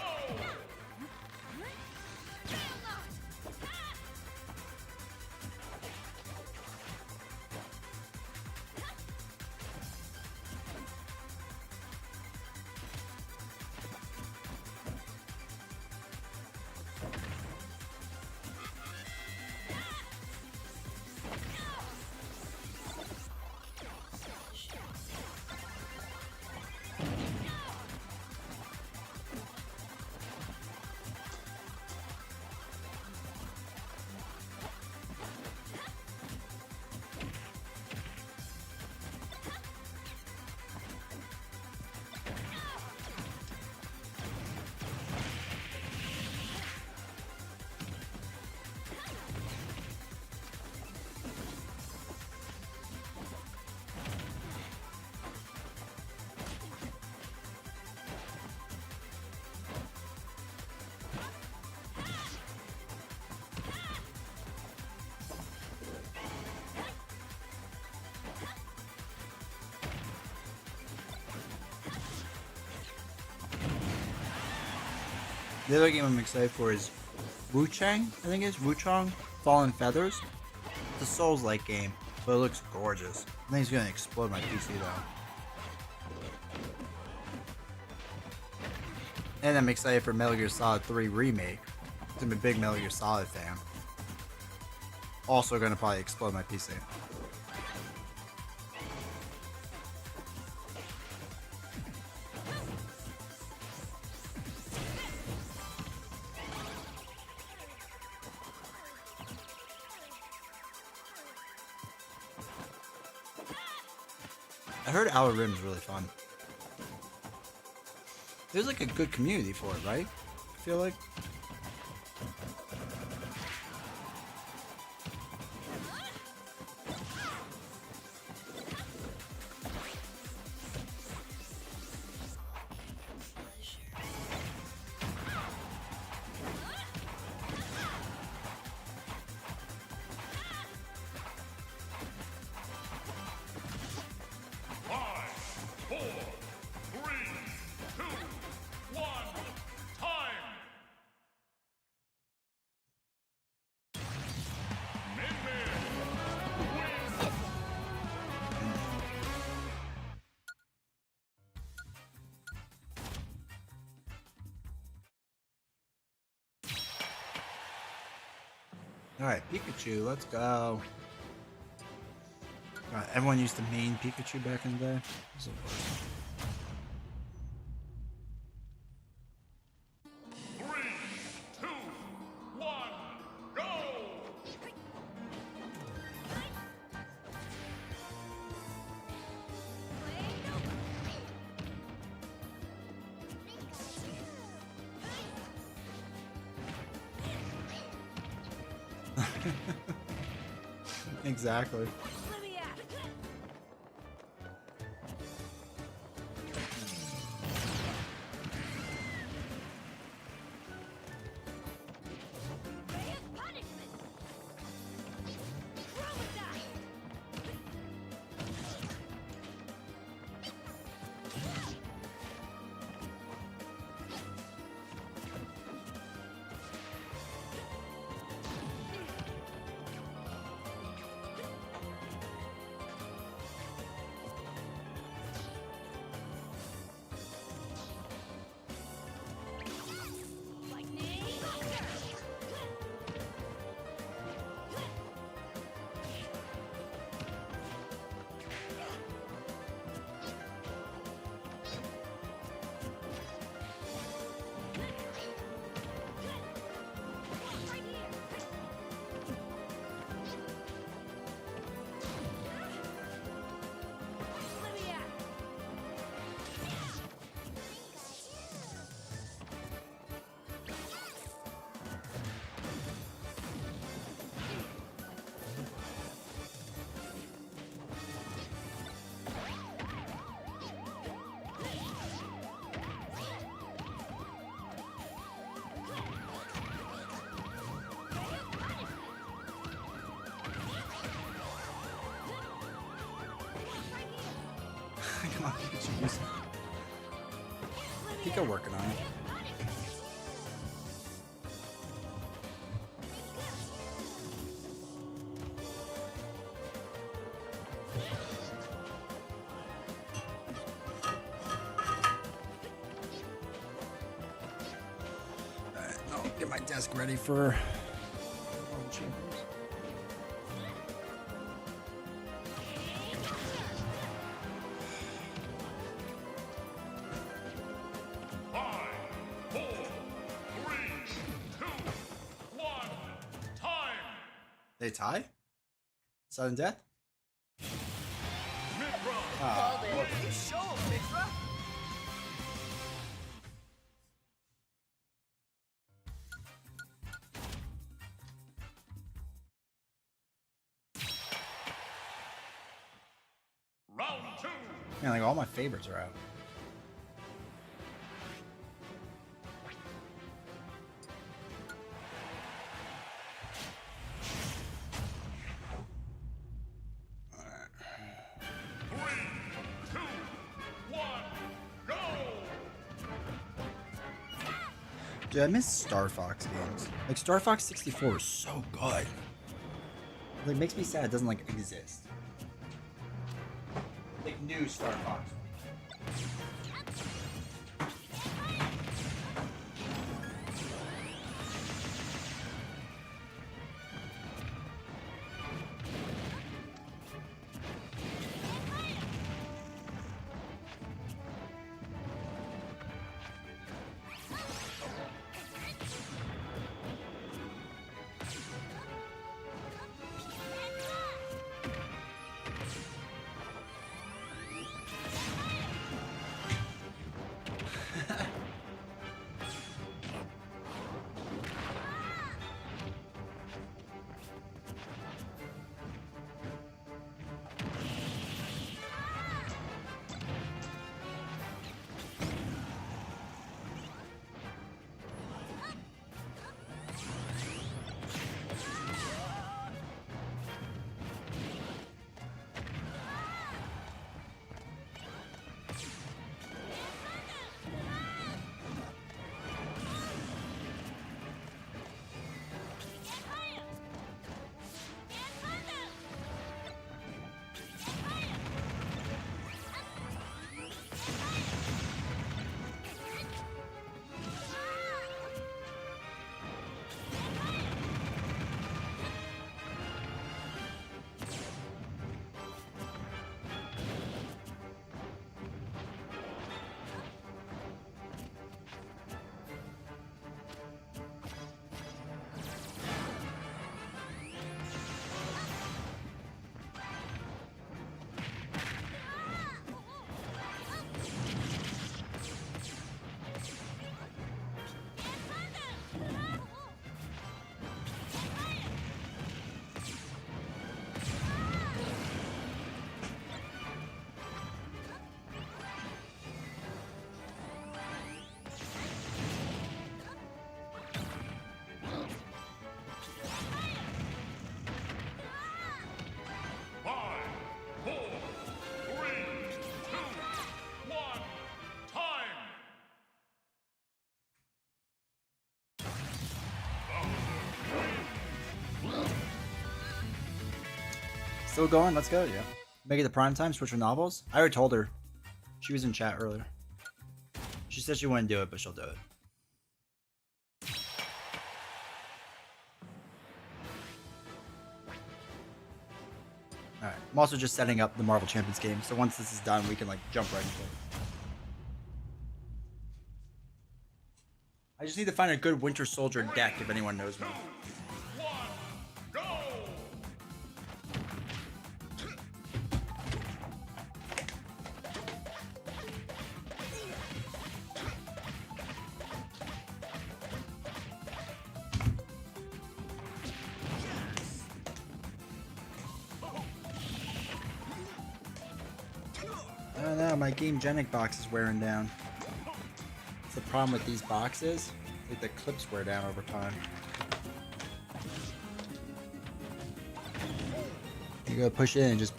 The other game I'm excited for is Wu Chang, I think it's Wu Chang Fallen Feathers. It's a Souls-like game, but it looks gorgeous. I think it's gonna explode my PC though. And I'm excited for Metal Gear Solid 3 Remake. I'm a big Metal Gear Solid fan. Also gonna probably explode my PC. I heard Outer Rim is really fun. There's like a good community for it, right? I feel like. Five, four, three, two, one, time! Min wins! Alright, Pikachu, let's go. God, everyone used to main Pikachu back in the day. It's the worst. 3, 2, 1, go! Exactly. Come on, Pikachu. Use it. Pika working on it. Alright, I'll get my desk ready for World Champions. Five, four, three, two, one, time! They tie? Sudden death? Mid-round! Ah, Round two! man, like all my favorites are out. Three, two, one, go! Dude, I miss Star Fox games. Like Star Fox 64 is so good. Like makes me sad it doesn't like exist. Like new Star Fox. Still going? Let's go, yeah. Make it the prime time, switch with novels? I already told her. She was in chat earlier. She said she wouldn't do it, but she'll do it. Alright, I'm also just setting up the Marvel Champions game, so once this is done, we can like jump right into it. I just need to find a good Winter Soldier deck if anyone knows one. Go! I don't know, my Game Genic box is wearing down. That's the problem with these boxes. Like the clips wear down over time. You go push it in and just...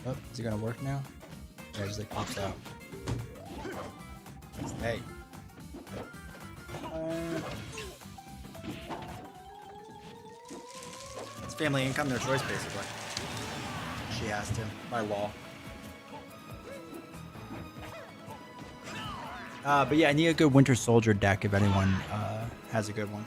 Oh, is it gonna work now? Yeah, it just like pops out. Hey. It's family income, their choice basically. She has to, by law. But yeah, I need a good Winter Soldier deck if anyone has a good one.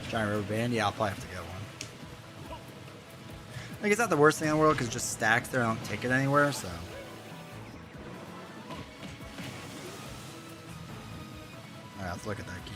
Giant Rubber Band? Yeah, I'll probably have to get one. Like, it's not the worst thing in the world because it just stacks there and I don't take it anywhere, so. Alright, let's look at that key.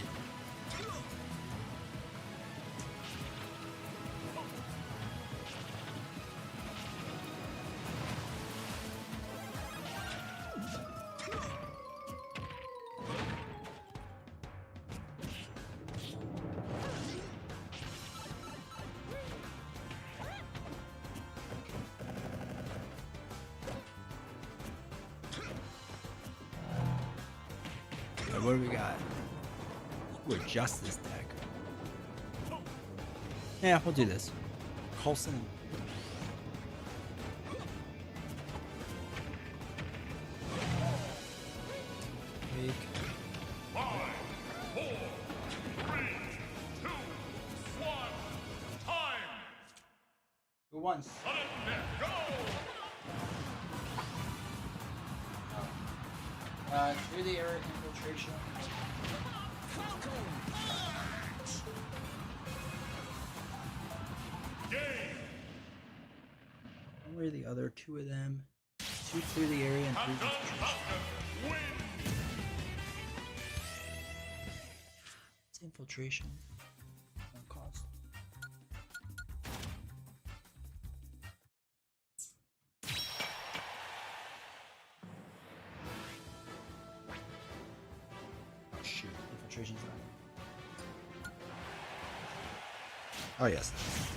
What do we got? We'll adjust this deck. Yeah, we'll do this. Coulson. Take. 5, 4, 3, 2, 1. Time! Who wants? Let it go! Through the air infiltration. Game! Where are the other two of them? Two through the area and three infiltration. Win! It's infiltration. No cost. Oh shoot, infiltration's not. Oh yes.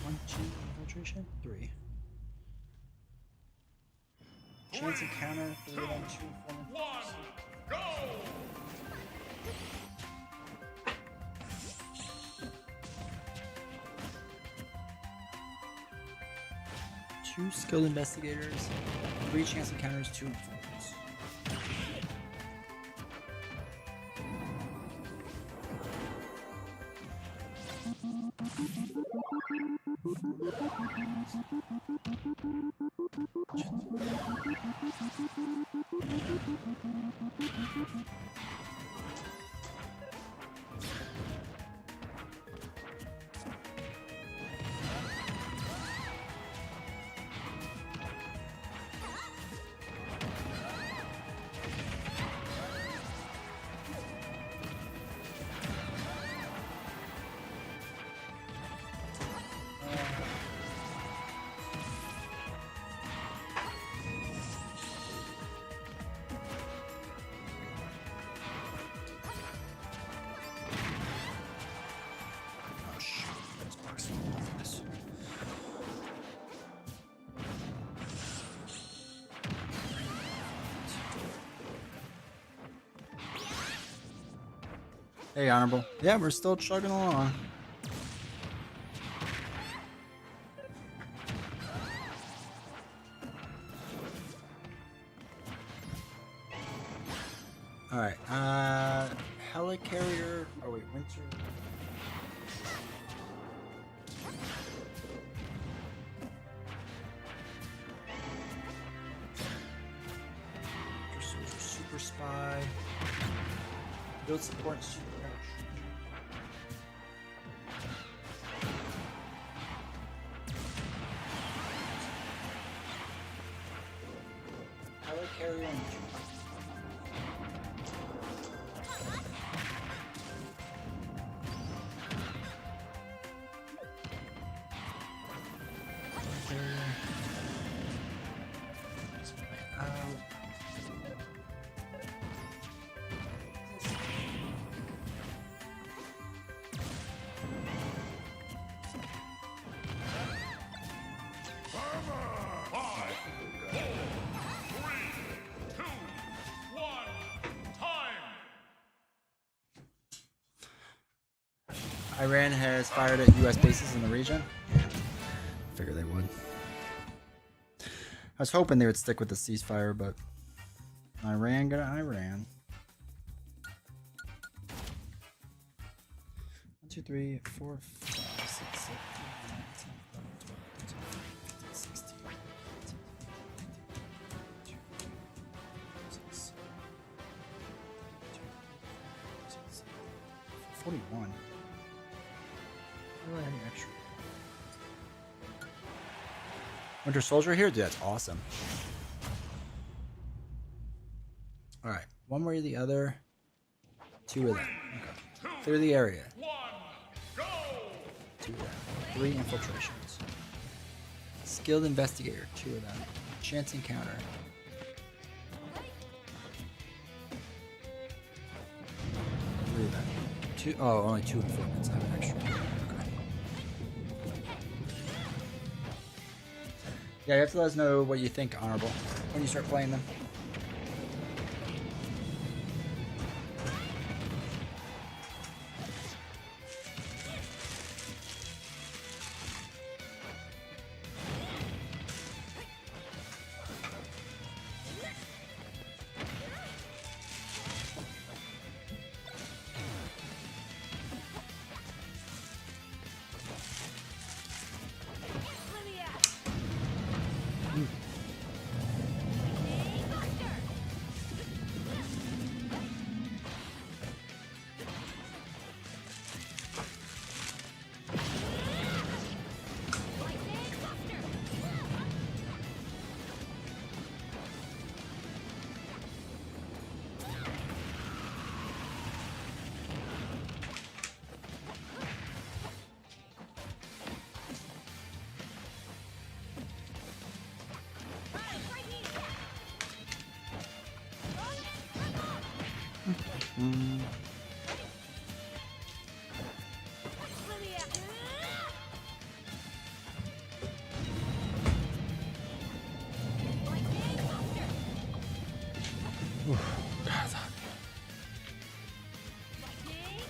1, 2, infiltration, 3. Chance encounter, 3 of them, 2 form. 1, go! Two skilled investigators, 3 chance encounters, 2 informants. Hey, Honorable. Yeah, we're still chugging along. Alright, helicarrier. Oh, wait, winter. Winter Soldier, Super Spy. Build support and super helicarrier and Iran has fired at U.S. bases in the region. Figure they would. I was hoping they would stick with the ceasefire, but Iran got Iran. 1, 2, 3, 4, 5, 6, 7, 8, 9, 10, 11, 12, 13, 14, 15, 16, 17, 41. Really any extra? Winter Soldier here? Dude, that's awesome. Alright, one way or the other. 2 of them. Okay. Clear the area. 2 of them. 3 infiltrations. Skilled investigator. 2 of them. Chance encounter. 3 of them. 2. Oh, only 2 informants. I have an extra. Yeah, you have to let us know what you think, Honorable, when you start playing them.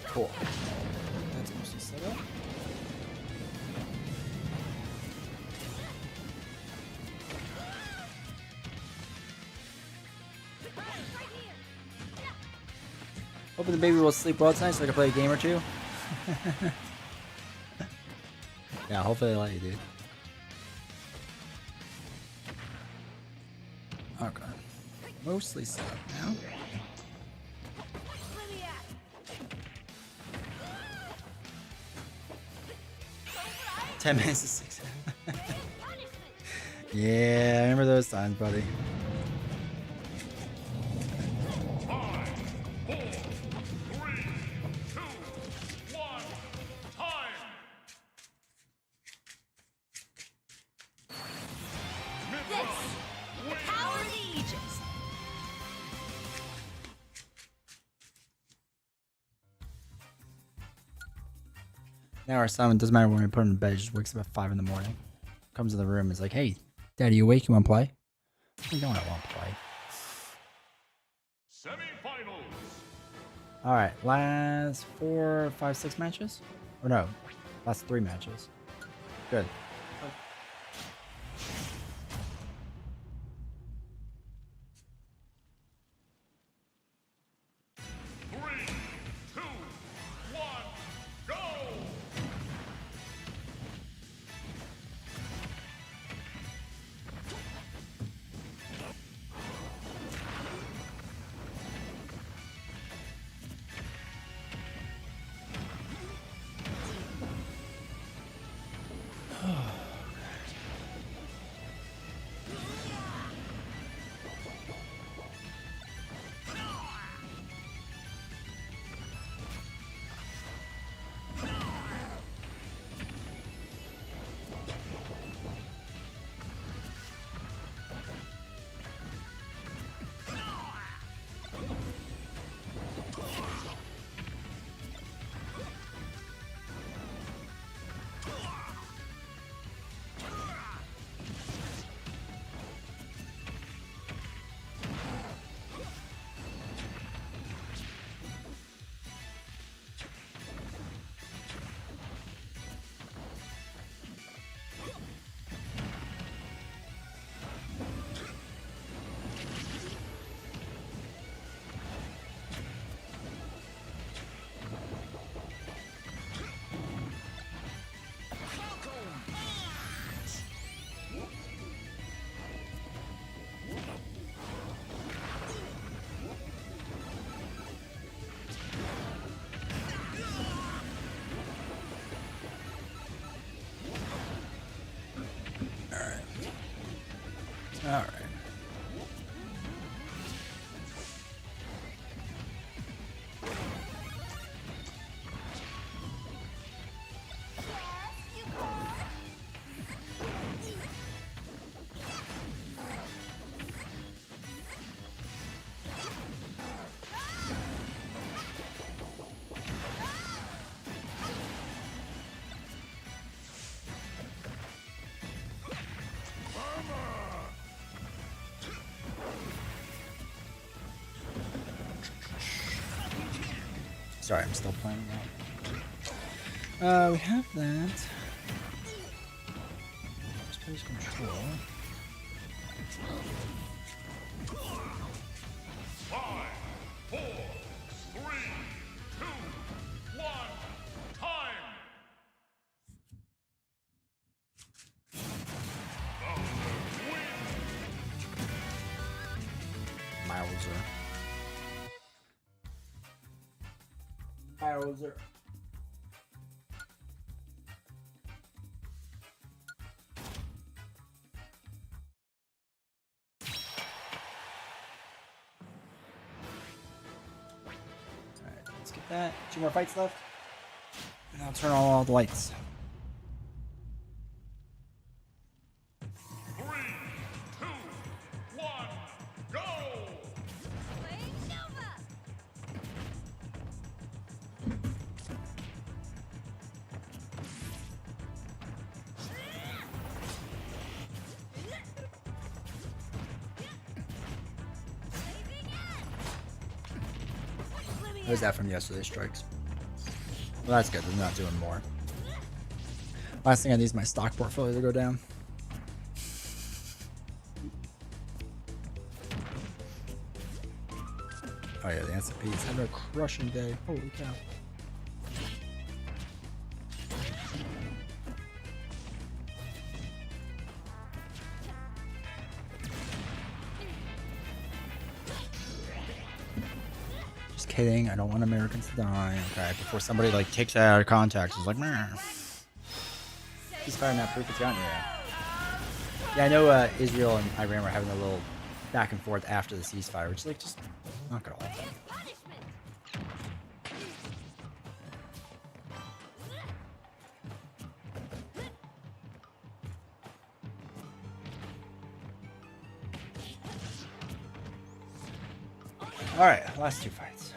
Cool. That's mostly set up. Hoping the baby will sleep well tonight so I can play a game or two. Yeah, hopefully they let you, dude. Okay. Mostly set up now. 10 minutes to 6. Yeah, I remember those times, buddy. 5, 4, 3, 2, 1, time! This, the power of the Aegis. Now our son, it doesn't matter when we put him in bed, he just wakes up at 5 in the morning. Comes in the room, is like, hey, Daddy, you awake? You want to play? I don't want to play. Semi-finals. All right, last 4, 5, 6 matches, or no, last 3 matches. Good. Three, two, one, go! All right. Sorry, I'm still playing that. We have that. Space control. 5, 4, 3, 2, 1, time! Mauser. Mauser. Alright, let's get that. 2 more fights left. And I'll turn on all the lights. 3, 2, 1, go! What was that from yesterday's strikes? Well, that's good. They're not doing more. Last thing I need is my stock portfolio to go down. Oh yeah, the SP's having a crushing day. Holy cow. Just kidding. I don't want Americans to die. Okay, before somebody like takes that out of context. It's like, meh. Ceasefire not proof it's gotten yet. Yeah, I know Israel and Iran were having a little back and forth after the ceasefire, which is like just not gonna hold them. All right, last 2 fights.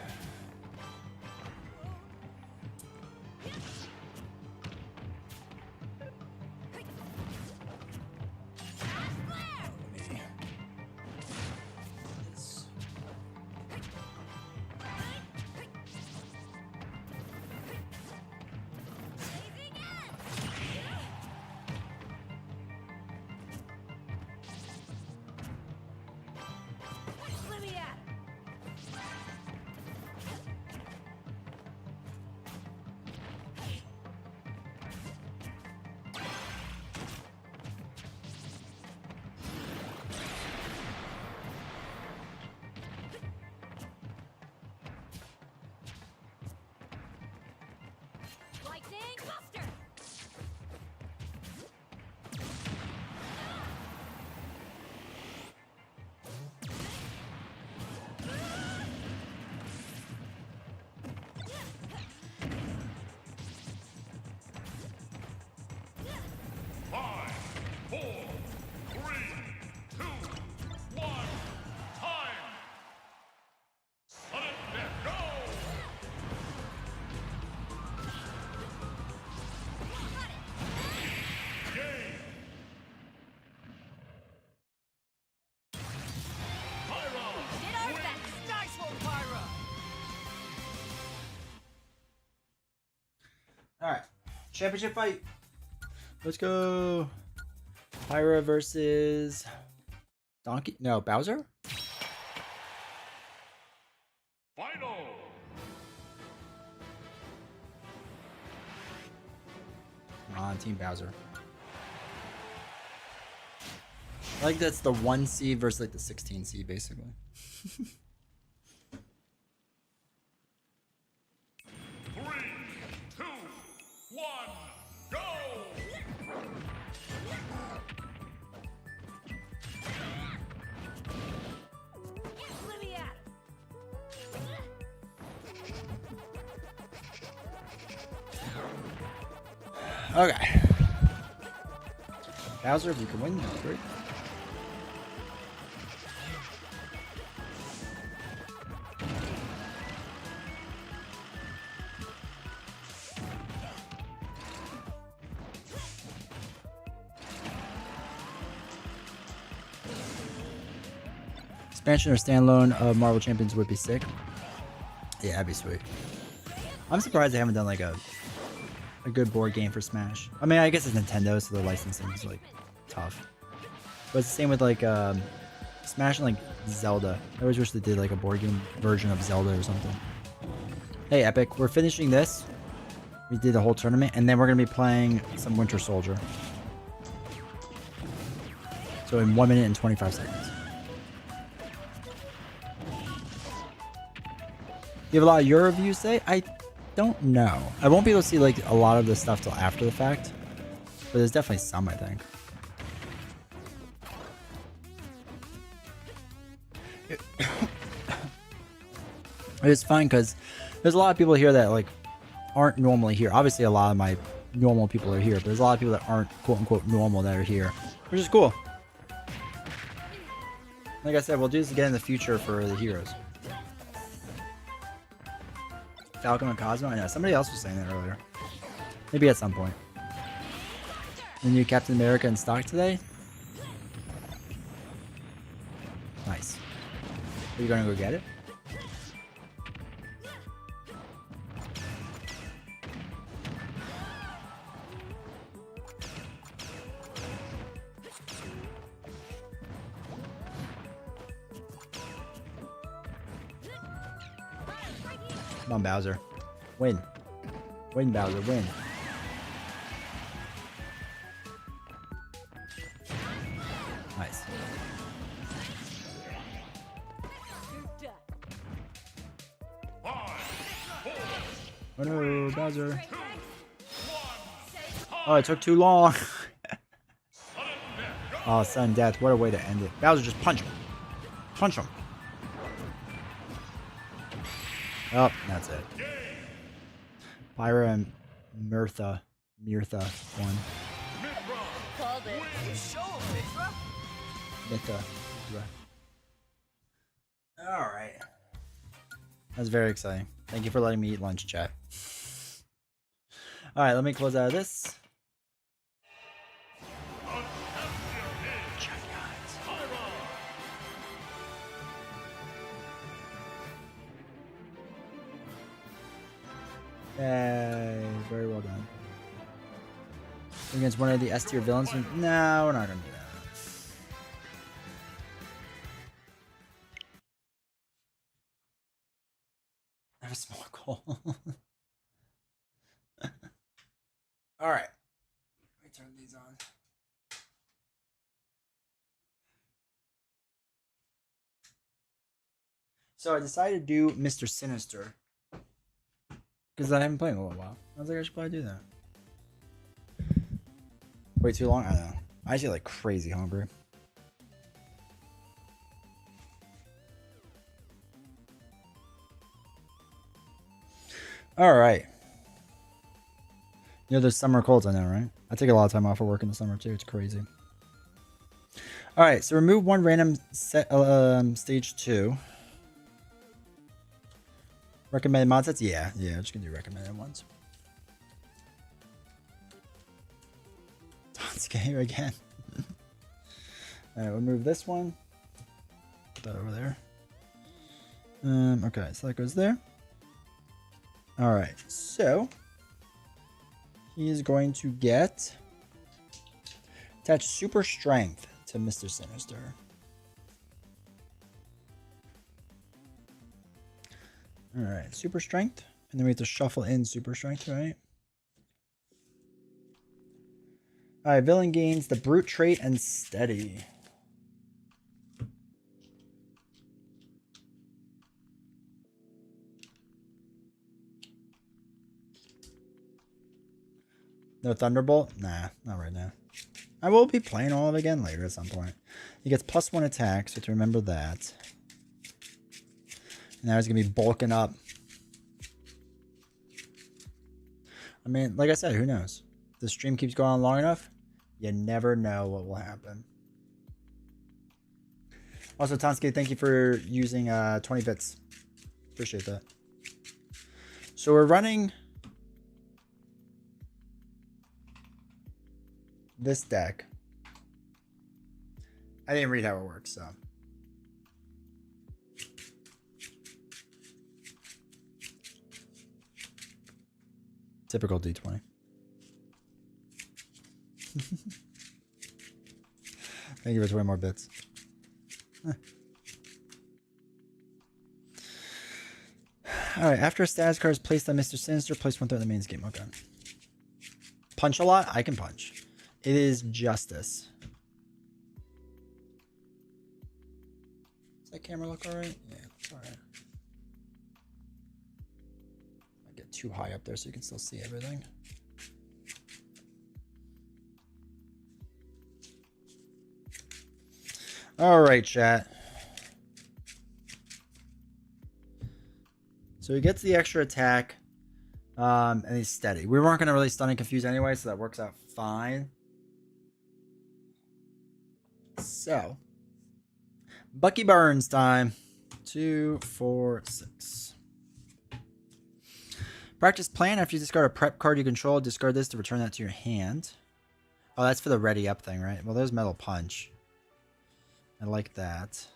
Championship fight. Let's go. Pyra versus Donkey. No, Bowser. Final. Come on, Team Bowser. I like that's the 1 seed versus like the 16 seed, basically. 3, 2, 1, go! Let me at him. Okay. Bowser, if you can win, that's great. Expansion or standalone of Marvel Champions would be sick. Yeah, that'd be sweet. I'm surprised they haven't done like a good board game for Smash. I mean, I guess it's Nintendo, so the licensing is like tough. But it's the same with like Smash and like Zelda. I always wish they did like a board game version of Zelda or something. Hey Epic, we're finishing this. We did the whole tournament, and then we're gonna be playing some Winter Soldier. So in 1 minute and 25 seconds. You have a lot of your reviews say? I don't know. I won't be able to see like a lot of the stuff till after the fact, but there's definitely some, I think. It's fine because there's a lot of people here that like aren't normally here. Obviously, a lot of my normal people are here, but there's a lot of people that aren't quote unquote normal that are here, which is cool. Like I said, we'll do this again in the future for the heroes. Falcon and Cosmo? I know, somebody else was saying that earlier. Maybe at some point. The new Captain America in stock today? Nice. Are you gonna go get it? Come on, Bowser. Win. Win, Bowser. Win. Nice. You're done. 5, 4, Oh no, Bowser. 2, 1. Oh, it took too long. Sudden death. Oh, sudden death. What a way to end it. Bowser, just punch him. Punch him. Oh, that's it. Pyra and Mirtha won. Called it. Show him, Mirtha. Alright. That's very exciting. Thank you for letting me eat lunch, chat. Alright, let me close out of this. Yay, very well done. Against one of the S tier villains? No, we're not gonna do that. I have a small goal. Alright. Let me turn these on. So I decided to do Mr. Sinister. Because I haven't played in a little while. I was like, I should probably do that. Wait too long? I don't know. I actually like crazy hungry. Alright. You know, there's summer colds, I know, right? I take a lot of time off of work in the summer too. It's crazy. Alright, so remove one random set, stage 2. Recommended mod sets? Yeah, I'm just gonna do recommended ones. It's game again. Alright, we'll move this one. Put that over there. Okay, so that goes there. Alright, so He is going to get attach super strength to Mr. Sinister. All right, super strength, and then we have to shuffle in super strength, right? All right, villain gains the brute trait and steady. No Thunderbolt? Nah, not right now. I will be playing all of it again later at some point. He gets +1 attack, so to remember that. And now he's going to be bulking up. I mean, like I said, who knows? If the stream keeps going on long enough, you never know what will happen. Also, Tonsky, thank you for using 20 bits. Appreciate that. So we're running this deck. I didn't read how it works, so. Typical D20. Thank you for 20 more bits. Alright, after a status card is placed on Mr. Sinister, place 1/3 in the main game. Okay. Punch a lot? I can punch. It is justice. Does that camera look alright? Yeah, it looks alright. I get too high up there so you can still see everything. Alright, chat. So he gets the extra attack, and he's steady. We weren't going to really stun and confuse anyway, so that works out fine. So, Bucky Barnes time. 2, 4, 6. Practice plan. After you discard a prep card you control, discard this to return that to your hand. Oh, that's for the ready up thing, right? Well, there's Metal Punch. I like that.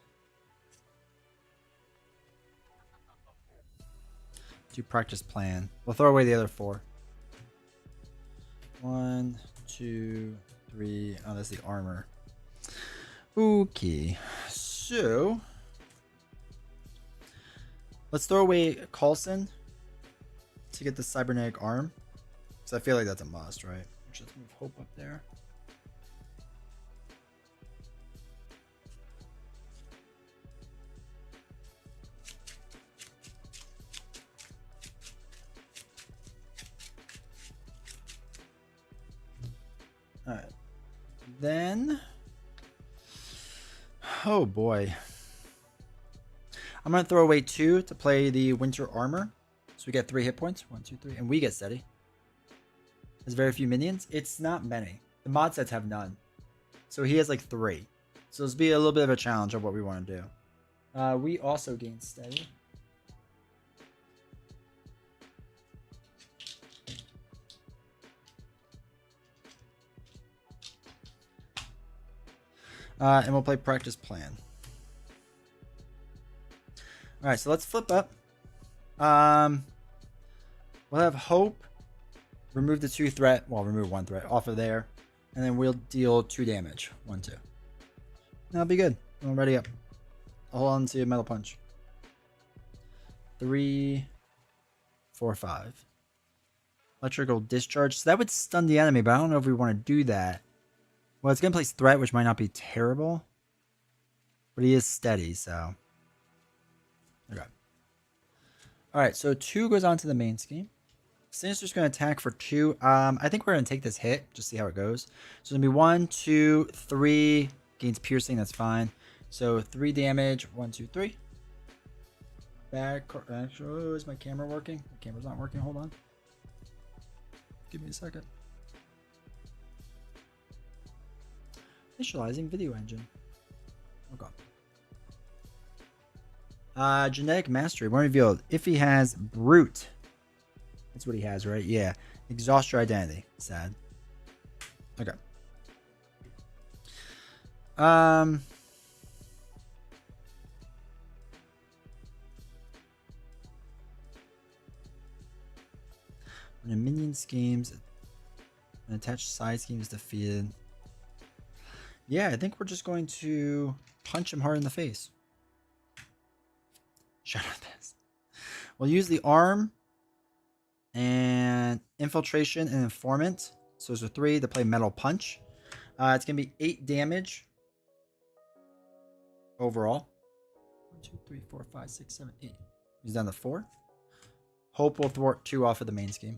Do practice plan. We'll throw away the other 4. 1, 2, 3. Oh, that's the armor. Okay. So let's throw away Coulson to get the cybernetic arm. So I feel like that's a must, right? Let's move Hope up there. All right. Then, oh boy. I'm going to throw away 2 to play the winter armor. So we get 3 hit points. 1, 2, 3. And we get steady. There's very few minions. It's not many. The mod sets have none. So he has like 3. So this will be a little bit of a challenge of what we want to do. We also gain steady. And we'll play practice plan. All right, so let's flip up. We'll have Hope remove the 2 threat. Well, remove 1 threat off of there. And then we'll deal 2 damage. 1, 2. That'll be good. I'm ready up. I'll hold on to Metal Punch. 3, 4, 5. Electrical Discharge. So that would stun the enemy, but I don't know if we want to do that. Well, it's going to place threat, which might not be terrible. But he is steady, so. Okay. Alright, so 2 goes on to the main scheme. Sinister's going to attack for 2. I think we're going to take this hit. Just see how it goes. So it's going to be 1, 2, 3. Gains piercing, that's fine. So 3 damage. 1, 2, 3. Actually, oh, is my camera working? My camera's not working. Hold on. Give me a second. Initializing video engine. Okay. Genetic mastery. When revealed, if he has brute, that's what he has, right? Yeah. Exhaust your identity. Sad. Okay. When a minion schemes, An attached side scheme is defeated. Yeah, I think we're just going to punch him hard in the face. Shut up this. We'll use the arm and infiltration and informant. So those are 3 to play metal punch. It's going to be 8 damage overall. 1, 2, 3, 4, 5, 6, 7, 8. He's down to 4. Hope will thwart 2 off of the main scheme.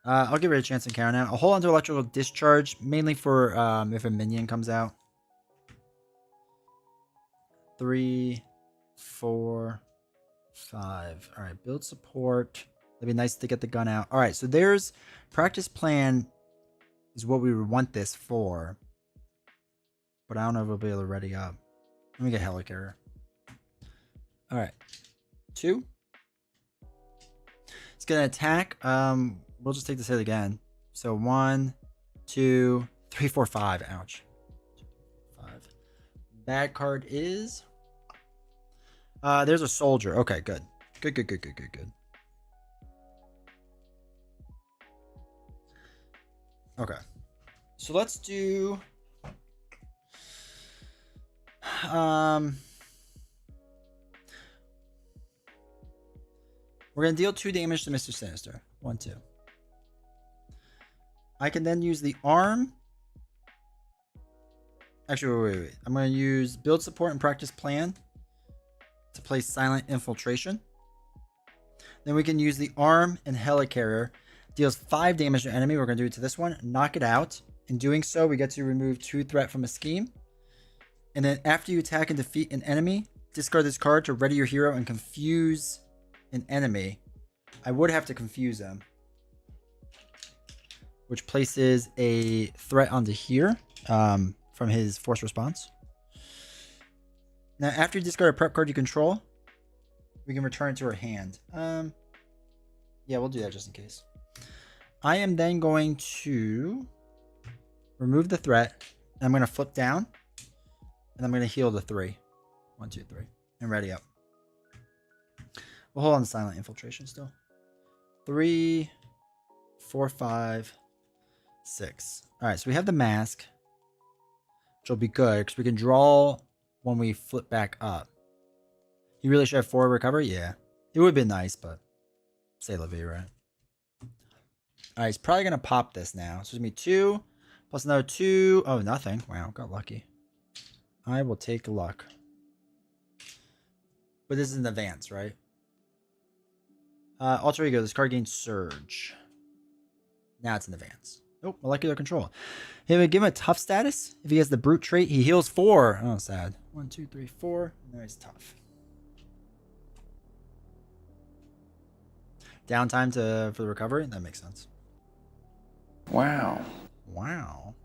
I'll give it a chance to counter now. I'll hold on to electrical discharge, mainly for if a minion comes out. 3, 4, 5. All right, build support. It'd be nice to get the gun out. All right, so there's practice plan is what we would want this for. But I don't know if we'll be able to ready up. Let me get helicarrier. All right, 2. It's gonna attack. We'll just take this hit again. So 1, 2, 3, 4, 5. Ouch. 5. Bad card is. There's a soldier. Okay, good. Good. Okay. So let's do. We're gonna deal 2 damage to Mr. Sinister. 1, 2. I can then use the arm. Actually, wait. I'm going to use build support and practice plan to play silent infiltration. Then we can use the arm and helicarrier. Deals 5 damage to enemy. We're going to do it to this one. Knock it out. In doing so, we get to remove 2 threat from a scheme. And then after you attack and defeat an enemy, discard this card to ready your hero and confuse an enemy. I would have to confuse them, which places a threat onto here from his force response. Now, after you discard a prep card you control, we can return it to our hand. Yeah, we'll do that just in case. I am then going to remove the threat. And I'm going to flip down. And I'm going to heal the 3. 1, 2, 3. And ready up. We'll hold on to silent infiltration still. 3, 4, 5, 6. All right, so we have the mask, which will be good because we can draw when we flip back up. He really should have 4 recovery. Yeah, it would have been nice, but say la vie, right? All right, he's probably gonna pop this now. So it's gonna be 2 plus another 2. Oh, nothing. Wow, got lucky. I will take luck. But this is an advance, right? Alter Ego. This card gains Surge. Now it's an advance. Nope, molecular control. He would give him a tough status. If he has the brute trait, he heals 4. Oh, sad. 1, 2, 3, 4. And there he's tough. Downtime for the recovery. That makes sense. Wow. Wow.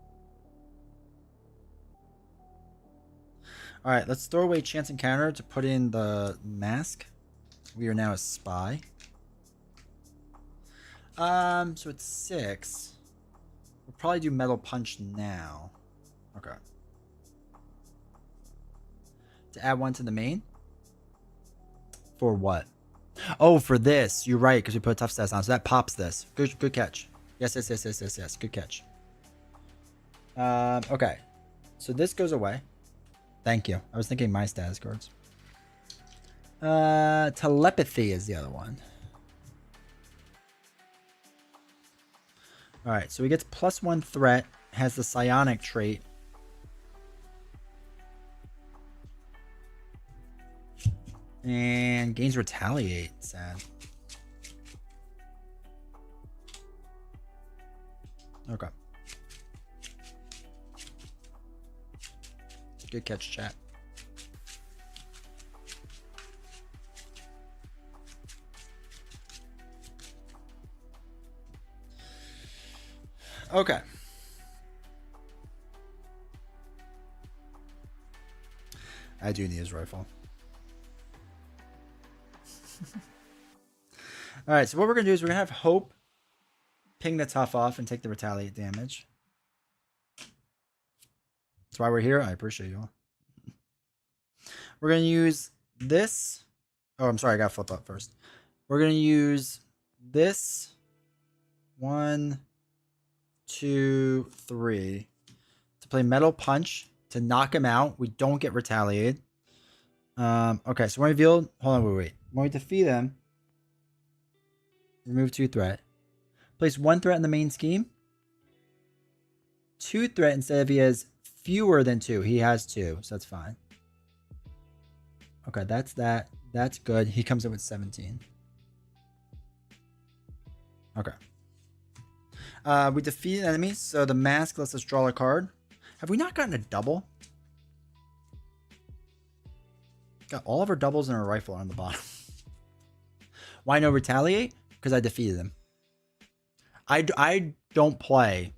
All right, let's throw away chance encounter to put in the mask. We are now a spy. So it's 6. We'll probably do metal punch now. Okay. To add 1 to the main. For what? Oh, for this. You're right, because we put a tough stats on. So that pops this. Good catch. Yes. Good catch. Okay. So this goes away. Thank you. I was thinking my status cards. Telepathy is the other one. Alright, so he gets +1 threat. Has the psionic trait. And gains retaliate. Sad. Okay. Good catch, chat. Okay. I do need his rifle. All right, so what we're going to do is we're going to have Hope ping the tough off and take the retaliate damage. That's why we're here. I appreciate you all. We're going to use this. Oh, I'm sorry. I got to flip up first. We're going to use this 1, 2, 3. To play Metal Punch to knock him out. We don't get retaliated. Okay, so when revealed, hold on, wait. When we defeat him, remove 2 threat. Place 1 threat in the main scheme. 2 threat instead if he has fewer than 2. He has 2, so that's fine. Okay, that's that. That's good. He comes in with 17. Okay. We defeated enemies, so the mask lets us draw a card. Have we not gotten a double? Got all of our doubles and our rifle on the bottom. Why no retaliate? Because I defeated him. I don't play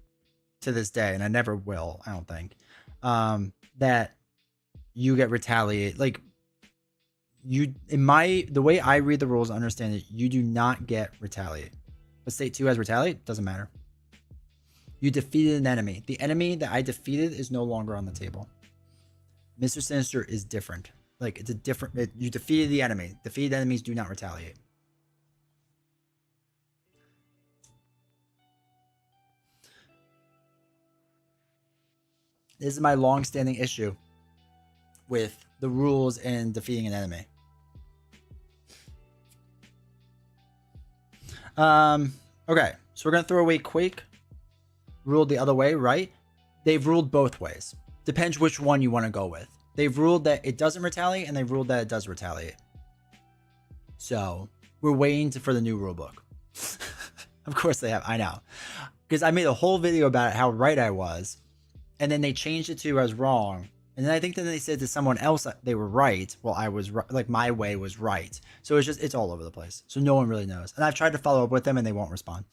to this day, and I never will, I don't think, that you get retaliate. Like, the way I read the rules and understand it, you do not get retaliate. But state 2 has retaliate, doesn't matter. You defeated an enemy. The enemy that I defeated is no longer on the table. Mr. Sinister is different. Like, it's a different... you defeated the enemy. Defeated enemies do not retaliate. This is my long-standing issue with the rules and defeating an enemy. Okay, so we're going to throw away Quake. Ruled the other way, right? They've ruled both ways. Depends which one you want to go with. They've ruled that it doesn't retaliate, and they've ruled that it does retaliate. So, we're waiting for the new rulebook. Of course they have, I know. Because I made a whole video about it, how right I was. And then they changed it to I was wrong. And then I think that they said to someone else that they were right. Well, I was right, like my way was right. So it's all over the place. So no one really knows. And I've tried to follow up with them and they won't respond.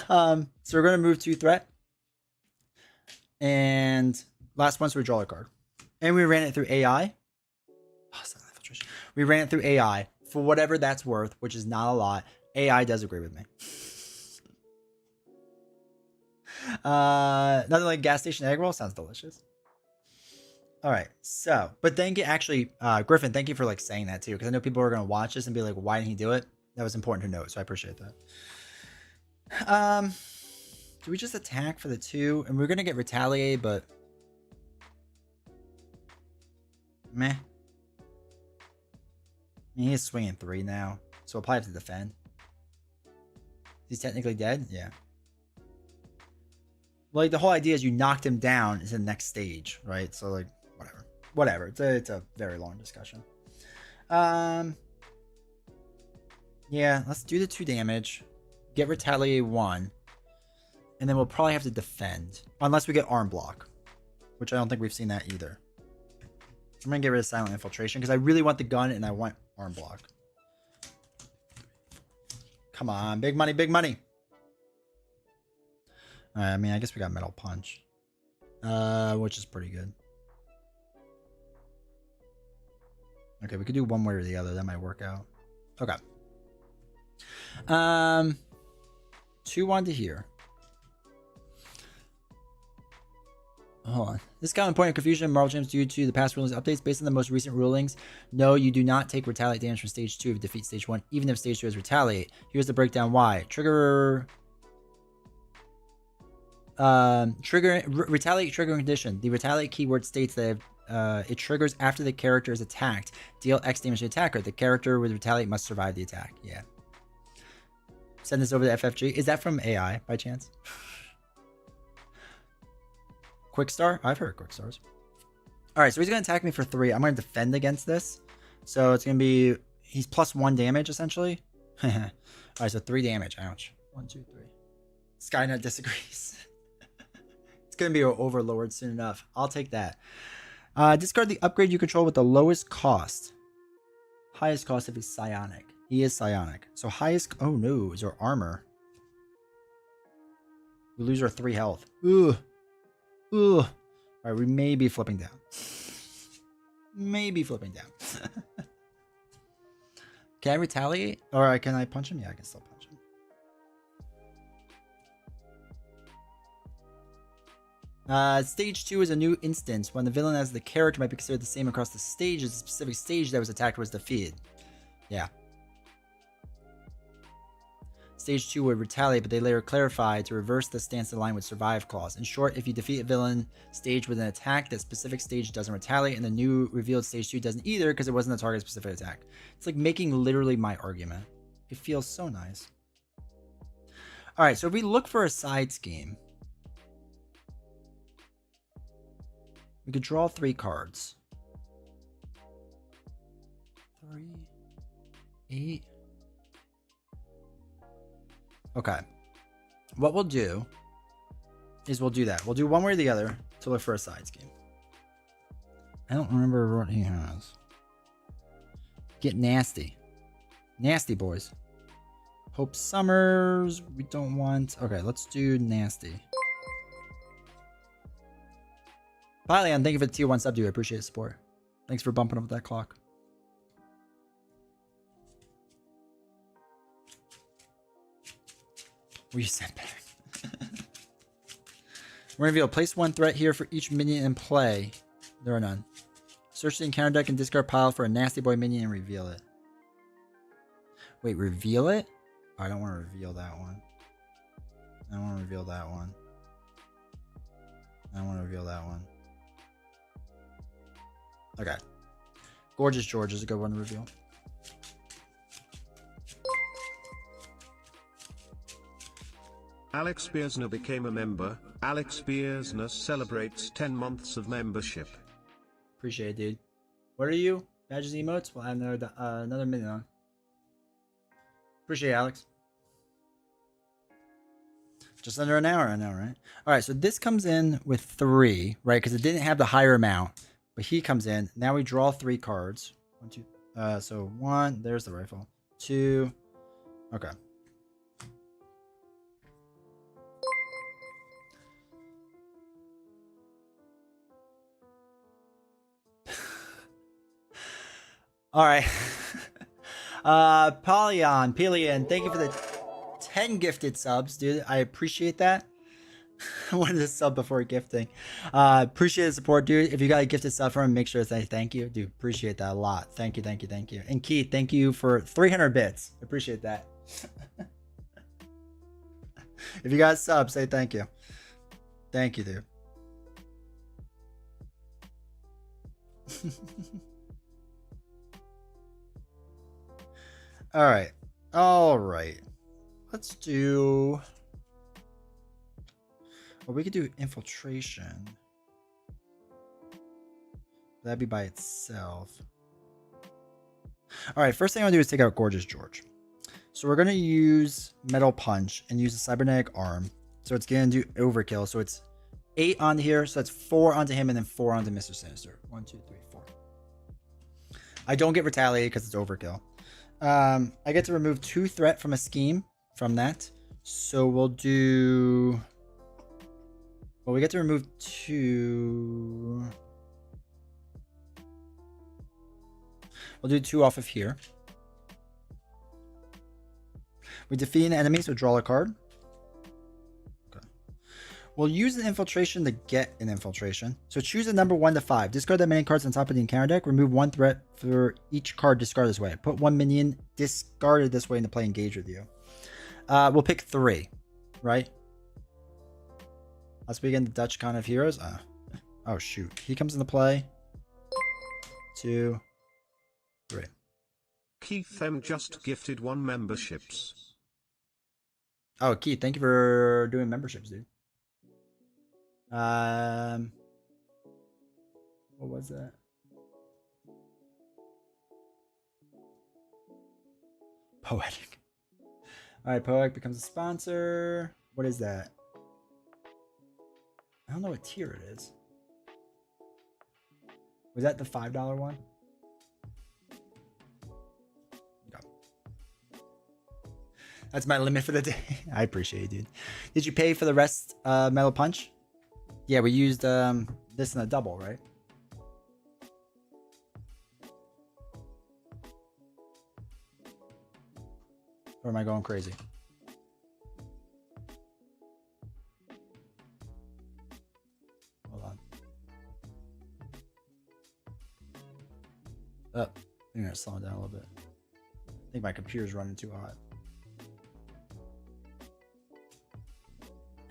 So we're going to move 2 threat. And last one, so we draw a card. And we ran it through AI. We ran it through AI for whatever that's worth, which is not a lot. AI does agree with me. Nothing like gas station egg roll. Sounds delicious. All right, so, but thank you, actually, Griffin, thank you for like saying that too, because I know people are going to watch this and be like, why didn't he do it? That was important to note, so I appreciate that. Do we just attack for the 2? And we're going to get retaliated, but meh. I mean, he's swinging 3 now, so we'll probably have to defend. He's technically dead? Yeah. Like, the whole idea is you knocked him down into the next stage, right? So, like, whatever. It's a very long discussion. Yeah, let's do the 2 damage. Get retaliate 1. And then we'll probably have to defend. Unless we get arm block. Which I don't think we've seen that either. I'm going to get rid of silent infiltration because I really want the gun and I want arm block. Come on, big money, big money. Alright, I mean, I guess we got metal punch. Which is pretty good. Okay, we could do one way or the other. That might work out. Okay. 2-1 to here. Hold on. This got a point of confusion in Marvel Champs due to the past rulings updates. Based on the most recent rulings, no, you do not take retaliate damage from stage 2 if you defeat stage 1, even if stage 2 has retaliate. Here's the breakdown why. Retaliate trigger condition. The retaliate keyword states that it triggers after the character is attacked. Deal X damage to the attacker. The character with retaliate must survive the attack. Yeah. Send this over to FFG. Is that from AI by chance? Quick Star? I've heard Quick Stars. Alright, so he's going to attack me for 3. I'm going to defend against this. So it's going to be... He's plus 1 damage, essentially. Alright, so 3 damage. Ouch. 1, 2, 3. Skynet disagrees. It's going to be an overlord soon enough. I'll take that. Discard the upgrade you control with the lowest cost. Highest cost if he's psionic. He is psionic. So highest... Oh no, is our armor. We lose our 3 health. Ooh. Ooh. Alright, we may be flipping down. Maybe flipping down. Can I retaliate? Or can I punch him? Yeah, I can still punch him. Stage 2 is a new instance. When the villain as the character might be considered the same across the stage as the specific stage that was attacked was defeated. Yeah. Stage 2 would retaliate, but they later clarified to reverse the stance in line with survive clause. In short, if you defeat a villain stage with an attack, that specific stage doesn't retaliate, and the new revealed stage 2 doesn't either because it wasn't a target specific attack. It's like making literally my argument. It feels so nice. All right, so if we look for a side scheme, we could draw 3 cards. 3, 8. Okay. What we'll do is we'll do that. We'll do one way or the other to look for a side scheme. I don't remember what he has. Get nasty. Nasty, boys. Hope Summers. We don't want... Okay, let's do nasty. Leon, thank you for the tier 1 sub, dude. I appreciate the support. Thanks for bumping up that clock. We sent back. We're gonna place 1 threat here for each minion in play. There are none. Search the encounter deck and discard pile for a nasty boy minion and reveal it. Wait, reveal it? Oh, I don't want to reveal that one. I don't want to reveal that one. I don't want to reveal that one. Okay. Gorgeous George is a good one to reveal. Alex Beersner became a member. Alex Beersner celebrates 10 months of membership. Appreciate it, dude. What are you? Badges, emotes? We'll have another minute on. Appreciate it, Alex. Just under an hour, I know, right? All right, so this comes in with 3, right? Because it didn't have the higher amount, but he comes in. Now we draw 3 cards. 1, 2. So 1. There's the rifle. 2. Okay. All right. Pelion, thank you for the 10 gifted subs, dude. I appreciate that. I wanted to sub before gifting. Appreciate the support, dude. If you got a gifted sub from him, make sure to say thank you. Dude, appreciate that a lot. Thank you, thank you, thank you. And Keith, thank you for 300 bits. Appreciate that. If you got a sub, say thank you. Thank you, dude. All right. Let's do... Well, we could do infiltration. That'd be by itself. All right, first thing I'm gonna do is take out Gorgeous George. So we're gonna use Metal Punch and use a cybernetic arm. So it's gonna do overkill. So it's 8 onto here. So that's 4 onto him and then 4 onto Mr. Sinister. 1, 2, 3, 4. I don't get retaliated because it's overkill. I get to remove 2 threat from a scheme from that. So we'll do... Well, we get to remove 2... We'll do 2 off of here. We defeat an enemy, so draw a card. Okay. We'll use an infiltration to get an infiltration. So choose a number 1 to 5. Discard the many cards on top of the encounter deck. Remove 1 threat for each card discarded this way. Put 1 minion discarded this way into play engage with you. We'll pick 3, right? Let's begin the Dutch Con of Heroes. Oh, shoot. He comes into play. 2, 3. Keith M just gifted 1 memberships. Oh, Keith, thank you for doing memberships, dude. What was that? Poetic. All right, Poetic becomes a sponsor. What is that? I don't know what tier it is. Was that the $5 one? Okay. That's my limit for the day. I appreciate it, dude. Did you pay for the rest Metal Punch? Yeah, we used this in a double, right? Or am I going crazy? Hold on. Oh, I'm gonna slow it down a little bit. I think my computer's running too hot.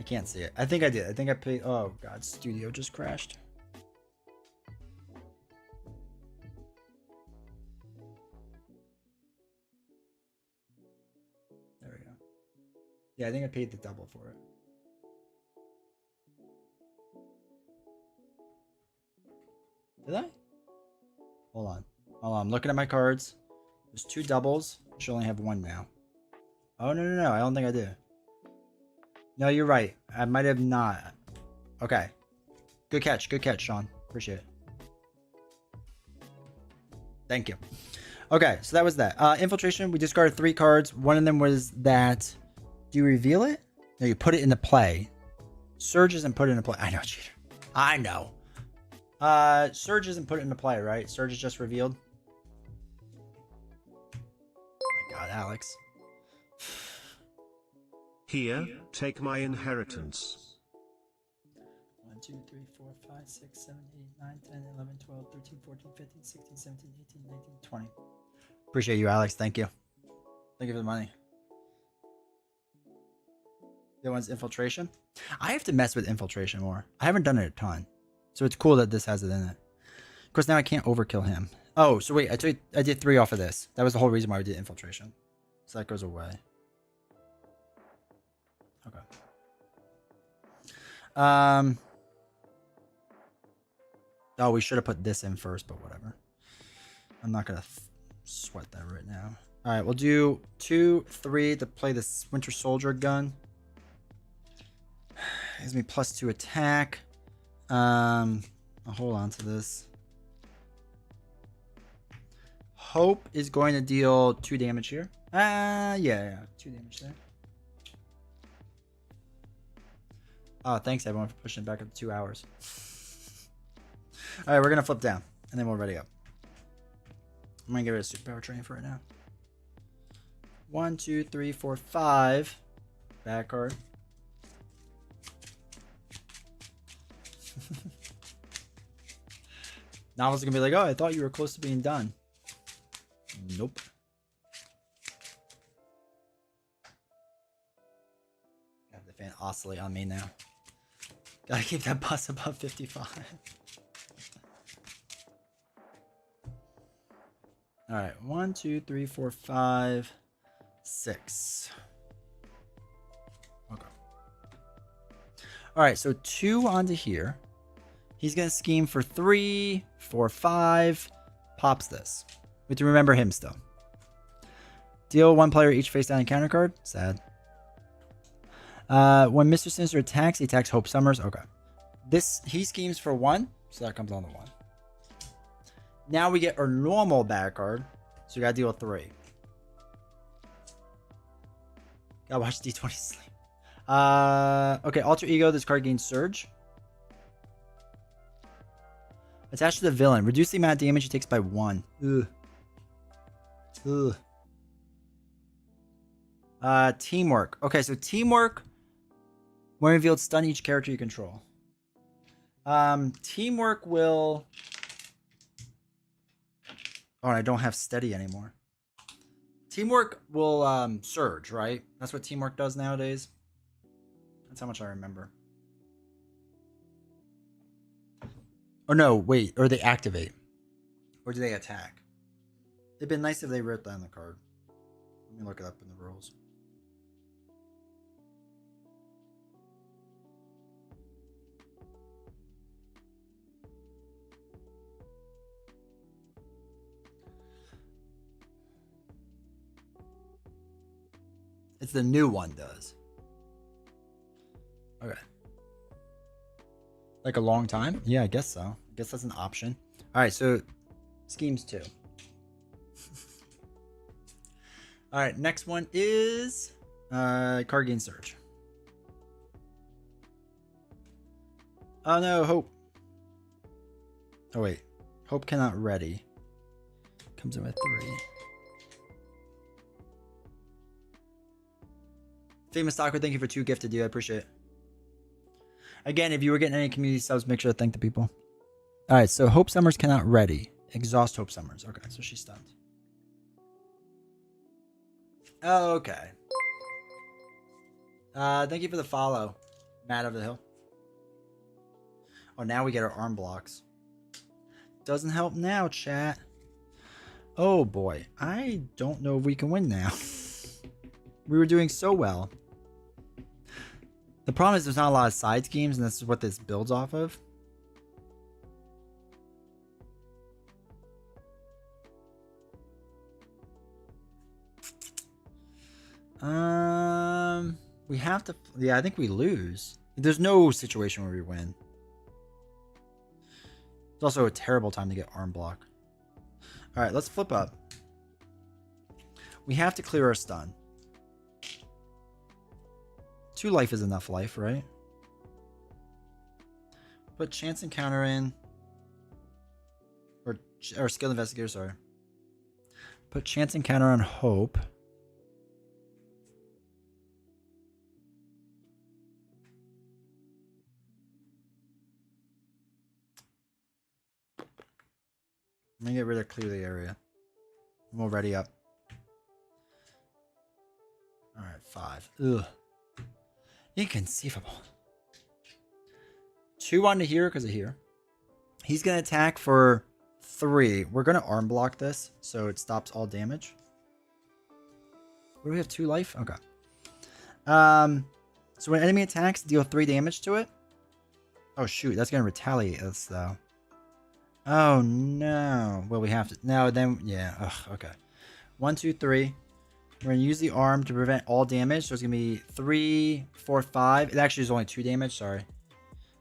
can't see it. I think I did. I think I paid. Oh god, studio just crashed. There we go. Yeah, I think I paid the double for it. Did I? Hold on. Hold on. I'm looking at my cards. There's 2 doubles. I should only have 1 now. Oh, no. I don't think I do. No, you're right. I might have not. Okay. Good catch. Good catch, Sean. Appreciate it. Thank you. Okay, so that was that. Infiltration, we discarded 3 cards. One of them was that... Do you reveal it? No, you put it into play. Surge isn't put it into play. I know, cheater. I know. Surge isn't put it into play, right? Surge is just revealed. Oh my god, Alex. Here, take my inheritance. 1, 2, 3, 4, 5, 6, 7, 8, 9, 10, 11, 12, 13, 14, 15, 16, 17, 18, 19, 20. Appreciate you, Alex. Thank you. Thank you for the money. The other one's infiltration. I have to mess with infiltration more. I haven't done it a ton. So it's cool that this has it in it. Of course, now I can't overkill him. Oh, so wait, I did 3 off of this. That was the whole reason why we did infiltration. So that goes away. Okay. Oh, we should have put this in first, but whatever. I'm not gonna sweat that right now. All right, we'll do 2, 3 to play this Winter Soldier gun. Gives me +2 attack. I'll hold on to this. Hope is going to deal 2 damage here. Yeah, 2 damage there. Oh, thanks everyone for pushing it back up to 2 hours. All right, we're gonna flip down, and then we'll ready up. I'm gonna get rid of superpower training for right now. 1, 2, 3, 4, 5. Back card. Novel's gonna be like, oh, I thought you were close to being done. Nope. Got the fan oscillate on me now. Gotta keep that bus above 55. All right, 1, 2, 3, 4, 5, 6. Okay. All right, so 2 onto here. He's gonna scheme for 3, 4, 5. Pops this. We have to remember him still. Deal 1 player each face down encounter card. Sad. When Mr. Sinister attacks, he attacks Hope Summers. Okay. He schemes for 1, so that comes on the 1. Now we get our normal back card. So we gotta deal with 3. Gotta watch D20 sleep. Okay, Alter Ego, this card gains Surge. Attached to the villain. Reduce the amount of damage he takes by 1. Ugh. Ugh. Teamwork. Okay, so teamwork. When revealed, stun each character you control. Teamwork will... Oh, I don't have steady anymore. Teamwork will surge, right? That's what teamwork does nowadays. That's how much I remember. Oh no, wait. Or they activate. Or do they attack? It'd been nice if they wrote that on the card. Let me look it up in the rules. It's the new one does. Okay. Like a long time? Yeah, I guess so. I guess that's an option. All right, so schemes 2. All right, next one is card gain Surge. Oh no, Hope. Oh wait, Hope cannot ready. Comes in with 3. Famous Stalker, thank you for 2 gifted, dude. I appreciate it. Again, if you were getting any community subs, make sure to thank the people. All right, so Hope Summers cannot ready. Exhaust Hope Summers. Okay, so she's stunned. Okay. Thank you for the follow. Matt over the hill. Oh, now we get our arm blocks. Doesn't help now, chat. Oh boy, I don't know if we can win now. We were doing so well. The problem is there's not a lot of side schemes, and this is what this builds off of. We have to. Yeah, I think we lose. There's no situation where we win. It's also a terrible time to get arm block. All right, let's flip up. We have to clear our stun. 2 life is enough life, right? Put chance encounter in. Or skilled investigator, sorry. Put chance encounter on hope. I'm gonna get rid of clear the area. And we'll ready up. Alright, 5. Ugh. Inconceivable. 2 onto here because of here. He's gonna attack for 3. We're gonna arm block this so it stops all damage. What do we have? 2 life? Okay. So when enemy attacks, deal 3 damage to it. Oh shoot, that's gonna retaliate us though. Oh no. Well, we have to. No, then yeah. Ugh, okay. 1, 2, 3. We're gonna use the arm to prevent all damage. So it's gonna be 3, 4, 5. It actually is only 2 damage. Sorry.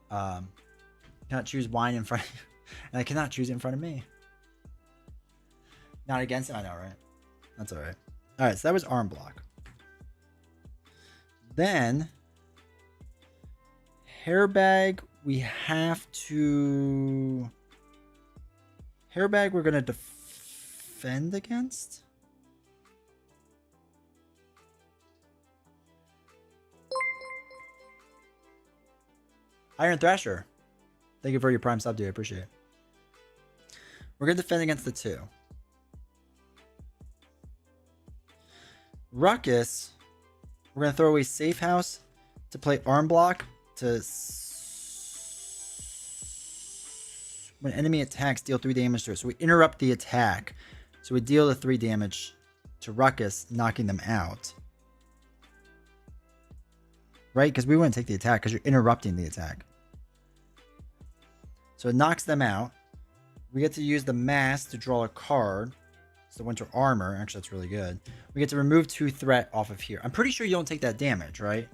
Cannot choose wine in front of you. And I cannot choose it in front of me. Not against it. I know, right? That's all right. All right. So that was arm block. Then hairbag. We have to. Hairbag. We're gonna defend against. Iron Thrasher. Thank you for your prime sub, dude. I appreciate it. We're going to defend against the 2. Ruckus. We're going to throw away Safe House to play Arm Block to... When enemy attacks, deal 3 damage to it. So we interrupt the attack. So we deal the 3 damage to Ruckus, knocking them out. Right? Because we wouldn't take the attack because you're interrupting the attack. So it knocks them out. We get to use the mask to draw a card. It's the Winter Armor. Actually, that's really good. We get to remove 2 threat off of here. I'm pretty sure you don't take that damage, right?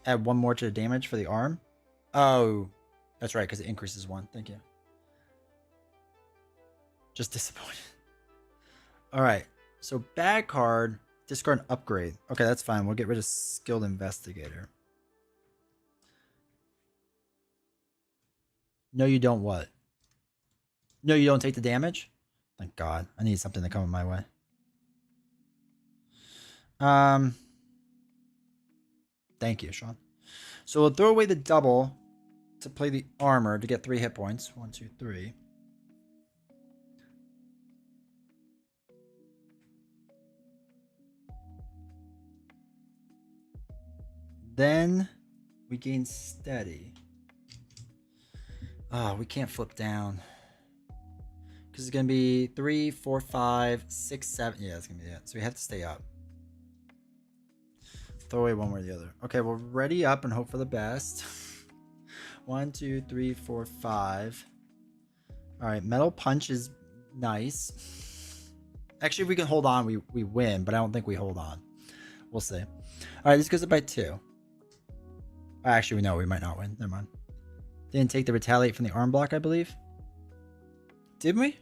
Add 1 more to the damage for the arm. Oh, that's right, because it increases 1. Thank you. Just disappointed. All right. So bad card. Discard an upgrade. Okay, that's fine. We'll get rid of Skilled Investigator. No, you don't what? No, you don't take the damage? Thank God. I need something to come my way. Thank you, Sean. So we'll throw away the double to play the armor to get 3 hit points. 1, 2, 3. Then we gain steady. Oh, we can't flip down. Because it's going to be 3, 4, 5, 6, 7. Yeah, that's going to be it. So we have to stay up. Throw away one way or the other. Okay, we'll ready up and hope for the best. 1, 2, 3, 4, 5. All right, Metal Punch is nice. Actually, if we can hold on, we win. But I don't think we hold on. We'll see. All right, this goes up by 2. Actually, no, we might not win. Never mind. Didn't take the retaliate from the arm block, I believe. Did we?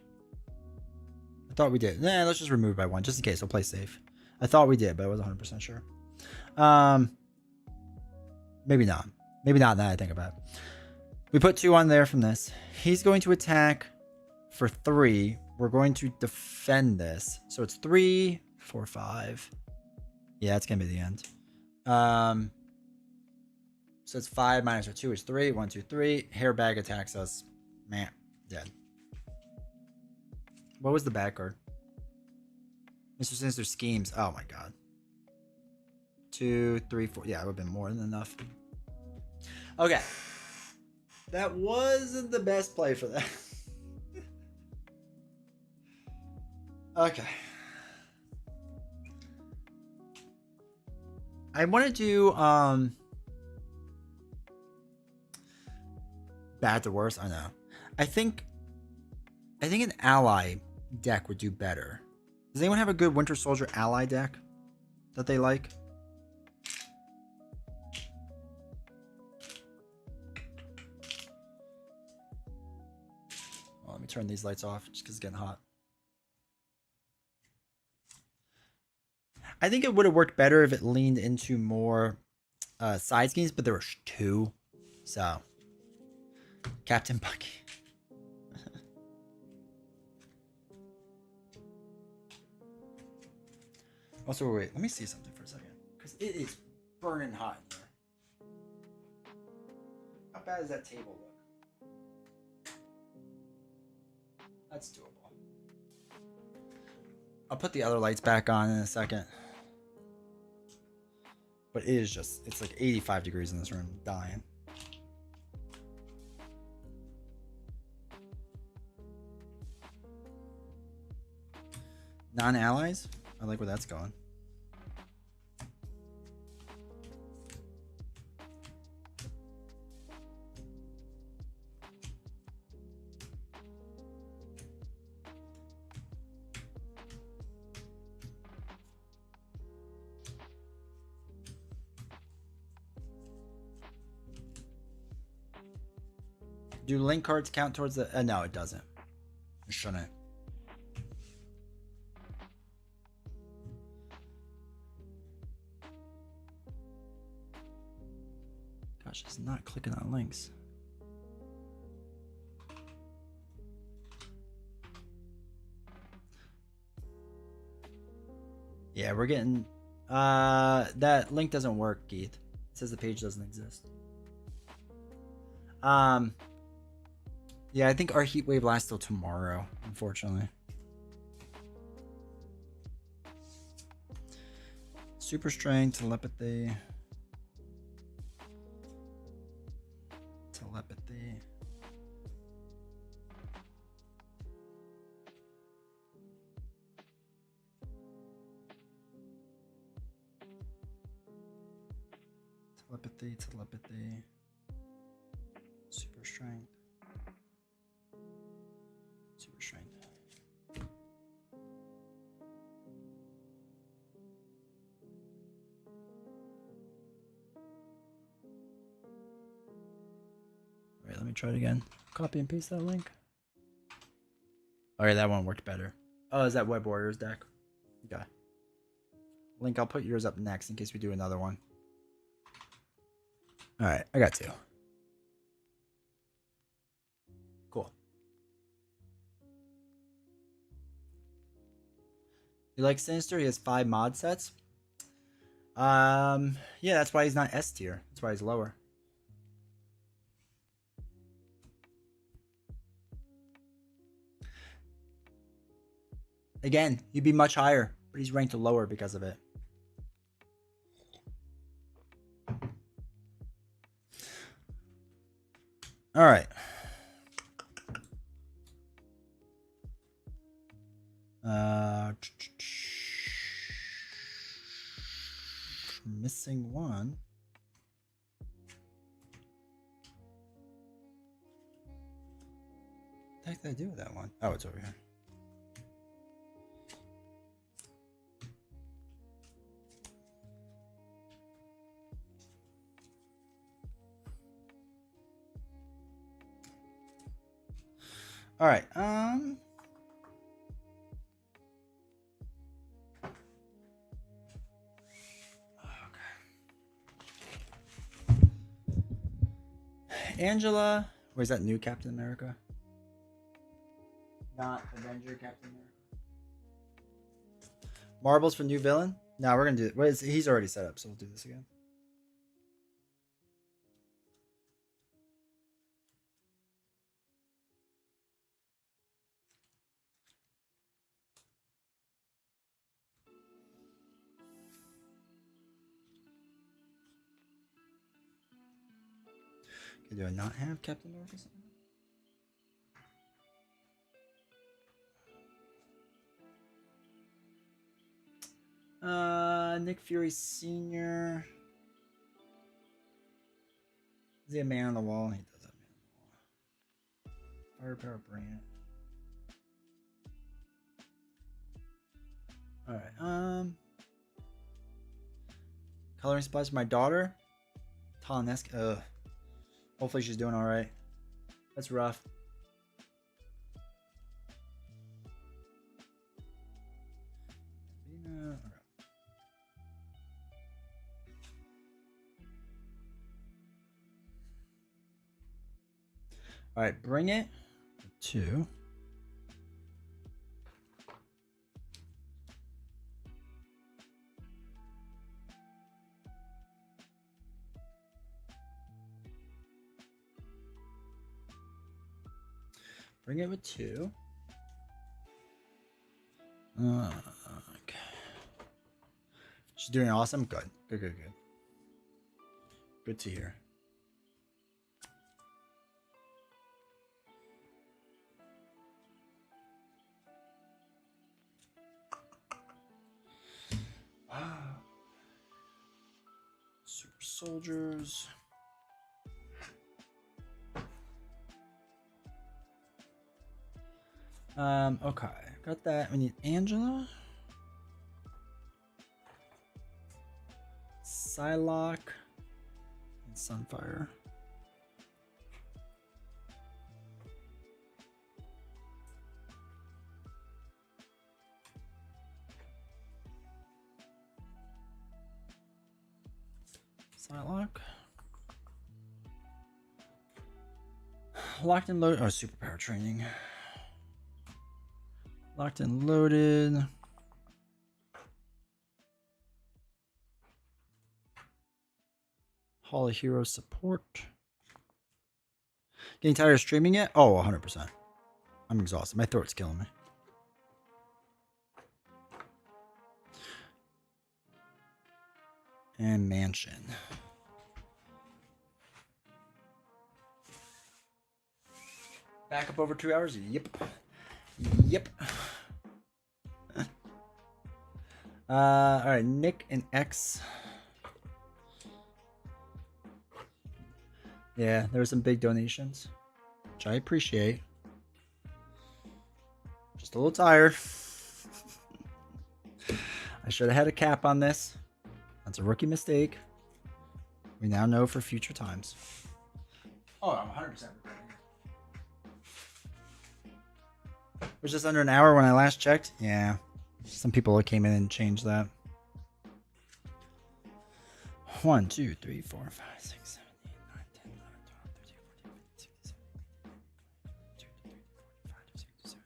I thought we did. Nah, let's just remove by 1, just in case. We'll play safe. I thought we did, but I wasn't 100% sure. Maybe not. Maybe not now that I think about it. We put 2 on there from this. He's going to attack for 3. We're going to defend this. So it's 3, 4, 5. Yeah, it's going to be the end. So it's 5 minus our 2 is 3. 1, 2, 3. Hairbag attacks us. Man, dead. What was the bad card? Mr. Sinister schemes. Oh my God. 2, 3, 4. Yeah, it would have been more than enough. Okay. That wasn't the best play for that. Okay. I want to do bad to worse. I know. I think an ally deck would do better. Does anyone have a good Winter Soldier ally deck that they like? Well, let me turn these lights off just because it's getting hot. I think it would have worked better if it leaned into more side schemes, but there were 2. So, Captain Bucky. Also, wait, let me see something for a second. Because it is burning hot in here. How bad does that table look? That's doable. I'll put the other lights back on in a second. But it is just, it's like 85 degrees in this room. I'm dying. Non-allies? I like where that's going. Do link cards count towards the... no, it doesn't. It shouldn't. Gosh, it's not clicking on links. Yeah, we're getting... that link doesn't work, Keith. It says the page doesn't exist. Yeah, I think our heat wave lasts till tomorrow, unfortunately. Super strength, telepathy. Telepathy. Telepathy. Super strength. Super strength. Alright, let me try it again. Copy and paste that link. Alright, that one worked better. Oh, is that Web Warriors deck? Okay. Link, I'll put yours up next in case we do another one. Alright, I got 2. Cool. You like Sinister? He has 5 mod sets. Yeah, that's why he's not S tier. That's why he's lower. Again, he'd be much higher, but he's ranked lower because of it. All right. Missing one. What the heck did I do with that one? Oh, it's over here. All right. Angela, where's that new Captain America? Not Avenger Captain America. Marbles for new villain? No, we're gonna do it. What is he's already set up, so we'll do this again. Do I not have Captain America? Nick Fury Sr. Is he a man on the wall? He does have man on the wall. Firepower Brand. Alright, coloring supplies for my daughter. Talinesque. Hopefully she's doing alright. That's rough. Alright, bring it to bring it with 2. Okay. She's doing awesome. Good. Good. Good to hear. Super soldiers. Okay, got that. We need Angela, Psylocke, and Sunfire. Psylocke. Locked and loaded. Oh, superpower training. Locked and loaded. Hall of Heroes support. Getting tired of streaming yet? Oh, 100%. I'm exhausted. My throat's killing me. And Mansion. Back up over 2 hours? Yep. Alright, Nick and X. Yeah, there were some big donations, which I appreciate. Just a little tired. I should have had a cap on this. That's a rookie mistake. We now know for future times. Oh, I'm 100%. It was just under an hour when I last checked. Yeah. Some people came in and changed that. 1, 2, 3, 4, 5, 6, 7, 8, 9, 10, 11, 12, 13, 14, 15, 16,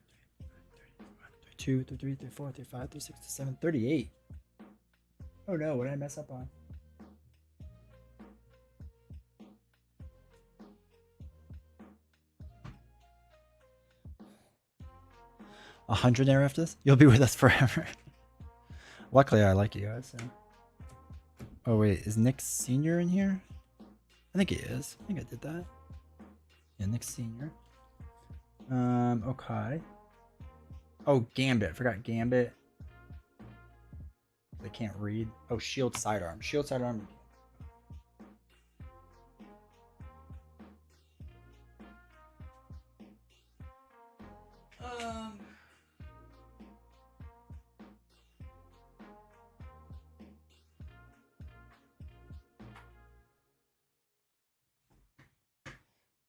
17, 2, 3, 4, 5, 6, 7, 38. Oh no, what did I mess up on? A 100 there after this? You'll be with us forever. Luckily, I like you guys. So. Oh wait, is Nick Senior in here? I think he is. I think I did that. Yeah, Nick Senior. Okay. Oh, Gambit. I forgot Gambit. I can't read. Oh, Shield Sidearm. Shield Sidearm.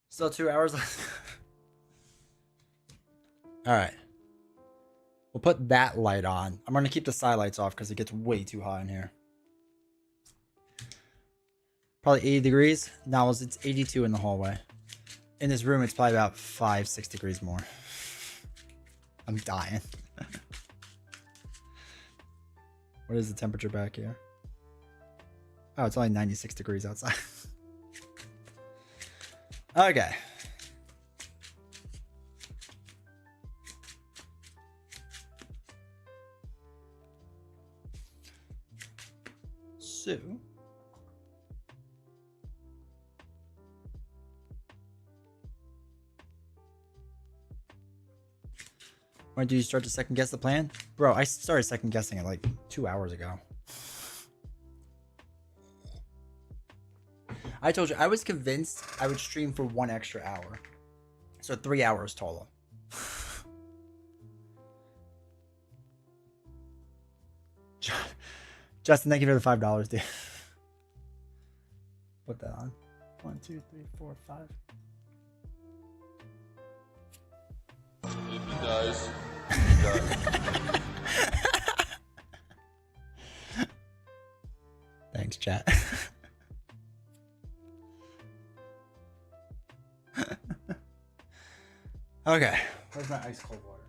Still 2 hours left. All right. We'll put that light on. I'm going to keep the side lights off because it gets way too hot in here. Probably 80 degrees. Now it's 82 in the hallway. In this room, it's probably about 5-6 degrees more. I'm dying. What is the temperature back here? Oh, it's only 96 degrees outside. Okay. So When do you start to second guess the plan? Bro, I started second guessing it like 2 hours ago. I told you, I was convinced I would stream for 1 extra hour. So 3 hours total. Justin, thank you for the $5, dude. Put that on. 1, 2, 3, 4, 5. If he dies, he dies. Thanks, chat. Okay. Where's my ice cold water?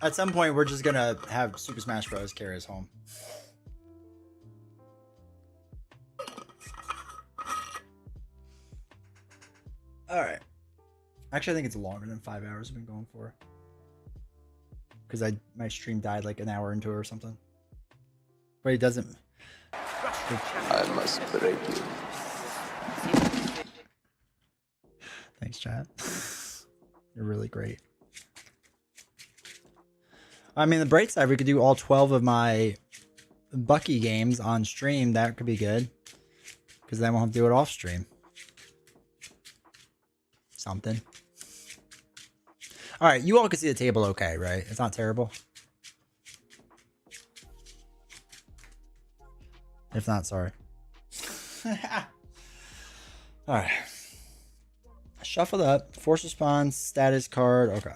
At some point, we're just gonna have Super Smash Bros. Carry us home. All right. Actually, I think it's longer than 5 hours I've been going for. Because my stream died like an hour into it or something. But it doesn't. I must break you. Thanks, chat. You're really great. I mean, the bright side, we could do all 12 of my Bucky games on stream. That could be good. Because then we'll have to do it off stream. Something. All right, you all can see the table okay, right? It's not terrible. If not, sorry. All right. Shuffled up. Force response. Status card. Okay.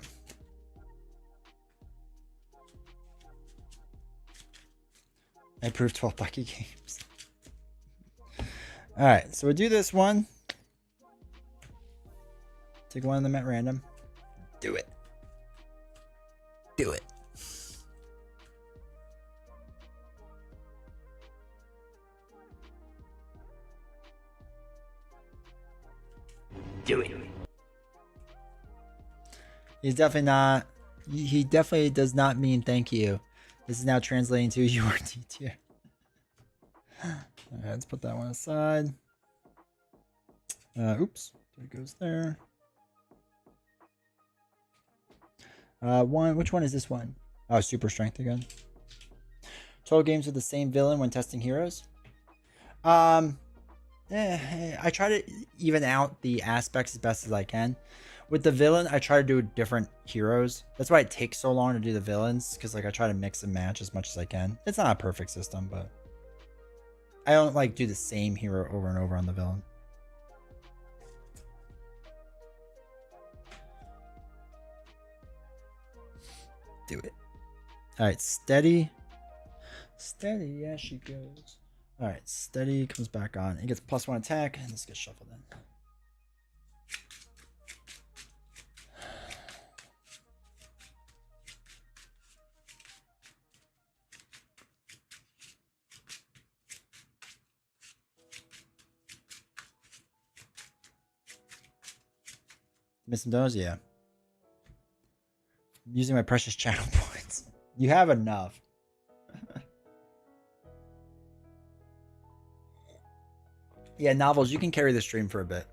I approved 12 Bucky games. All right, so we'll do this one. Take one of them at random. Do it. Do it. Do it. He's definitely not. He definitely does not mean thank you. This is now translating to your D tier. Alright, let's put that one aside. Oops. There it goes there. Which one is this one? Oh, super strength again. 12 games with the same villain when testing heroes. I try to even out the aspects as best as I can. With the villain, I try to do different heroes. That's why it takes so long to do the villains, because like I try to mix and match as much as I can. It's not a perfect system, but I don't like do the same hero over and over on the villain. Do it. All right, steady. Steady, yeah, she goes. All right, steady comes back on. It gets +1 attack, and this gets shuffled in. Missing those, yeah. I'm using my precious channel points. You have enough. Yeah, novels, you can carry the stream for a bit.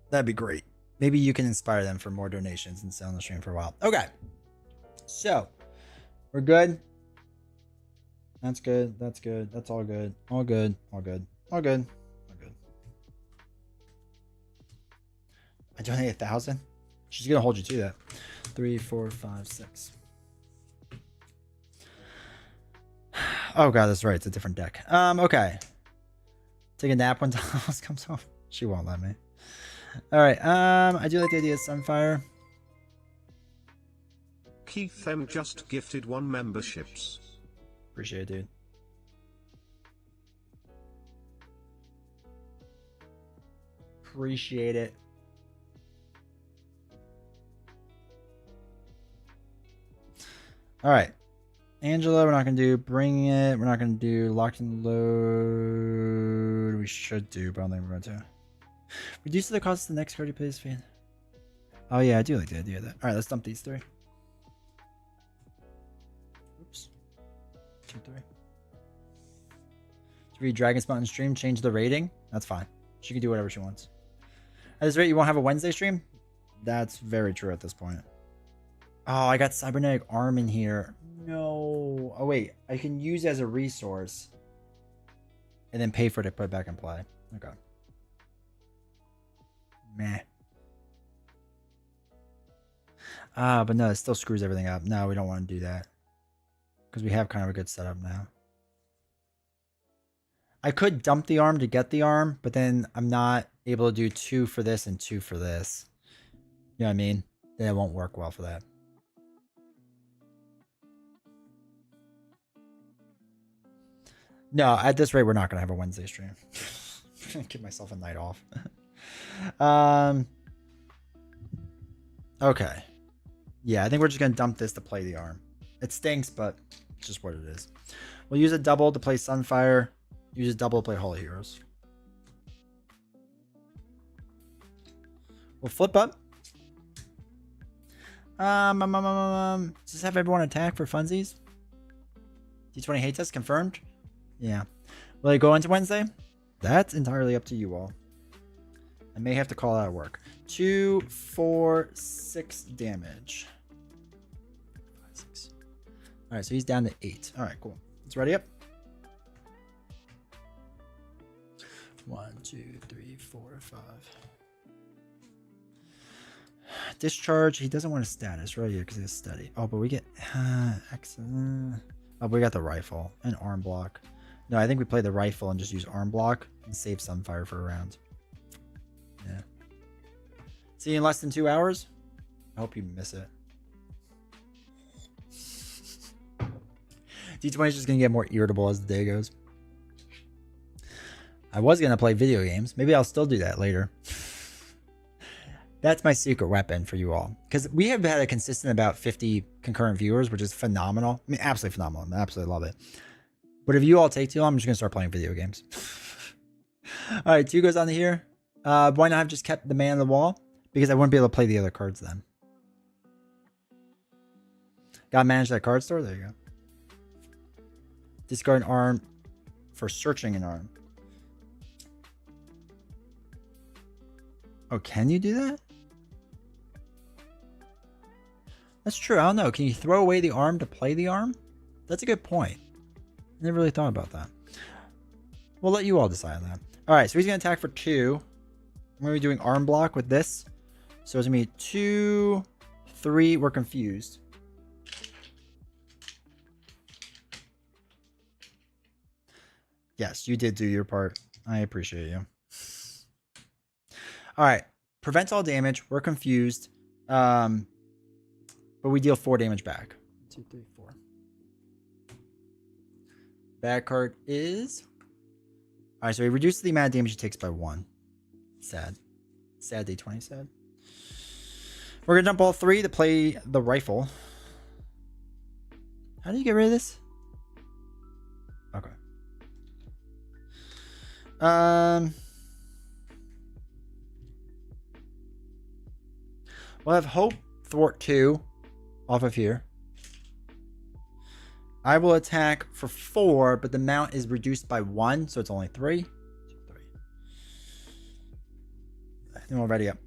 That'd be great. Maybe you can inspire them for more donations and stay on the stream for a while. Okay. So, we're good. That's good. That's good. That's all good. All good. All good. All good. All good. I donate 1,000? She's going to hold you to that. 3, 4, 5, 6. Oh god, that's right. It's a different deck. Okay. Take a nap when Thomas comes home. She won't let me. Alright, I do like the idea of Sunfire. Keith M just gifted 1 memberships. Appreciate it, dude. Appreciate it. Alright. Angela, we're not going to do Bring It. We're not going to do Locked and Load. We should do, but I don't think we're going to. Reduce the cost of the next card you play as fan. Oh yeah, I do like the idea of that. Alright, let's dump these 3. Oops. 2, 3. To read Dragon's Mountain stream, change the rating. That's fine. She can do whatever she wants. At this rate, you won't have a Wednesday stream? That's very true at this point. Oh, I got cybernetic arm in here. No. Oh wait, I can use it as a resource, and then pay for it to put it back in play. Okay. Meh. But no, it still screws everything up. No, we don't want to do that because we have kind of a good setup now. I could dump the arm to get the arm, but then I'm not able to do 2 for this and 2 for this. You know what I mean? Then it won't work well for that. No, at this rate, we're not going to have a Wednesday stream. Give myself a night off. Okay. Yeah, I think we're just going to dump this to play the arm. It stinks, but it's just what it is. We'll use a double to play Sunfire. Use a double to play Holy Heroes. We'll flip up. Just have everyone attack for funsies. D20 hate test confirmed. Yeah. Will I go into Wednesday? That's entirely up to you all. I may have to call out of work. 2, 4, 6 damage. 5, 6. All right, so he's down to 8. All right, cool. Let's ready up. 1, 2, 3, 4, 5. Discharge. He doesn't want a status right here because he has steady. Oh, but we get excellent. Oh, but we got the rifle and arm block. No, I think we play the rifle and just use arm block and save Sunfire for a round. Yeah. See you in less than 2 hours. I hope you miss it. D20 is just gonna get more irritable as the day goes. I was gonna play video games. Maybe I'll still do that later. That's my secret weapon for you all. Because we have had a consistent about 50 concurrent viewers, which is phenomenal. I mean, absolutely phenomenal. I absolutely love it. But if you all take too long, I'm just going to start playing video games. All right, 2 goes on to here. Why not have just kept the man on the wall? Because I wouldn't be able to play the other cards then. Gotta manage that card store? There you go. Discard an arm for searching an arm. Oh, can you do that? That's true. I don't know. Can you throw away the arm to play the arm? That's a good point. I never really thought about that. We'll let you all decide on that. All right, so he's going to attack for 2. I'm going to be doing arm block with this. So it's going to be 2, 3. We're confused. Yes, you did do your part. I appreciate you. All right. Prevents all damage. We're confused. But we deal 4 damage back. 2, 3, 4. Bad card is... All right, so he reduces the amount of damage he takes by 1. Sad. Sad day 20, sad. We're going to dump all 3 to play the rifle. How do you get rid of this? Okay. We'll have Hope Thwart 2 off of here. I will attack for 4, but the amount is reduced by 1, so it's only 3. 2, 3. Then we'll ready up.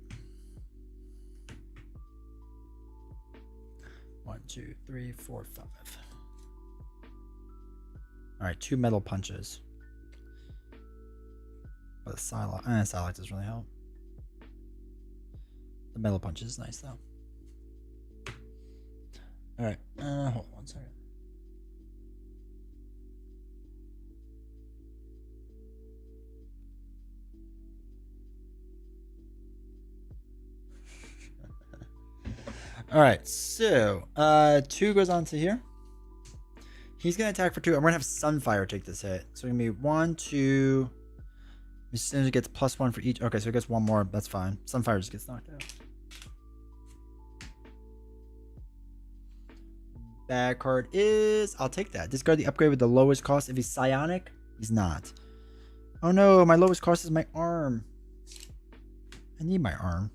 1, 2, 3, 4, 5. All right, 2 metal punches. But the Psylocke doesn't really help. The metal punch is nice though. All right, hold on 1 second. All right, so 2 goes on to here. He's gonna attack for 2. I'm gonna have Sunfire take this hit. So it's gonna be 1, 2. As soon as it gets +1 for each. Okay, so it gets 1 more. That's fine. Sunfire just gets knocked out. Bad card is... I'll take that. Discard the upgrade with the lowest cost. If he's psionic, he's not. Oh no, my lowest cost is my arm. I need my arm.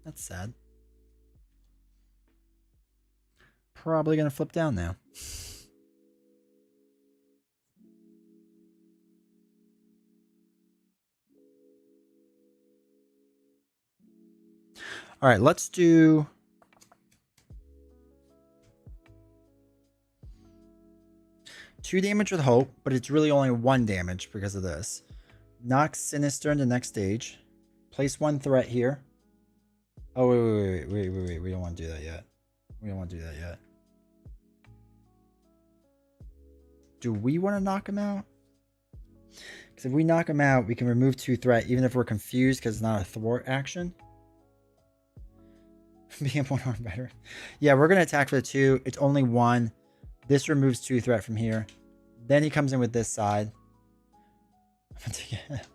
That's sad. Probably gonna flip down now. All right, let's do 2 damage with Hope, but it's really only 1 damage because of this. Knock Sinister in the next stage. Place 1 threat here. Oh, wait. We don't want to do that yet. We don't want to do that yet. Do we want to knock him out? Because if we knock him out, we can remove 2 threat, even if we're confused because it's not a thwart action. Being 1 arm better. Yeah, we're going to attack for the 2. It's only 1. This removes 2 threat from here. Then he comes in with this side. I'm going to get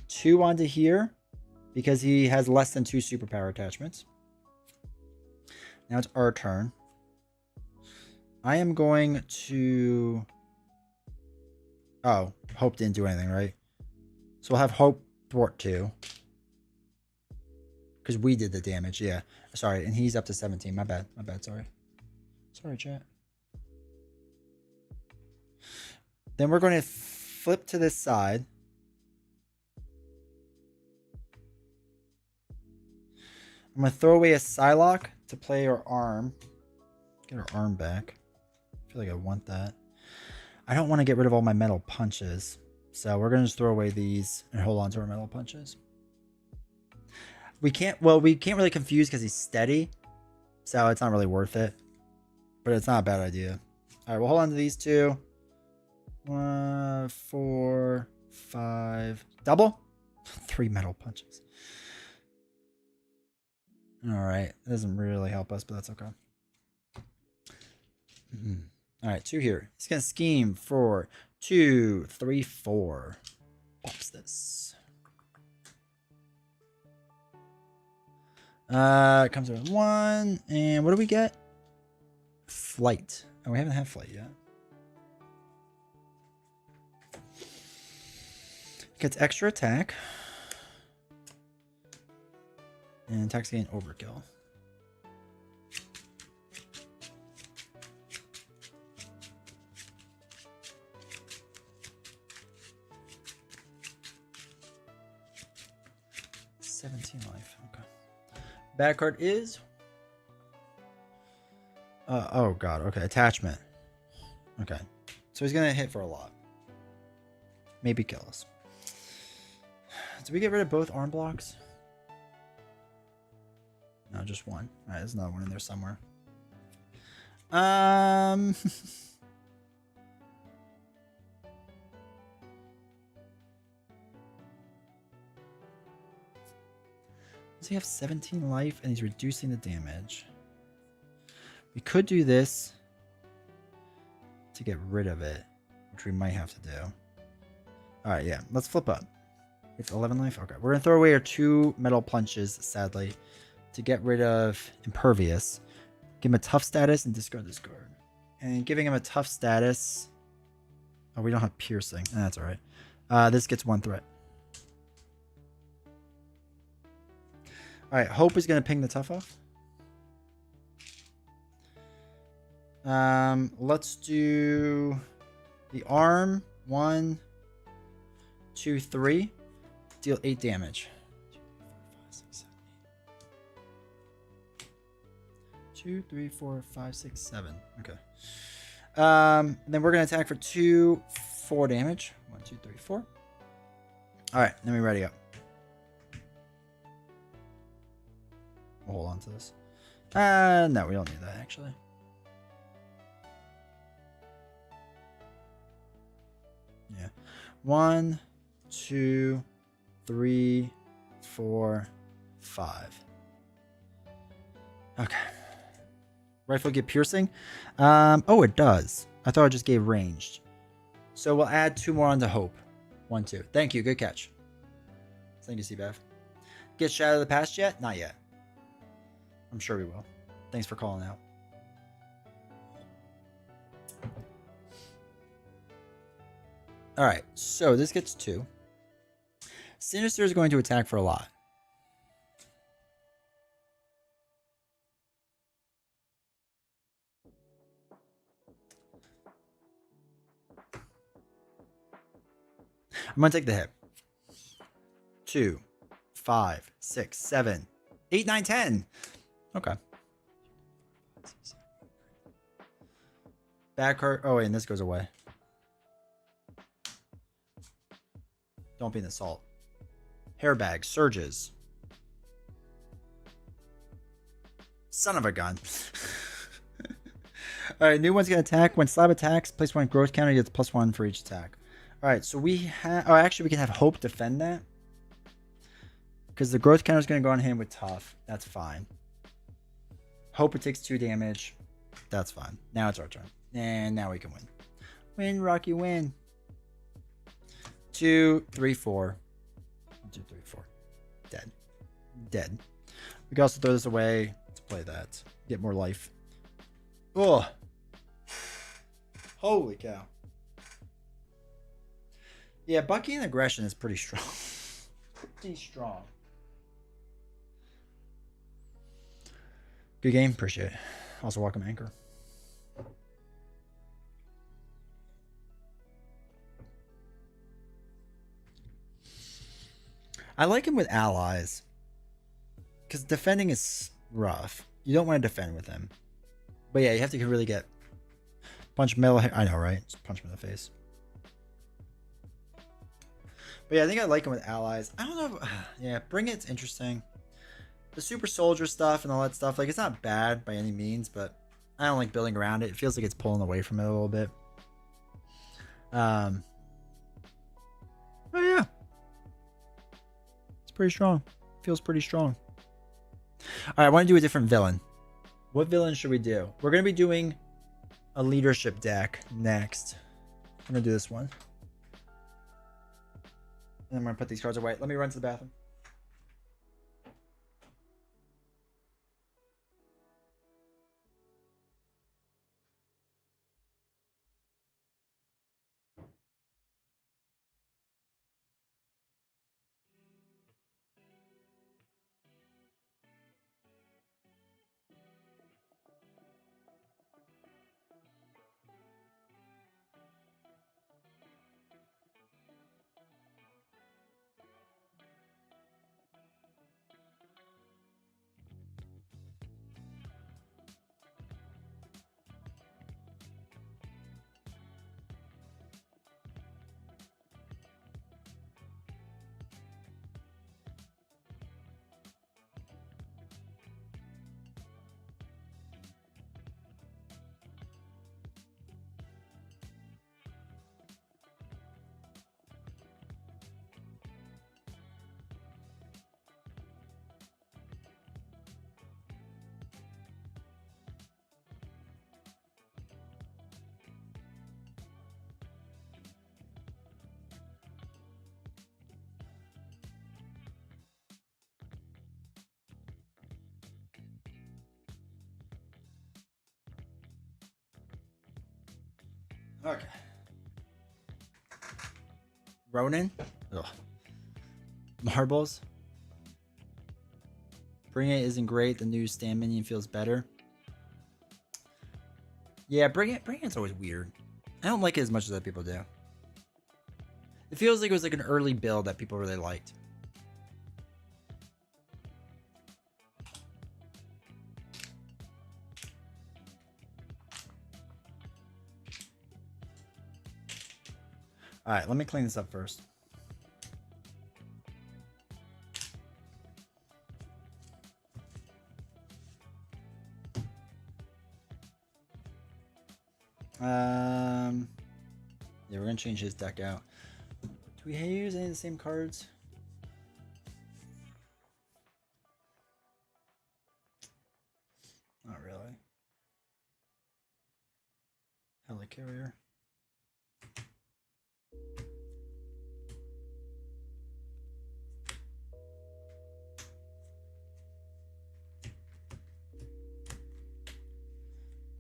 2 onto here because he has less than 2 superpower attachments. Now it's our turn. I am going to... Oh, Hope didn't do anything, right? So we'll have Hope thwart 2. Because we did the damage, yeah. Sorry, and he's up to 17. My bad, sorry. Sorry, chat. Then we're going to flip to this side. I'm going to throw away a Psylocke to play our arm. Get our arm back. I feel like I want that. I don't want to get rid of all my metal punches. So we're going to just throw away these and hold on to our metal punches. We can't really confuse because he's steady. So it's not really worth it. But it's not a bad idea. All right, we'll hold on to these 2. 1, 4, 5. Double? 3 metal punches. All right. That doesn't really help us, but that's okay. All right, 2 here. He's going to scheme for 2, 3, 4. Pops this. It comes with 1. And what do we get? Flight. Oh, we haven't had flight yet. Gets extra attack. And attacks again overkill. Life. Okay. Bad card is. Oh god. Okay. Attachment. Okay. So he's gonna hit for a lot. Maybe kill us. Did we get rid of both arm blocks? No, just 1. All right. There's another one in there somewhere. Does he have 17 life and he's reducing the damage? We could do this to get rid of it, which we might have to do. All right, yeah, let's flip up. It's 11 life. Okay, we're gonna throw away our 2 metal punches, sadly, to get rid of impervious. Give him a tough status and discard this card. And giving him a tough status. Oh, we don't have piercing. That's all right. This gets 1 threat. All right, Hope is going to ping the tough off. Let's do the arm. 1, 2, 3. Deal 8 damage. 2, 3, 4, 5, 6, 7. Okay. Then we're going to attack for 2, 4 damage. 1, 2, 3, 4. All right, then we ready up. We'll hold on to this. No, we don't need that actually. Yeah. 1, 2, 3, 4, 5. Okay. Rifle get piercing? Oh, it does. I thought it just gave ranged. So we'll add 2 more onto Hope. 1, 2. Thank you. Good catch. Thank you, C-Bev. Get Shadow of the Past yet? Not yet. I'm sure we will. Thanks for calling out. All right, so this gets 2. Sinister is going to attack for a lot. I'm going to take the hit. 2, 5, 6, 7, 8, 9, 10. Okay. Back hurt. Oh, wait, and this goes away. Don't be an assault. Hairbag. Surges. Son of a gun. Alright, new one's gonna attack. When slab attacks, place 1 growth counter, gets +1 for each attack. Alright, so we have... Oh, actually, we can have Hope defend that. Because the growth counter is gonna go on him with Tough. That's fine. Hope it takes 2 damage. That's fine. Now it's our turn. And now we can win. Win, Rocky, win. 2, 3, 4. 1, 2, 3, 4. Dead. Dead. We can also throw this away to play that. Get more life. Oh. Holy cow. Yeah, Bucky and aggression is pretty strong. Pretty strong. Good game. Appreciate it. Also, welcome, Anchor. I like him with allies. Because defending is rough. You don't want to defend with him. But yeah, you have to really get... Punch metal... I know, right? Just punch him in the face. But yeah, I think I like him with allies. I don't know if... Yeah, Bring It's interesting. The super soldier stuff and all that stuff, like, it's not bad by any means, but I don't like building around it. It feels like it's pulling away from it a little bit. But yeah. It's pretty strong. Feels pretty strong. Alright, I want to do a different villain. What villain should we do? We're going to be doing a leadership deck next. I'm going to do this one. And I'm going to put these cards away. Let me run to the bathroom. Okay. Ronin. Ugh. Marbles. Bring It isn't great. The new stand minion feels better. Yeah, Bring It's always weird. I don't like it as much as other people do. It feels like it was like an early build that people really liked. All right, let me clean this up first. Yeah, we're gonna change his deck out. Do we use any of the same cards? Not really. Helicarrier.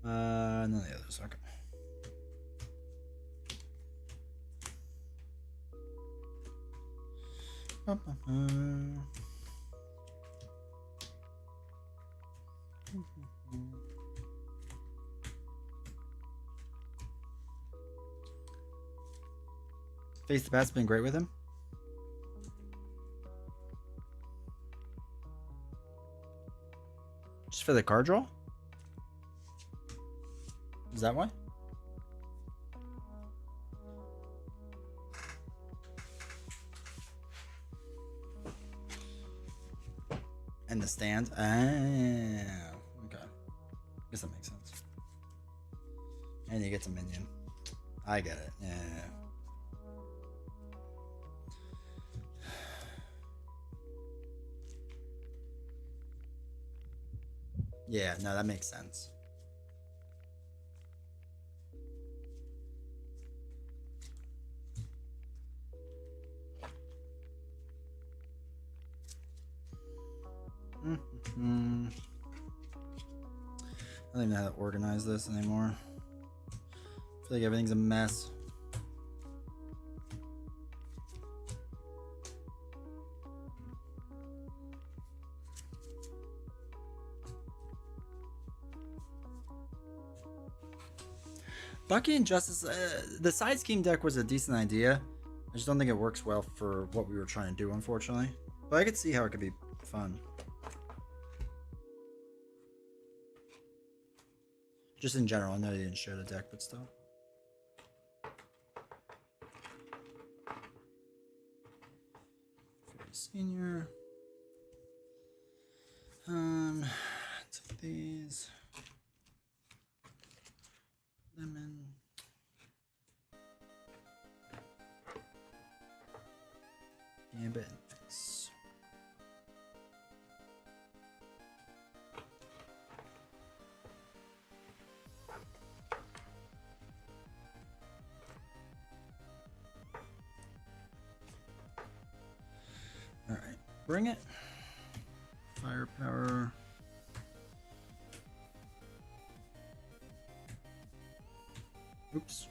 None of the others. Okay. Face the Past been great with him. Just for the card draw? Is that why? in the stand. Ah, okay. Guess that makes sense. And you get some minion. I get it. Yeah. Yeah, no, that makes sense. Mm-hmm. I don't even know how to organize this anymore. I feel like everything's a mess. Bucky and Justice, the side scheme deck was a decent idea. I just don't think it works well for what we were trying to do, unfortunately. But I could see how it could be fun. Just in general, I know they didn't show the deck, but still. Very senior. Take these. Lemon. Gambit. Nice. All right, bring it. Firepower. Oops.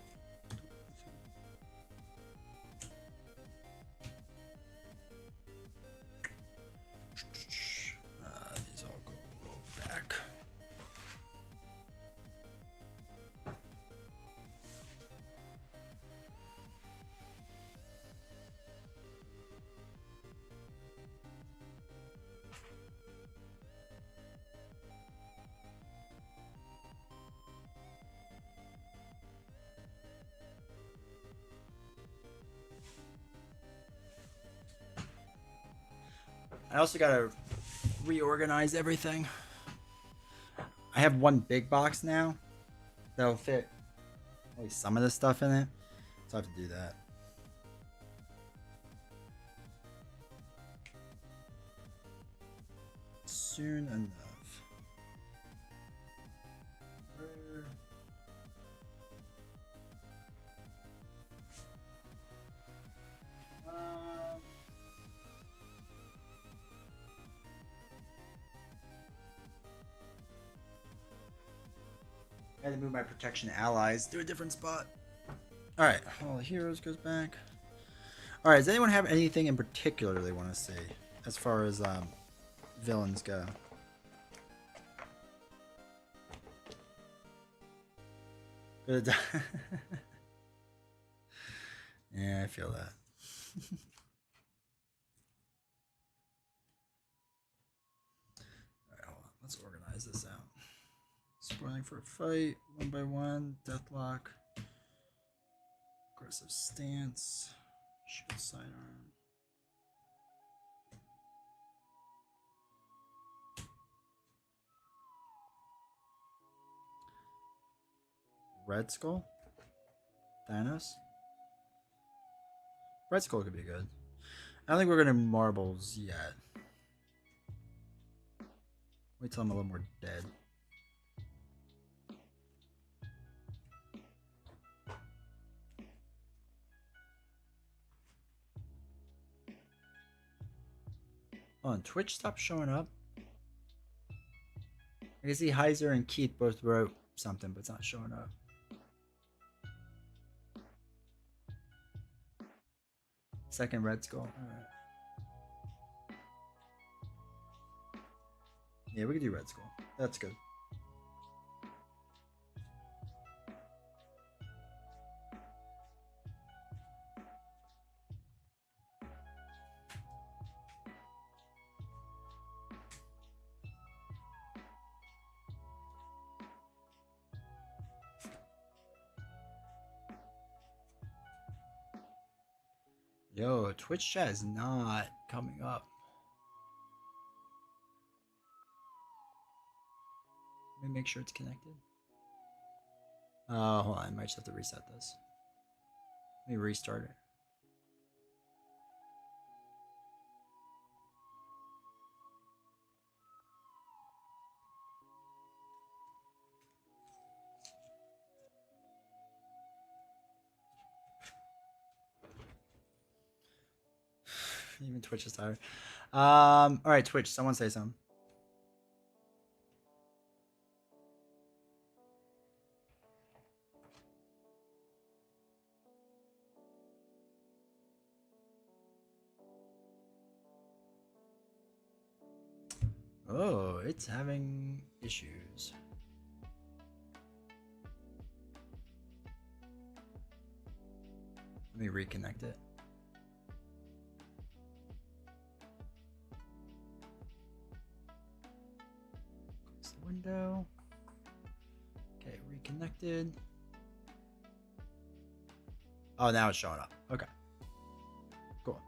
These all go back. I also gotta reorganize everything. I have one big box now that'll fit at least some of the stuff in it, so I have to do that. Soon enough. I had to move my protection allies to a different spot. Alright, all the heroes goes back. Alright, does anyone have anything in particular they want to see as far as villains go? Good. Yeah, I feel that. Alright, hold on. Let's organize this out. Spoiling for a fight, 1 by 1, deathlock, aggressive stance, shield sidearm. Red Skull? Thanos? Red Skull could be good. I don't think we're gonna marbles yet. Wait till I'm a little more dead. Oh, and Twitch stopped showing up. I can see Heiser and Keith both wrote something, but it's not showing up. Second Red Skull. Alright. Yeah, we could do Red Skull. That's good. Yo, Twitch chat is not coming up. Let me make sure it's connected. Hold on, I might just have to reset this. Let me restart it. Even Twitch is tired. All right, Twitch. Someone say something. Oh, it's having issues. Let me reconnect it. Close the window. Okay, reconnected. Oh, now it's showing up. Okay. Cool.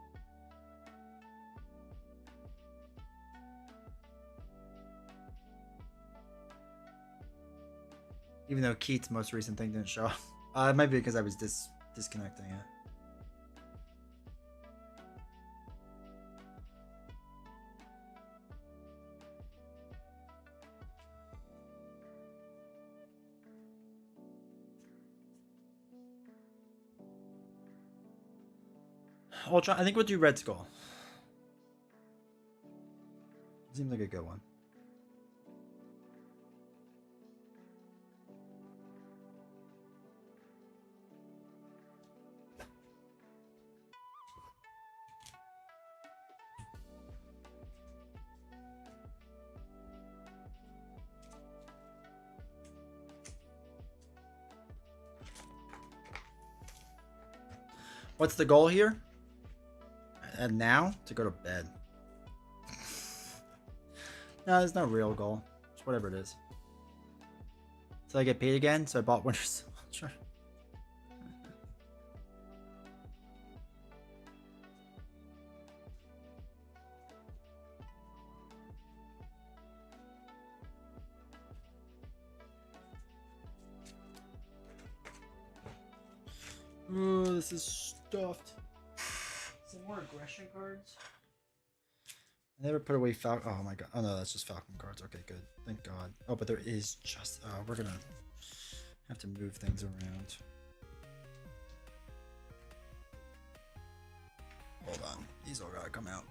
Even though Keith's most recent thing didn't show up. It might be because I was disconnecting it. Ultra, I think we'll do Red Skull. Seems like a good one. What's the goal here? And now to go to bed. No, there's no real goal. It's whatever it is. So I get paid again, so I bought Winter Soldier. Oh, this is stuffed. Some more aggression cards. I never put away Falcon. Oh my god. Oh no, that's just Falcon cards. Okay, good. Thank god. Oh, but there is just. We're gonna have to move things around. Hold on. These all gotta come out.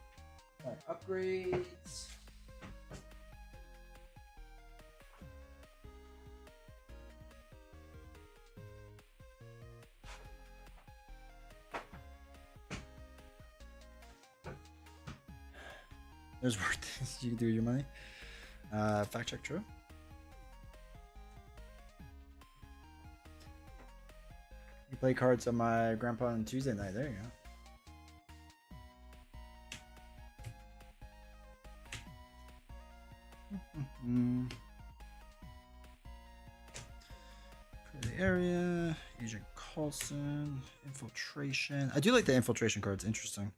Alright, upgrades. There's worse things you can do with your money. Fact check true. You play cards on my grandpa on Tuesday night. There you go. For the area, Agent Coulson, infiltration. I do like the infiltration cards. Interesting.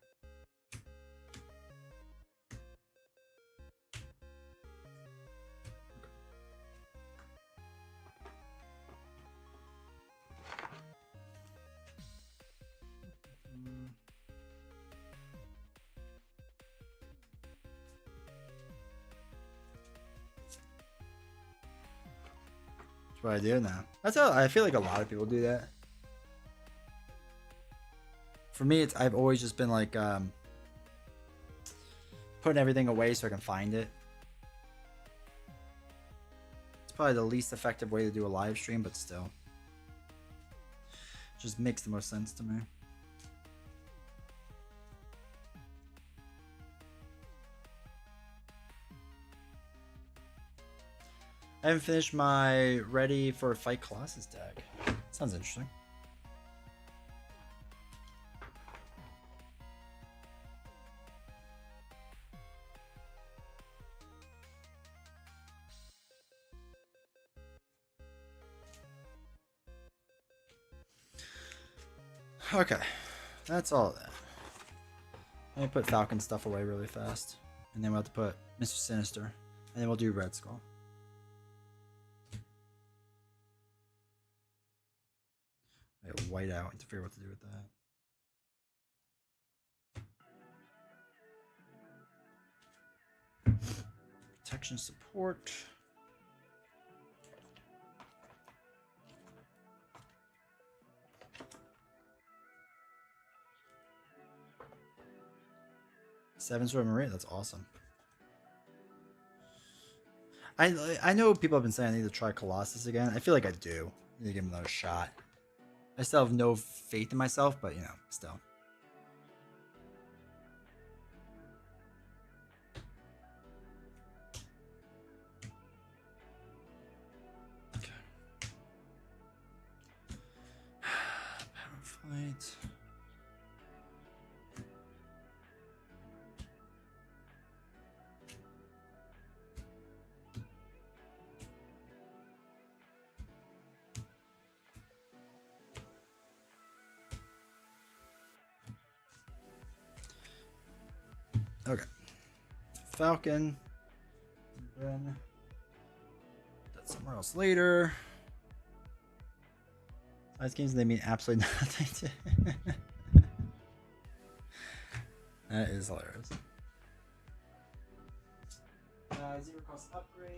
That's what I do now. That's how I feel like a lot of people do that. For me, I've always just been like putting everything away so I can find it. It's probably the least effective way to do a live stream, but still. Just makes the most sense to me. I haven't finished my Ready for Fight Colossus deck. Sounds interesting. Okay, that's all of that. Let me put Falcon stuff away really fast. And then we'll have to put Mr. Sinister. And then we'll do Red Skull. Like white out to figure out what to do with that. Protection support. Seven Sword Maria, that's awesome. I know people have been saying I need to try Colossus again. I feel like I do. I need to give him another shot. I still have no faith in myself, but you know, still. Okay. Power Flight. Okay. Falcon. And then that's somewhere else later. Size games, they mean absolutely nothing to That is hilarious. Zero cost upgrade.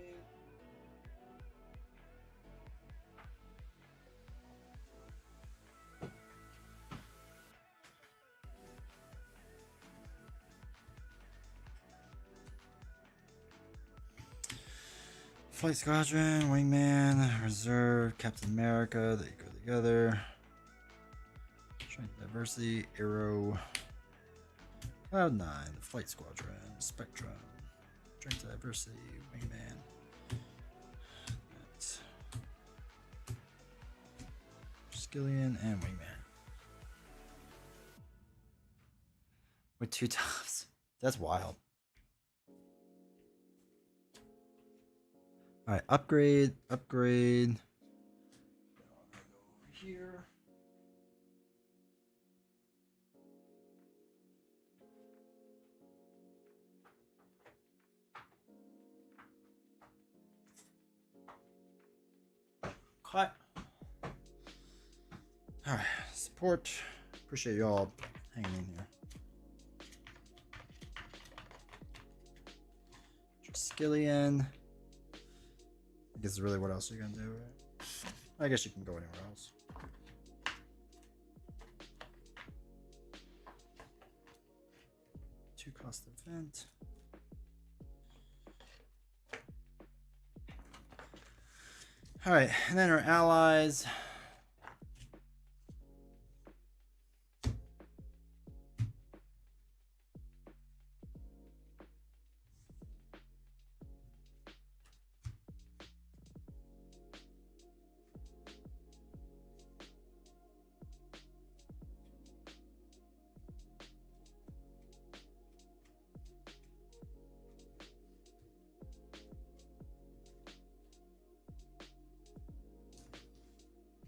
Flight Squadron, Wingman, Reserve, Captain America, they go together. Strength Diversity, Arrow, Cloud9, the Flight Squadron, Spectrum, Strength Diversity, Wingman. That's Skillion and Wingman. With 2 tops. That's wild. All right, upgrade. Over here. Cut. All right, support. Appreciate y'all hanging in here. Skillion. I guess really what else are you gonna do, right? I guess you can go anywhere else. Two cost event. All right, and then our allies.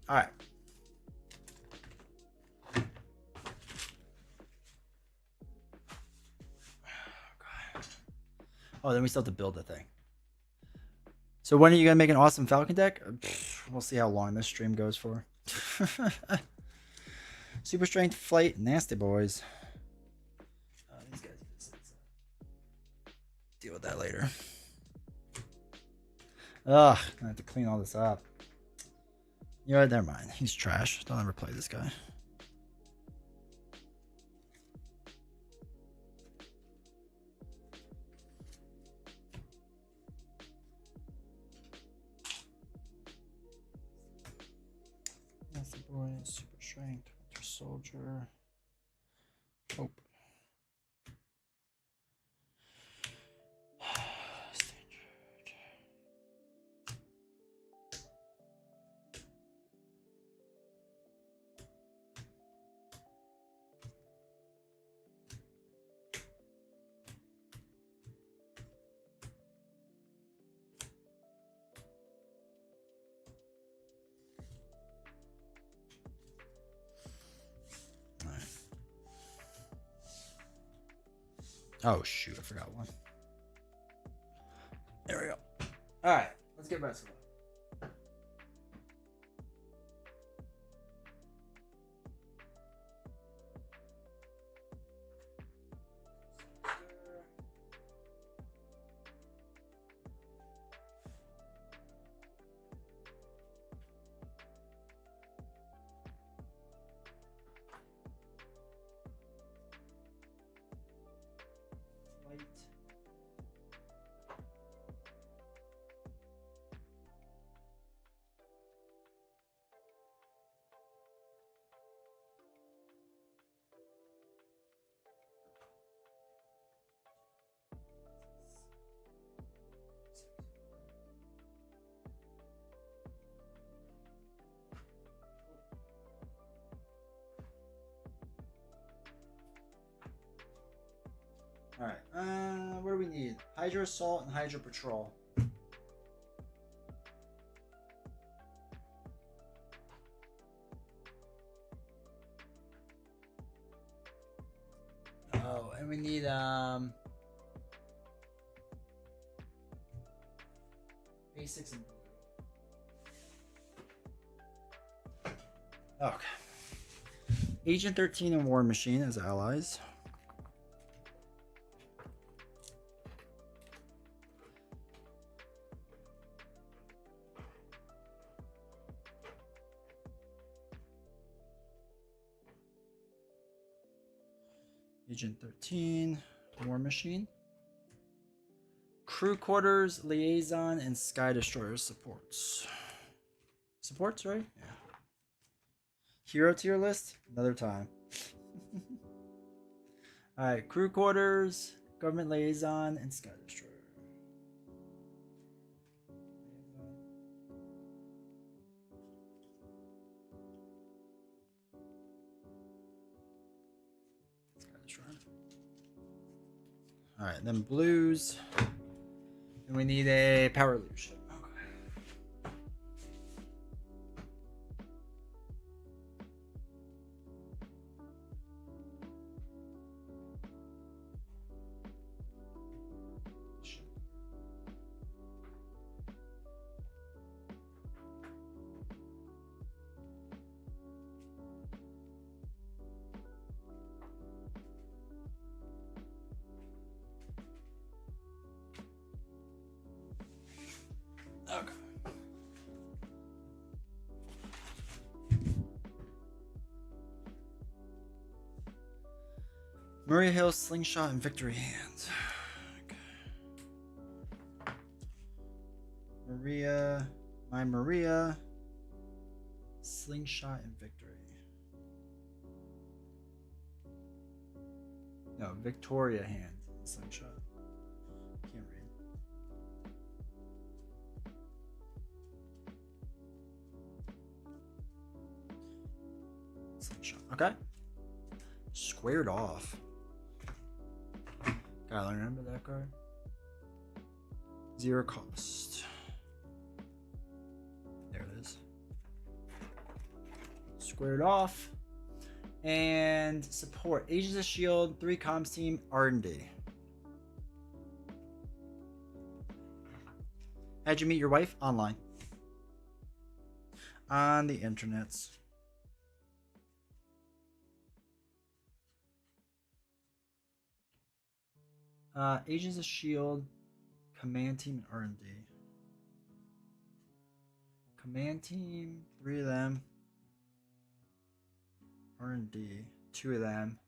All right. Oh, then we still have to build the thing. So when are you gonna make an awesome Falcon deck? We'll see how long this stream goes for. Super Strength Flight, nasty boys. These guys deal with that later. Ugh, I have to clean all this up. You know what? Never mind. He's trash. Don't ever play this guy. Nasty boy, super strength, winter soldier, hope. Oh shoot, I forgot one. There we go. Alright, let's get rest of it. All right. What do we need? Hydro Assault and Hydro Patrol. Oh, and we need basics and blue. Okay. Agent 13 and War Machine as allies. Agent 13, War Machine. Crew Quarters, Liaison, and Sky Destroyer supports. Supports, right? Yeah. Hero tier list? Another time. Alright, Crew Quarters, Government Liaison, and Sky Destroyer. Sky Destroyer. Alright, then blues. And we need a power leadership. Okay. Maria Hill, Slingshot, and Victory Hands. Okay. Maria, Slingshot, and Victory. No, Victoria Hand, Slingshot. Can't read. Slingshot. Okay. Squared off. Gotta remember that card. 0 cost. There it is. Squared off. And support. Agents of S.H.I.E.L.D., 3 comms team, R&D. How'd you meet your wife? Online. On the internets. Agents of S.H.I.E.L.D., Command Team, and R&D. Command Team, 3 of them. R&D, 2 of them.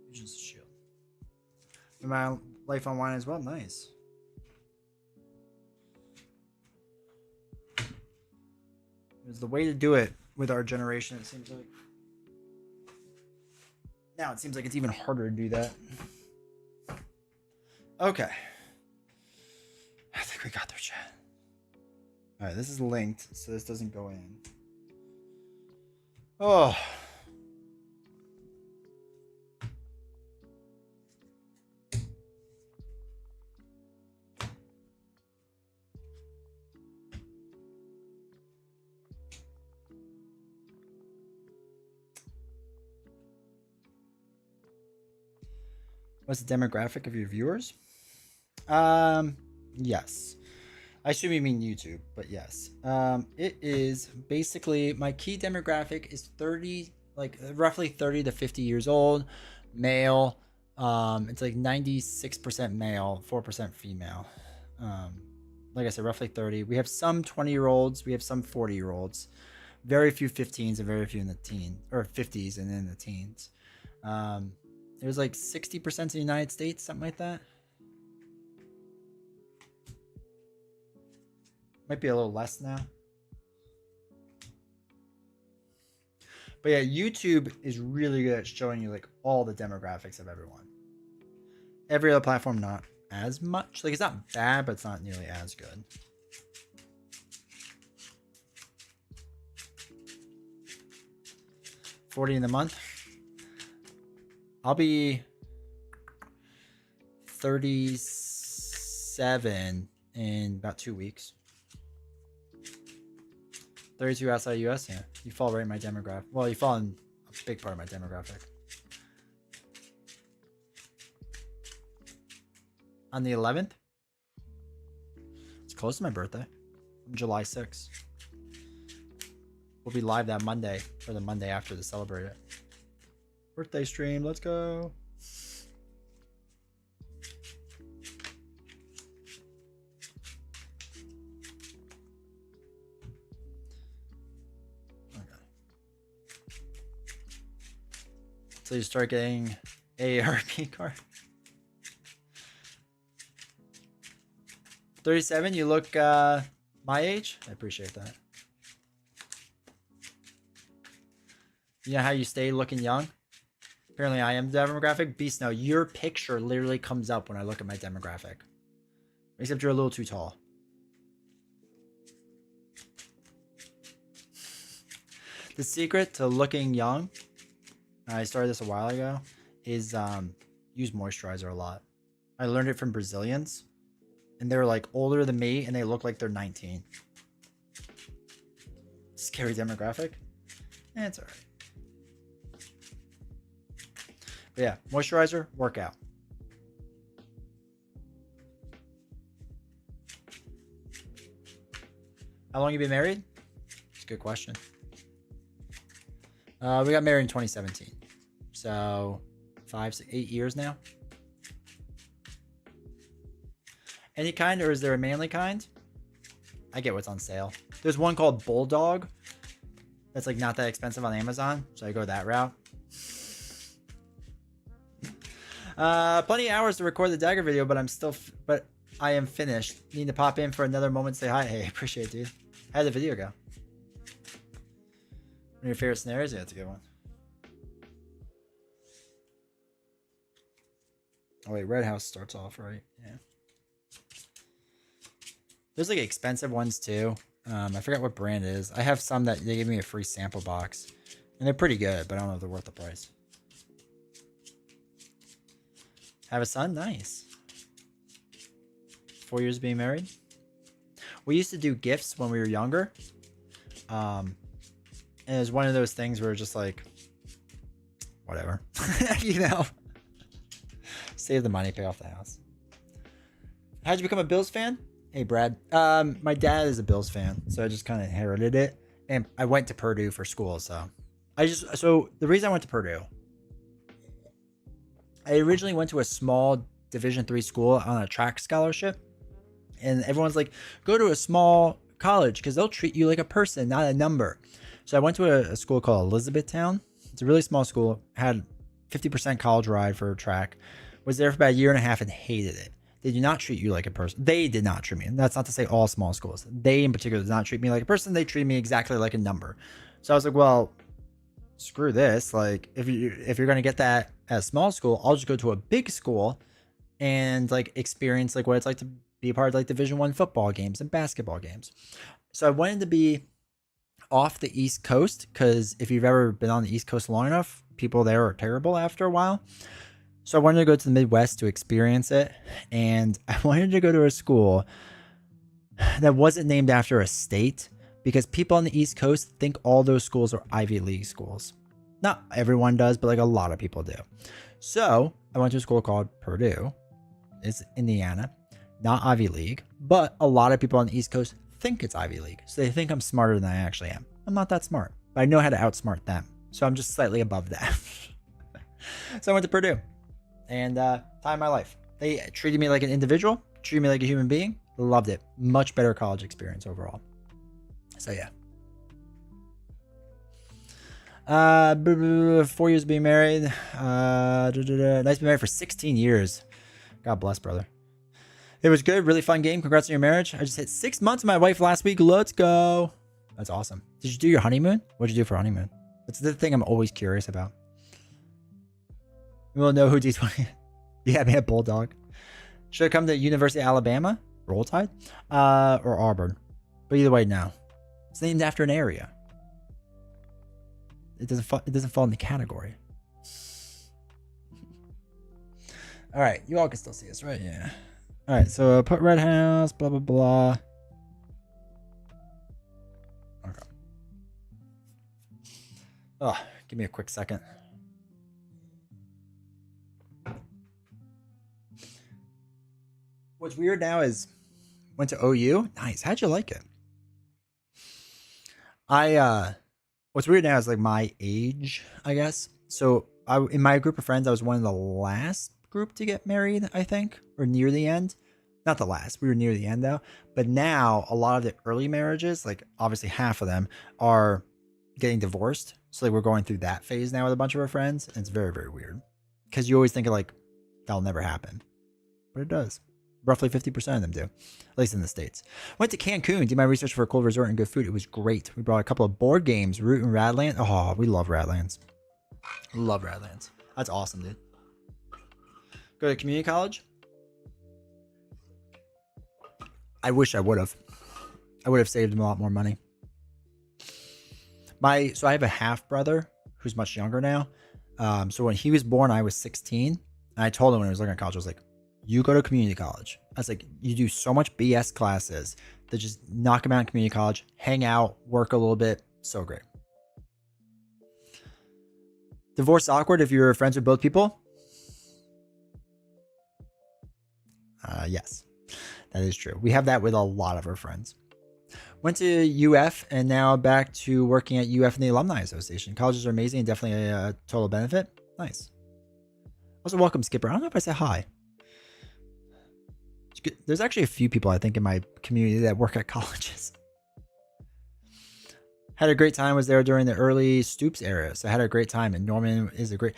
Agents of S.H.I.E.L.D. And my life online as well, nice. It's the way to do it with our generation, it seems like. Now it seems like it's even harder to do that. Okay. I think we got their chat. Alright, this is linked, so this doesn't go in. Oh. What's the demographic of your viewers? Yes. I assume you mean YouTube, but yes. It is basically my key demographic is 30, like roughly 30 to 50 years old, male. It's like 96% male, 4% female. Like I said, roughly 30. We have some 20-year-olds, we have some 40-year-olds, very few 15s and very few in the teen or 50s and in the teens. There's like 60% in the United States, something like that. Might be a little less now. But yeah, YouTube is really good at showing you like all the demographics of everyone. Every other platform, not as much. Like it's not bad, but it's not nearly as good. $40 in the month. I'll be 37 in about 2 weeks. 32 outside US. Yeah, you fall right in my demographic. Well, you fall in a big part of my demographic. On the 11th, it's close to my birthday. I'm July 6th. We'll be live that Monday or the Monday after to celebrate it. Birthday stream, let's go. So you start getting AARP card. 37, you look my age. I appreciate that. You know how you stay looking young? Apparently I am the demographic. Beast, no, your picture literally comes up when I look at my demographic. Except you're a little too tall. The secret to looking young, I started this a while ago, is use moisturizer a lot. I learned it from Brazilians. And they're like older than me and they look like they're 19. Scary demographic. It's alright. But yeah, moisturizer, workout. How long you been married? It's a good question. We got married in 2017. So 5, 6, 8 years now. Any kind, or is there a manly kind? I get what's on sale. There's one called Bulldog. That's like not that expensive on Amazon. So I go that route. Plenty of hours to record the dagger video, but but I am finished. Need to pop in for another moment. Say hi. Hey, appreciate it, dude. How did the video go? One of your favorite scenarios? Yeah, that's a good one. Oh wait, Red House starts off, right? Yeah. There's like expensive ones too. I forgot what brand it is. I have some that they gave me a free sample box. And they're pretty good, but I don't know if they're worth the price. Have a son? Nice. 4 years being married. We used to do gifts when we were younger. And it was one of those things where just like, whatever. You know. Save the money, pay off the house. How'd you become a Bills fan? Hey, Brad. My dad is a Bills fan, so I just kind of inherited it. And I went to Purdue for school, so the reason I went to Purdue, I originally went to a small Division III school on a track scholarship, and everyone's like, go to a small college because they'll treat you like a person, not a number. So I went to a school called Elizabethtown. It's a really small school. Had 50% college ride for track. Was there for about a year and a half and hated it. They do not treat you like a person. They did not treat me. That's not to say all small schools. They in particular did not treat me like a person. They treated me exactly like a number. So I was like, well, screw this. Like, if you're gonna get that at a small school, I'll just go to a big school and like experience like what it's like to be a part of like Division I football games and basketball games. So I wanted to be off the East Coast because if you've ever been on the East Coast long enough, people there are terrible after a while. So I wanted to go to the Midwest to experience it. And I wanted to go to a school that wasn't named after a state because people on the East Coast think all those schools are Ivy League schools. Not everyone does, but like a lot of people do. So I went to a school called Purdue. It's Indiana, not Ivy League, but a lot of people on the East Coast think it's Ivy League. So they think I'm smarter than I actually am. I'm not that smart, but I know how to outsmart them. So I'm just slightly above that. So I went to Purdue. And time of my life. They treated me like an individual, treated me like a human being. Loved it. Much better college experience overall. So yeah. 4 years being married. Nice to be married for 16 years. God bless, brother. It was good. Really fun game. Congrats on your marriage. I just hit 6 months with my wife last week. Let's go. That's awesome. Did you do your honeymoon? What'd you do for honeymoon? That's the thing I'm always curious about. We will know who D20. Yeah, man, Bulldog. Should have come to University of Alabama, Roll Tide, or Auburn. But either way, no. It's named after an area. It doesn't fall in the category. All right, you all can still see us, right? Yeah. All right, so put red house, blah blah blah. Okay. Oh, give me a quick second. What's weird now is went to OU. Nice. How'd you like it? What's weird now is like my age, I guess. So in my group of friends, I was one of the last group to get married, I think, or near the end. Not the last. We were near the end though. But now a lot of the early marriages, like obviously half of them, are getting divorced. So like we're going through that phase now with a bunch of our friends, and it's very, very weird. Because you always think of like that'll never happen. But it does. Roughly 50% of them do, at least in the States. Went to Cancun, did my research for a cold resort and good food. It was great. We brought a couple of board games, Root and Radland. Oh, we love Radlands. Love Radlands. That's awesome, dude. Go to community college? I wish I would have. I would have saved him a lot more money. So I have a half brother who's much younger now. So when he was born, I was 16. And I told him when I was looking at college, I was like, you go to community college. I was like, you do so much BS classes that just knock him out in community college, hang out, work a little bit. So great. Divorce awkward if you're friends with both people? Yes, that is true. We have that with a lot of our friends. Went to UF and now back to working at UF in the Alumni Association. Colleges are amazing and definitely a total benefit. Nice. Also, welcome, Skipper. I don't know if I said hi. There's actually a few people I think in my community that work at colleges. Had a great time. Was there during the early Stoops era, so I had a great time. And Norman is a great.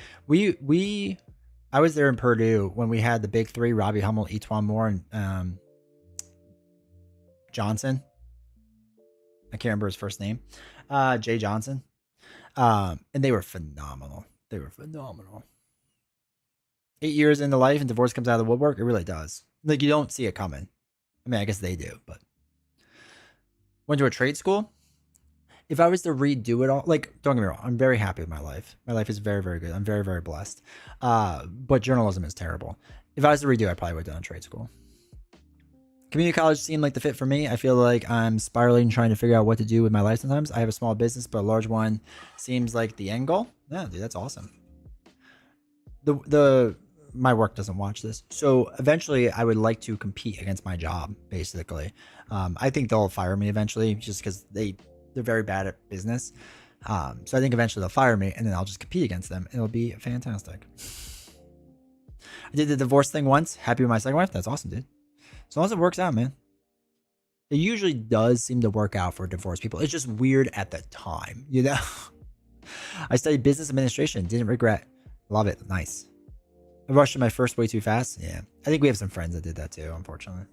I was there in Purdue when we had the big three: Robbie Hummel, Etwan Moore, and Johnson. I can't remember his first name. Jay Johnson. And they were phenomenal. 8 years into life and divorce comes out of the woodwork. It really does. Like, you don't see it coming. I mean, I guess they do, but went to a trade school. If I was to redo it all, like, don't get me wrong, I'm very happy with my life. My life is very, very good. I'm very, very blessed. But journalism is terrible. If I was to redo it, I probably would have done trade school. Community college seemed like the fit for me. I feel like I'm spiraling trying to figure out what to do with my life sometimes. I have a small business, but a large one seems like the end goal. Yeah, dude, that's awesome. My work doesn't watch this. So eventually I would like to compete against my job, basically. I think they'll fire me eventually just because they're very bad at business. So I think eventually they'll fire me and then I'll just compete against them. It'll be fantastic. I did the divorce thing once. Happy with my second wife. That's awesome, dude. As long as it works out, man. It usually does seem to work out for divorced people. It's just weird at the time, you know? I studied business administration. Didn't regret. Love it. Nice. I rushed my first way too fast. Yeah. I think we have some friends that did that too, unfortunately.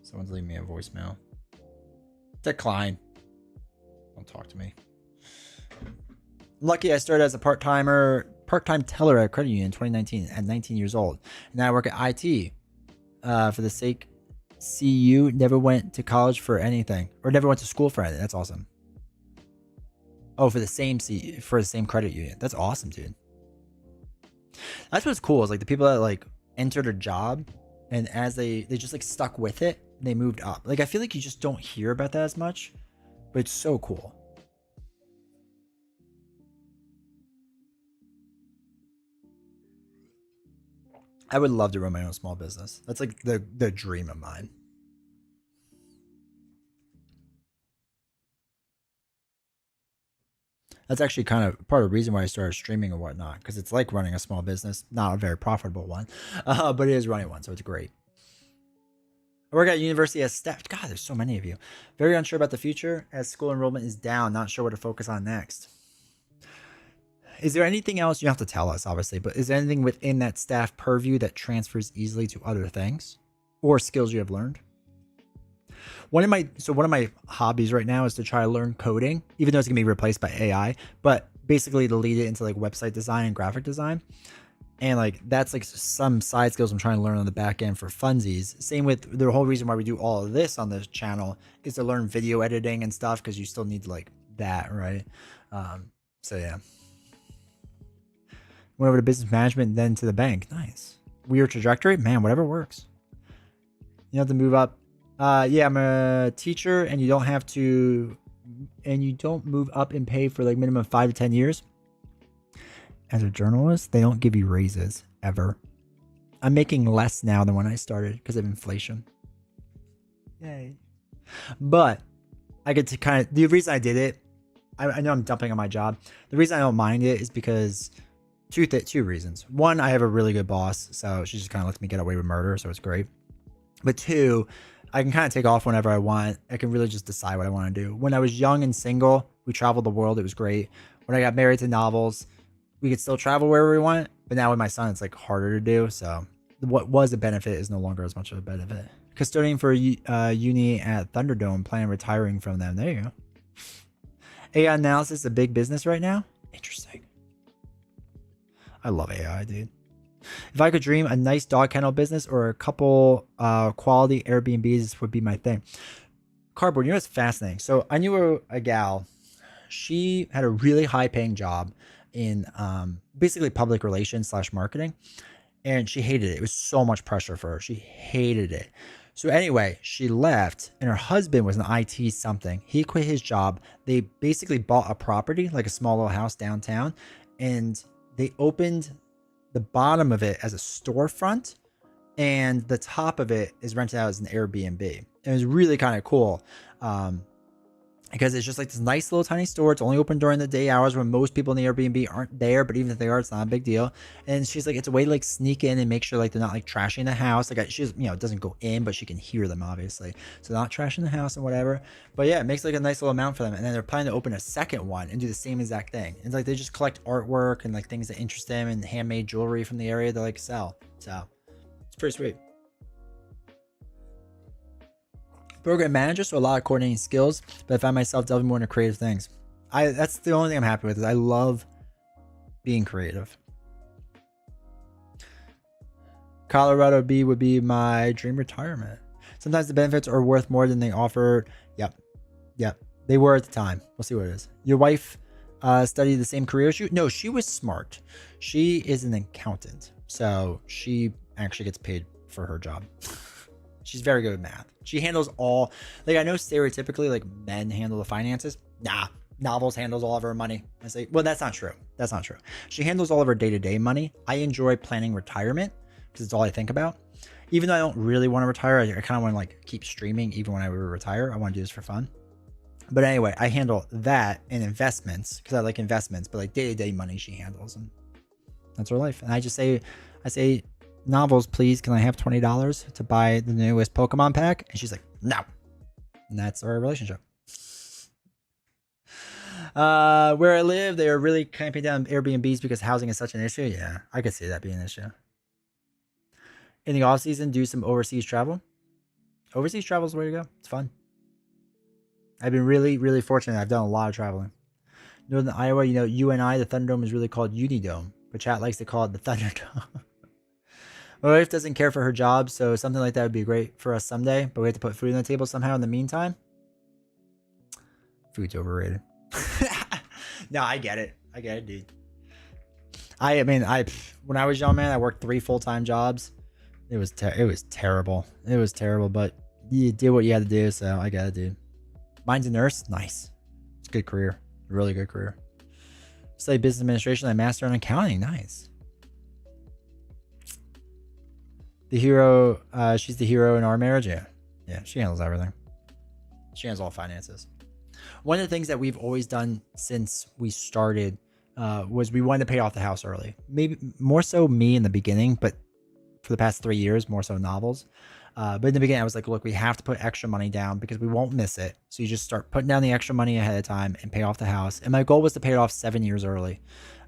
Someone's leaving me a voicemail. Decline. Don't talk to me. Lucky I started as a part-time teller at a credit union in 2019 at 19 years old. And now I work at IT. For the sake, CU never went to college for anything or never went to school for anything. That's awesome. Oh, for the same credit union. That's awesome, dude. That's what's cool is like the people that like entered a job and as they just like stuck with it, and they moved up. Like I feel like you just don't hear about that as much, but it's so cool. I would love to run my own small business. That's like the dream of mine. That's actually kind of part of the reason why I started streaming and whatnot, because it's like running a small business, not a very profitable one, but it is running one, so it's great. I work at university as staff. God, there's so many of you. Very unsure about the future as school enrollment is down. Not sure what to focus on next. Is there anything else? You have to tell us, obviously, but is there anything within that staff purview that transfers easily to other things or skills you have learned? One of my hobbies right now is to try to learn coding, even though it's gonna be replaced by AI, but basically to lead it into like website design and graphic design. And like that's like some side skills I'm trying to learn on the back end for funsies. Same with the whole reason why we do all of this on this channel is to learn video editing and stuff, because you still need like that, right? So yeah. Went over to business management, then to the bank. Nice. Weird trajectory, man. Whatever works. You have to move up. Yeah, I'm a teacher, and you don't have to, and you don't move up in pay for like minimum 5 to 10 years. As a journalist, they don't give you raises ever. I'm making less now than when I started because of inflation. Yay. But I get to kind of, the reason I did it, I know I'm dumping on my job. The reason I don't mind it is because two reasons. One, I have a really good boss, so she just kind of lets me get away with murder, so it's great. But two, I can kind of take off whenever I want. I can really just decide what I want to do. When I was young and single, we traveled the world. It was great. When I got married to Novels, we could still travel wherever we want. But now with my son, it's like harder to do. So what was a benefit is no longer as much of a benefit. Custodian for uni at Thunderdome, planning retiring from them. There you go. AI analysis is a big business right now. Interesting. I love AI, dude. If I could dream, a nice dog kennel business or a couple quality Airbnbs would be my thing. Cardboard, you know what's fascinating? So I knew a gal. She had a really high paying job in basically public relations / marketing. And she hated it. It was so much pressure for her. She hated it. So anyway, she left and her husband was an IT something. He quit his job. They basically bought a property, like a small little house downtown. And they opened the bottom of it as a storefront, and the top of it is rented out as an Airbnb. It was really kind of cool because it's just like this nice little tiny store. It's only open during the day hours when most people in the Airbnb aren't there, but even if they are, it's not a big deal. And she's like, it's a way to like sneak in and make sure like they're not like trashing the house. Like she's, you know, it doesn't go in, but she can hear them obviously. So not trashing the house and whatever. But yeah, it makes like a nice little amount for them. And then they're planning to open a second one and do the same exact thing. And like they just collect artwork and like things that interest them and handmade jewelry from the area to like sell. So it's pretty sweet. Program manager, so a lot of coordinating skills, but I find myself delving more into creative things. That's the only thing I'm happy with is I love being creative. Colorado B would be my dream retirement. Sometimes the benefits are worth more than they offered. Yep. They were at the time. We'll see what it is. Your wife studied the same career as you? No, she was smart. She is an accountant, so she actually gets paid for her job. She's very good at math. She handles all, like I know stereotypically like men handle the finances. Nah, Novels handles all of her money. I say, well, that's not true. That's not true. She handles all of her day-to-day money. I enjoy planning retirement because it's all I think about. Even though I don't really want to retire, I kind of want to like keep streaming even when I retire. I want to do this for fun. But anyway, I handle that and investments because I like investments, but like day-to-day money she handles, and that's her life. And I say, Novels, please, can I have $20 to buy the newest Pokemon pack? And she's like, no. And that's our relationship. Where I live, they are really clamping down Airbnbs because housing is such an issue. Yeah, I could see that being an issue. In the off season, do some overseas travel. Overseas travel is the way to go. It's fun. I've been really, really fortunate. I've done a lot of traveling. Northern Iowa, you know, UNI, the Thunderdome is really called Unidome, but chat likes to call it the Thunderdome. My wife doesn't care for her job, so something like that would be great for us someday, but we have to put food on the table somehow in the meantime. Food's overrated. No, I get it. I get it, dude. I mean, when I was young, man, I worked 3 full-time jobs. It was terrible. It was terrible, but you did what you had to do, so I get it, dude. Mine's a nurse. Nice. It's a good career. Really good career. Study business administration. I master in accounting. Nice. The hero, she's the hero in our marriage. Yeah, she handles everything. She handles all finances. One of the things that we've always done since we started was we wanted to pay off the house early. Maybe more so me in the beginning, but for the past 3 years, more so Novels. But in the beginning, I was like, look, we have to put extra money down because we won't miss it. So you just start putting down the extra money ahead of time and pay off the house. And my goal was to pay it off 7 years early.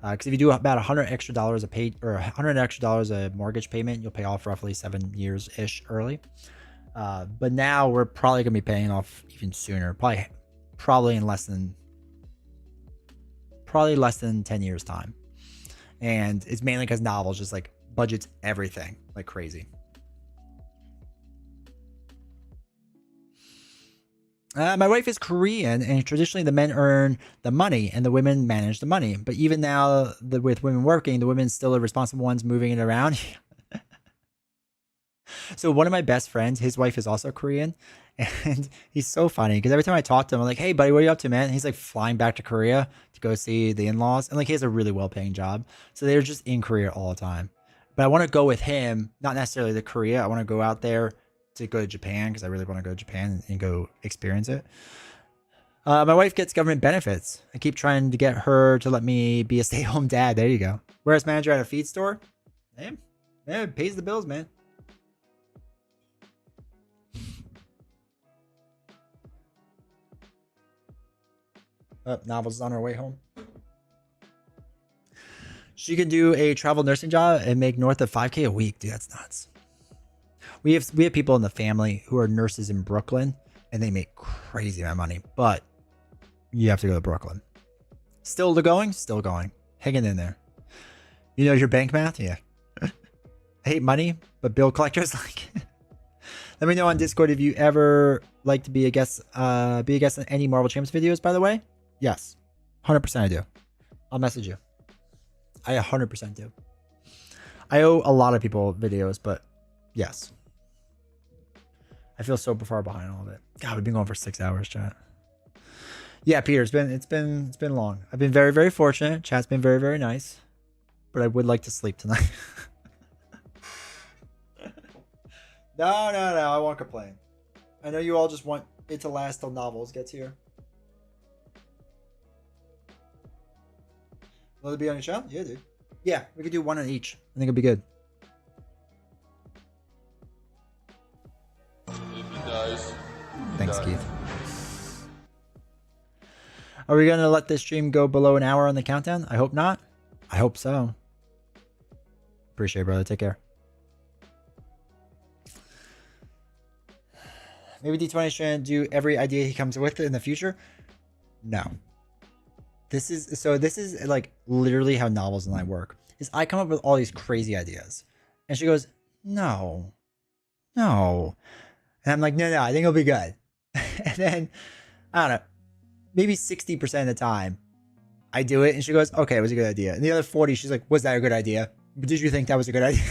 Because if you do about $100 extra a mortgage payment, you'll pay off roughly 7 years ish early. But now we're probably gonna be paying off even sooner, probably in less than 10 years time. And it's mainly because Novels just like budgets everything like crazy. My wife is Korean, and traditionally the men earn the money and the women manage the money. But even now, with women working, the women still are responsible ones moving it around. So one of my best friends, his wife is also Korean, and he's so funny because every time I talk to him, I'm like, "Hey, buddy, what are you up to, man?" And he's like flying back to Korea to go see the in-laws, and like he has a really well-paying job, so they're just in Korea all the time. But I want to go with him, not necessarily to Korea. I want to go out there to go to Japan because I really want to go to Japan and go experience it. My wife gets government benefits. I keep trying to get her to let me be a stay-at-home dad. There you go. Warehouse manager at a feed store. Damn, yeah, it pays the bills, man. Novel's on her way home. She can do a travel nursing job and make north of 5K a week. Dude, that's nuts. We have people in the family who are nurses in Brooklyn, and they make crazy amount of money. But you have to go to Brooklyn. Still going, hanging in there. You know your bank math, yeah. I hate money, but bill collectors like. Let me know on Discord if you ever like to be a guest. Be a guest on any Marvel Champs videos. By the way, yes, 100% I do. I'll message you. I 100% do. I owe a lot of people videos, but yes. I feel so far behind all of it. God, we've been going for 6 hours, chat. Yeah, Peter, it's been long. I've been very, very fortunate. Chat's been very, very nice, but I would like to sleep tonight. No, I won't complain. I know you all just want it to last till Novels gets here. Will it be on your channel? Yeah, dude. Yeah, we could do one on each. I think it'd be good. If he dies, Thanks, Keith. Are we going to let this stream go below an hour on the countdown? I hope not. I hope so. Appreciate it, brother. Take care. Maybe D20 is trying to do every idea he comes with in the future. No. This is like literally how Novels and I work. Is I come up with all these crazy ideas, and she goes, "No. And I'm like, "No, I think it'll be good." And then I don't know, maybe 60% of the time, I do it, and she goes, "Okay, it was a good idea." And the other 40, she's like, "Was that a good idea? Did you think that was a good idea?"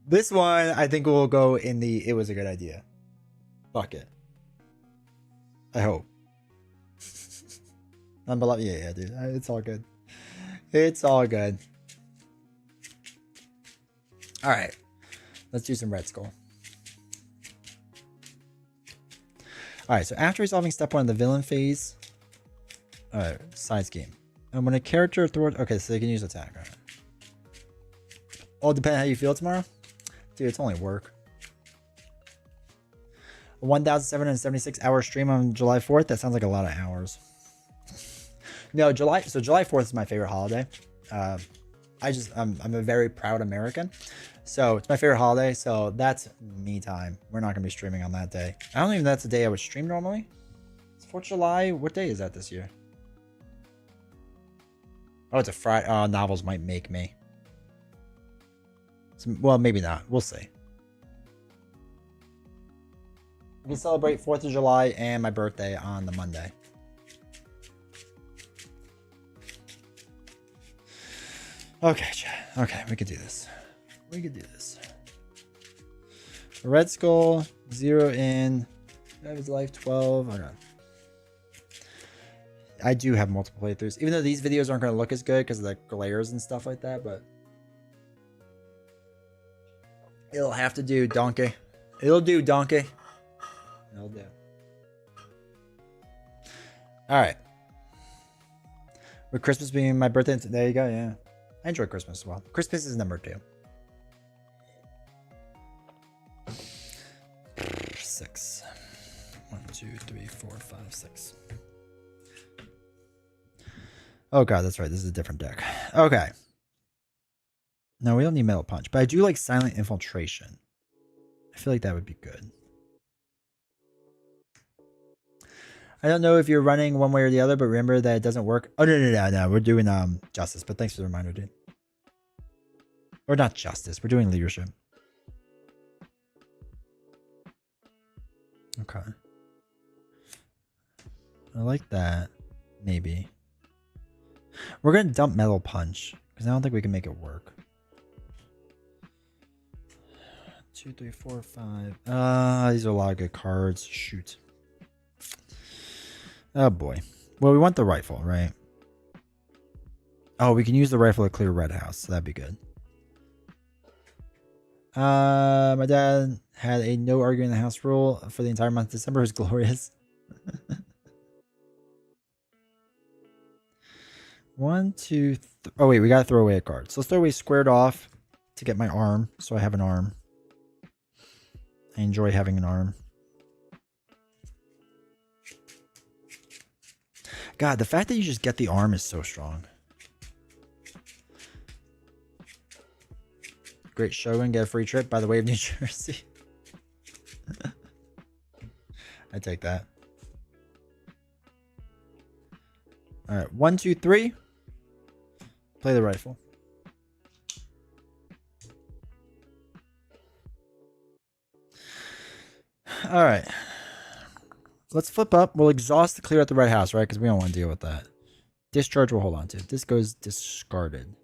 This one, I think will go in the "it was a good idea" bucket. I hope. Yeah, dude. It's all good. It's all good. All right. Let's do some Red Skull. All right. So after resolving step 1 of the villain phase, side scheme. And when a character thwarts, okay, so they can use attack. All right. All depending on how you feel tomorrow. Dude, it's only work. A 1,776 hour stream on July 4th. That sounds like a lot of hours. No, July 4th is my favorite holiday. I'm a very proud American. So it's my favorite holiday. So that's me time. We're not going to be streaming on that day. I don't even know that's the day I would stream normally. It's 4th of July. What day is that this year? Oh, it's a Friday. Oh, Novels might make me. Well, maybe not. We'll see. We can celebrate 4th of July and my birthday on the Monday. Okay, chat. Okay, we could do this. Red Skull, 0 in. Have his life 12. Okay. I do have multiple playthroughs, even though these videos aren't going to look as good because of the glares and stuff like that, but it'll have to do, donkey. It'll do, donkey. It'll do. All right. With Christmas being my birthday, there you go. Yeah, I enjoy Christmas as well. Christmas is number 2. 6. 1, 2, 3, 4, 5, 6. Oh god, that's right. This is a different deck. Okay. No, we don't need Metal Punch, but I do like Silent Infiltration. I feel like that would be good. I don't know if you're running one way or the other, but remember that it doesn't work. Oh, no. We're doing Justice, but thanks for the reminder, dude. Or not Justice. We're doing Leadership. Okay. I like that. Maybe. We're going to dump Metal Punch because I don't think we can make it work. 2, 3, 4, 5. These are a lot of good cards. Shoot. Oh boy. Well, we want the rifle, right? Oh, we can use the rifle to clear Red House. So that'd be good. My dad had a no arguing in the house rule for the entire month of December. It was glorious. 1, 2, oh wait, we gotta throw away a card. So let's throw away squared off to get my arm. So I have an arm. I enjoy having an arm. God, the fact that you just get the arm is so strong. Great Shogun, get a free trip by the way of New Jersey. I take that. All right, 1, 2, 3. Play the rifle. All right. Let's flip up. We'll exhaust to clear out the red house, right? Because we don't want to deal with that. Discharge we'll hold on to. This goes discarded.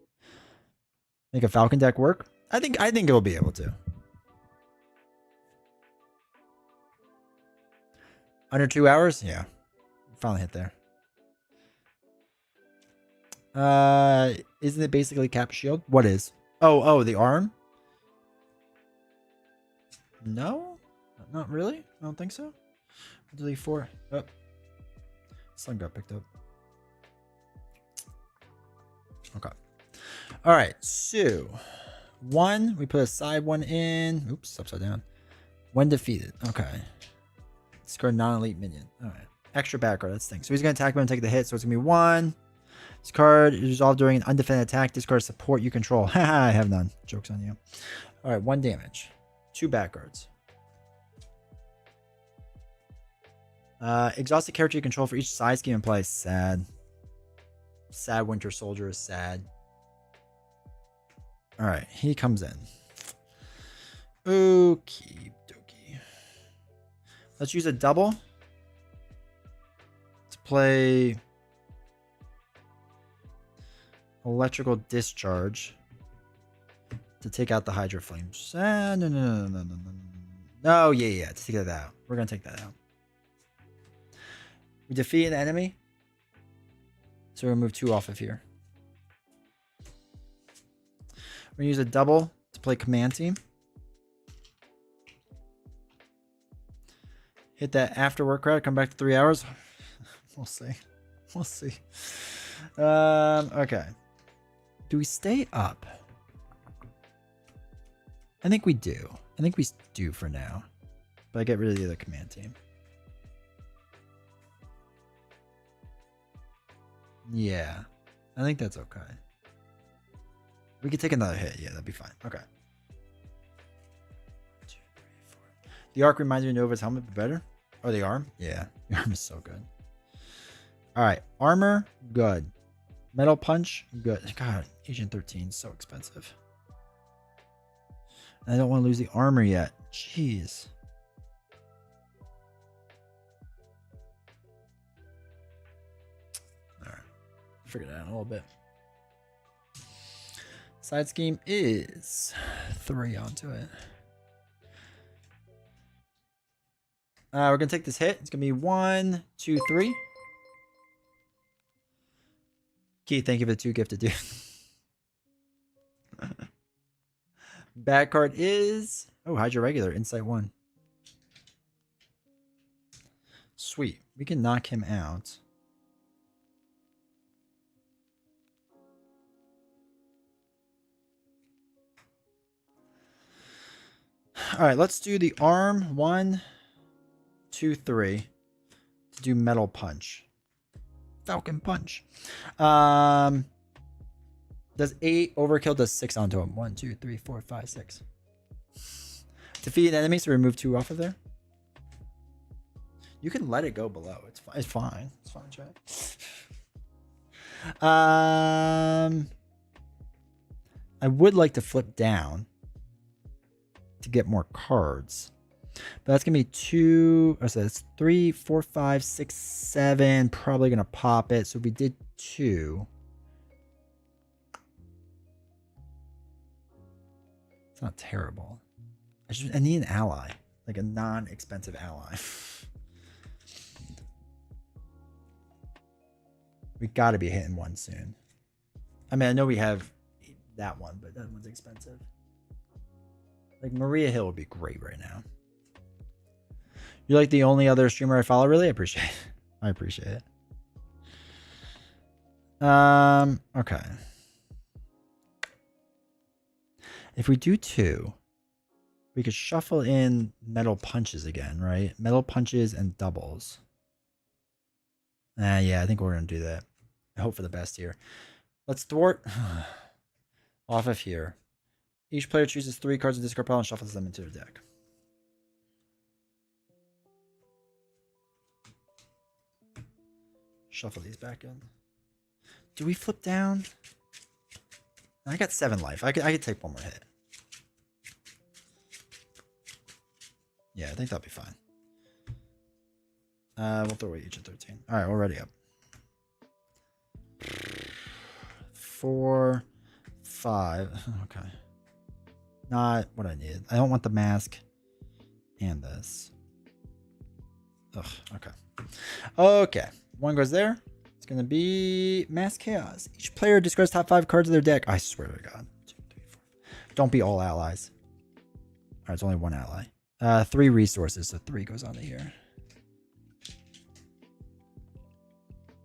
Make a Falcon deck work? I think it'll be able to. Under 2 hours? Yeah. Finally hit there. Isn't it basically cap shield? What is? Oh, the arm? No? Not really? I don't think so. Delete 4. Oh. Sun got picked up. Okay. All right. So 1, we put a side 1 in. Oops, upside down. 1 defeated. Okay. Discard non-elite minion. All right. Extra back card. That's the thing. So he's going to attack him and take the hit. So it's going to be 1. This card is resolved during an undefended attack. Discard support you control. Haha, I have none. Joke's on you. All right. 1 damage. 2 back cards. Exhausted character you control for each side scheme in play. Sad. Sad Winter Soldier is sad. Alright, he comes in. Okie dokie. Let's use a double to play Electrical Discharge to take out the Hydro Flames. No. No, yeah. To take that out. We're going to take that out. We defeat an enemy. So we'll move 2 off of here. We're going to use a double to play Command Team. Hit that after work crowd. Come back to 3 hours. We'll see. We'll see. Okay. Do we stay up? I think we do. I think we do for now. But I get rid of the other Command Team. Yeah, I think that's okay. We could take another hit. Yeah, that'd be fine. Okay. 1, 2, 3, 4. The arc reminds me of Nova's helmet, but better. Oh, the arm? Yeah, the arm is so good. All right, armor, good. Metal punch, good. God, Agent 13 is so expensive. And I don't want to lose the armor yet. Jeez. Figure that out a little bit. Side scheme is 3 onto it. We're gonna take this hit. It's gonna be 1, 2, 3. Keith, thank you for the 2 gifted, dude. Bad card is Hydra Regular, Insight 1. Sweet. We can knock him out. All right, let's do the arm. 1, 2, 3 to do metal punch. Falcon punch. Does 8 overkill? Does 6 onto him? 1, 2, 3, 4, 5, 6. Defeat an enemy, so remove 2 off of there. You can let it go below. It's fine. It's fine. It's fine, chat. I would like to flip down to get more cards. But that's gonna be 2. Oh, so it's 3, 4, 5, 6, 7. Probably gonna pop it. So we did 2. It's not terrible. I need an ally, like a non-expensive ally. We got to be hitting one soon. I mean, I know we have that one, but that one's expensive. Like Maria Hill would be great right now. You're like the only other streamer I follow. Really, I appreciate it. I appreciate it. Okay. If we do 2, we could shuffle in metal punches again, right? Metal punches and doubles. Yeah, I think we're gonna do that. I hope for the best here. Let's thwart off of here. Each player chooses 3 cards of discard pile and shuffles them into their deck. Shuffle these back in. Do we flip down? I got 7 life. I could take one more hit. Yeah, I think that'll be fine. We'll throw away each of 13. All right, we're ready up. 4, 5. Okay. Not what I need. I don't want the mask and this. Ugh, okay. Okay. 1 goes there. It's going to be Mass Chaos. Each player discards top 5 cards of their deck. I swear to God. 2, 3, 4. Don't be all allies. All right, it's only 1 ally. 3 resources, so 3 goes onto here.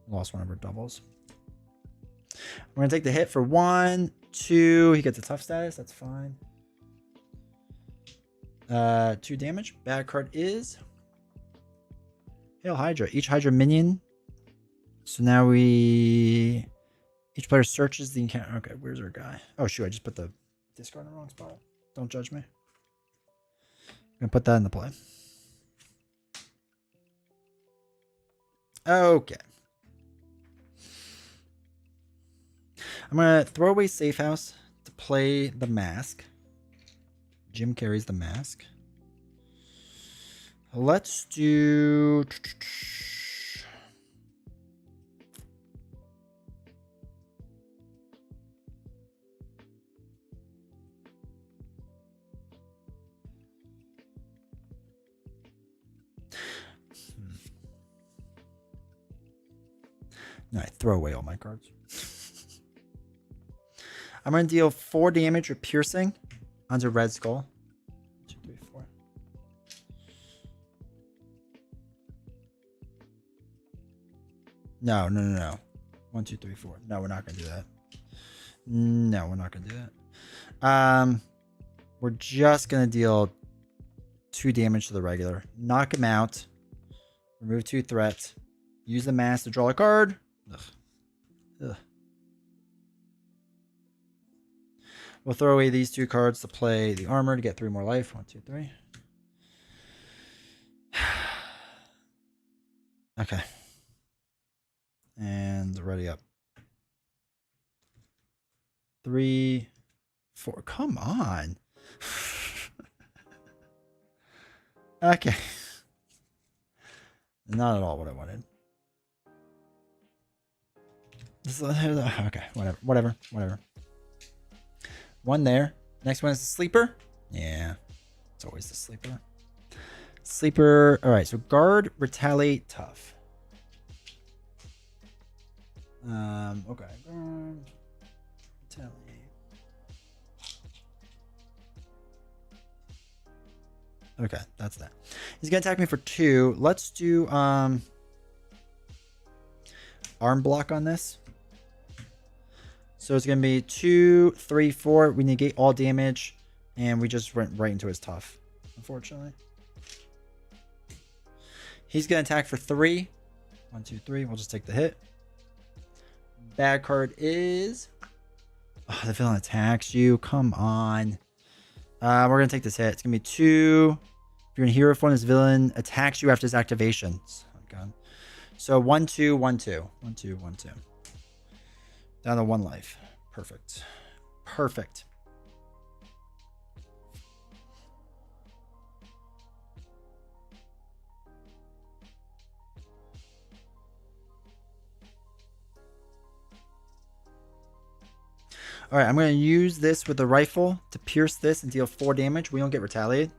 Lost one of our doubles. We're going to take the hit for 1, 2. He gets a tough status. That's fine. 2 damage. Bad card is Hail Hydra. Each Hydra minion. So now each player searches the encounter. Okay, where's our guy? Oh, shoot. I just put the discard in the wrong spot. Don't judge me. I'm going to put that into play. Okay. I'm going to throw away Safe House to play the mask. Jim carries the mask. Let's do... No, I throw away all my cards. I'm going to deal 4 damage with piercing onto Red Skull. 2, 3, 4. No. 1, 2, 3, 4. No, we're not going to do that. No, we're not going to do that. We're just going to deal 2 damage to the regular. Knock him out. Remove 2 threats. Use the mask to draw a card. Ugh. We'll throw away these 2 cards to play the armor to get 3 more life. 1, 2, 3. Okay. And ready up. 3, 4. Come on. Okay. Not at all what I wanted. Okay, whatever. 1 there. Next one is the sleeper. Yeah, it's always the sleeper. Sleeper. All right, so guard, retaliate, tough. Okay. Guard, retaliate. Okay, that's that. He's gonna attack me for 2. Let's do arm block on this. So it's going to be 2, 3, 4. We negate all damage. And we just went right into his tough, unfortunately. He's going to attack for 3. 1, 2, 3. We'll just take the hit. Bad card is... Oh, the villain attacks you. Come on. We're going to take this hit. It's going to be 2. If you're in hero form, this villain attacks you after his activation. Oh, God. So 1, 2, 1, 2. 1, 2, 1, 2. Down to 1 life. Perfect. All right, I'm going to use this with the rifle to pierce this and deal 4 damage. We don't get retaliated.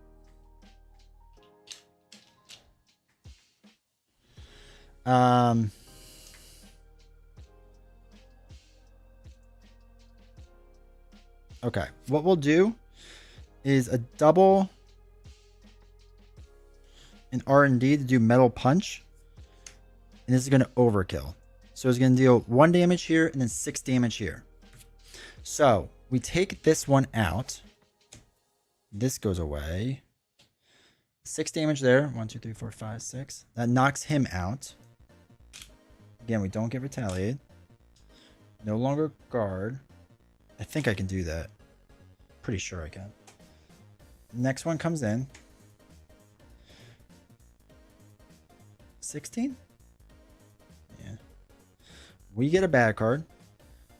Okay, what we'll do is a double in R&D to do metal punch. And this is going to overkill. So it's going to deal 1 damage here and then 6 damage here. So we take this one out. This goes away. 6 damage there. 1, 2, 3, 4, 5, 6. That knocks him out. Again, we don't get retaliated. No longer guard. I think I can do that. Pretty sure I can. Next one comes in. 16? Yeah. We get a bad card.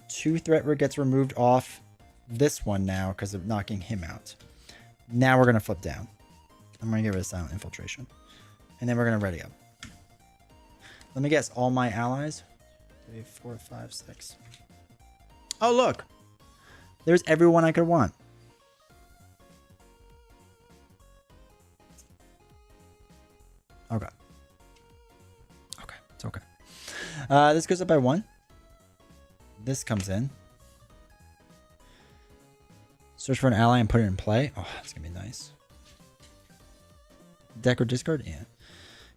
2 threat gets removed off this one now because of knocking him out. Now we're going to flip down. I'm going to get rid of silent infiltration. And then we're going to ready up. Let me guess, all my allies. 3, 4, 5, 6. Oh, look. There's everyone I could want. Okay. Okay, it's okay. This goes up by 1. This comes in. Search for an ally and put it in play. Oh, that's going to be nice. Deck or discard? Yeah.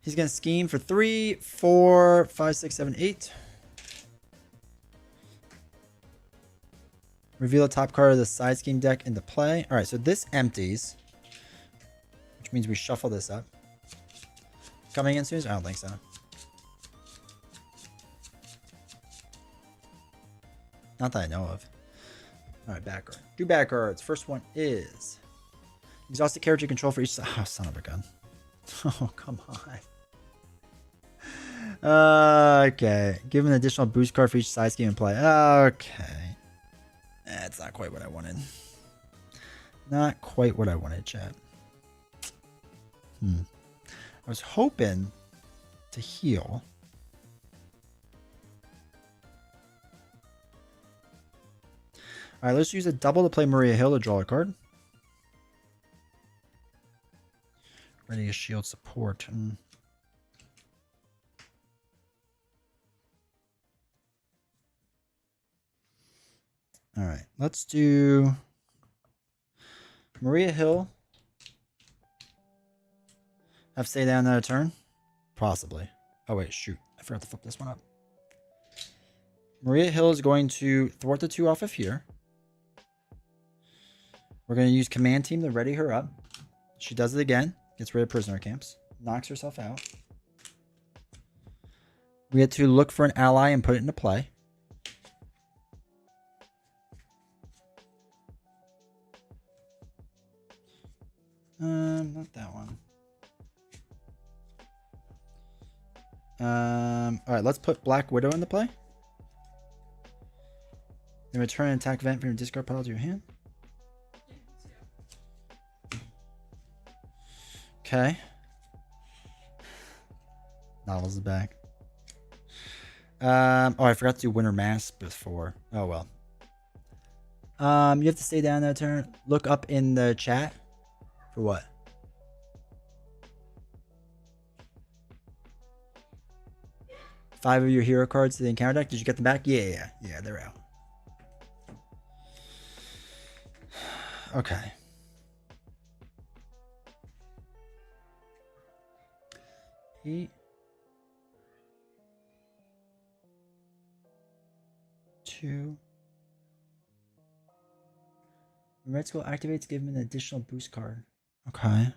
He's going to scheme for 3, 4, 5, 6, 7, 8. Reveal the top card of the side scheme deck into play. All right, so this empties, which means we shuffle this up. Coming in soon? I don't think so. Not that I know of. All right, back card. 2 back cards. First one is exhaust the character you control for each side. Oh, son of a gun. Oh, come on. Okay. Give an additional boost card for each side scheme in play. Okay. That's not quite what I wanted. Not quite what I wanted, chat. I was hoping to heal. All right, let's use a double to play Maria Hill to draw a card. Ready to shield support. All right, let's do Maria Hill. Have stay down another turn? Possibly. Oh, wait, shoot. I forgot to flip this one up. Maria Hill is going to thwart the 2 off of here. We're going to use Command Team to ready her up. She does it again. Gets rid of prisoner camps. Knocks herself out. We had to look for an ally and put it into play. Not that one. All right, let's put Black Widow into play. Then return an attack event from your discard pile to your hand. Okay. Novels is back. Oh, I forgot to do Winter Mass before. Oh well. You have to stay down that turn. Look up in the chat. For what? Five of your hero cards to the encounter deck. Did you get them back? Yeah, they're out. Okay. Eight. 2. When Red Skull activates, give him an additional boost card. Okay.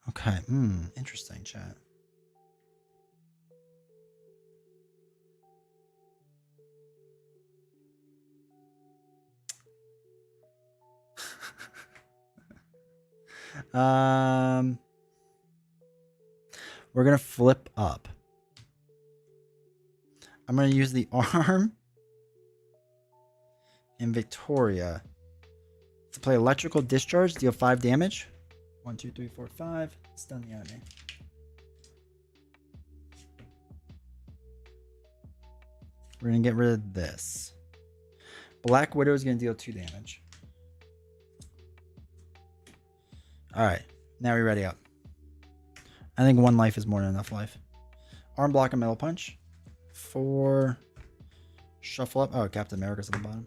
Okay. Interesting, chat. We're gonna flip up. I'm gonna use the arm and Victoria to play electrical discharge, deal 5 damage. 1, 2, 3, 4, 5. Stun the enemy. We're gonna get rid of this. Black Widow is going to deal 2 damage. All right. Now we ready up. I think 1 life is more than enough life. Arm block and metal punch. 4. Shuffle up. Oh, Captain America's at the bottom.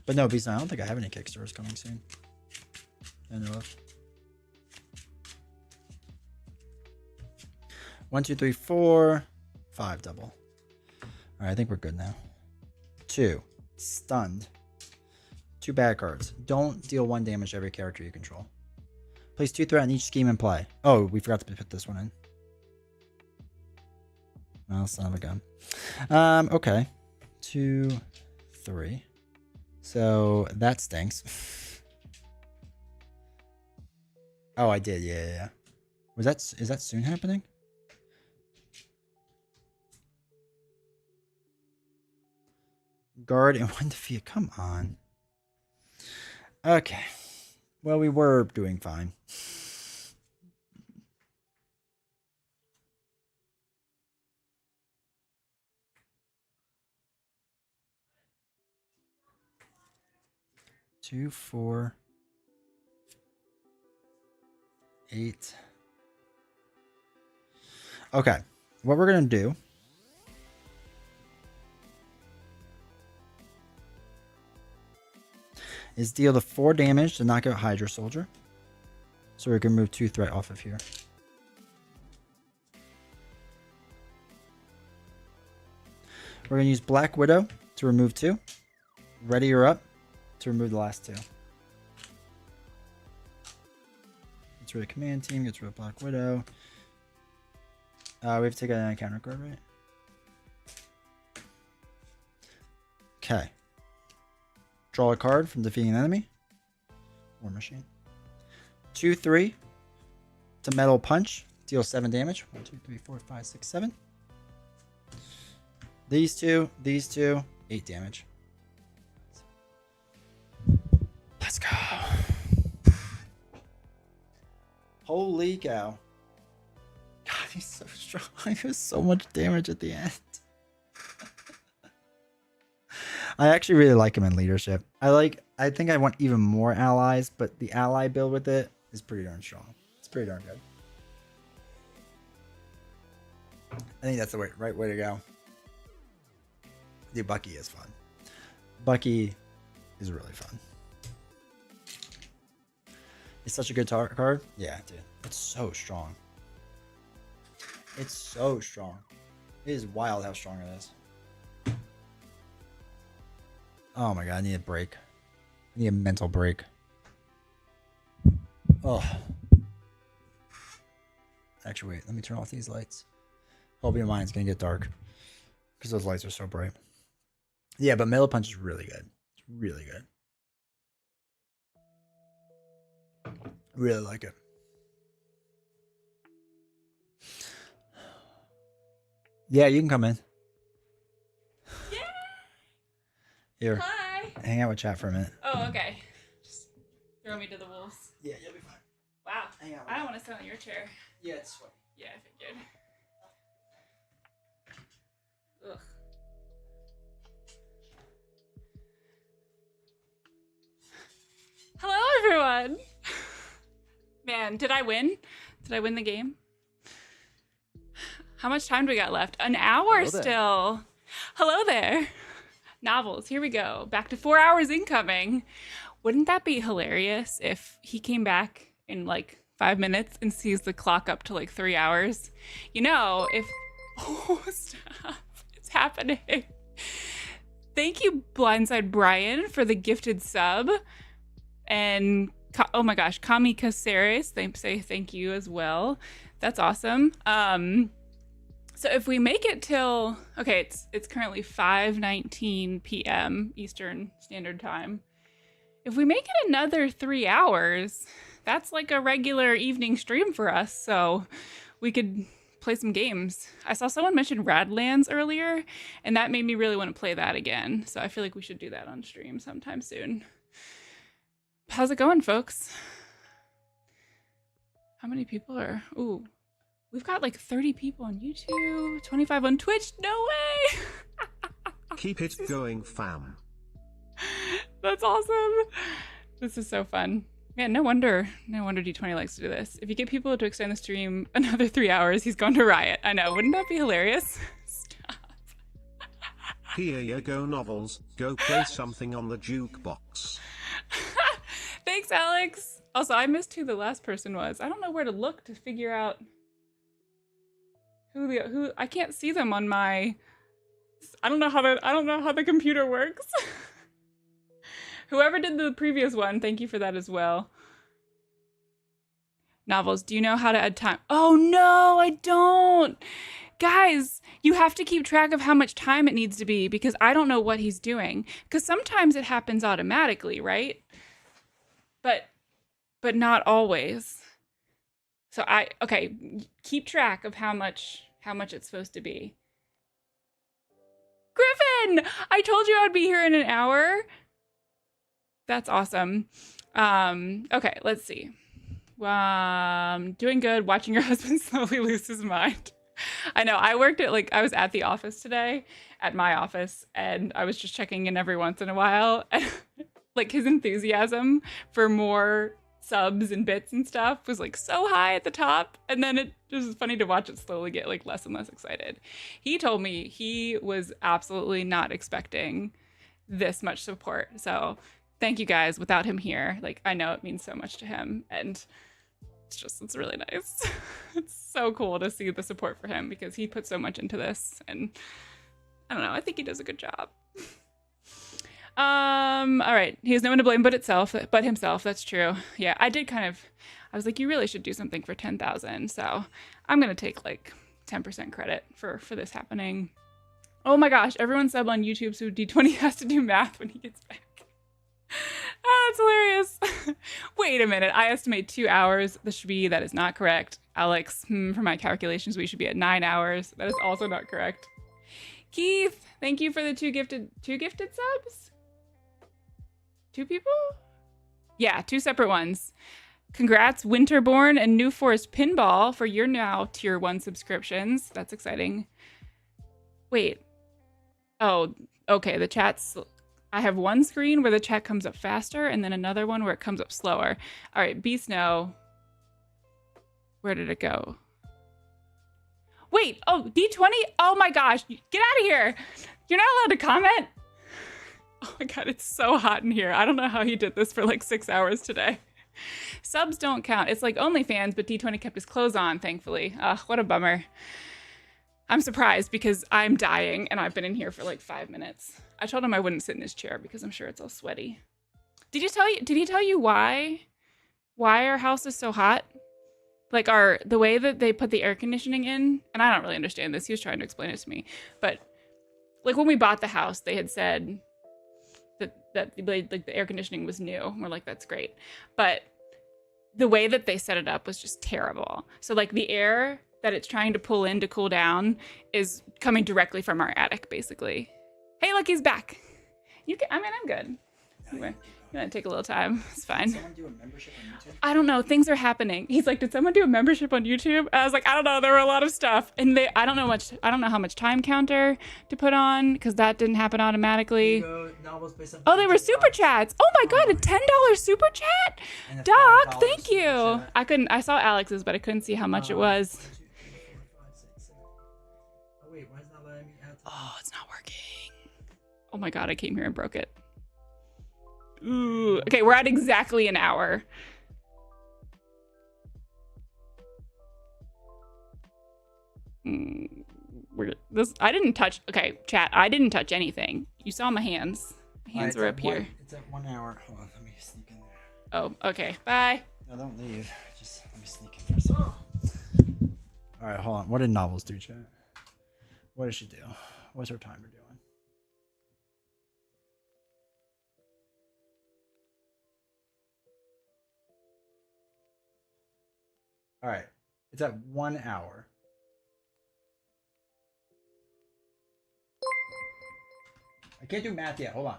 But no, Beast, I don't think I have any Kickstarters coming soon. I know of. 1, 2, 3, 4, 5 double. All right, I think we're good now. 2. Stunned. 2 bad cards. Don't deal 1 damage to every character you control. Place 2 threat on each scheme in play. Oh, we forgot to put this one in. Well, son of a gun. Okay. 2, 3. So that stinks. Oh, I did. Yeah. Is that soon happening? Guard and 1 defeat. Come on. Okay. Well, we were doing fine. Two, 4, 8. Okay. What we're going to do is deal the 4 damage to knock out Hydra Soldier. So we can move 2 threat off of here. We're going to use Black Widow to remove 2. Ready her up to remove the last 2. Gets rid of Command Team, gets rid of Black Widow. We have to take out an encounter card, right? Okay. Draw a card from defeating an enemy. War Machine. 2, 3 to Metal Punch. Deal 7 damage. 1, 2, 3, 4, 5, 6, 7. These two, 8 damage. Let's go. Holy cow. God, he's so strong. He has so much damage at the end. I actually really like him in leadership. I think I want even more allies, but the ally build with it is pretty darn strong. It's pretty darn good. I think that's the right way to go. Dude, Bucky is fun. Bucky is really fun. It's such a good card. Yeah, dude. It's so strong. It's so strong. It is wild how strong it is. Oh my god, I need a break. I need a mental break. Oh. Actually, wait. Let me turn off these lights. Hope your mind's gonna get dark. Because those lights are so bright. Yeah, but Metal Punch is really good. It's really good. Really like it. Yeah, you can come in. Yeah. Here. Hi. Hang out with chat for a minute. Oh, okay. Just throw me to the wolves. Yeah, you'll be fine. Wow. Hang out. I don't want to sit on your chair. Yeah, it's sweaty. Yeah, I figured. Ugh. Hello, everyone. Man, did I win? Did I win the game? How much time do we got left? An hour still. Hello there. Novels, here we go. Back to 4 hours incoming. Wouldn't that be hilarious if he came back in like 5 minutes and sees the clock up to like 3 hours? You know, if... Oh, stop. It's happening. Thank you, Blindside Brian, for the gifted sub. And, oh my gosh, Kami Caceres, they say thank you as well. That's awesome. So if we make it till, okay, it's currently 5:19 p.m. Eastern Standard Time. If we make it another 3 hours, that's like a regular evening stream for us. So we could play some games. I saw someone mention Radlands earlier, and that made me really want to play that again. So I feel like we should do that on stream sometime soon. How's it going, folks? How many people are? Ooh, we've got like 30 people on YouTube, 25 on Twitch. No way! Keep it going, fam. That's awesome. This is so fun. Man, no wonder D20 likes to do this. If you get people to extend the stream another 3 hours, he's going to riot. I know. Wouldn't that be hilarious? Stop. Here you go, novels. Go play something on the jukebox. Thanks, Alex. Also, I missed who the last person was. I don't know where to look to figure out who I can't see them on my. I don't know how the computer works. Whoever did the previous one, thank you for that as well. Novels, do you know how to add time? Oh no, I don't. Guys, you have to keep track of how much time it needs to be because I don't know what he's doing. Because sometimes it happens automatically, right? But not always. So okay, keep track of how much it's supposed to be. Griffin, I told you I'd be here in an hour. That's awesome. Okay, let's see. Doing good. Watching your husband slowly lose his mind. I know. I was at the office today, at my office, and I was just checking in every once in a while. And, like his enthusiasm for more subs and bits and stuff was like so high at the top, and then it was funny to watch it slowly get like less and less excited. He told me he was absolutely not expecting this much support. So thank you guys. Without him here, like I know it means so much to him, and it's really nice. It's so cool to see the support for him because he put so much into this, and I don't know, I think he does a good job. All right, he has no one to blame but himself. That's true. Yeah, I was like, you really should do something for 10,000. So I'm gonna take like 10% credit for this happening. Oh my gosh, everyone sub on YouTube, so D20 has to do math when he gets back. Oh, that's hilarious. Wait a minute. I estimate 2 hours. That is not correct. Alex, for my calculations, we should be at 9 hours. That is also not correct. Keith, thank you for the two gifted subs? 2 people? Yeah, 2 separate ones. Congrats, Winterborn and New Forest Pinball for your now tier 1 subscriptions. That's exciting. Wait. Oh, okay. The chat's... I have one screen where the chat comes up faster and then another one where it comes up slower. All right, B-Snow. Where did it go? Wait, oh, D20? Oh my gosh, get out of here. You're not allowed to comment? Oh my God, it's so hot in here. I don't know how he did this for like 6 hours today. Subs don't count. It's like OnlyFans, but D20 kept his clothes on, thankfully. Ugh, what a bummer. I'm surprised because I'm dying and I've been in here for like 5 minutes. I told him I wouldn't sit in his chair because I'm sure it's all sweaty. Did he tell you why our house is so hot? Like the way that they put the air conditioning in, and I don't really understand this. He was trying to explain it to me. But like when we bought the house, they had said that like the air conditioning was new. We're like, that's great. But the way that they set it up was just terrible. So like the air that it's trying to pull in to cool down is coming directly from our attic, basically. Hey, look, he's back. I'm good. Anyway, I'm gonna take a little time. It's fine. Did someone do a membership on YouTube? I don't know. Things are happening. He's like, did someone do a membership on YouTube? I was like, I don't know. There were a lot of stuff, and I don't know how much time counter to put on because that didn't happen automatically. Oh, they were super chats. Oh my God, a $10 super chat. Doc, thank you. I saw Alex's, but I couldn't see how much it was. Oh, it's not working. Oh my God, I came here and broke it. Ooh. Okay, we're at exactly an hour. I didn't touch. Okay, chat. I didn't touch anything. You saw my hands. My hands were up here. It's at 1 hour. Hold on, let me sneak in there. Oh, okay. Bye. No, don't leave. Just let me sneak in for a second. All right, hold on. What did Novels do, chat? What did she do? What's her timer doing? All right, it's at 1 hour. I can't do math yet. Hold on.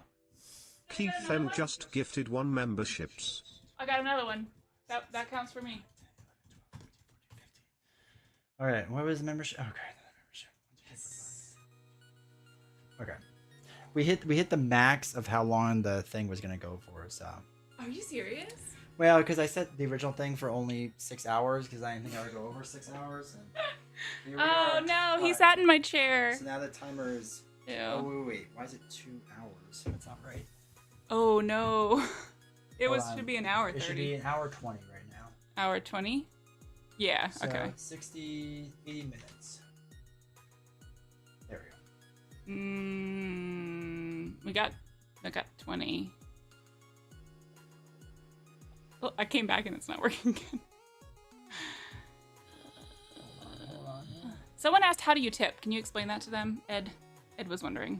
Keith them just gifted 1 memberships. I got another one. That counts for me. All right, what was the membership? Okay, okay. We hit the max of how long the thing was gonna go for. So. Are you serious? Well, because I set the original thing for only 6 hours because I didn't think I would go over 6 hours. And here we Oh are. no, he Alright, sat in my chair. So now the timer is. Ew. Oh wait. Why is it 2 hours? That's not right. Oh no. It Hold was on. should be an hour 30. It should be an hour 20 right now. Hour 20? Yeah, So okay. 60, 80 minutes. There we go. I got 20. Oh, I came back and it's not working again. Hold on. Someone asked, how do you tip? Can you explain that to them, Ed? Ed was wondering.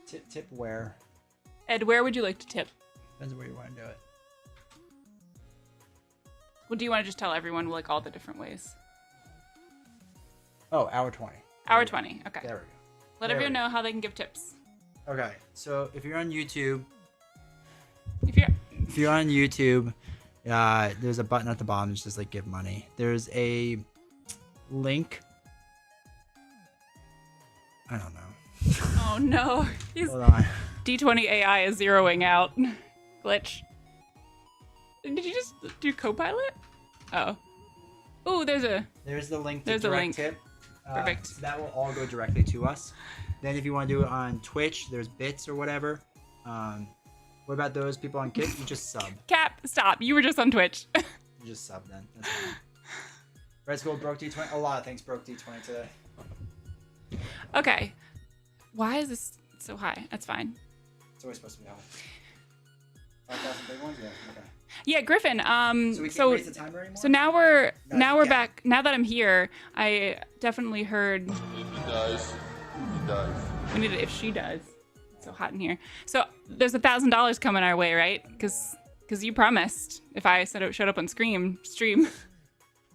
Tip where? Ed, where would you like to tip? Depends where you want to do it. Well, do you want to just tell everyone like all the different ways? Oh, hour 20. Hour 20. Okay. There we go. Let There everyone we go. know how they can give tips. Okay, so if you're on YouTube, If you're there's a button at the bottom that says like give money. There's a link. I don't know. Oh no. He's Hold on. D20 AI is zeroing out. Glitch. Did you just do Copilot? Oh. Oh, there's There's the link to There's a direct link. tip. Perfect. So that will all go directly to us. Then if you want to do it on Twitch, there's bits or whatever. What about those people on Kick? You just sub. Cap, stop. You were just on Twitch. You just sub then. That's fine. Red Skull broke D20. A lot of things broke D20 today. Okay. Why is this so high? That's fine. It's always supposed to be high. 5,000 big ones? Yeah, okay. Yeah, Griffin. So we can't raise the timer anymore? So now we're No, you can. back. Now that I'm here, I definitely heard If he dies, he dies. we need it if she does. It's so hot in here. So there's $1,000 coming our way, right? Because you promised if I showed up on stream.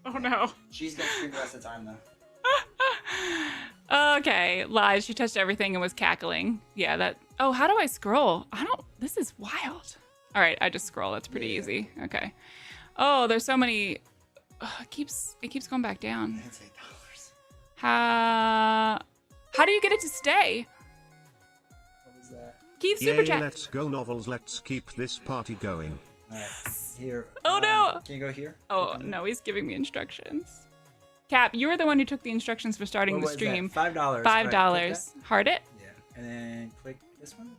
Oh no. She's going to stream the rest of the time, though. Okay, lies. She touched everything and was cackling. Yeah, that. Oh, how do I scroll? This is wild. All right, I just scroll. That's pretty easy. Okay. Oh, there's so many. It keeps going back down. That's $8. How do you get it to stay? What was that? Keith super Yay, chat. let's go novels, let's keep this party going. Alright, here. Oh, no. Can you go here? Oh no, he's giving me instructions. Cap, you were the one who took the instructions for starting What the was that? stream. $5. $5. Right, click that. Heart it? Yeah. And then click this one.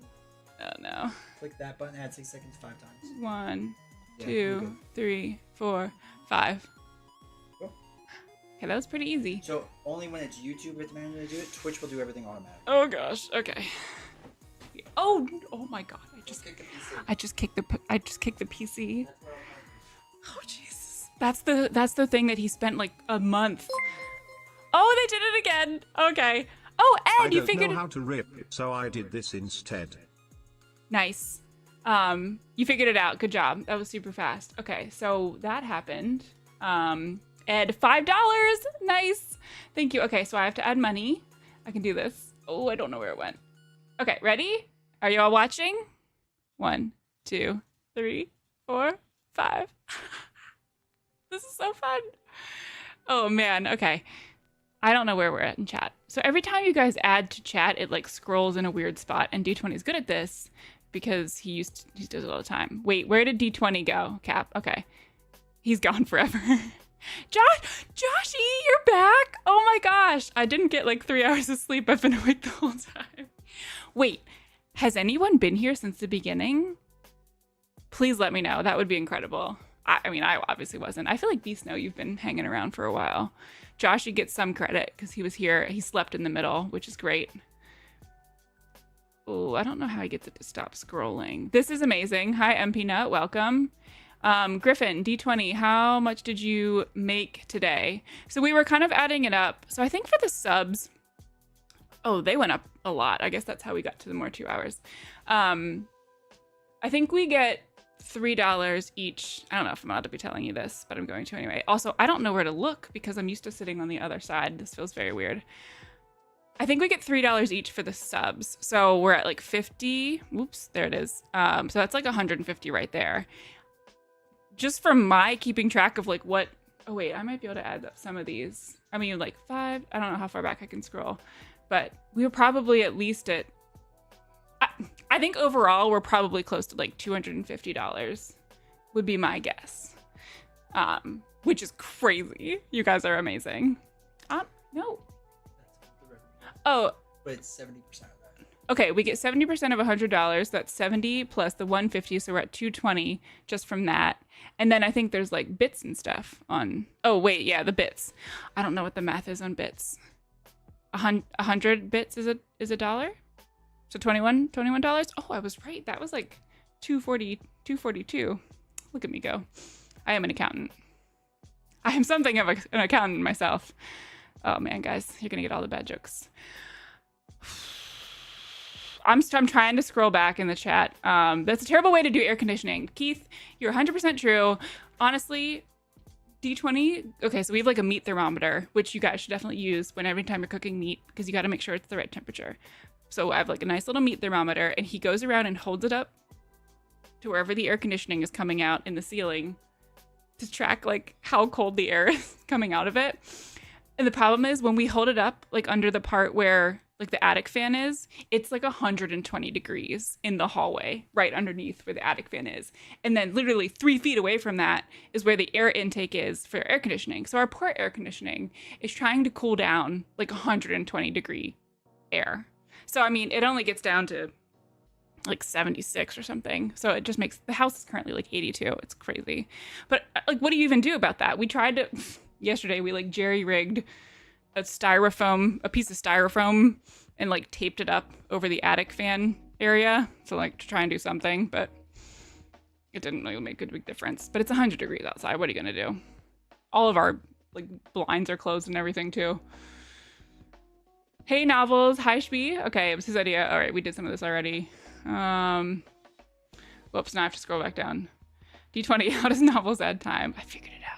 Oh no. Click that button. Add 6 seconds 5 times. 1, Yeah, you're 2, good. 3, 4, 5. Cool. Okay, that was pretty easy. So only when it's YouTube with manually do it. Twitch will do everything automatically. Oh gosh. Okay. Oh my god. Kick the PC. I just kicked the PC. Oh Jesus. That's the thing that he spent like a month. Oh, they did it again. Okay. Oh, I Ed, you don't figured know it. how to rip, so I did this instead. Nice. You figured it out. Good job. That was super fast. Okay, so that happened. Ed, $5. Nice. Thank you. Okay, so I have to add money. I can do this. Oh, I don't know where it went. Okay, ready? Are you all watching? 1, 2, 3, 4, 5. This is so fun. Oh man. Okay. I don't know where we're at in chat. So every time you guys add to chat, it like scrolls in a weird spot, and D20 is good at this because he does it all the time. Wait, where did D20 go? Cap. Okay. He's gone forever. Joshy, you're back. Oh my gosh. I didn't get like 3 hours of sleep. I've been awake the whole time. Wait, has anyone been here since the beginning? Please let me know. That would be incredible. I mean, I obviously wasn't. I feel like Beast Snow, you've been hanging around for a while. Joshy gets some credit because he was here. He slept in the middle, which is great. Oh, I don't know how he gets it to stop scrolling. This is amazing. Hi, MP Nut. Welcome. Griffin, D20, how much did you make today? So we were kind of adding it up. So I think for the subs, oh, they went up a lot. I guess that's how we got to the more 2 hours. I think we get $3 each. I don't know if I'm allowed to be telling you this, but I'm going to anyway. Also, I don't know where to look because I'm used to sitting on the other side. This feels very weird. I think we get $3 each for the subs. So we're at like 50. Whoops, there it is. So that's like 150 right there. Just from my keeping track of like what Oh wait, I might be able to add up some of these. I mean, like 5. I don't know how far back I can scroll, but we were probably at least at. I think overall we're probably close to like $250 would be my guess, which is crazy. You guys are amazing. No. Oh. But it's 70% of that. Okay, we get 70% of $100. That's 70 plus the 150, so we're at 220 just from that. And then I think there's like bits and stuff on. Oh wait, yeah, the bits. I don't know what the math is on bits. 100 bits is a dollar. So $21. Oh, I was right. That was like 242. Look at me go. I am an accountant. I am something of an accountant myself. Oh man, guys, you're gonna get all the bad jokes. I'm trying to scroll back in the chat. That's a terrible way to do air conditioning. Keith, you're 100% true. Honestly, D20. Okay, so we have like a meat thermometer, which you guys should definitely use every time you're cooking meat because you got to make sure it's the right temperature. So I have like a nice little meat thermometer, and he goes around and holds it up to wherever the air conditioning is coming out in the ceiling to track like how cold the air is coming out of it. And the problem is when we hold it up like under the part where like the attic fan is, it's like 120 degrees in the hallway right underneath where the attic fan is. And then literally 3 feet away from that is where the air intake is for air conditioning. So our poor air conditioning is trying to cool down like 120 degree air. So, I mean, it only gets down to like 76 or something. So it just makes the house is currently like 82. It's crazy. But like, what do you even do about that? We tried to yesterday, we like jerry rigged a piece of styrofoam and like taped it up over the attic fan area. So like to try and do something, but it didn't really make a big difference. But it's 100 degrees outside. What are you going to do? All of our like blinds are closed and everything too. Hey, Novels. Hi, Shbee. Okay, it was his idea. All right, we did some of this already. Whoops, now I have to scroll back down. D20, how does Novels add time? I figured it out.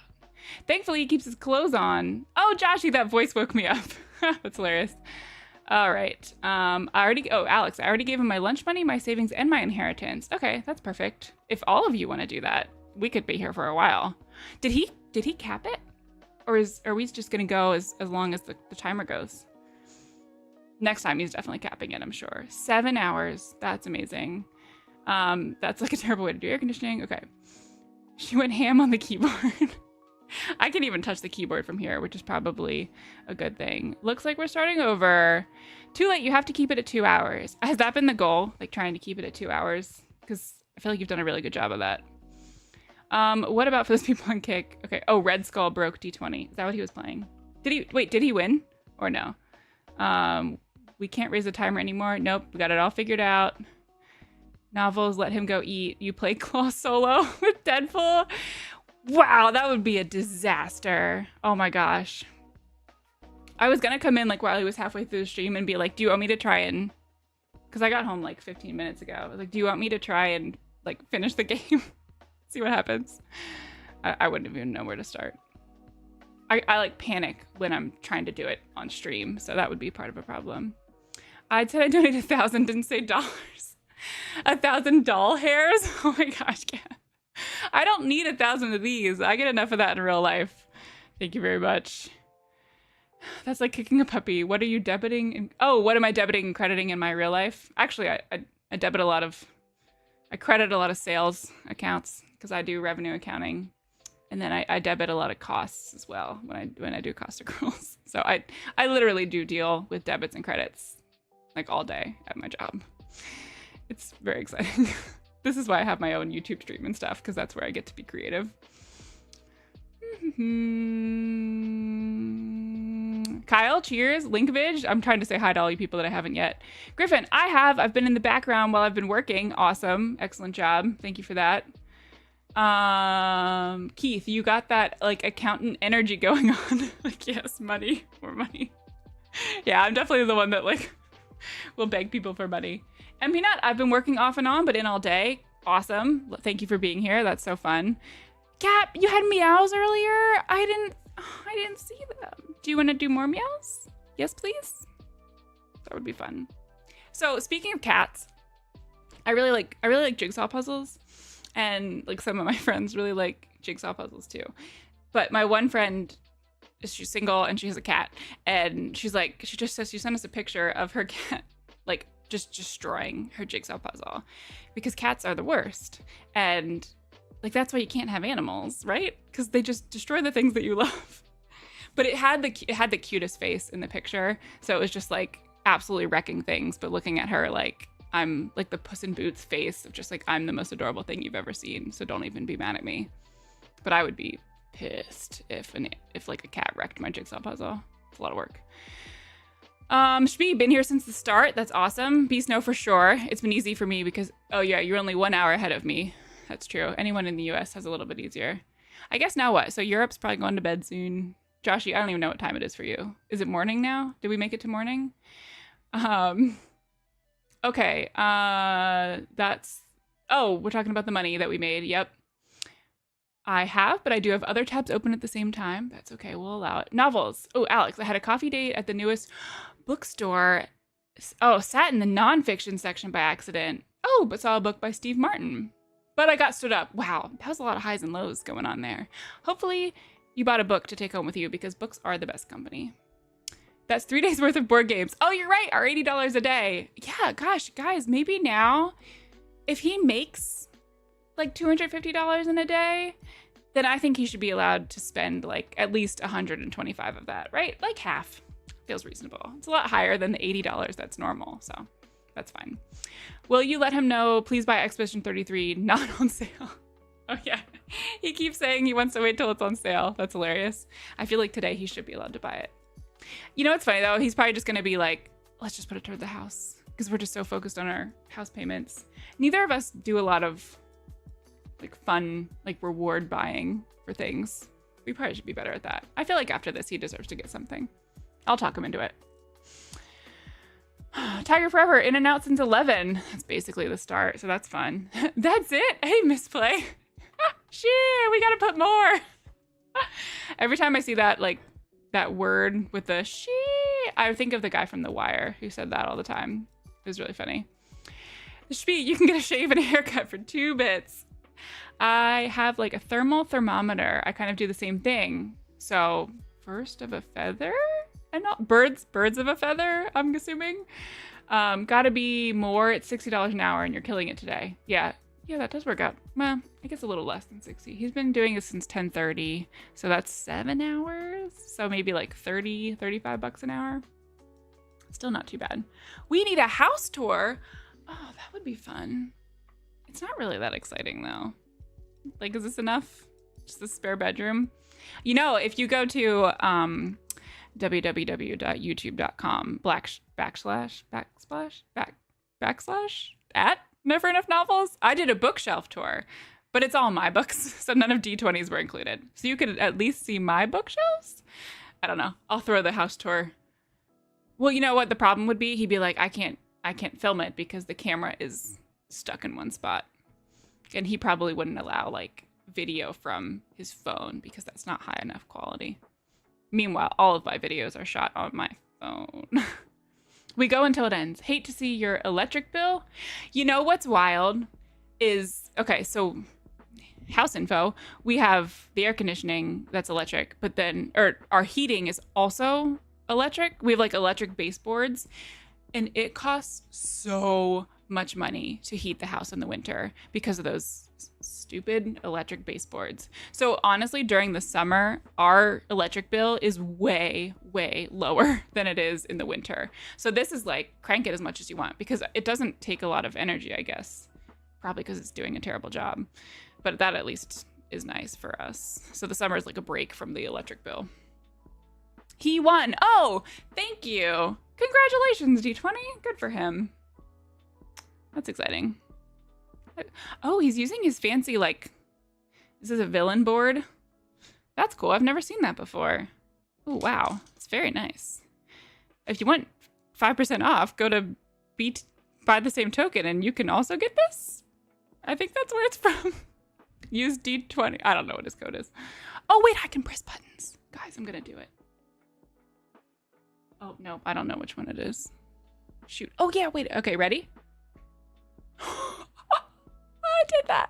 Thankfully, he keeps his clothes on. Oh, Joshy, that voice woke me up. That's hilarious. All right. Alex, I already gave him my lunch money, my savings, and my inheritance. Okay, that's perfect. If all of you want to do that, we could be here for a while. Did he cap it? Or are we just going to go as long as the timer goes? Next time, he's definitely capping it, I'm sure. 7 hours. That's amazing. That's like a terrible way to do air conditioning. Okay. She went ham on the keyboard. I can even touch the keyboard from here, which is probably a good thing. Looks like we're starting over. Too late. You have to keep it at 2 hours. Has that been the goal? Like trying to keep it at 2 hours? Because I feel like you've done a really good job of that. What about for those people on Kick? Okay. Oh, Red Skull broke D20. Is that what he was playing? Did he win or no? We can't raise the timer anymore. Nope. We got it all figured out. Novels, let him go eat. You play Claw solo with Deadpool? Wow, that would be a disaster. Oh my gosh. I was gonna come in like while he was halfway through the stream and be like, do you want me to try and... Because I got home like 15 minutes ago. I was like, do you want me to try and like finish the game? See what happens. I wouldn't even know where to start. I like panic when I'm trying to do it on stream. So that would be part of a problem. I said I donated 1,000, didn't say dollars. 1,000 doll hairs? Oh my gosh, Kat. I don't need 1,000 of these. I get enough of that in real life. Thank you very much. That's like kicking a puppy. What are you debiting? What am I debiting and crediting in my real life? Actually, I credit a lot of sales accounts because I do revenue accounting. And then I debit a lot of costs as well when I do cost accruals. So I literally do deal with debits and credits like all day at my job. It's very exciting. This is why I have my own YouTube stream and stuff, because that's where I get to be creative. Kyle, cheers. Linkvage. I'm trying to say hi to all you people that I haven't yet. Griffin, I've been in the background while I've been working. Awesome. Excellent job. Thank you for that. Keith, you got that like accountant energy going on. Like, yes, money, more money. Yeah, I'm definitely the one that like will beg people for money. And Peanut, I've been working off and on, but in all day. Awesome. Thank you for being here. That's so fun. Cat, you had meows earlier. I didn't see them. Do you want to do more meows? Yes, please. That would be fun. So speaking of cats, I really like jigsaw puzzles, and like some of my friends really like jigsaw puzzles too. But my one friend, she's single and she has a cat. And she's like, she just says, she sent us a picture of her cat, like just destroying her jigsaw puzzle because cats are the worst. And like, that's why you can't have animals, right? Because they just destroy the things that you love. But it had the cutest face in the picture. So it was just like absolutely wrecking things. But looking at her, like, I'm like the Puss in Boots face of just like, I'm the most adorable thing you've ever seen. So don't even be mad at me. But I would be pissed if like a cat wrecked my jigsaw puzzle. It's a lot of work. Shmi, been here since the start. That's awesome. Beast no for sure. It's been easy for me because, oh yeah, you're only 1 hour ahead of me. That's true. Anyone in the US has a little bit easier. I guess now what? So Europe's probably going to bed soon. Joshy, I don't even know what time it is for you. Is it morning now? Did we make it to morning? Okay. We're talking about the money that we made. Yep. I have, but I do have other tabs open at the same time. That's okay. We'll allow it. Novels. Oh, Alex, I had a coffee date at the newest bookstore. Oh, sat in the nonfiction section by accident. Oh, but saw a book by Steve Martin. But I got stood up. Wow, that was a lot of highs and lows going on there. Hopefully you bought a book to take home with you because books are the best company. That's 3 days worth of board games. Oh, you're right. Our $80 a day. Yeah, gosh, guys, maybe now if he makes like $250 in a day, then I think he should be allowed to spend like at least 125 of that, right? Like half. Feels reasonable. It's a lot higher than the $80 that's normal, so that's fine. Will you let him know, please buy Expedition 33, not on sale? Oh yeah, he keeps saying he wants to wait till it's on sale. That's hilarious. I feel like today he should be allowed to buy it. You know what's funny though? He's probably just gonna be like, let's just put it toward the house because we're just so focused on our house payments. Neither of us do a lot of like fun, like reward buying for things. We probably should be better at that. I feel like after this, he deserves to get something. I'll talk him into it. Tiger Forever, in and out since 11. That's basically the start, so that's fun. That's it. Hey, Misplay. Shit, we gotta put more. Every time I see that, like, that word with the shit, I think of the guy from The Wire who said that all the time. It was really funny. The Shpee, you can get a shave and a haircut for 2 bits. I have like a thermal thermometer. I kind of do the same thing. So first of a feather? And not birds of a feather, I'm assuming. Gotta be more. It's $60 an hour and you're killing it today. Yeah, that does work out. Well, I guess a little less than 60. He's been doing this since 10:30. So that's 7 hours. So maybe like 30, 35 bucks an hour. Still not too bad. We need a house tour. Oh, that would be fun. It's not really that exciting though. Like, is this enough? Just a spare bedroom? You know, if you go to www.youtube.com backslash at Never Enough Novels, I did a bookshelf tour, but it's all my books, so none of D20s were included. So you could at least see my bookshelves? I don't know. I'll throw the house tour. Well, you know what the problem would be? He'd be like, I can't film it because the camera is stuck in one spot. And he probably wouldn't allow like video from his phone because that's not high enough quality. Meanwhile, all of my videos are shot on my phone. We go until it ends. Hate to see your electric bill. You know what's wild is, okay, so house info, we have the air conditioning that's electric, but then, or our heating is also electric. We have like electric baseboards and it costs so much money to heat the house in the winter because of those stupid electric baseboards. So honestly, during the summer, our electric bill is way, way lower than it is in the winter. So this is like, crank it as much as you want because it doesn't take a lot of energy, I guess. Probably because it's doing a terrible job. But that at least is nice for us. So the summer is like a break from the electric bill. He won. Oh, thank you. Congratulations, D20. Good for him. That's exciting. Oh, he's using his fancy, like, this is a villain board. That's cool. I've never seen that before. Oh, wow. It's very nice. If you want 5% off, go to buy the same token and you can also get this. I think that's where it's from. Use D20. I don't know what his code is. Oh, wait, I can press buttons. Guys, I'm going to do it. Oh, no, I don't know which one it is. Shoot. Oh, yeah, wait. Okay, ready? I did that.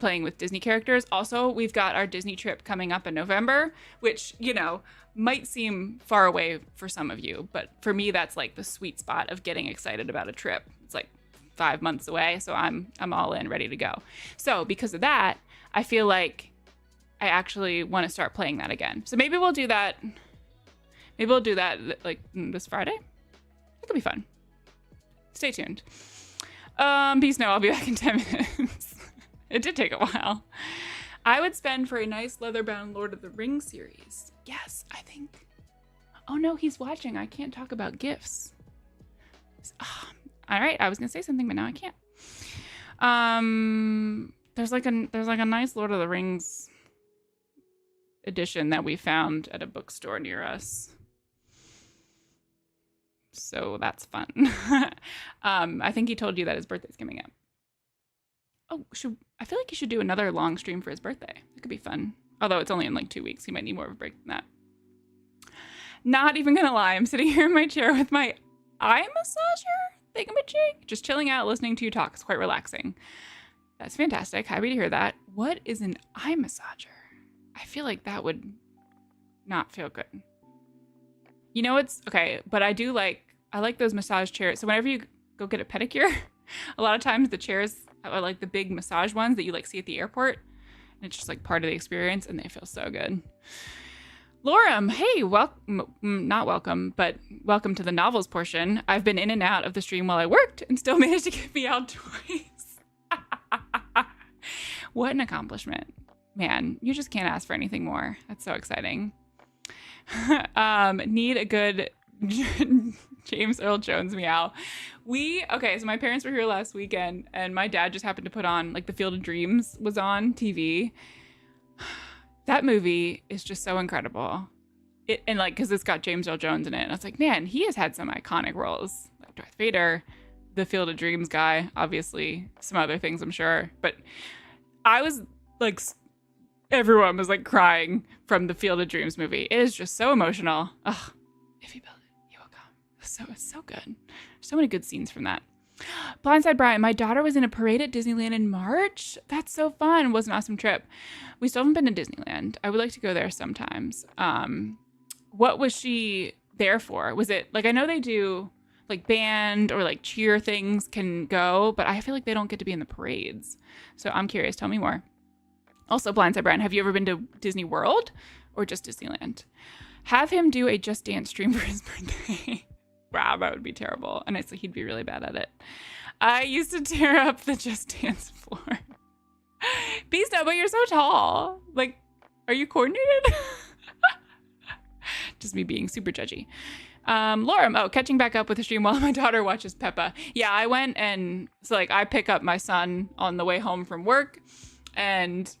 playing with Disney characters. Also, we've got our Disney trip coming up in November, which, might seem far away for some of you, but for me, that's like the sweet spot of getting excited about a trip. It's like 5 months away, so I'm all in, ready to go. So because of that, I feel like I actually want to start playing that again. So maybe we'll do that. Maybe we'll do that like this Friday. It could be fun. Stay tuned. Peace now. I'll be back in 10 minutes. It did take a while. I would spend for a nice leather-bound Lord of the Rings series. Yes, I think. Oh no, he's watching. I can't talk about gifts. All right, I was gonna say something, but now I can't. There's like a nice Lord of the Rings edition that we found at a bookstore near us. So that's fun. I think he told you that his birthday's coming up. Oh, I feel like he should do another long stream for his birthday. It could be fun. Although it's only in like 2 weeks. He might need more of a break than that. Not even gonna lie, I'm sitting here in my chair with my eye massager thingamajig, just chilling out, listening to you talk. It's quite relaxing. That's fantastic. Happy to hear that. What is an eye massager? I feel like that would not feel good. It's okay, but I like those massage chairs. So whenever you go get a pedicure, a lot of times the chairs are like the big massage ones that you like see at the airport. And it's just like part of the experience and they feel so good. Lorem, hey, not welcome, but welcome to the novels portion. I've been in and out of the stream while I worked and still managed to get me out twice. What an accomplishment. Man, you just can't ask for anything more. That's so exciting. Need a good James Earl Jones meow. So my parents were here last weekend and my dad just happened to put on like the Field of Dreams was on TV. That movie is just so incredible. Because it's got James Earl Jones in it. And I was like, man, he has had some iconic roles. Like Darth Vader, the Field of Dreams guy, obviously some other things I'm sure. But I was like, everyone was like crying from the Field of Dreams movie. It is just so emotional. Ugh, if you build it, you will come. It's so good. So many good scenes from that. Blindside Brian, my daughter was in a parade at Disneyland in March. That's so fun. It was an awesome trip. We still haven't been to Disneyland. I would like to go there sometimes. What was she there for? Was it like, I know they do like band or like cheer things can go, but I feel like they don't get to be in the parades. So I'm curious. Tell me more. Also, Blindside Brian, have you ever been to Disney World or just Disneyland? Have him do a Just Dance stream for his birthday. Wow, that would be terrible. And Honestly, he'd be really bad at it. I used to tear up the Just Dance floor. Beast, but you're so tall. Like, are you coordinated? Just me being super judgy. Lorem, catching back up with the stream while my daughter watches Peppa. Yeah, I went and I pick up my son on the way home from work, and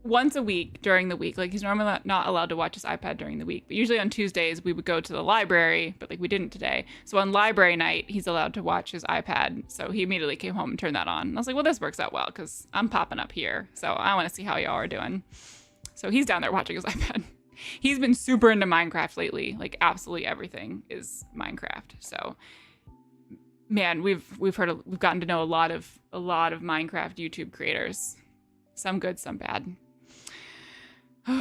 once a week during the week, like he's normally not allowed to watch his iPad during the week, but usually on Tuesdays we would go to the library, but like we didn't today. So on library night, he's allowed to watch his iPad. So he immediately came home and turned that on. And I was like, well, this works out well because I'm popping up here. So I want to see how y'all are doing. So he's down there watching his iPad. He's been super into Minecraft lately. Like absolutely everything is Minecraft. So man, we've gotten to know a lot of Minecraft YouTube creators. Some good, some bad. Hey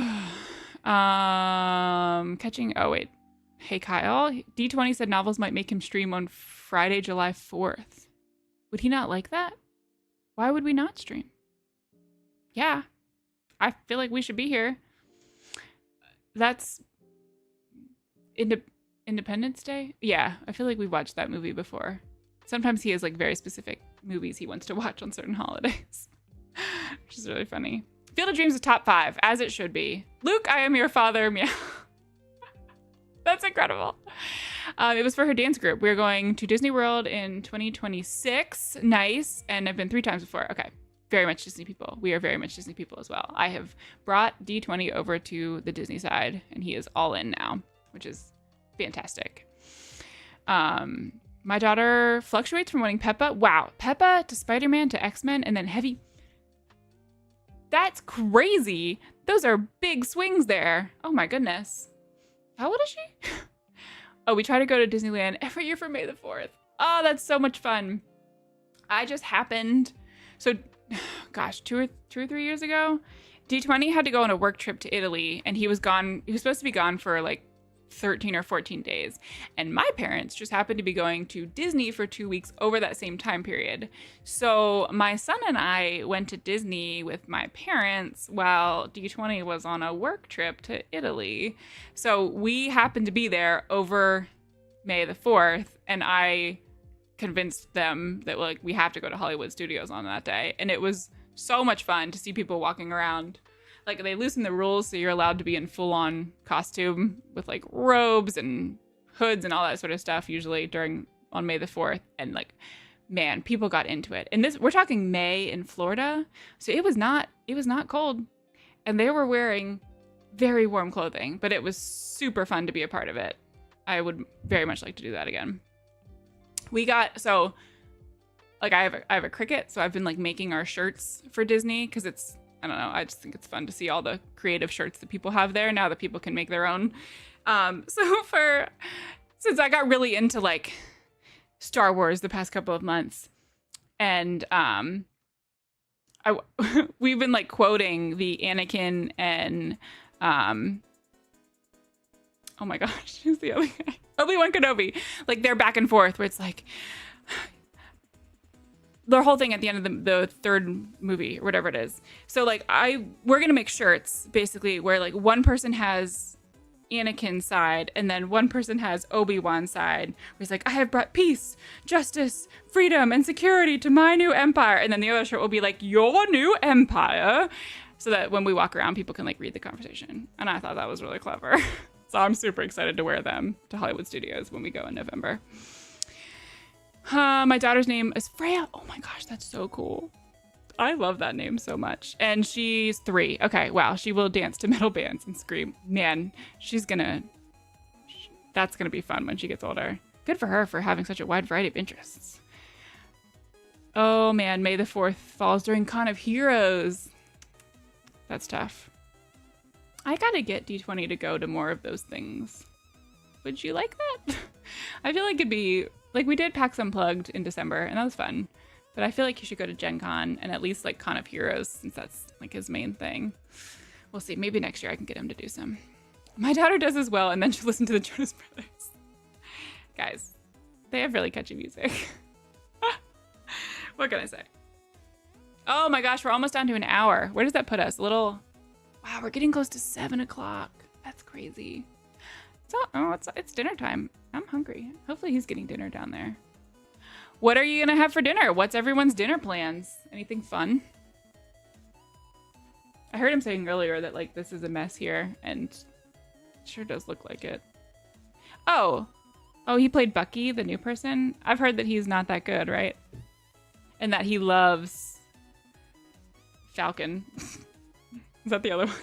Kyle, D20 said novels might make him stream on Friday, July 4th. Would he not like that? Why would we not stream? Yeah, I feel like we should be here. That's Independence Day? Yeah, I feel like we've watched that movie before. Sometimes he has like very specific movies he wants to watch on certain holidays, which is really funny. Field of Dreams is top 5, as it should be. Luke, I am your father. Meow. That's incredible. It was for her dance group. We're going to Disney World in 2026. Nice. And I've been 3 times before. Okay. Very much Disney people. We are very much Disney people as well. I have brought D20 over to the Disney side, and he is all in now, which is fantastic. My daughter fluctuates from wanting Peppa. Wow. Peppa to Spider-Man to X-Men and then Heavy. That's crazy. Those are big swings there. Oh my goodness. How old is she? Oh, we try to go to Disneyland every year for May the 4th. Oh, that's so much fun. I just happened. So gosh, 2 or 3 years ago, D20 had to go on a work trip to Italy, and he was gone. He was supposed to be gone for like 13 or 14 days. And my parents just happened to be going to Disney for 2 weeks over that same time period. So my son and I went to Disney with my parents while D20 was on a work trip to Italy. So we happened to be there over May the 4th, and I convinced them that like we have to go to Hollywood Studios on that day. And it was so much fun to see people walking around. Like, they loosened the rules, so you're allowed to be in full-on costume with, like, robes and hoods and all that sort of stuff, usually on May the 4th. And, like, man, people got into it. And we're talking May in Florida, so it was not cold. And they were wearing very warm clothing, but it was super fun to be a part of it. I would very much like to do that again. I have a Cricut, so I've been, like, making our shirts for Disney, because I don't know. I just think it's fun to see all the creative shirts that people have there now that people can make their own. Since I got really into like Star Wars the past couple of months, and we've been like quoting the Anakin and oh my gosh, who's the other guy? Obi-Wan Kenobi. Like, they're back and forth where it's like the whole thing at the end of the third movie or whatever it is. So like we're gonna make shirts basically where like one person has Anakin's side and then one person has Obi-Wan's side, where he's like, I have brought peace, justice, freedom, and security to my new empire. And then the other shirt will be like, your new empire. So that when we walk around, people can like read the conversation. And I thought that was really clever. So I'm super excited to wear them to Hollywood Studios when we go in November. My daughter's name is Freya. Oh my gosh, that's so cool. I love that name so much. And she's 3. Okay, wow. She will dance to metal bands and scream. Man, that's gonna be fun when she gets older. Good for her for having such a wide variety of interests. Oh man, May the 4th falls during Con of Heroes. That's tough. I gotta get D20 to go to more of those things. Would you like that? I feel like it'd be... Like, we did PAX Unplugged in December, and that was fun. But I feel like he should go to Gen Con, and at least, like, Con of Heroes, since that's, like, his main thing. We'll see. Maybe next year I can get him to do some. My daughter does as well, and then she'll listen to the Jonas Brothers. Guys, they have really catchy music. What can I say? Oh my gosh, we're almost down to an hour. Where does that put us? Wow, we're getting close to 7 o'clock. That's crazy. It's dinner time. I'm hungry. Hopefully he's getting dinner down there. What are you gonna have for dinner? What's everyone's dinner plans? Anything fun? I heard him saying earlier that like this is a mess here, and it sure does look like it. Oh, he played Bucky, the new person. I've heard that he's not that good, right? And that he loves Falcon. Is that the other one?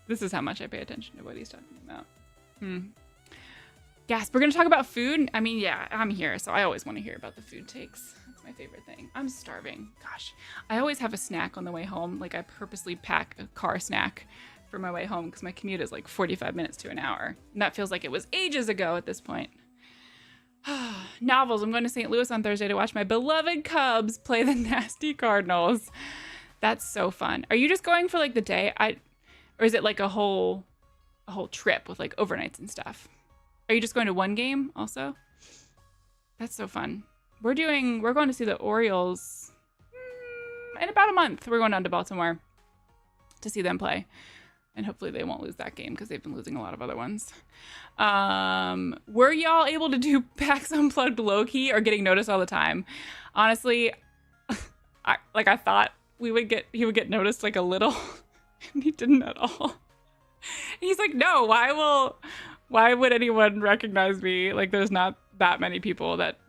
This is how much I pay attention to what he's talking about. Yes, we're going to talk about food. I mean, yeah, I'm here, so I always want to hear about the food takes. That's my favorite thing. I'm starving. Gosh, I always have a snack on the way home. Like, I purposely pack a car snack for my way home because my commute is like 45 minutes to an hour. And that feels like it was ages ago at this point. Novels. I'm going to St. Louis on Thursday to watch my beloved Cubs play the nasty Cardinals. That's so fun. Are you just going for like the day? Or is it like a whole trip with like overnights and stuff? Are you just going to one game also? That's so fun. We're going to see the Orioles in about a month. We're going down to Baltimore to see them play. And hopefully they won't lose that game because they've been losing a lot of other ones. Were y'all able to do PAX Unplugged low-key or getting noticed all the time? Honestly, I thought he would get noticed like a little. And he didn't at all. He's like, no, why would anyone recognize me? Like, there's not that many people that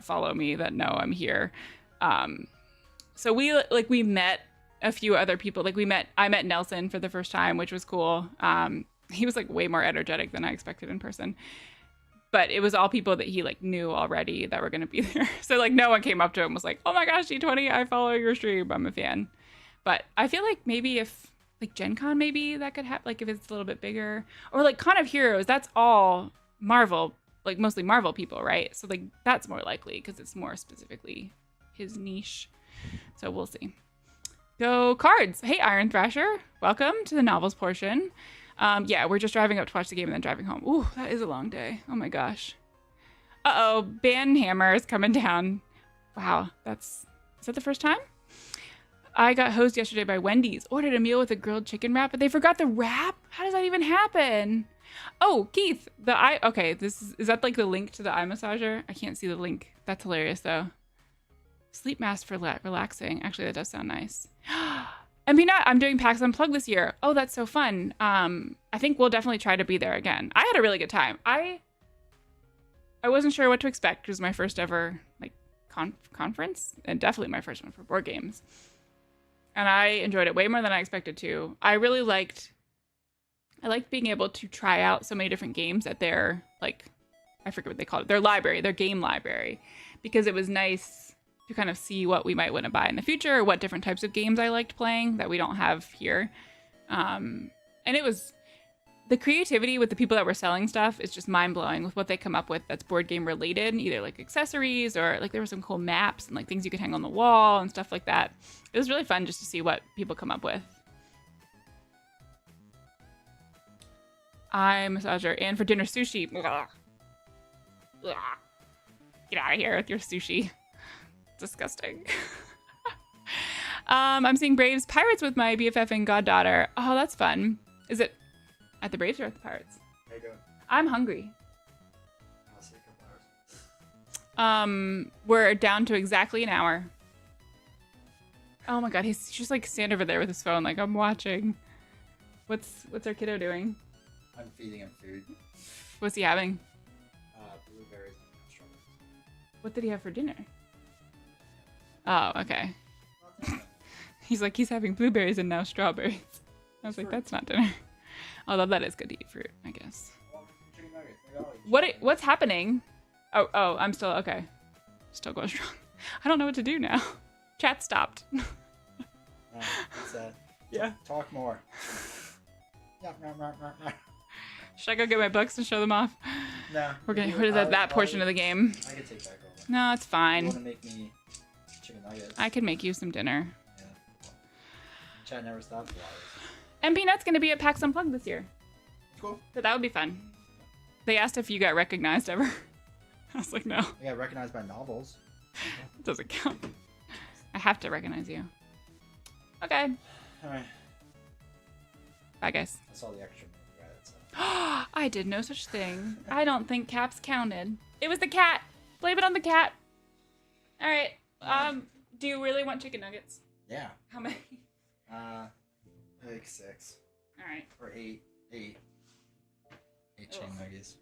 follow me that know I'm here. So we met a few other people. Like I met Nelson for the first time, which was cool. He was like way more energetic than I expected in person. But it was all people that he like knew already that were going to be there. So like no one came up to him and was like, oh my gosh, D20, I follow your stream. I'm a fan. But I feel like maybe if like Gen Con, maybe that could happen, like if it's a little bit bigger, or like Con of Heroes, that's all Marvel, like mostly Marvel people, right? So like that's more likely because it's more specifically his niche. So we'll see. Go cards. Hey, Iron Thrasher. Welcome to the novels portion. Yeah, we're just driving up to watch the game and then driving home. Ooh, that is a long day. Oh my gosh. Uh-oh, Ban Hammer is coming down. Wow, is that the first time? I got hosed yesterday by Wendy's. Ordered a meal with a grilled chicken wrap, but they forgot the wrap? How does that even happen? Oh, Keith, okay, is that like the link to the eye massager? I can't see the link. That's hilarious though. Sleep mask for relaxing. Actually, that does sound nice. And Peanut, I'm doing PAX Unplugged this year. Oh, that's so fun. I think we'll definitely try to be there again. I had a really good time. I wasn't sure what to expect. It was my first ever like conference, and definitely my first one for board games. And I enjoyed it way more than I expected to. I liked being able to try out so many different games at their, like, I forget what they called it, their library, their game library, because it was nice to kind of see what we might want to buy in the future, or what different types of games I liked playing that we don't have here. And it was, the creativity with the people that were selling stuff is just mind-blowing with what they come up with that's board game related, either like accessories or like there were some cool maps and like things you could hang on the wall and stuff like that. It was really fun just to see what people come up with. Eye massager, and for dinner sushi. Ugh. Ugh. Get out of here with your sushi. Disgusting. I'm seeing Braves Pirates with my BFF and goddaughter. Oh, that's fun. Is it at the Braves or at the Pirates? How you doing? I'm hungry. I'll see you in a couple hours. We're down to exactly an hour. Oh my god, he's just like stand over there with his phone, like I'm watching. What's our kiddo doing? I'm feeding him food. What's he having? Blueberries and strawberries. What did he have for dinner? Oh, okay. He's having blueberries and now strawberries. I was like, that's not dinner. Although that is good to eat fruit, I guess. What's happening? Oh, I'm still okay. Still going strong. I don't know what to do now. Chat stopped. What's that? Yeah. Talk more. Should I go get my books and show them off? No. We're gonna what is that portion of the game? I can take back over. No, it's You fine. want to make me chicken nuggets? I can make you some dinner. Yeah. Chat never stops. And Peanut's gonna be at PAX Unplugged this year. Cool. So that would be fun. They asked if you got recognized ever. I was like, no. I got recognized by novels. It doesn't count. I have to recognize you. Okay. All right. Bye, guys. I saw the extra movie guy that said. I did no such thing. I don't think caps counted. It was the cat. Blame it on the cat. All right. Do you really want chicken nuggets? Yeah. How many? Like 6 All right. or 8. 8 chicken nuggets.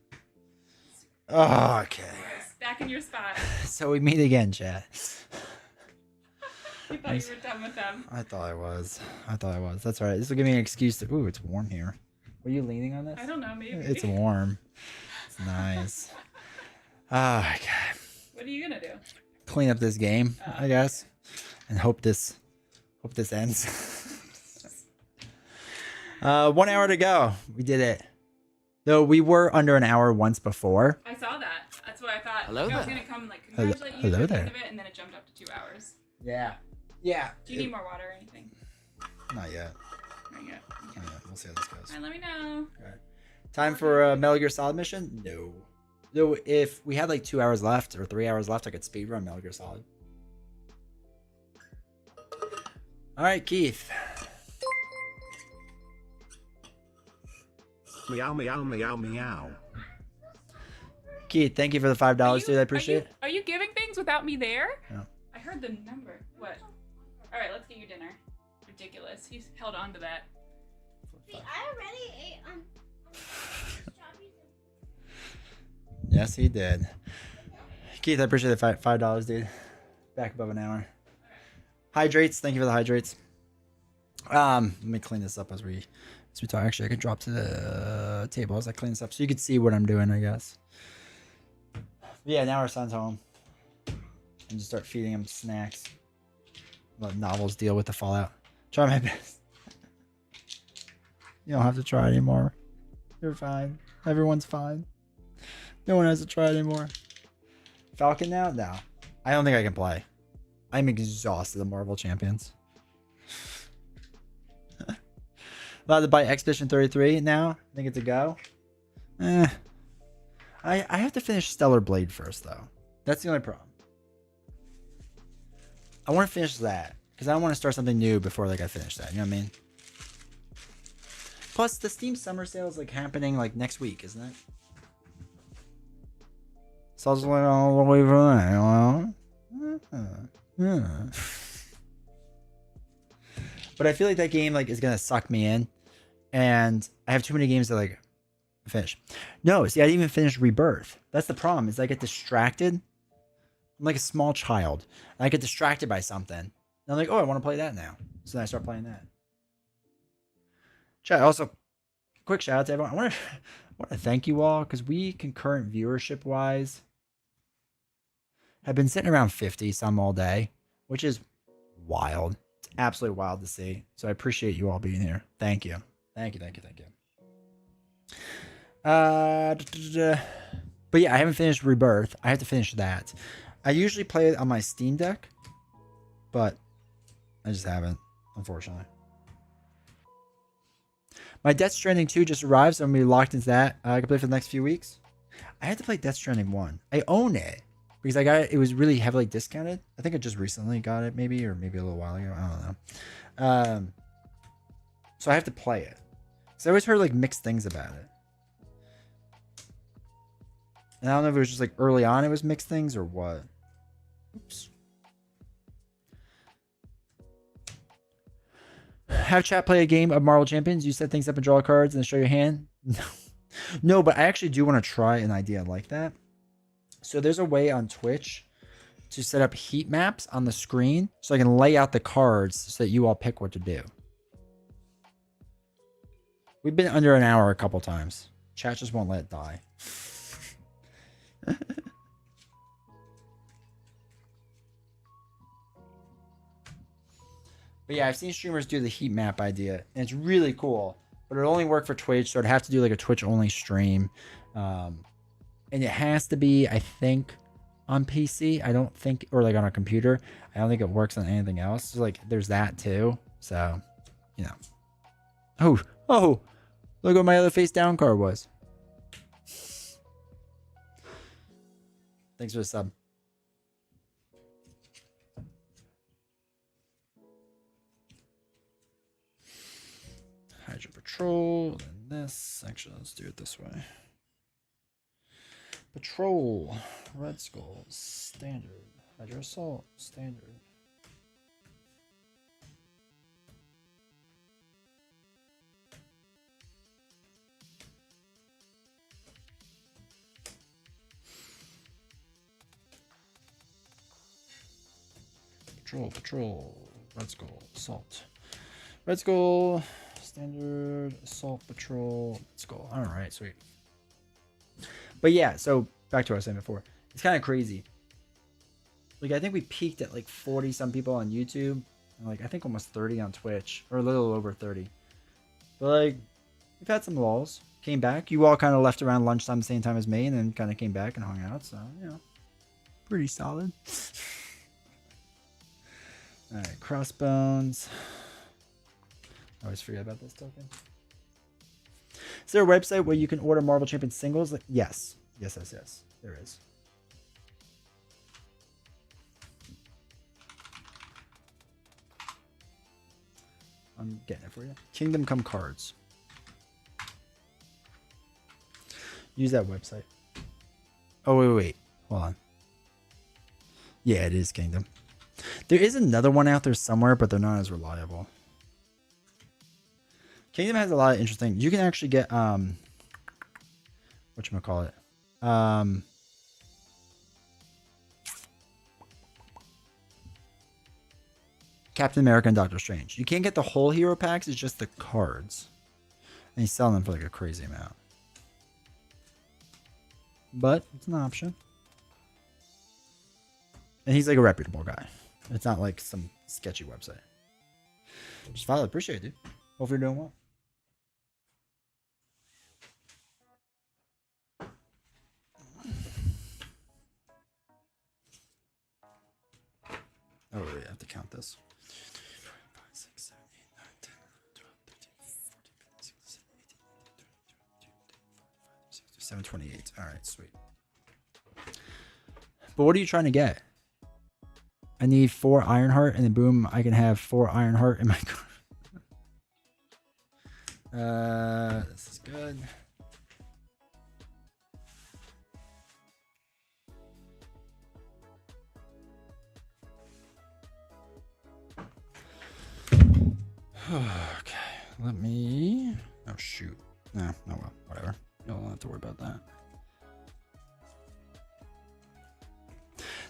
Oh, okay. Back in your spot. So we meet again, chat. You thought you were done with them. I thought I was. That's all right. This will give me an excuse to. Ooh, it's warm here. Were you leaning on this? I don't know. Maybe. It's warm. It's nice. Oh, okay. What are you gonna do? Clean up this game, I guess, and hope this ends. 1 hour to go. We did it. Though we were under an hour once before. I saw that. That's what I thought. Hello I was there. gonna come and like congratulate you Hello at the there. end of it, and then it jumped up to 2 hours. Yeah. Yeah. Do you need more water or anything? Not yet. Not yet. Okay. Not yet. We'll see how this goes. All right, let me know. Time for a Metal Gear Solid mission? No. Though if we had like 2 hours left or 3 hours left, I could speedrun Metal Gear Solid. All right, Keith. Meow meow meow meow. Keith, thank you for the $5, dude. I appreciate it. Are you giving things without me there? No. I heard the number. What? All right, let's get you dinner. Ridiculous. He's held on to that. See, I already ate strawberries. Yes, he did. Keith, I appreciate the $5, dude. Back above an hour. Hydrates. Thank you for the hydrates. Let me clean this up as we talk. Actually, I could drop to the table as I clean this up so you can see what I'm doing, I guess. Yeah, now our son's home. And just start feeding him snacks. Let novels deal with the fallout. Try my best. You don't have to try anymore. You're fine. Everyone's fine. No one has to try anymore. Falcon now? No. I don't think I can play. I'm exhausted of Marvel Champions. Allowed to buy Expedition 33 now. I think it's a go. I have to finish Stellar Blade first, though. That's the only problem. I want to finish that because I don't want to start something new before like I finish that. You know what I mean? Plus, the Steam Summer Sale is like happening like next week, isn't it? So I was like all the way from that. But I feel like that game like is gonna suck me in, and I have too many games to like finish. No, see, I didn't even finish Rebirth. That's the problem. Is I get distracted. I'm like a small child. And I get distracted by something. And I'm like, oh, I want to play that now. So then I start playing that. Chat. Also, quick shout out to everyone. I want to thank you all because we concurrent viewership wise have been sitting around 50 some all day, which is wild. It's absolutely wild to see. So I appreciate you all being here. Thank you. Thank you. But yeah, I haven't finished Rebirth. I have to finish that. I usually play it on my Steam Deck, but I just haven't, unfortunately. My Death Stranding 2 just arrived, so I'm going to be locked into that. I can play for the next few weeks. I had to play Death Stranding 1. I own it because I got it. It was really heavily discounted. I think I just recently got it, maybe, or maybe a little while ago. I don't know. So I have to play it. So I always heard like mixed things about it. And I don't know if it was just like early on it was mixed things or what. Oops. Have chat play a game of Marvel Champions. You set things up and draw cards and show your hand. No, but I actually do want to try an idea like that. So there's a way on Twitch to set up heat maps on the screen so I can lay out the cards so that you all pick what to do. We've been under an hour a couple times. Chat just won't let it die. But yeah, I've seen streamers do the heat map idea, and it's really cool. But it'll only work for Twitch, so I'd have to do like a Twitch only stream. And it has to be, I think, on PC. I don't think, or like on a computer. I don't think it works on anything else. So like, there's that too. So, you know. Oh, look what my other face down card was. Thanks for the sub. Hydro Patrol, and this. Actually, let's do it this way. Patrol, Red Skull, Standard. Hydro Assault, Standard. Patrol, Red Skull, Assault. Red Skull, Standard, Assault, Patrol, Red Skull. Alright, sweet. But yeah, so back to what I was saying before. It's kind of crazy. Like, I think we peaked at like 40 some people on YouTube. And like, I think almost 30 on Twitch. Or a little over 30. But like, we've had some lulls. Came back. You all kind of left around lunchtime the same time as me. And then kind of came back and hung out. So, you know, pretty solid. Alright, Crossbones. I always forget about this token. Is there a website where you can order Marvel Champions singles? Yes. Yes. There is. I'm getting it for you. Kingdom Come Cards. Use that website. Oh, wait. Hold on. Yeah, it is Kingdom. There is another one out there somewhere, but they're not as reliable. Kingdom has a lot of interesting. You can actually get whatchamacallit? Captain America and Doctor Strange. You can't get the whole hero packs, it's just the cards. And he's selling them for like a crazy amount. But it's an option. And he's like a reputable guy. It's not like some sketchy website. Just follow. Appreciate it, dude. Hope you're doing well. Oh, have to count this. 728. All right, sweet. But what are you trying to get? I need 4 Ironheart, and then boom, I can have 4 Ironheart in my car. This is good. Okay, let me. Oh shoot. Nah, oh well, whatever. You don't have to worry about that.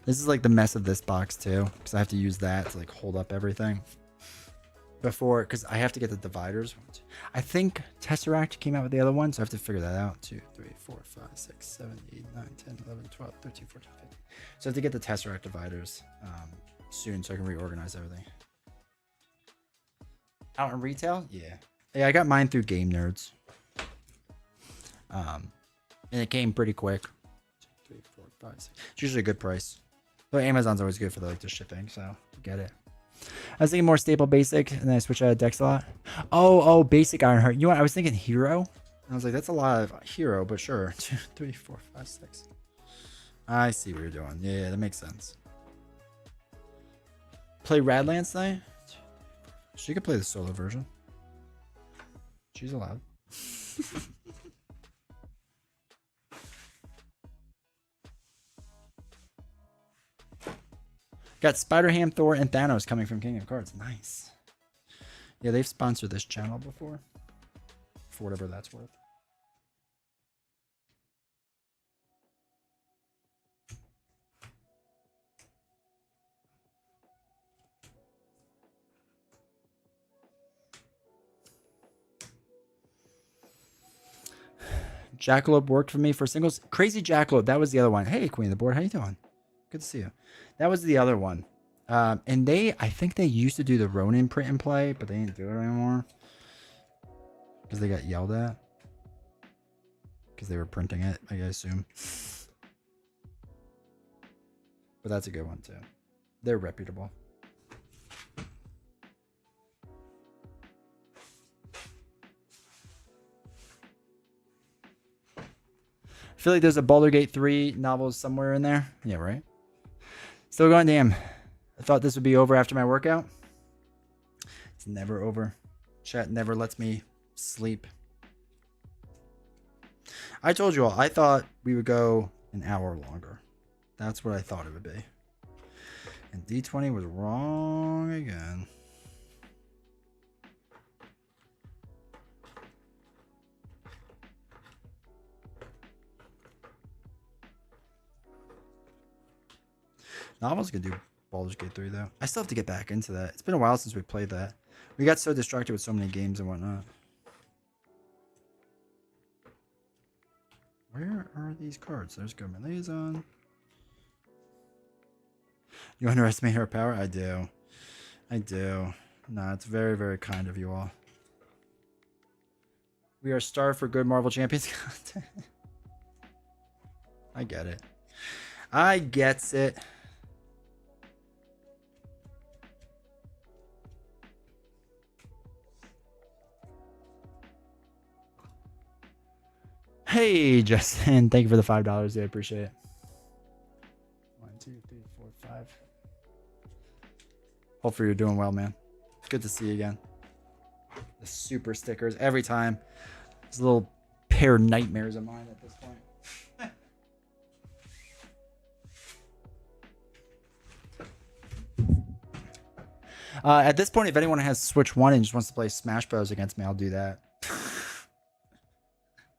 This is like the mess of this box too, because I have to use that to like hold up everything before, because I have to get the dividers. I think Tesseract came out with the other one, so I have to figure that out. 2, 3, 4, 5, 6, 7, 8, 9, 10, 11, 12, 13, 14, 15. So I have to get the Tesseract dividers soon so I can reorganize everything. Out in retail? Yeah. Yeah, I got mine through Game Nerds. And it came pretty quick. 2, 3, 4, 5, 6. It's usually a good price. But Amazon's always good for the shipping, so get it. I was thinking more staple basic, and then I switch out of decks a lot. Oh, basic Ironheart. You know what? I was thinking hero. And I was like, that's a lot of hero, but sure. 2, 3, 4, 5, 6. I see what you're doing. Yeah, that makes sense. Play Radlands tonight? She could play the solo version. She's allowed. Got Spider-Ham, Thor, and Thanos coming from King of Cards. Nice. Yeah, they've sponsored this channel before. For whatever that's worth. Jackalope worked for me for singles. Crazy Jackalope, that was the other one. Hey, Queen of the Board, how you doing? Good to see you. That was the other one. And I think they used to do the Ronin print and play, but they didn't do it anymore. Because they got yelled at. Because they were printing it, I assume. But that's a good one, too. They're reputable. I feel like there's a Baldur's Gate 3 novel somewhere in there. Yeah, right? Still going, damn. I thought this would be over after my workout. It's never over. Chat never lets me sleep. I told you all, I thought we would go an hour longer. That's what I thought it would be. And D20 was wrong again. Novel's gonna do Baldur's Gate 3 though. I still have to get back into that. It's been a while since we played that. We got so distracted with so many games and whatnot. Where are these cards? There's Government Liaison. You underestimate her power? I do. I do. Nah, it's very, very kind of you all. We are starved for good Marvel Champions content. I get it. I gets it. Hey, Justin. Thank you for the $5. I appreciate it. 1, 2, 3, 4, 5. Hopefully you're doing well, man. Good to see you again. The super stickers every time. These little pair nightmares of mine at this point. At this point, if anyone has Switch 1 and just wants to play Smash Bros. Against me, I'll do that.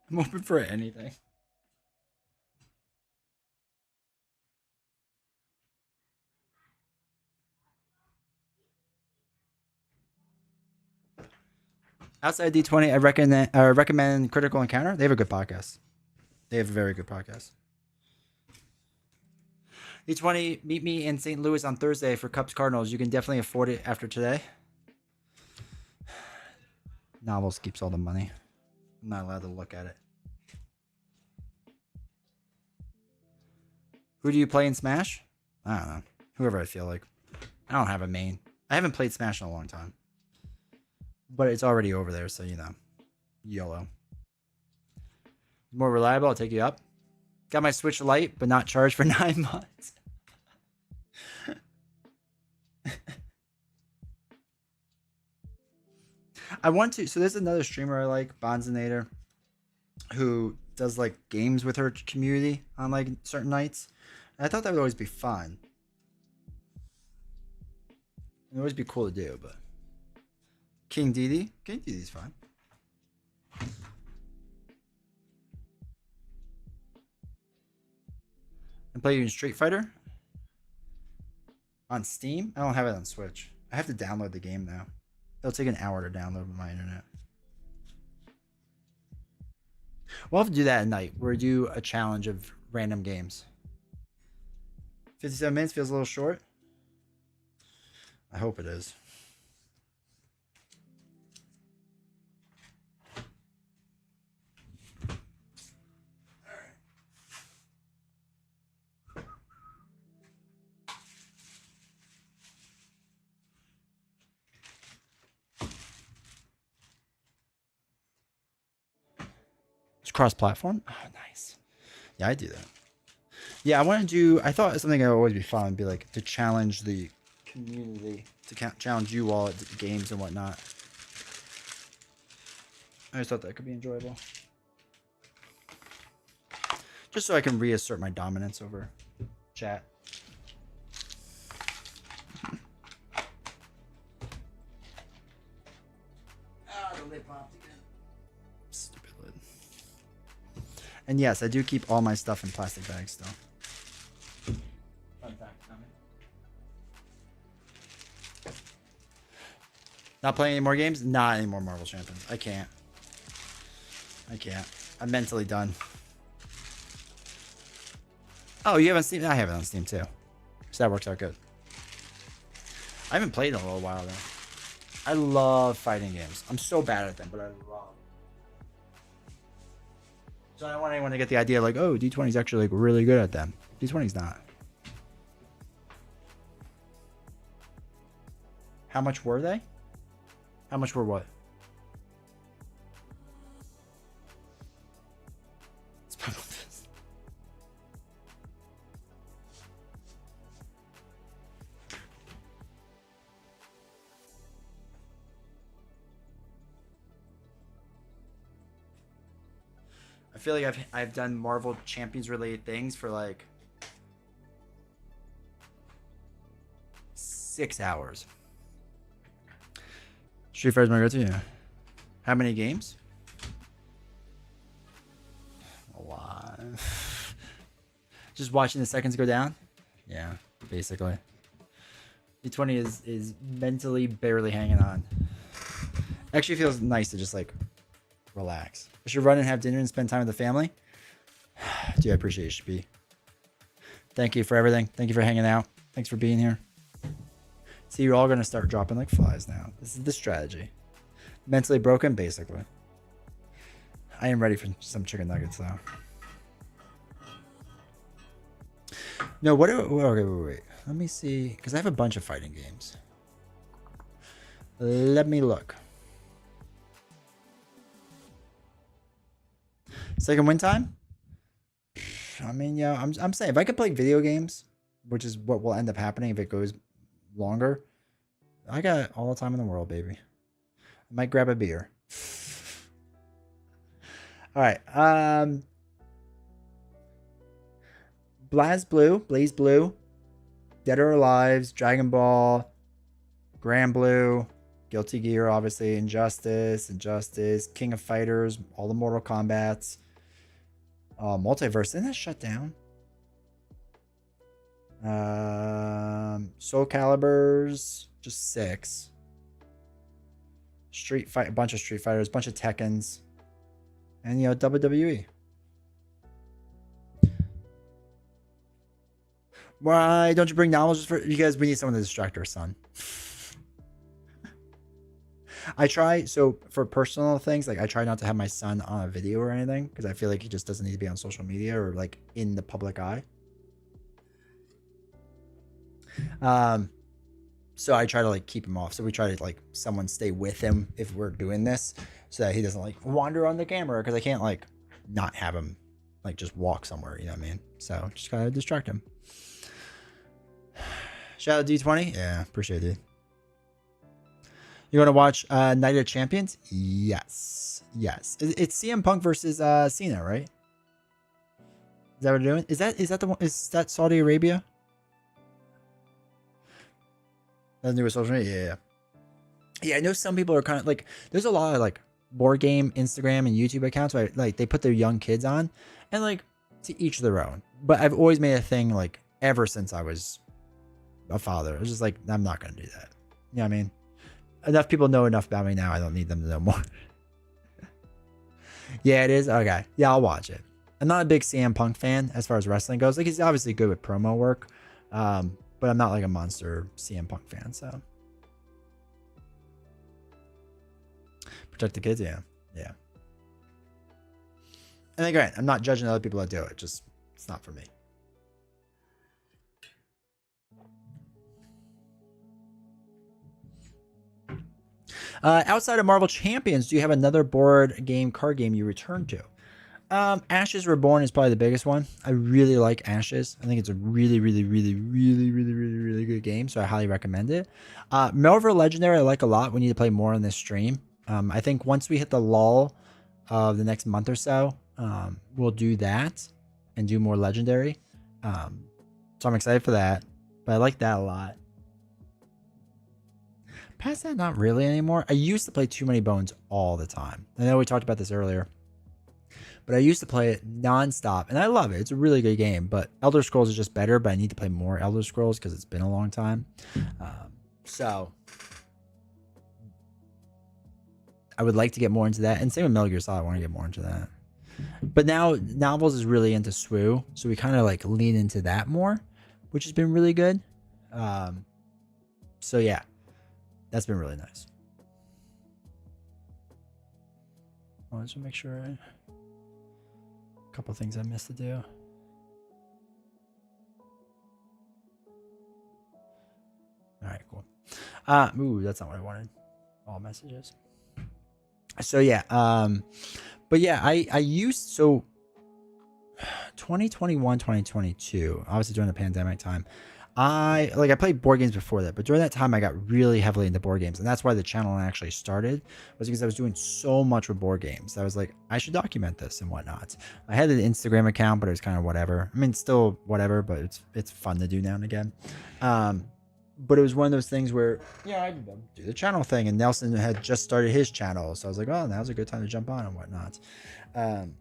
I'm open for anything. Outside D20, I recommend Critical Encounter. They have a good podcast. They have a very good podcast. D20, meet me in St. Louis on Thursday for Cubs Cardinals. You can definitely afford it after today. Novels keeps all the money. I'm not allowed to look at it. Who do you play in Smash? I don't know. Whoever I feel like. I don't have a main. I haven't played Smash in a long time. But it's already over there, so you know. YOLO. More reliable, I'll take you up. Got my Switch Lite, but not charged for 9 months. I want to. So there's another streamer I like, Bonzinator, who does like games with her community on like certain nights. And I thought that would always be fun. It would always be cool to do, but King Dede's fine. And play you in Street Fighter on Steam. I don't have it on Switch. I have to download the game now. It'll take an hour to download my internet. We'll have to do that at night. We'll do a challenge of random games. 57 minutes feels a little short. I hope it is. It's cross-platform. Oh, nice. Yeah, I do that. Yeah, I want to do. I thought something that would always be fun would be like to challenge the community, to challenge you all at games and whatnot. I just thought that could be enjoyable. Just so I can reassert my dominance over chat. The lid popped again. Stupid lid. And yes, I do keep all my stuff in plastic bags still. Fun fact, not playing any more games? Not any more Marvel Champions. I can't. I'm mentally done. Oh, you have it on Steam? I have it on Steam too. So that works out good. I haven't played in a little while though. I love fighting games. I'm so bad at them, but I love them. So I don't want anyone to get the idea like, oh, D20's actually like really good at them. D20's not. How much were they? How much were what? I feel like I've done Marvel Champions related things for like 6 hours. Street Fighter's my go-to. Yeah. How many games? A lot. Just watching the seconds go down? Yeah, basically. D20 is mentally barely hanging on. Actually feels nice to just like relax. I should run and have dinner and spend time with the family. Dude, I appreciate you, HP. Thank you for everything. Thank you for hanging out. Thanks for being here. See, you're all going to start dropping like flies now. This is the strategy. Mentally broken, basically. I am ready for some chicken nuggets, though. No, what? Okay, wait. Let me see. Because I have a bunch of fighting games. Let me look. Second win time? I mean, yeah, I'm saying if I could play video games, which is what will end up happening if it goes longer, I got all the time in the world, baby. I might grab a beer. All right. Blaze Blue, Dead or Alive, Dragon Ball, Grand Blue, Guilty Gear, obviously, Injustice, King of Fighters, all the Mortal Kombats, Multiverse. Isn't that shut down? Soul Calibers, just 6. Street Fight, a bunch of Street Fighters, a bunch of Tekkens, and WWE. Why don't you bring novels for you guys? We need someone to distract our son. I try, so for personal things, like I try not to have my son on a video or anything because I feel like he just doesn't need to be on social media or like in the public eye. So I try to like keep him off. So we try to like someone stay with him if we're doing this, so that he doesn't like wander on the camera, because I can't like not have him like just walk somewhere. You know what I mean? So just gotta distract him. Shout out D20. Yeah, appreciate it. You want to watch Night of Champions? Yes. It's CM Punk versus Cena, right? Is that what we're doing? Is that the one? Is that Saudi Arabia? That's new with social media. Yeah. I know some people are kind of like. There's a lot of like board game Instagram and YouTube accounts where like they put their young kids on, and like to each their own. But I've always made a thing like ever since I was a father. I was just like, I'm not gonna do that. You know what I mean? Enough people know enough about me now. I don't need them to know more. Yeah, it is. Okay. Yeah, I'll watch it. I'm not a big CM Punk fan as far as wrestling goes. Like, he's obviously good with promo work. But I'm not like a monster CM Punk fan, so. Protect the kids, yeah. Yeah. And again, I'm not judging other people that do it. Just, it's not for me. Outside of Marvel Champions, do you have another board game, card game you return to? Ashes Reborn is probably the biggest one. I really like Ashes. I think it's a really good game, so I highly recommend it. Melville Legendary I like a lot. We need to play more on this stream. I think once we hit the lull of the next month or so, we'll do that and do more Legendary. So I'm excited for that, but I like that a lot. Past that, not really anymore. I used to play Too Many Bones all the time. I know we talked about this earlier, but I used to play it nonstop, and I love it. It's a really good game, but Elder Scrolls is just better, but I need to play more Elder Scrolls because it's been a long time. So I would like to get more into that, and same with Metal Gear Solid. I want to get more into that. But now Novels is really into SWU, so we kind of like lean into that more, which has been really good. So yeah. That's been really nice. I want to make sure a couple things I missed to do. All right, cool. Ooh, that's not what I wanted. All messages. So yeah, but yeah, I used, so 2021, 2022, obviously during the pandemic time, I played board games before that, but during that time I got really heavily into board games, and that's why the channel actually started, was because I was doing so much with board games. I was like, I should document this and whatnot. I had an Instagram account, but it was kind of whatever. I mean, still whatever, but it's fun to do now and again. But it was one of those things where, yeah, I do the channel thing, and Nelson had just started his channel, so I was like, oh, now's a good time to jump on and whatnot. And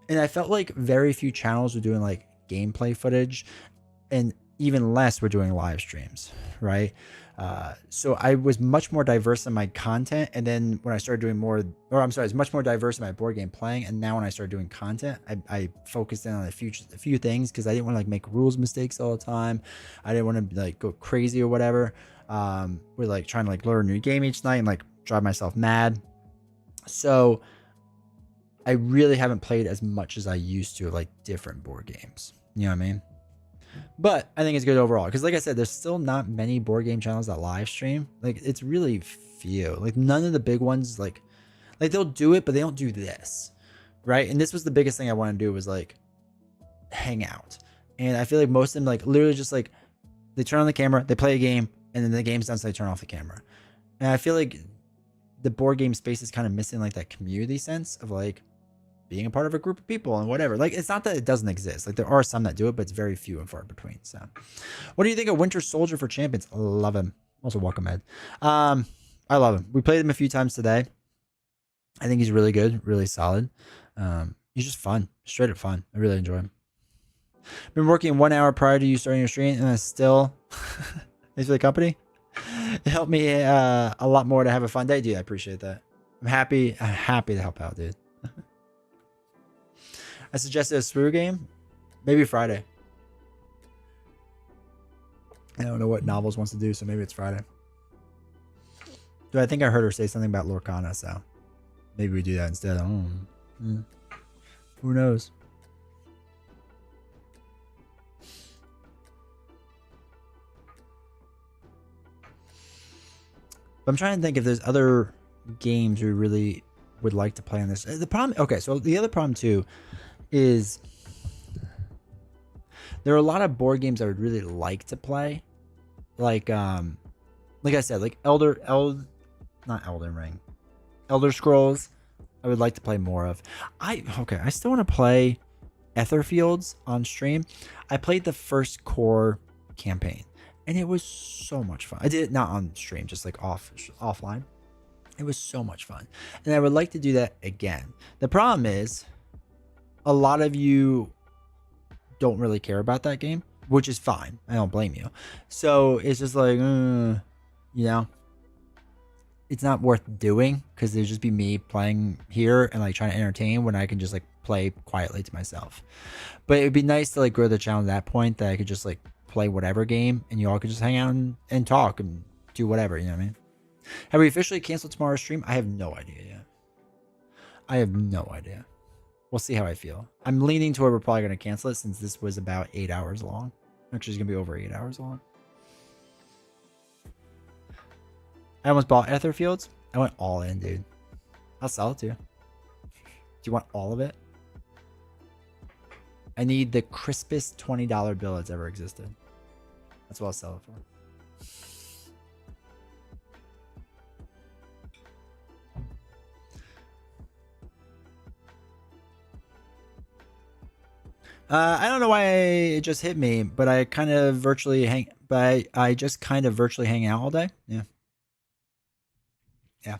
I felt like very few channels were doing like gameplay footage, and even less we're doing live streams, right? So I was much more diverse in my content, and then when I started doing more, or I'm sorry, it's much more diverse in my board game playing, and now when I started doing content, I focused in on a few things, because I didn't want to like make rules mistakes all the time. I didn't want to like go crazy or whatever. We're like trying to like learn a new game each night and like drive myself mad. So I really haven't played as much as I used to, like different board games. You know what I mean? But I think it's good overall, because like I said, there's still not many board game channels that live stream. Like, it's really few. Like, none of the big ones, like they'll do it, but they don't do this, right? And this was the biggest thing I want to do, was like hang out. And I feel like most of them like literally just like they turn on the camera, they play a game, and then the game's done, so they turn off the camera. And I feel like the board game space is kind of missing like that community sense of like being a part of a group of people and whatever. Like, it's not that it doesn't exist. Like, there are some that do it, but it's very few and far between. So what do you think of Winter Soldier for Champions? I love him. Also, welcome, Ed. I love him. We played him a few times today. I think he's really good, really solid. He's just fun, straight up fun. I really enjoy him. Been working 1 hour prior to you starting your stream, and I still thanks for the company. It helped me a lot more to have a fun day, dude. I appreciate that. I'm happy to help out, dude. I suggested a SWU game. Maybe Friday. I don't know what Novels wants to do, so maybe it's Friday. Dude, I think I heard her say something about Lorcana, so maybe we do that instead. Who knows? But I'm trying to think if there's other games we really would like to play on this. The problem, okay, so the other problem too is there are a lot of board games I would really like to play. Like I said, like not Elden Ring. Elder Scrolls, I would like to play more of. I still want to play Etherfields on stream. I played the first core campaign and it was so much fun. I did it not on stream, just like offline. It was so much fun. And I would like to do that again. The problem is a lot of you don't really care about that game, which is fine. I don't blame you. So it's just like, it's not worth doing because there'd just be me playing here and like trying to entertain when I can just like play quietly to myself. But it'd be nice to like grow the channel to that point that I could just like play whatever game and you all could just hang out and talk and do whatever, you know what I mean? Have we officially canceled tomorrow's stream? I have no idea yet. I have no idea. We'll see how I feel. I'm leaning toward we're probably going to cancel it since this was about 8 hours long. Actually, it's going to be over 8 hours long. I almost bought Etherfields. I went all in, dude. I'll sell it to you. Do you want all of it? I need the crispest $20 bill that's ever existed. That's what I'll sell it for. I don't know why it just hit me, but I kind of virtually hang. But I just kind of virtually hang out all day. Yeah. Yeah.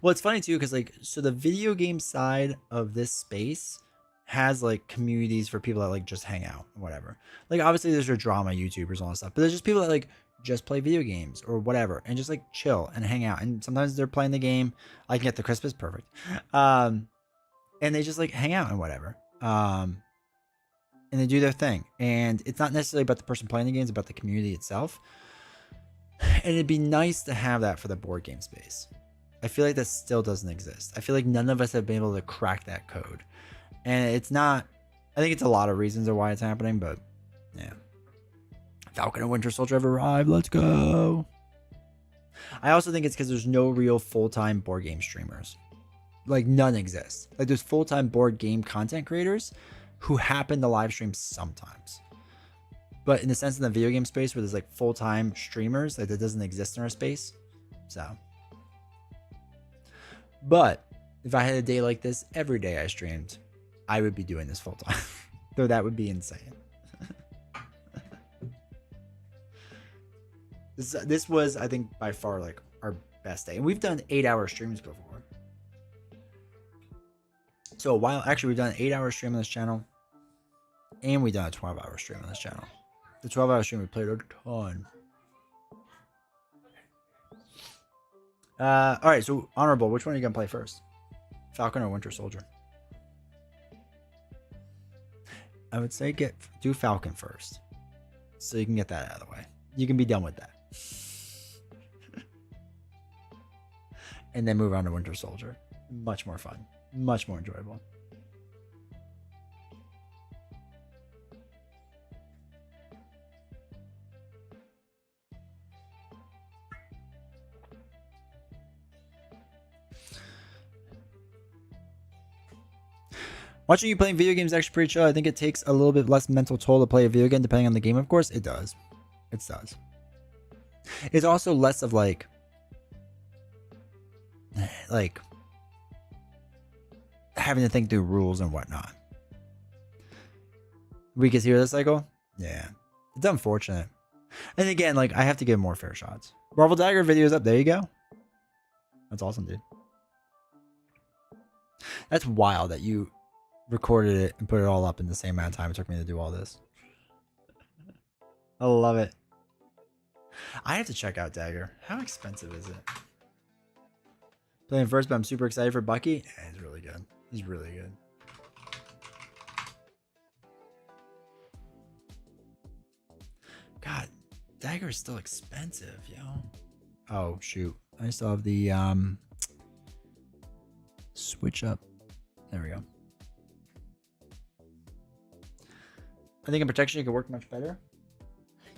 Well, it's funny too, because like, so the video game side of this space has like communities for people that like just hang out and whatever. Like obviously there's your drama YouTubers and all that stuff, but there's just people that like just play video games or whatever and just like chill and hang out. And sometimes they're playing the game. I can get the Christmas perfect. And they just like hang out and whatever. And they do their thing. And it's not necessarily about the person playing the game, it's about the community itself. And it'd be nice to have that for the board game space. I feel like that still doesn't exist. I feel like none of us have been able to crack that code. And it's not, I think it's a lot of reasons of why it's happening, but yeah. Falcon and Winter Soldier have arrived. Let's go. I also think it's because there's no real full-time board game streamers. Like none exist. Like there's full-time board game content creators who happen to live stream sometimes. But in the sense in the video game space where there's like full-time streamers, like that doesn't exist in our space. So. But if I had a day like this every day I streamed, I would be doing this full-time. Though that would be insane. This was, I think, by far like our best day. And we've done 8-hour streams before. So a while, actually we've done an 8-hour stream on this channel. And we've done a 12-hour stream on this channel. The 12-hour stream we played a ton. Alright, so Honorable, which one are you going to play first? Falcon or Winter Soldier? I would say do Falcon first. So you can get that out of the way. You can be done with that. And then move on to Winter Soldier. Much more fun. Much more enjoyable. Watching you playing video games is actually pretty chill. I think it takes a little bit less mental toll to play a video game depending on the game, of course. It does. It does. It's also less of like having to think through rules and whatnot. Weakest hero this cycle? Yeah. It's unfortunate. And again, like I have to give more fair shots. Marvel Dagger video's up. There you go. That's awesome, dude. That's wild that you recorded it and put it all up in the same amount of time it took me to do all this. I love it. I have to check out Dagger. How expensive is it? Playing first, but I'm super excited for Bucky. Yeah, he's really good. He's really good. God, Dagger is still expensive, yo. Oh shoot. I still have the switch up. There we go. I think in protection it could work much better.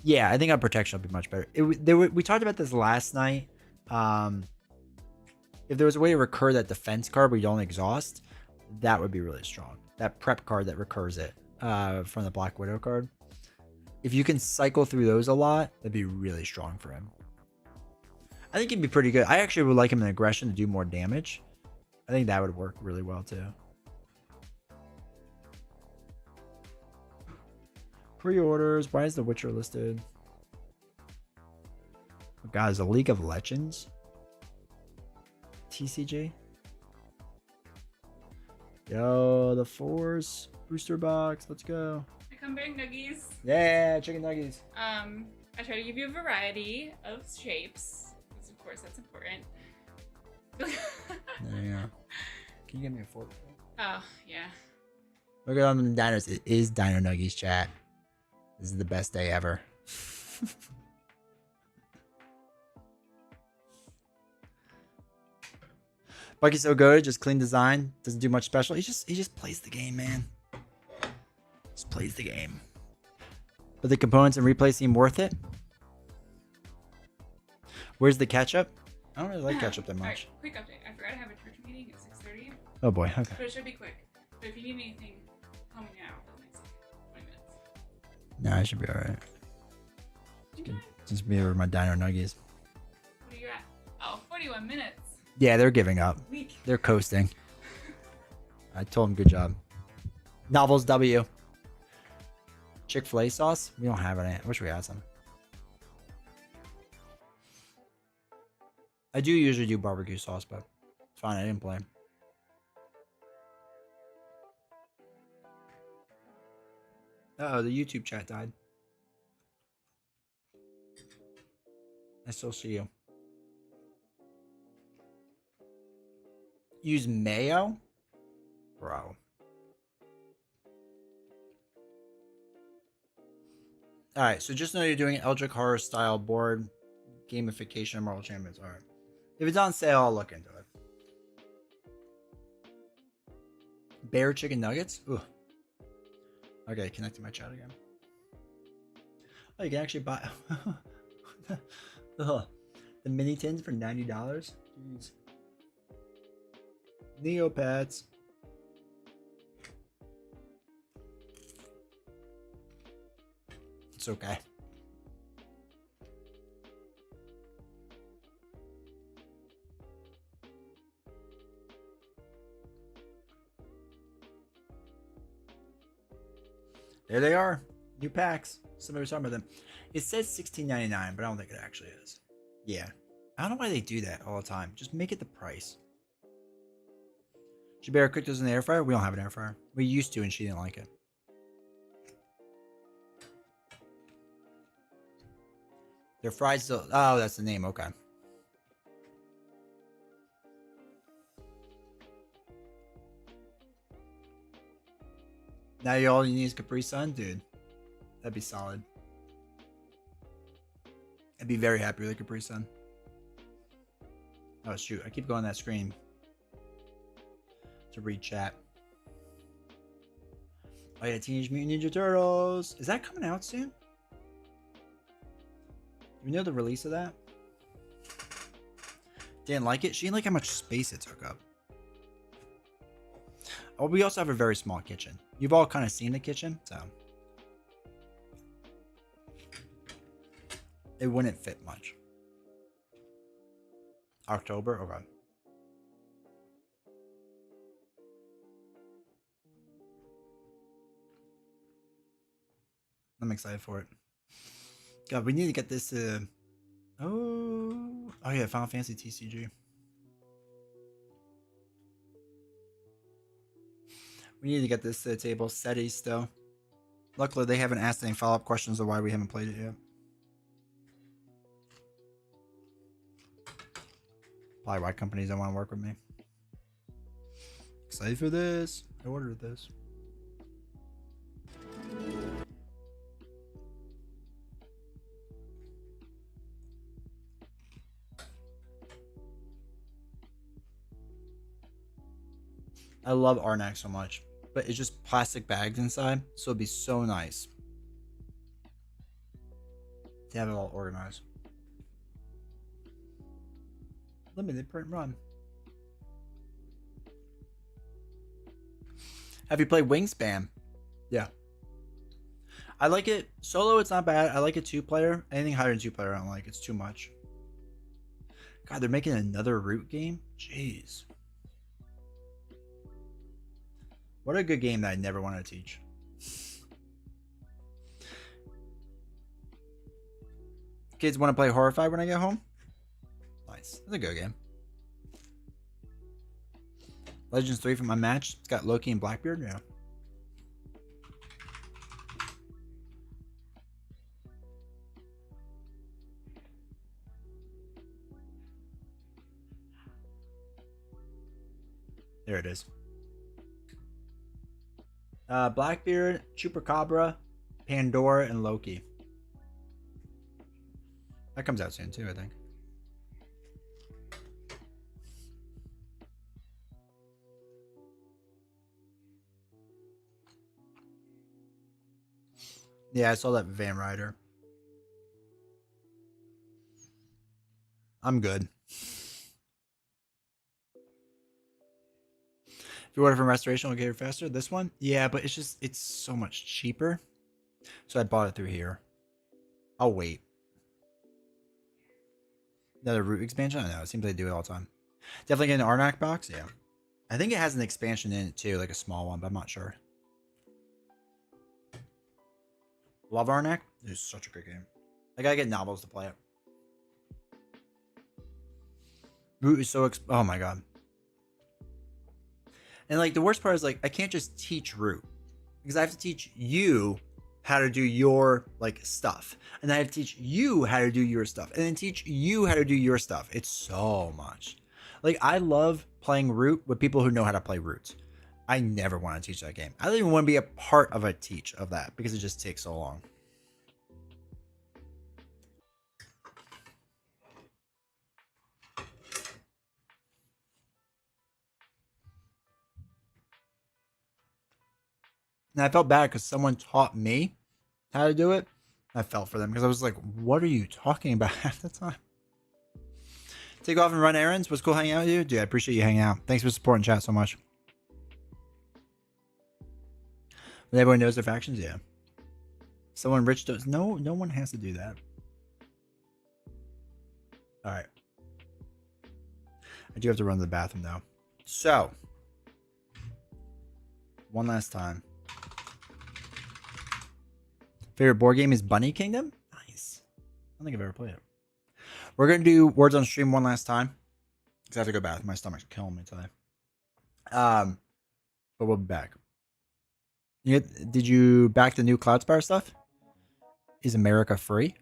Yeah, I think on protection will be much better. We talked about this last night If there was a way to recur that defense card where you don't exhaust, that would be really strong. That prep card that recurs it from the Black Widow card. If you can cycle through those a lot, that'd be really strong for him. I think he'd be pretty good. I actually would like him in aggression to do more damage. I think that would work really well too. Pre-orders. Why is The Witcher listed? Oh, God, is a League of Legends TCG? Yo, the Force booster box. Let's go. I come bearing nuggies. Yeah, chicken nuggies. I try to give you a variety of shapes, because of course that's important. There you go. Can you give me a fork? Oh, yeah. Look at them dinos. It is Dino Nuggies, chat. This is the best day ever. Bucky's so good, just clean design, doesn't do much special. He just plays the game, man. Just plays the game. But the components and replays seem worth it. Where's the ketchup? I don't really like ketchup that much. Alright, quick update. I forgot I have a church meeting at 6:30. Oh boy, okay. But it should be quick. But if you need anything, call me now for the next 20 minutes. Nah, I should be alright. Okay. Just be over my Dino Nuggies. What are you at? Oh, 41 minutes. Yeah, they're giving up. Weak. They're coasting. I told them good job. Novels W. Chick-fil-A sauce? We don't have any. I wish we had some. I do usually do barbecue sauce, but it's fine. I didn't play. Oh, the YouTube chat died. I still see you. Use mayo? Bro. Alright, so just know you're doing Eldritch Horror style board gamification of Marvel Champions. Alright. If it's on sale, I'll look into it. Bear chicken nuggets? Ooh. Okay, connecting my chat again. Oh, you can actually buy the mini tins for $90. Jeez. Neopets. It's okay. There they are. New packs. Somebody was talking about them. It says $16.99, but I don't think it actually is. Yeah. I don't know why they do that all the time. Just make it the price. Should Bear cook those in the air fryer? We don't have an air fryer. We used to, and she didn't like it. They're fried still. Oh, that's the name. Okay. Now all you need is Capri Sun, dude. That'd be solid. I'd be very happy with a Capri Sun. Oh shoot! I keep going that screen to read chat. Oh yeah, Teenage Mutant Ninja Turtles. Is that coming out soon? Do we know the release of that? Didn't like it. She didn't like how much space it took up. Oh, we also have a very small kitchen. You've all kind of seen the kitchen, so it wouldn't fit much. October? Okay. I'm excited for it. God, we need to get this oh yeah, Final Fantasy TCG. We need to get this to the table. SETI still. Luckily, they haven't asked any follow-up questions of why we haven't played it yet. Probably why companies don't want to work with me. Excited for this. I ordered this. I love Arnak so much, but it's just plastic bags inside, so it'd be so nice to have it all organized. Limited print run. Have you played Wingspan? Yeah. I like it. Solo, it's not bad. I like it 2-player. Anything higher than 2-player, I don't like. It's too much. God, they're making another Root game? Jeez. What a good game that I never wanted to teach. Kids want to play Horrified when I get home? Nice. That's a good game. Legends 3 from my match. It's got Loki and Blackbeard. Yeah. There it is. Blackbeard, Chupacabra, Pandora, and Loki. That comes out soon too, I think. Yeah, I saw that Van Ryder. I'm good. If you order from Restoration, it'll get here faster. This one? Yeah, but it's so much cheaper. So I bought it through here. I'll wait. Another Root expansion? I don't know. It seems they do it all the time. Definitely get an Arnak box. Yeah. I think it has an expansion in it too, like a small one, but I'm not sure. Love Arnak. It's such a good game. I gotta get novels to play it. Root is so oh my god. And like the worst part is like I can't just teach Root because I have to teach you how to do your like stuff, and then I have to teach you how to do your stuff, and then teach you how to do your stuff. It's so much. Like I love playing Root with people who know how to play Root. I never want to teach that game. I don't even want to be a part of a teach of that because it just takes so long. And I felt bad because someone taught me how to do it. I felt for them because I was like, what are you talking about at the time? Take off and run errands. Was cool hanging out with you? Dude, I appreciate you hanging out. Thanks for supporting chat so much. But everyone knows their factions? Yeah. Someone rich does. No one has to do that. All right. I do have to run to the bathroom though. So, one last time. Favorite board game is Bunny Kingdom? Nice. I don't think I've ever played it. We're going to do Words on Stream one last time. Because I have to go back. My stomach's killing me today. But we'll be back. Did you back the new Cloudspire stuff? Is America free?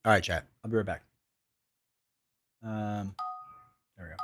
All right, chat. I'll be right back. There we go.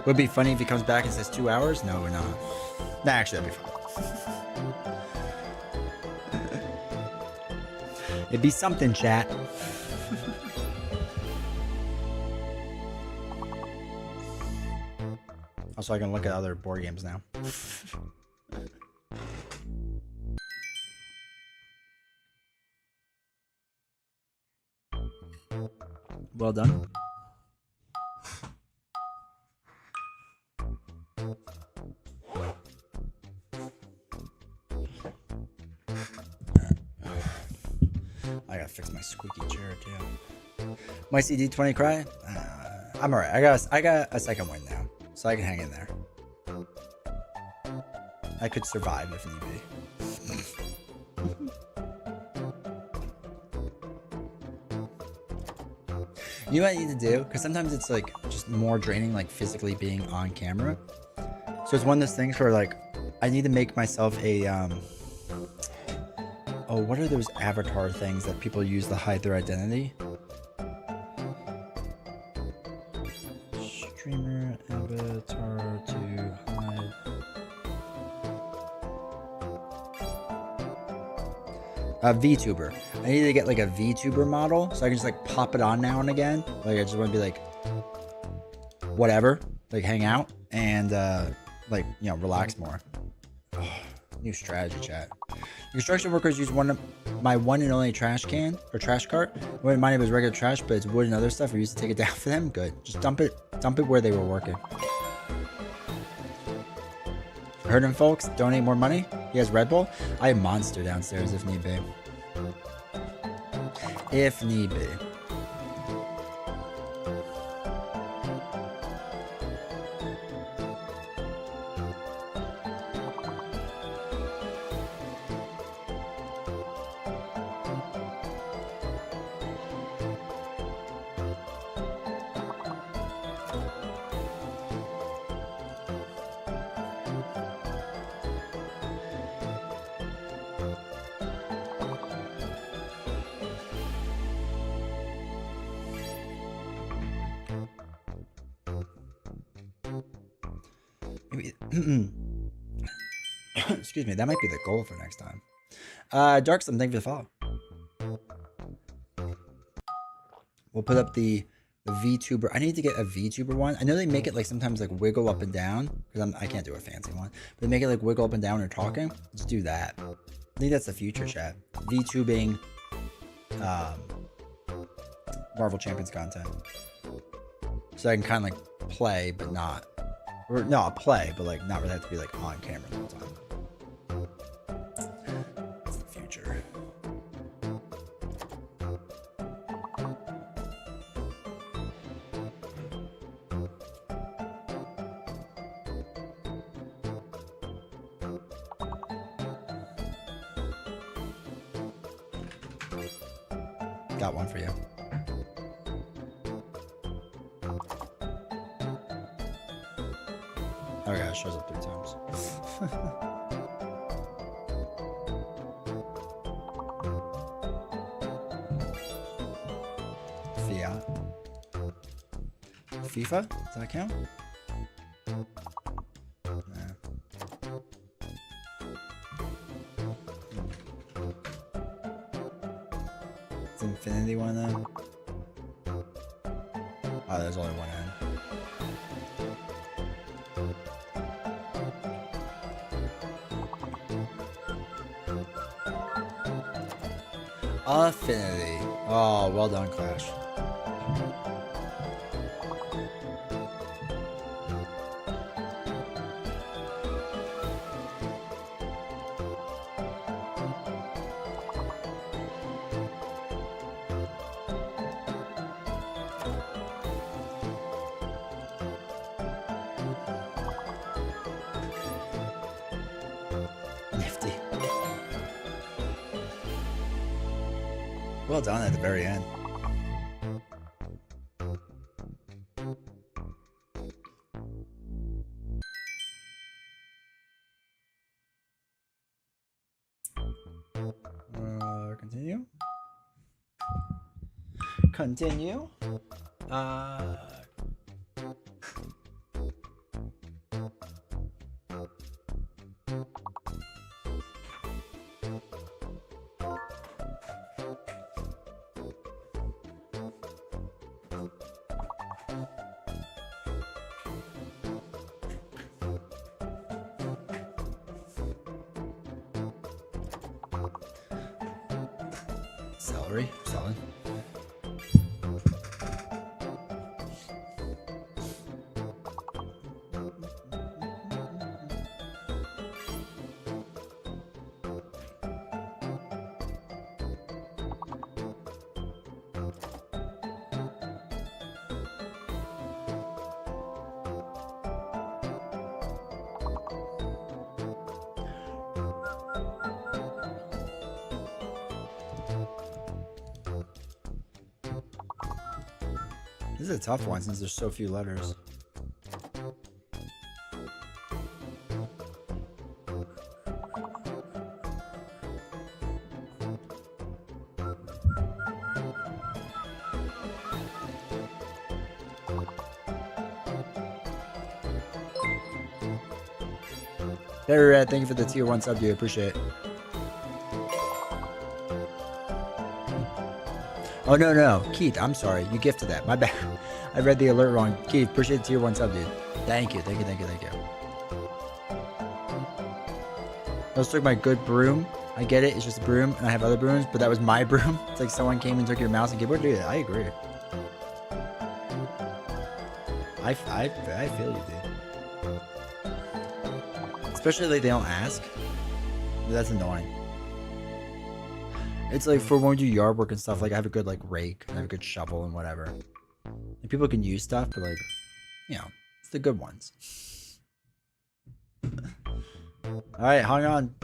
Would it be funny if he comes back and says 2 hours? No, we're not. Nah, actually, that'd be fun. It'd be something, chat. Also, I can look at other board games now. Well done. I gotta fix my squeaky chair too. My CD20 cry? I'm alright. I got a second win now, so I can hang in there. I could survive if need be. You know what I need to do? Because sometimes it's like just more draining, like physically being on camera. So it's one of those things where like I need to make myself a oh, what are those avatar things that people use to hide their identity? Streamer avatar to hide. A VTuber. I need to get like a VTuber model so I can just like pop it on now and again. Like I just want to be like whatever, like hang out and like, you know, relax more. Oh, new strategy, chat. Construction workers use my one and only trash can or trash cart. It wouldn't mind if it was regular trash, but it's wood and other stuff. We used to take it down for them. Good. Just dump it where they were working. Heard him, folks. Donate more money. He has Red Bull. I have Monster downstairs if need be. If need be. Excuse me, that might be the goal for next time. Darksome, thank you for the follow. We'll put up the VTuber. I need to get a VTuber one. I know they make it like sometimes like wiggle up and down because I can't do a fancy one, but they make it like wiggle up and down when you're talking. Let's do that. I think that's the future, chat. VTubing Marvel Champions content. So I can kind of like play, but not. Or no, I'll play, but like not really have to be like on camera the whole time. That's the future. Got one for you. Oh yeah, it shows up 3 times. Fiat. FIFA? Does that count? Nah. Is Infinity one of them? Oh, there's only one end. Affinity. Oh, well done, Clash. Nifty. Well done at the very end. Continue. Continue. Celery, selling. This is a tough one since there's so few letters. Very Red, thank you for the tier 1 sub, dude. Appreciate it. Oh, no. Keith, I'm sorry. You gifted that. My bad. I read the alert wrong. Keith, appreciate the tier 1 sub, dude. Thank you. Those took my good broom. I get it. It's just a broom, and I have other brooms, but that was my broom. It's like someone came and took your mouse and gave it to you. I agree. I feel you, dude. Especially like they don't ask. That's annoying. It's like for when we do yard work and stuff, like I have a good like rake, I have a good shovel and whatever. Like, people can use stuff, but like, you know, it's the good ones. Alright, hang on.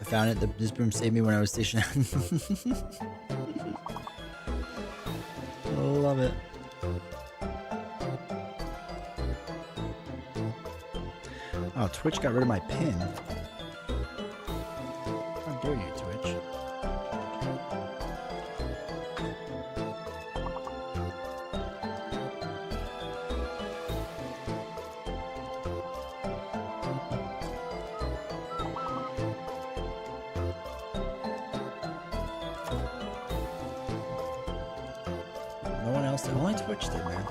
Found it. This broom saved me when I was stationed. love it. Oh, Twitch got rid of my pin. How dare you, Twitch? No one else did. Only Twitch did, man.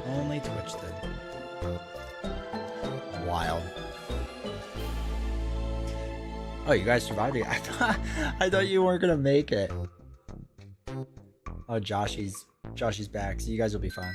Only Twitch did. Wild. Oh, you guys survived it. I thought you weren't gonna make it. Oh, Joshy's back, so you guys will be fine.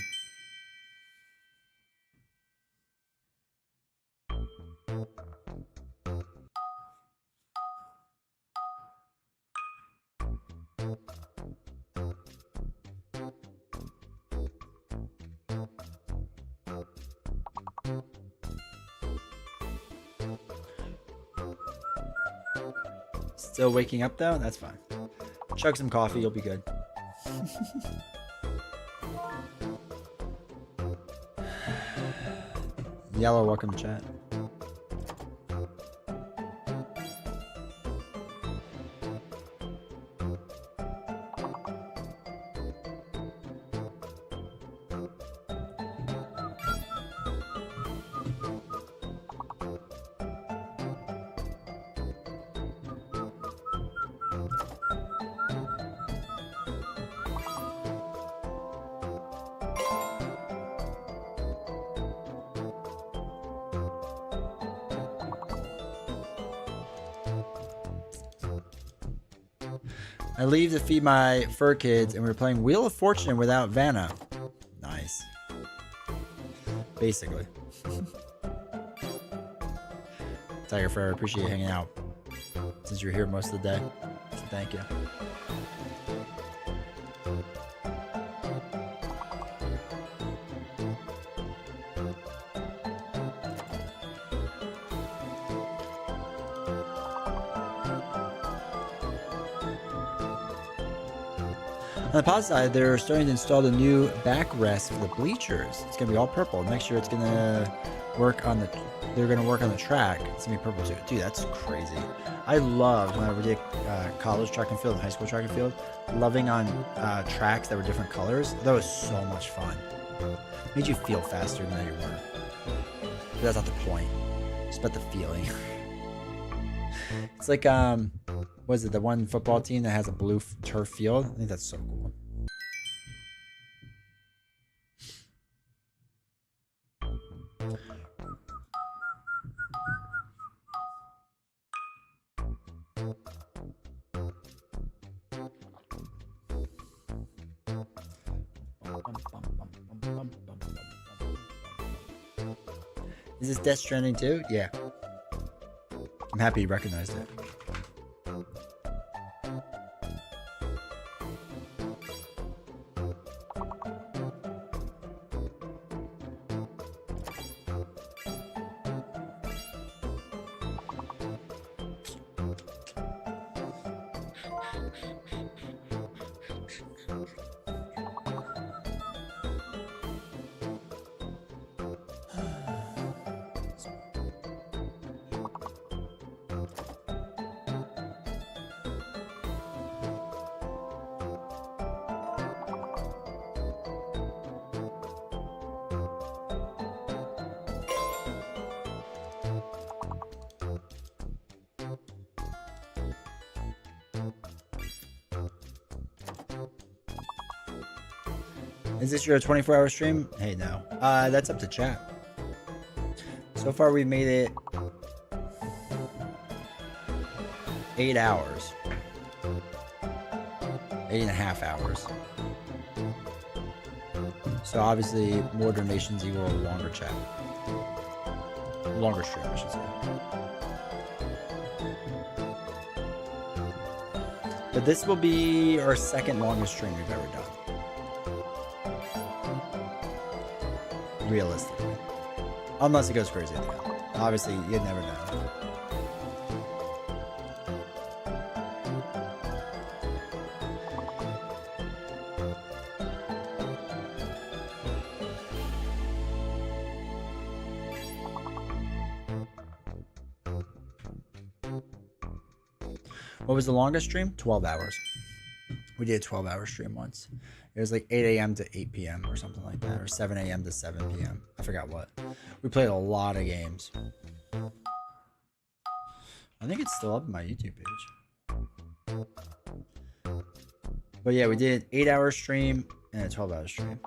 Still waking up though? That's fine. Chug some coffee, you'll be good. Yellow, welcome to chat. I leave to feed my fur kids, and we're playing Wheel of Fortune without Vanna. Nice. Basically. Tiger Fur, I appreciate you hanging out. Since you're here most of the day. So thank you. On the positive side, they're starting to install the new backrest for the bleachers. It's gonna be all purple. Next year, it's gonna work on the. They're gonna work on the track. It's gonna be purple too. Dude, that's crazy. I loved when I did college track and field and high school track and field. Loving on tracks that were different colors. That was so much fun. Made you feel faster than you were. But that's not the point. It's about the feeling. It's like was it the one football team that has a blue turf field? I think that's so cool. Is this Death Stranding too? Yeah. I'm happy you recognized it. Is this your 24-hour stream? Hey, no. That's up to chat. So far, we've made it 8 hours. 8.5 hours. So obviously, more donations equal a longer chat. Longer stream, I should say. But this will be our second longest stream we've ever done. Realistically. Unless it goes crazy at the end. Obviously, you'd never know. What was the longest stream? 12 hours. We did a 12-hour stream once. It was like 8 a.m. to 8 p.m. or something like that, or 7 a.m. to 7 p.m. I forgot what. We played a lot of games. I think it's still up on my YouTube page. But yeah, we did an 8-hour stream and a 12-hour stream.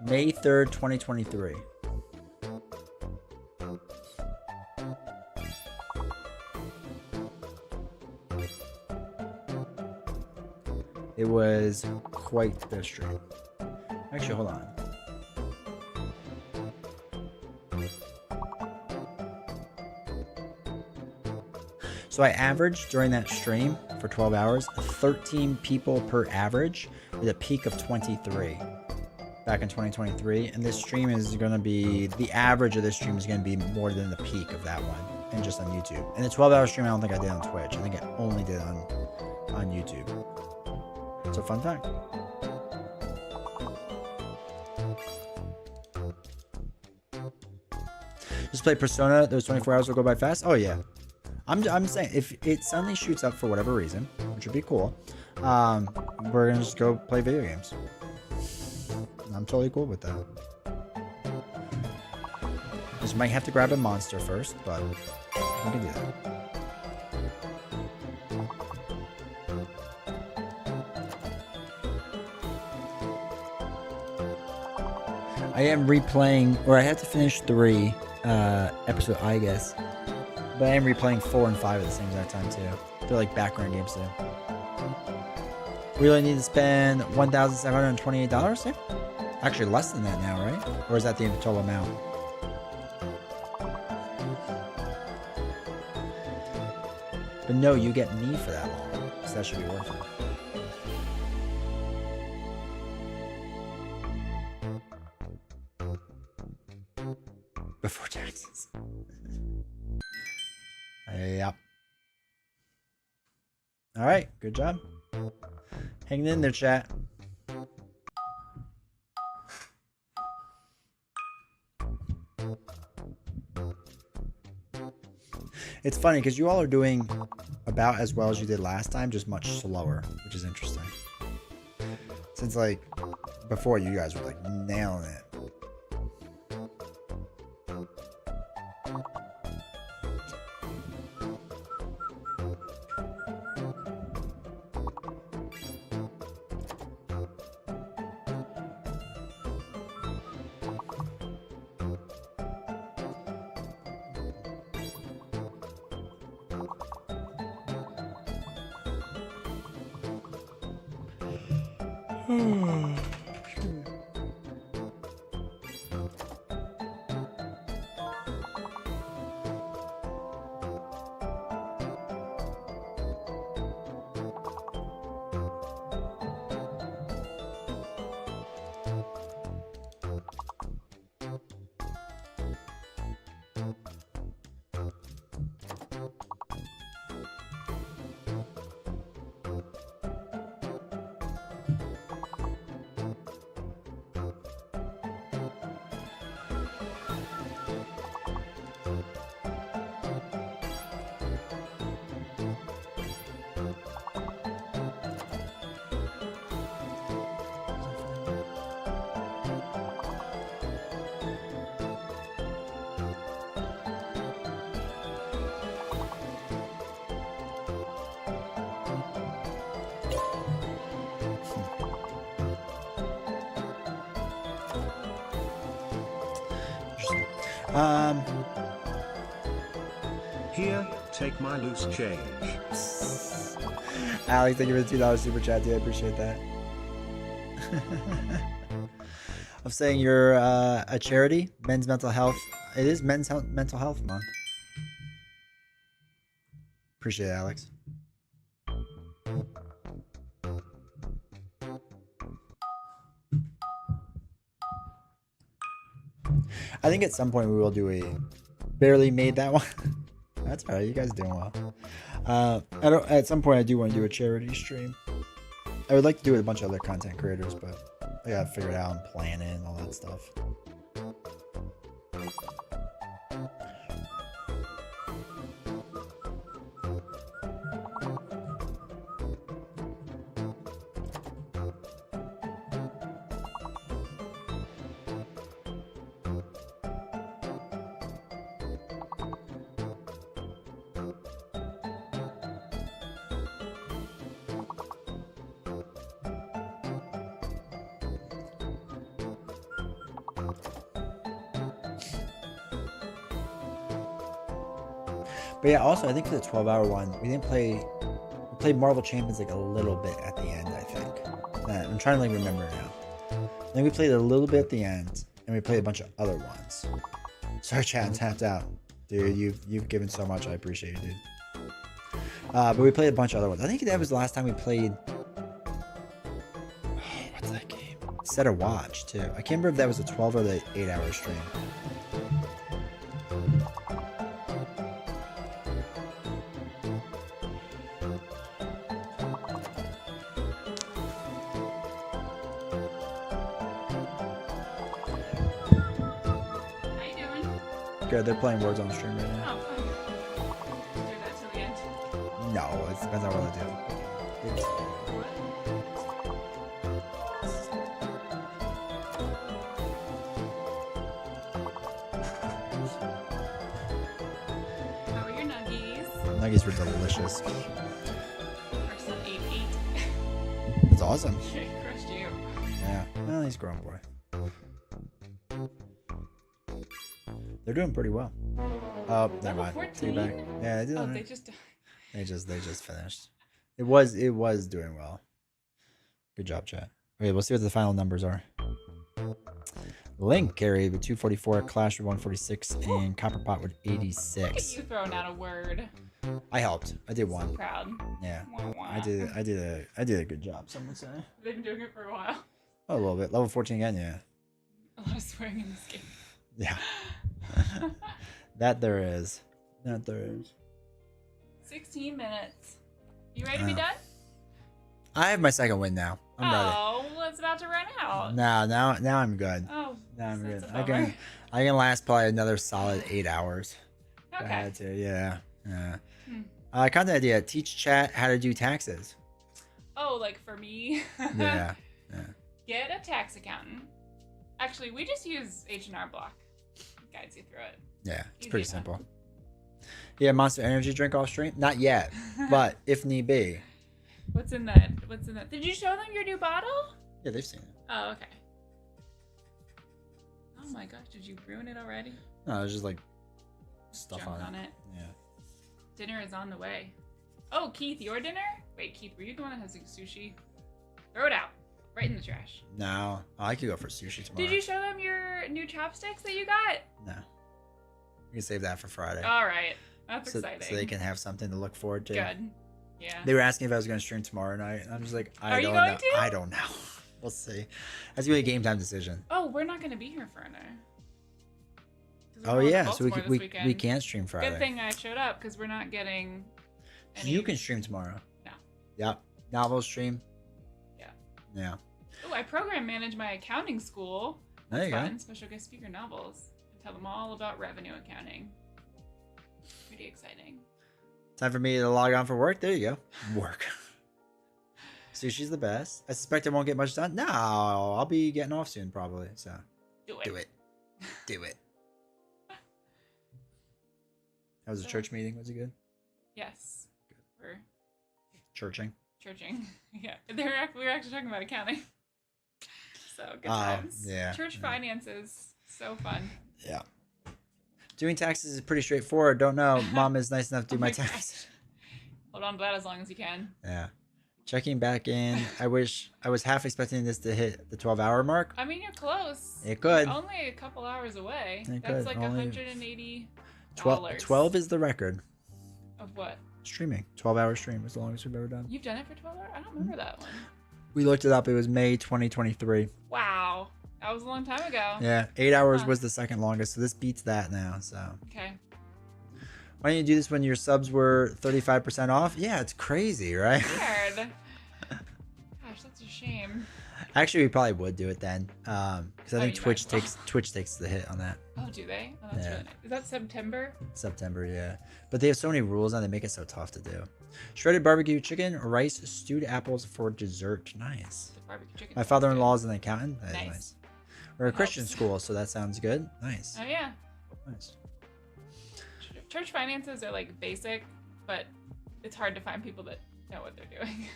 May 3rd, 2023. It was quite the stream. Actually, hold on. So I averaged during that stream for 12 hours, 13 people per average with a peak of 23 back in 2023. And this stream is going to be, the average of this stream is going to be more than the peak of that one, and just on YouTube. And the 12-hour stream, I don't think I did on Twitch. I think I only did on YouTube. It's a fun fact. Just play Persona. Those 24 hours will go by fast. Oh yeah. I'm saying if it suddenly shoots up for whatever reason, which would be cool, we're gonna just go play video games. I'm totally cool with that. Just might have to grab a monster first, but we can do that. I am replaying, or I had to finish 3 episode, I guess. But I am replaying 4 and 5 at the same exact time too. They're like background games too. We really need to spend $1,728 there? Actually less than that now, right? Or is that the total amount? But no, you get me for that long. So that should be worth it. Before taxes. Yep. All right, good job. Hanging in there, chat. It's funny because you all are doing about as well as you did last time, just much slower, which is interesting. Since like before, you guys were like nailing it. Here, take my loose change. Alex, thank you for the $2 super chat, dude. I appreciate that. I'm saying you're a charity, men's mental health. It is mental health month. Appreciate it, Alex. I think at some point we will do a barely made that one. That's alright, you guys are doing well. At some point I do want to do a charity stream. I would like to do it with a bunch of other content creators, but I gotta figure it out and plan it and all that stuff. But yeah, also I think for the 12-hour one, we didn't play. We played Marvel Champions like a little bit at the end. I think. I'm trying to like remember now. Then we played a little bit at the end, and we played a bunch of other ones. Sorry, chat, I'm tapped out, dude. You've given so much. I appreciate it, dude. But we played a bunch of other ones. I think that was the last time we played. What's that game? Set a watch too. I can't remember if that was a 12 or the 8-hour stream. How you doing? Good. They're playing Words on stream right now. Oh, fun. Do that till the end. No, it depends on what I do. How are your nuggies? Nuggets were delicious. Person 8-8. It's awesome. Crushed you. Yeah. Well, he's a grown boy. They're doing pretty well. Oh, never Level mind. 14? Take it back. Yeah, they did. Oh, alright. they just. They just finished. It was doing well. Good job, chat. Okay, we'll see what the final numbers are. Link carried with 244, Clash with 146, and Copperpot with Look at 86. you throwing out a word. I helped. I did one. Proud. Yeah. Wah, wah. I did a good job, some would say. They've been doing it for a while. Oh, a little bit. Level 14 again, yeah. A lot of swearing in this game. Yeah. That there is. That there is. 16 minutes. You ready to be done? I have my second win now. I'm ready. Oh, well, it's about to run out. Now I'm good. Oh, Now I'm that's good. a I bummer. can last probably another solid 8 hours. If I Okay. had to, yeah. Hmm. Content idea: teach chat how to do taxes. Oh, like for me? Yeah. Get a tax accountant. Actually, we just use H&R Block. It guides you through it. Yeah, it's Easy pretty enough. simple. Yeah, Monster Energy drink off stream? Not yet, but if need be. What's in that? What's in that? Did you show them your new bottle? Yeah, they've seen it. Oh, okay. Oh my gosh, did you ruin it already? No, there's just like stuff Junk on it. Yeah. Dinner is on the way. Oh, Keith, your dinner? Wait, Keith, were you the one that has like, sushi? Throw it out. Right in the trash. No, I could go for sushi tomorrow. Did you show them your new chopsticks that you got? No. We can save that for Friday. All right. That's so, exciting. so they can have something to look forward to. Good. Yeah. They were asking if I was going to stream tomorrow night. And I'm just like, Are I you don't going know. to? I don't know. We'll see. That's gonna be a game time decision. Oh, we're not going to be here Friday. 'Cause we're Oh going to yeah, so Baltimore this we weekend. can't stream Friday. Good thing I showed up because we're not getting. Any... You can stream tomorrow. No. Yep. Novel stream. Yeah. Yeah. Oh, I program manage my accounting school. There you go. Fun. Special guest speaker novels. I tell them all about revenue accounting. Pretty exciting. Time for me to log on for work. There you go. Work. Sushi's the best. I suspect I won't get much done. No, I'll be getting off soon probably. So Do it. do it. Do it. How was the church meeting? Was it good? Yes. We're Churching. churching. Yeah. We were actually talking about accounting. So good Oh, times. yeah, Church yeah. finances. So fun. Yeah. Doing taxes is pretty straightforward. Don't know. Mom is nice enough to do Oh my my gosh. taxes. Hold on to that as long as you can. Yeah. Checking back in. I wish I was half expecting this to hit the 12-hour mark. I mean, you're close. It could. You're only a couple hours away. It That's could. like Only- $180. 12 is the record. Of what? Streaming. 12-hour stream is the longest we've ever done. You've done it for 12 hours? I don't remember that one. We looked it up. It was May 2023. Wow. That was a long time ago. Yeah. 8 hours Huh. was the second longest. So this beats that now. So Okay. why didn't you do this when your subs were 35% off? Yeah, it's crazy, right? Weird. Gosh, that's a shame. Actually, we probably would do it then. Because I Oh, think you Twitch might as Twitch takes the hit on that. Oh, do they? Oh, that's Yeah. really nice. Is that September? September, yeah. But they have so many rules and they make it so tough to do. Shredded barbecue chicken, rice, stewed apples for dessert. Nice. The barbecue chicken. My sounds father-in-law is an accountant. That is Nice. nice. We're a That Christian helps. school, so that sounds good. Nice. good. Oh, yeah. Nice. Church finances are like basic, but it's hard to find people that know what they're doing.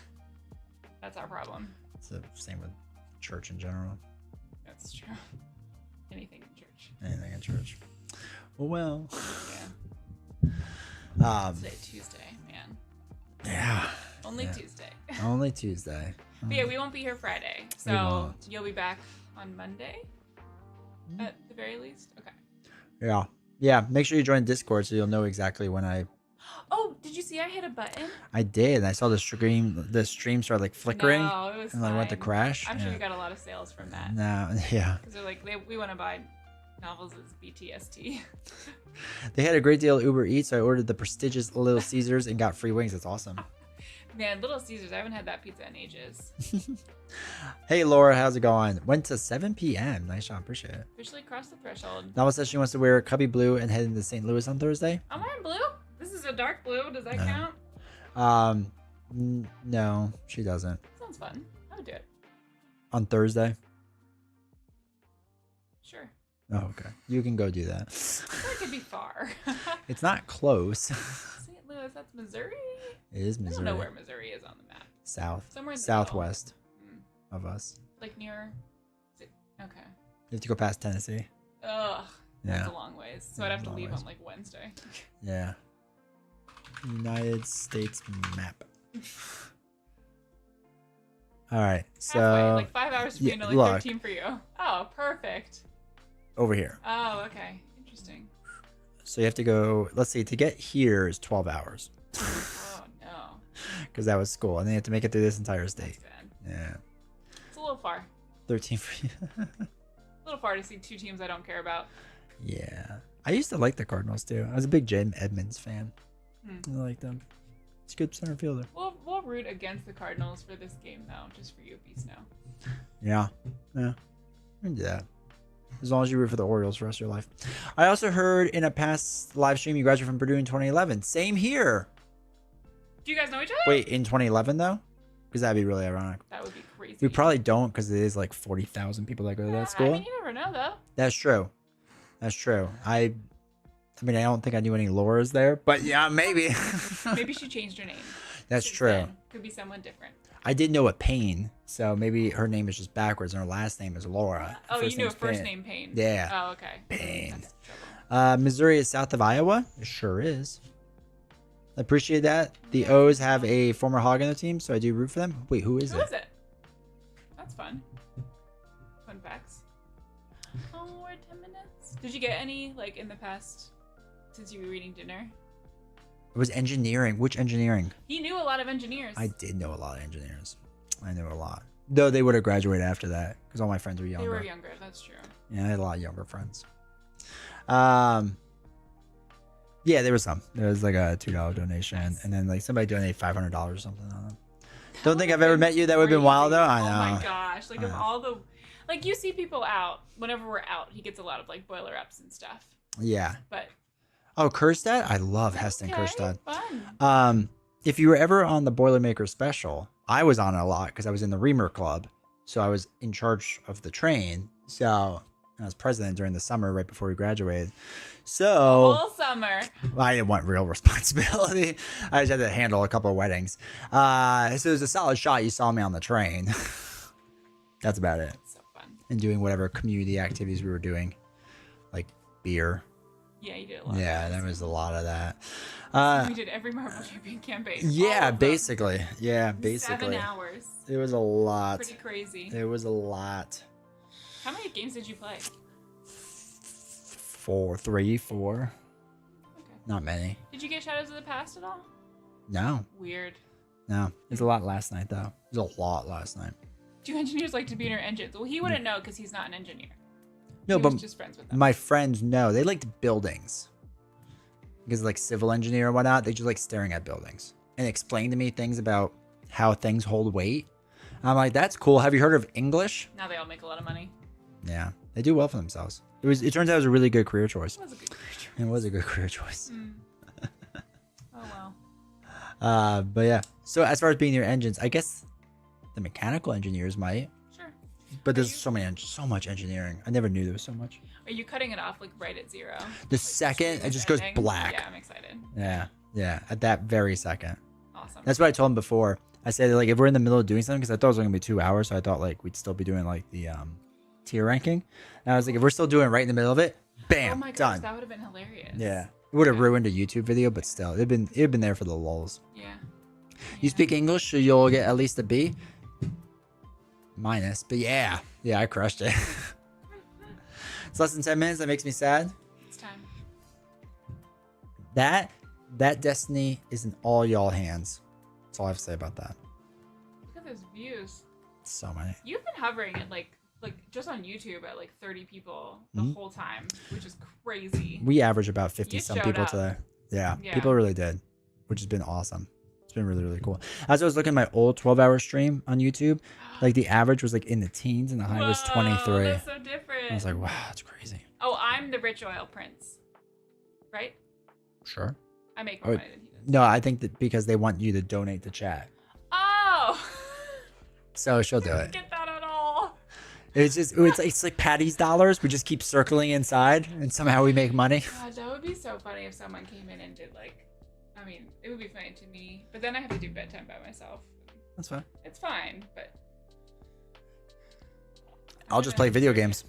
That's our problem. It's the same with church in general. That's true. Anything in church. Anything in church. Well. Yeah. Today, Tuesday, man. Yeah. Only Yeah. Tuesday. Only Tuesday. But yeah, we won't be here Friday. So won't. you'll be back on Monday? At the very least? Okay. Yeah. Yeah. Make sure you join Discord so you'll know exactly when Oh, did you see I hit a button? I did. And I saw the stream start like flickering. No, it was and I went to fine. crash. I'm sure Yeah. we got a lot of sales from that. No, yeah. Because they're like, we want to buy novels as BTST. They had a great deal of Uber Eats, so I ordered the prestigious Little Caesars and got free wings. That's awesome. Man, Little Caesars, I haven't had that pizza in ages. Hey Laura, how's it going? Went to 7 p.m. Nice job, appreciate it. Officially crossed the threshold. Nala says she wants to wear cubby blue and head into St. Louis on Thursday. I'm wearing blue. This is a dark blue. Does that count? No, she doesn't. Sounds fun. I would do it. On Thursday. Sure. Oh, okay. You can go do that. I feel like it'd be far. It's not close. St. Louis, that's Missouri? It is I don't Missouri. know where Missouri is on the map. South. Somewhere in the Southwest middle. of us. Like near... Okay. You have to go past Tennessee. Ugh. Yeah. That's a long ways. So I'd have to Long leave ways. on like Wednesday. Yeah. United States map. All right. So Halfway, like 5 hours for me yeah, and only look. 13 for you. Oh, perfect. over here. Oh, okay. Interesting. So you have to go, let's see, to get here is 12 hours Oh, no. because that was school. And then you have to make it through this entire state. That's bad. Yeah. It's a little far. 13 for you. A little far to see two teams I don't care about. Yeah. I used to like the Cardinals too. I was a big Jim Edmonds fan. Hmm. I like them. It's a good center fielder. We'll root against the Cardinals for this game, though, just for you, B Snow. Yeah. Yeah. We can do that. As long as you root for the Orioles for the rest of your life. I also heard in a past live stream you graduated from Purdue in 2011. Same here. Do you guys know each other? Wait, in 2011 though? Because that'd be really ironic. That would be crazy. We probably don't because it is like 40,000 people that go to that school. I mean, you never know, though. That's true. That's true. I mean, I don't think I knew any Lauras there, but yeah, maybe. Maybe she changed her name. That's since true. then. Could be someone different. I did know a Payne, so maybe her name is just backwards and her last name is Laura. Oh, you knew a name's first Payne. name Payne. Yeah. Oh, okay. Payne. That's trouble. Missouri is south of Iowa. It sure is. I appreciate that. The O's have a former Hog on their team, so I do root for them. Wait, who is Who it? is it? That's fun. Fun facts. Oh, we're at 10 minutes. Did you get any, like, in the past, since you were eating dinner? It was engineering. Which engineering? He knew a lot of engineers. I did know a lot of engineers. I knew a lot. Though they would have graduated after that because all my friends were younger. They were younger, that's true. Yeah, I had a lot of younger friends. Yeah, there was some. There was like a $2 donation, Nice. and then like somebody donated $500 or something on them. That Don't think would've I've ever been met you. That would have been wild though. I crazy. know. Oh my gosh. Like, I of know. all the... Like, you see people out. Whenever we're out, he gets a lot of, like, boiler ups and stuff. Yeah. But... Oh, Kerstad? I love Heston okay, Kerstad. Fun. If you were ever on the Boilermaker special, I was on it a lot because I was in the Reamer Club. So I was in charge of the train. So I was president during the summer right before we graduated. So Full summer. I didn't want real responsibility. I just had to handle a couple of weddings. So it was a solid shot. You saw me on the train. That's about it. So fun. And doing whatever community activities we were doing, like beer. Yeah, you did a lot. Yeah, of there those. was a lot of that. We did every Marvel Champion campaign. Yeah, all of them. basically. Yeah, basically. 7 hours. It was a lot. Pretty crazy. It was a lot. How many games did you play? 3, 4. Okay. Not many. Did you get Shadows of the Past at all? No, Weird. no. It was a lot last night, though. It was a lot last night. Do engineers like to be in our engines? Well, he wouldn't know because he's not an engineer. No, He but was just friends with them. my friends know. They liked buildings. Because, like, civil engineer and whatnot, they just like staring at buildings and explaining to me things about how things hold weight. I'm like, that's cool. Have you heard of English? Now they all make a lot of money. Yeah, they do well for themselves. It turns out it was a really good career choice. It was a good creature. It was a good career choice. Oh, well. But yeah. So as far as being near engines, I guess the mechanical engineers might. Sure. But there's so much engineering. I never knew there was so much. Are you cutting it off, like, right at 0? The second it just goes Ending? black. Yeah, I'm excited. Yeah. At that very second. Awesome. That's what I told him before. I said like if we're in the middle of doing something, because I thought it was only gonna be 2 hours, so I thought like we'd still be doing like the tier ranking. And I was like, if we're still doing it right in the middle of it, bam, oh my gosh, done. that would have been hilarious. Yeah. would have ruined a YouTube video, but still, it'd been there for the lulz. Yeah. You speak English, so you'll get at least a B. Minus, but yeah, I crushed it. It's less than 10 minutes. That makes me sad. It's time. That destiny is in all y'all hands. That's all I have to say about that. Look at those views. So many. You've been hovering at like just on YouTube at like 30 people the whole time, which is crazy. We average about 50 You some showed people up. today. Yeah, Yeah. people really did, which has been awesome. It's been really, really cool. As I was looking at my old 12-hour stream on YouTube, like the average was like in the teens and the high was 23. That's so different. I was like, wow, that's crazy. Oh, I'm the rich oil prince, right? Sure. I make more Oh, money than he does. No, I think that because they want you to donate to chat. Oh, So she'll do it. get that at all. It's like Patty's dollars. We just keep circling inside and somehow we make money. God, that would be so funny if someone came in and did like, I mean, it would be funny to me, but then I have to do bedtime by myself. That's fine. It's fine, but I'll just play video games.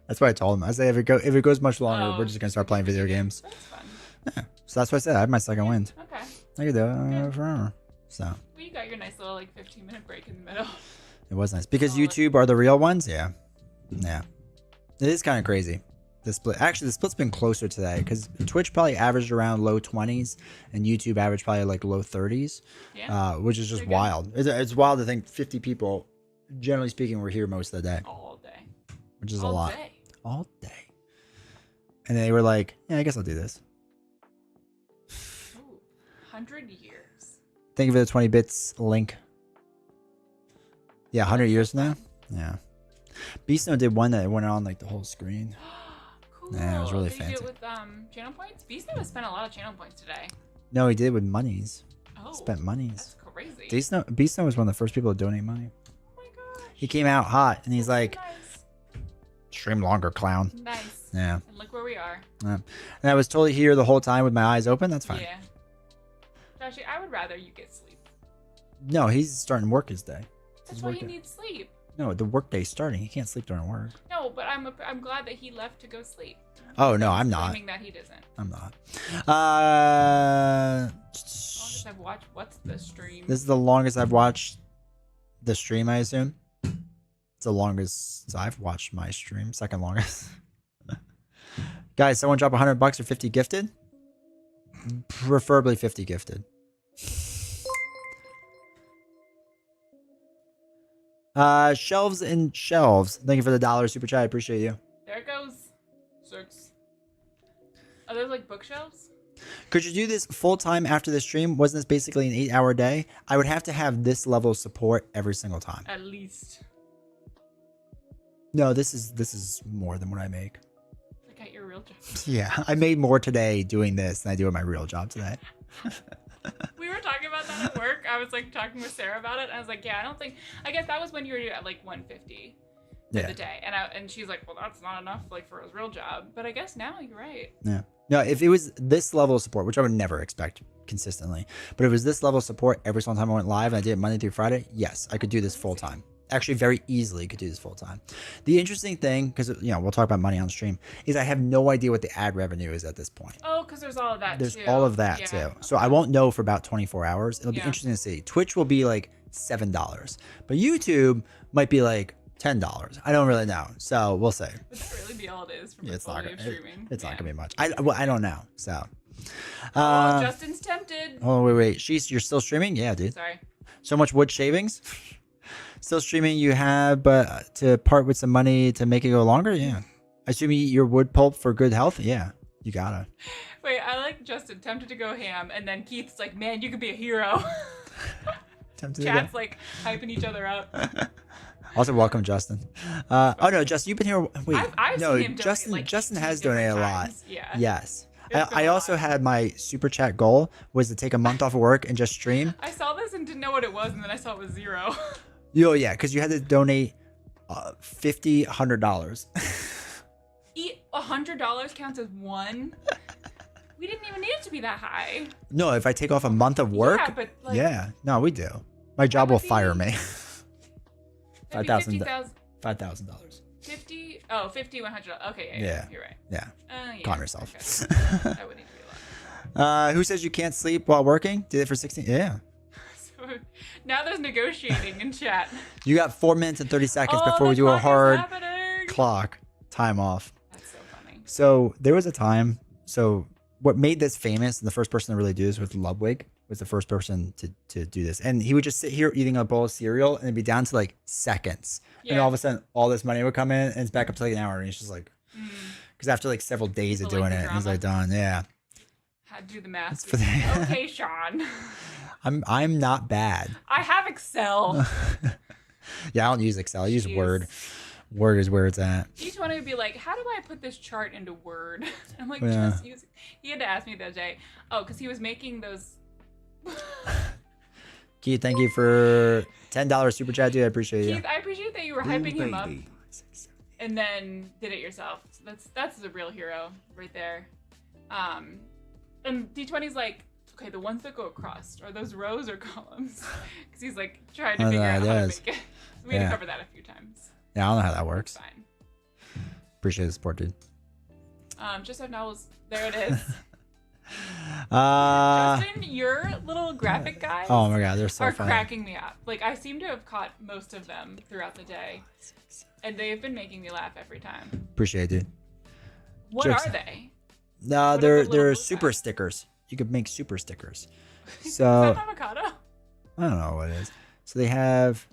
That's what I told him. I say if it goes much longer, we're just gonna start playing video games. That's fun. Yeah. So that's what I said. I have my second wind. Okay. I could do it forever. So Well, you got your nice little like 15-minute break in the middle. it was nice because Solid. YouTube are the real ones. Yeah. It is kind of crazy. The split. Actually, the split's been closer today because Twitch probably averaged around low 20s and YouTube averaged probably like low 30s, Yeah. which is just Pretty good. wild. It's wild to think 50 people, generally speaking, were here most of the day, All day. which is All a lot. day. All day. And they were like, yeah, I guess I'll do this. Ooh, 100 years. Thank you for the 20 bits link. Yeah, 100 years now. Yeah. Beast Note did one that went on like the whole screen. Cool. Yeah, it was really Did you do fancy. it with channel points? Beast has spent a lot of channel points today. No, he did with monies. Oh, Spent monies. that's crazy. Beast Note was one of the first people to donate money. Oh my gosh. He came out hot and he's like, Nice. stream longer, clown. Nice. Yeah. And look where we are. And I was totally here the whole time with my eyes open. That's fine. Yeah. Joshy, I would rather you get sleep. No, he's starting work his day. It's That's his why work he day. needs sleep. No, the work day's starting. He can't sleep during work. No, but I'm glad that he left to go sleep. Oh, no, I'm not. Claiming that he doesn't. I'm not. Longest I've watched. What's the stream? This is the longest I've watched the stream, I assume. It's the longest I've watched my stream. Second longest. Guys, someone drop $100 or 50 gifted? Preferably 50 gifted. Shelves and shelves. Thank you for the $1 super chat. I appreciate you. There it goes. 6. Are those like bookshelves? Could you do this full time after the stream? Wasn't this basically an 8-hour day? I would have to have this level of support every single time. At least. No, this is more than what I make. Like at your real job. Yeah, I made more today doing this than I do at my real job today. We were talking about that at work. I was like talking with Sarah about it. And I was like, yeah, I guess that was when you were at like 150 for Yeah. the day. And she's like, well, that's not enough like for his real job. But I guess now you're right. Yeah. No, if it was this level of support, which I would never expect consistently, but if it was this level of support every single time I went live and I did it Monday through Friday, yes, I could do this full time. Actually, very easily could do this full time. The interesting thing, because we'll talk about money on stream, is I have no idea what the ad revenue is at this point. Oh, because there's all of that There's too. all of that Yeah. too. So I won't know for about 24 hours. It'll be Yeah. interesting to see. Twitch will be like $7, but YouTube might be like $10. I don't really know. So we'll see. Would that really be all it is from Yeah, a it's full not day of gonna, streaming? it's not Yeah. gonna be much. I don't know. So Oh, Justin's tempted. oh wait. You're still streaming? Yeah, dude. Sorry. So much wood shavings. Still streaming you have, but to part with some money to make it go longer? Yeah. I assume you eat your wood pulp for good health? Yeah. You gotta. Wait, I like Justin tempted to go ham, and then Keith's like, "Man, you could be a hero." Tempted to Chat's like hyping each other up. Also, welcome, Justin. Oh no, Justin, you've been here. Wait, I've no, seen him donate, Justin. like, Justin 2 has different donated a lot. times. Yeah. Yes, It's been I a also lot. had my super chat goal was to take a month off of work and just stream. I saw this and didn't know what it was, and then I saw it was 0. Oh yeah, because you had to donate $50, $100. $100 counts as 1. We didn't even need it to be that high. No, if I take off a month of work, Yeah, but like, yeah, no, we do. My job would will fire be- me. that'd be $5,000. $50,000. $5,000. 50? Oh, 50, 100. Okay, yeah, Yeah. you're right. Yeah. Yeah, Calm yourself. Okay. I would need to be a lot. Who says you can't sleep while working? Did it for 16. Yeah. So now there's negotiating in chat. You got 4 minutes and 30 seconds Oh, before we the do a clock is hard happening. clock time off. That's so funny. So there was a time. So what made this famous and the first person to really do this was Ludwig. Was the first person to do this, and he would just sit here eating a bowl of cereal and it'd be down to like seconds, and all of a sudden all this money would come in and it's back up to like an hour, and he's just like, because after like several days of People like doing the it, he's drama. like done. Yeah, Had to do the math. for the- Okay, Sean. I'm not bad. I have Excel. Yeah, I don't use Excel. I use Jeez. Word. Word is where it's at. Each one would be like, how do I put this chart into Word? I'm like, Yeah. just use it. He had to ask me the other day. Oh, because he was making those. Keith, thank you for $10 super chat, dude. I appreciate you. Keith, I appreciate that you were Blue hyping him up baby. and then did it yourself. So that's the real hero right there. And D20's like, okay, the ones that go across, are those rows or columns? Because he's like trying to Oh, figure no, out it how to is. make it. So we had Yeah. to cover that a few times. Yeah, I don't know how that It's works. fine. Appreciate the support, dude. Just have novels. There it is. Uh, Justin, your little graphic guys oh my god, they're so are funny. cracking me up. Like, I seem to have caught most of them throughout the day. And they've been making me laugh every time. Appreciate it, dude. What Jokes. are they? No, What are they're the little blue super guys? stickers. You could make super stickers. Is So that avocado? I don't know what it is. So they have.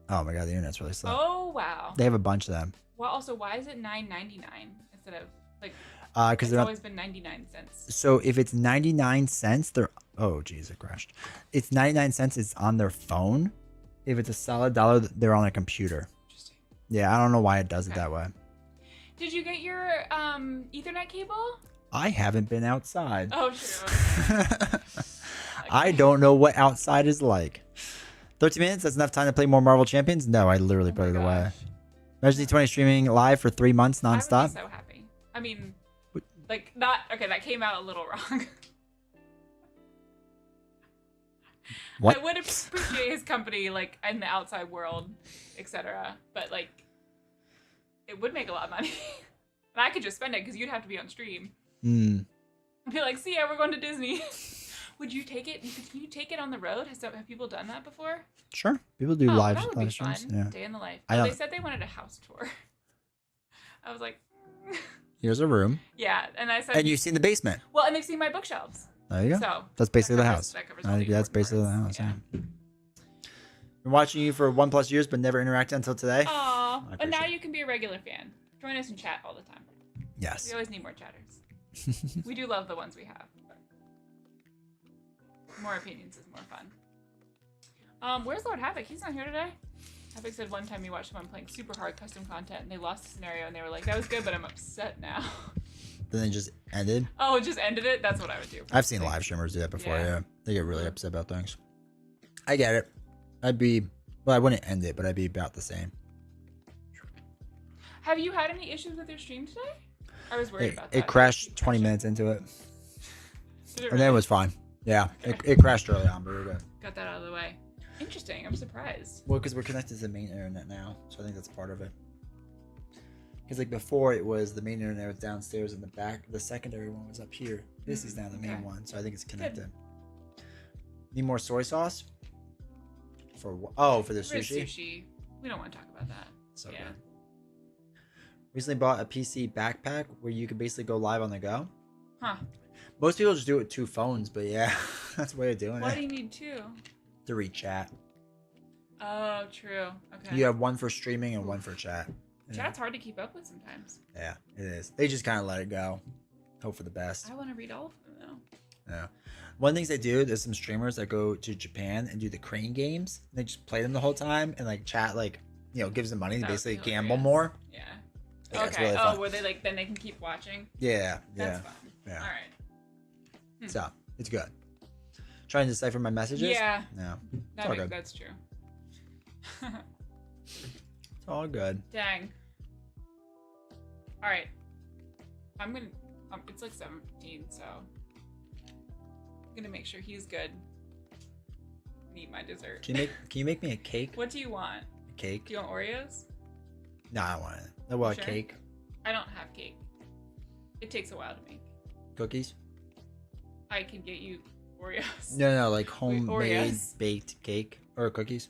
Oh my god, the internet's really slow. Oh, wow. They have a bunch of them. Well, also, why is it $9.99 instead of, like, Because it's they're not. always been 99 cents? So if it's 99 cents, they're. Oh geez, it crashed. It's 99 cents. It's on their phone. If it's a solid dollar, they're on a computer. Interesting. Yeah, I don't know why it does it Okay. that way. Did you get your Ethernet cable? I haven't been outside. Oh, true. I don't know what outside is like. 13 minutes, that's enough time to play more Marvel Champions? No, I literally Oh put my it away. gosh. Imagine D20 streaming live for 3 months I would nonstop. be so happy. I mean, like, not, okay, that came out a little wrong. What? I would appreciate his company, like, in the outside world, etc. But, like, it would make a lot of money. And I could just spend it because you'd have to be on stream. Hmm. I'd be like, see ya, we're going to Disney. Would you take it? Can you take it on the road? Have people done that before? Sure. People do Oh, live, that would be streams. fun. Yeah. Day in the life. I Oh, they don't- said they wanted a house tour. I was like, Here's a room. yeah. And I said, And you've seen the basement. well, and they've seen my bookshelves. There you go. So That's basically the covers- house. that covers I all think the that's important basically the house. parts. Yeah. Been watching you for 1+ years, but never interacted until today. Aw, I and now appreciate you can be a regular fan. Join us in chat all the time. Yes. We always need more chatters. We do love the ones we have. But more opinions is more fun. Where's Lord Havoc? He's not here today. Havoc said one time he watched someone playing super hard custom content and they lost the scenario and they were like, that was good, but I'm upset now. Then they just ended. Oh, just ended it? That's what I would do. I've seen live streamers do that before. Yeah. Yeah. They get really upset about things. I get it. I wouldn't end it, but I'd be about the same. Have you had any issues with your stream today? I was worried about that. It crashed 20 minutes into it. Did it And then it really? was fine. Yeah. Okay. It crashed early on, but we were good. Got that out of the way. Interesting. I'm surprised. Well, because we're connected to the main internet now, so I think that's part of it. Because like before, it was the main internet was downstairs, and the back, the secondary one was up here. This is now the main Okay. one, so I think it's connected. Need more soy sauce? For what? Oh, for the For sushi. sushi. We don't want to talk about that. So Yeah. good. Recently bought a PC backpack where you could basically go live on the go. Huh. Most people just do it with 2 phones, but yeah, that's a way of doing Why do it. you need 2? To read chat. Oh, true. Okay. You have one for streaming and one for chat. Yeah. Chat's hard to keep up with sometimes. Yeah, it is. They just kind of let it go. Hope for the best. I want to read all of them though. Yeah. One of the things they do, there's some streamers that go to Japan and do the crane games. They just play them the whole time and like chat, like, gives them money to That would basically be gamble hilarious. more. Yeah. Yeah, it's Okay. really Oh, fun. where they like then they can keep watching. Yeah, That's yeah, fun. yeah. All right. So it's good. Trying to decipher my messages. Yeah. No, That all makes, good. that's true. it's all good. Dang. All right. I'm gonna. It's like 17, so I'm gonna make sure he's good. And eat my dessert. Can you make me a cake? What do you want? A cake. Do you want Oreos? No, I don't want it. No, what, Sure. cake? I don't have cake. It takes a while to make. Cookies? I can get you Oreos. No, like homemade Oreos. baked cake or cookies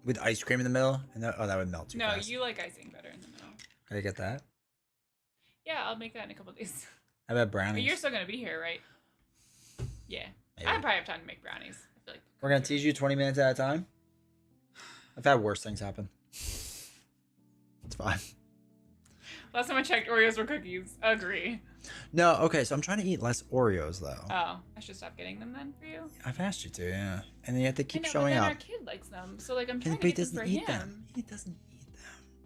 with ice cream in the middle. And that would melt too No, fast. you like icing better in the middle. Can I get that? Yeah, I'll make that in a couple days. How about But brownies? you're still gonna be here, right? Yeah. Maybe. I probably have time to make brownies. I feel like We're gonna tease you 20 minutes at a time. I've had worse things happen. It's fine. last time I checked, Oreos were cookies. Agree. No, okay, so I'm trying to eat less Oreos though. Oh, I should stop getting them then for you. I've asked you to, yeah. And then you have to keep I know, showing but then up. our kid likes them, so like I'm And trying but to he get them doesn't for eat him. them. He doesn't eat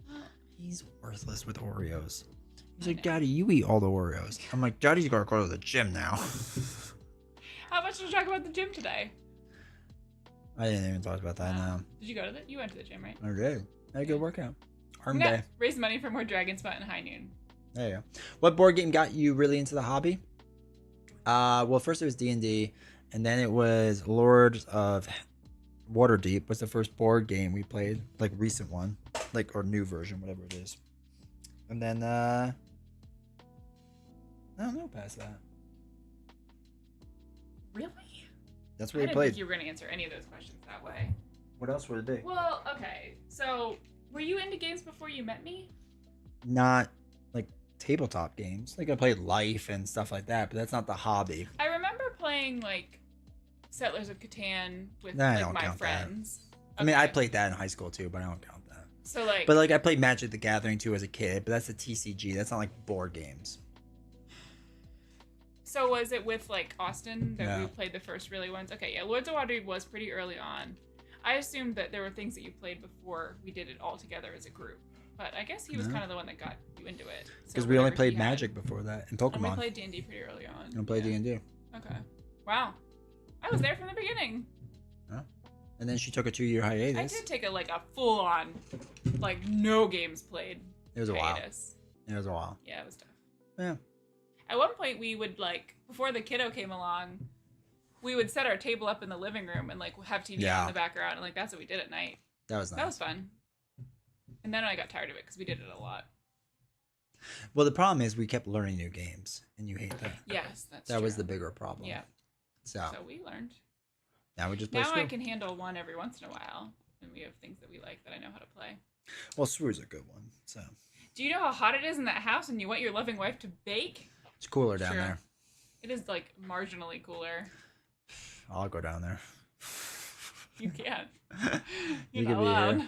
them. He's worthless with Oreos. He's I like, know. Daddy, you eat all the Oreos. I'm like, Daddy's gotta go to the gym now. How much did you talk about the gym today? I didn't even talk about that now. Did you go to the? You went to the gym, right? I did. I had a good workout. Arm Yeah. day. Raise money for more Dragon Spot and High Noon. There you go. What board game got you really into the hobby? Well, first it was D&D, and then it was Lords of Waterdeep was the first board game we played, like recent one, like or new version, whatever it is. And then I don't know past that. Really? That's I what we didn't played. think you were going to answer any of those questions that way. What else would it be? Well, okay. So, were you into games before you met me? Not like tabletop games. Like I played Life and stuff like that, but that's not the hobby. I remember playing like Settlers of Catan with Nah, I like don't my count that. friends. I mean, I Okay. played that in high school too, but I don't count that. So like, But like I played Magic the Gathering too as a kid, but that's a TCG. That's not like board games. so was it with like Austin that we No. played the first really ones? Okay, yeah, Lords of Waterdeep was pretty early on. I assumed that there were things that you played before we did it all together as a group. But I guess he was No. kind of the one that got you into it. So Because we only whatever played he had- Magic before that and And we Pokemon. played D&D pretty early on. And played Yeah. D&D. Okay. Wow. I was there from the beginning. And then she took a 2-year I hiatus. did take a full on, like no games played It was a while. hiatus. It was a while. Yeah, it was tough. Yeah. At one point, we would before the kiddo came along, we would set our table up in the living room and have TV Yeah. on in the background, and that's what we did at night. That was nice. That was fun. And then I got tired of it because we did it a lot. Well, the problem is we kept learning new games, and you hate that. Yes, that's That was true. the bigger problem. Yeah. So, So we learned. now we just play Now I Swoo. can handle one every once in a while, and we have things that we like that I know how to play. Well, Swoo's a good one. So Do you know how hot it is in that house, and you want your loving wife to bake? it's cooler down True. there. It is marginally cooler. I'll go down there. You can't. You You're could not be allowed.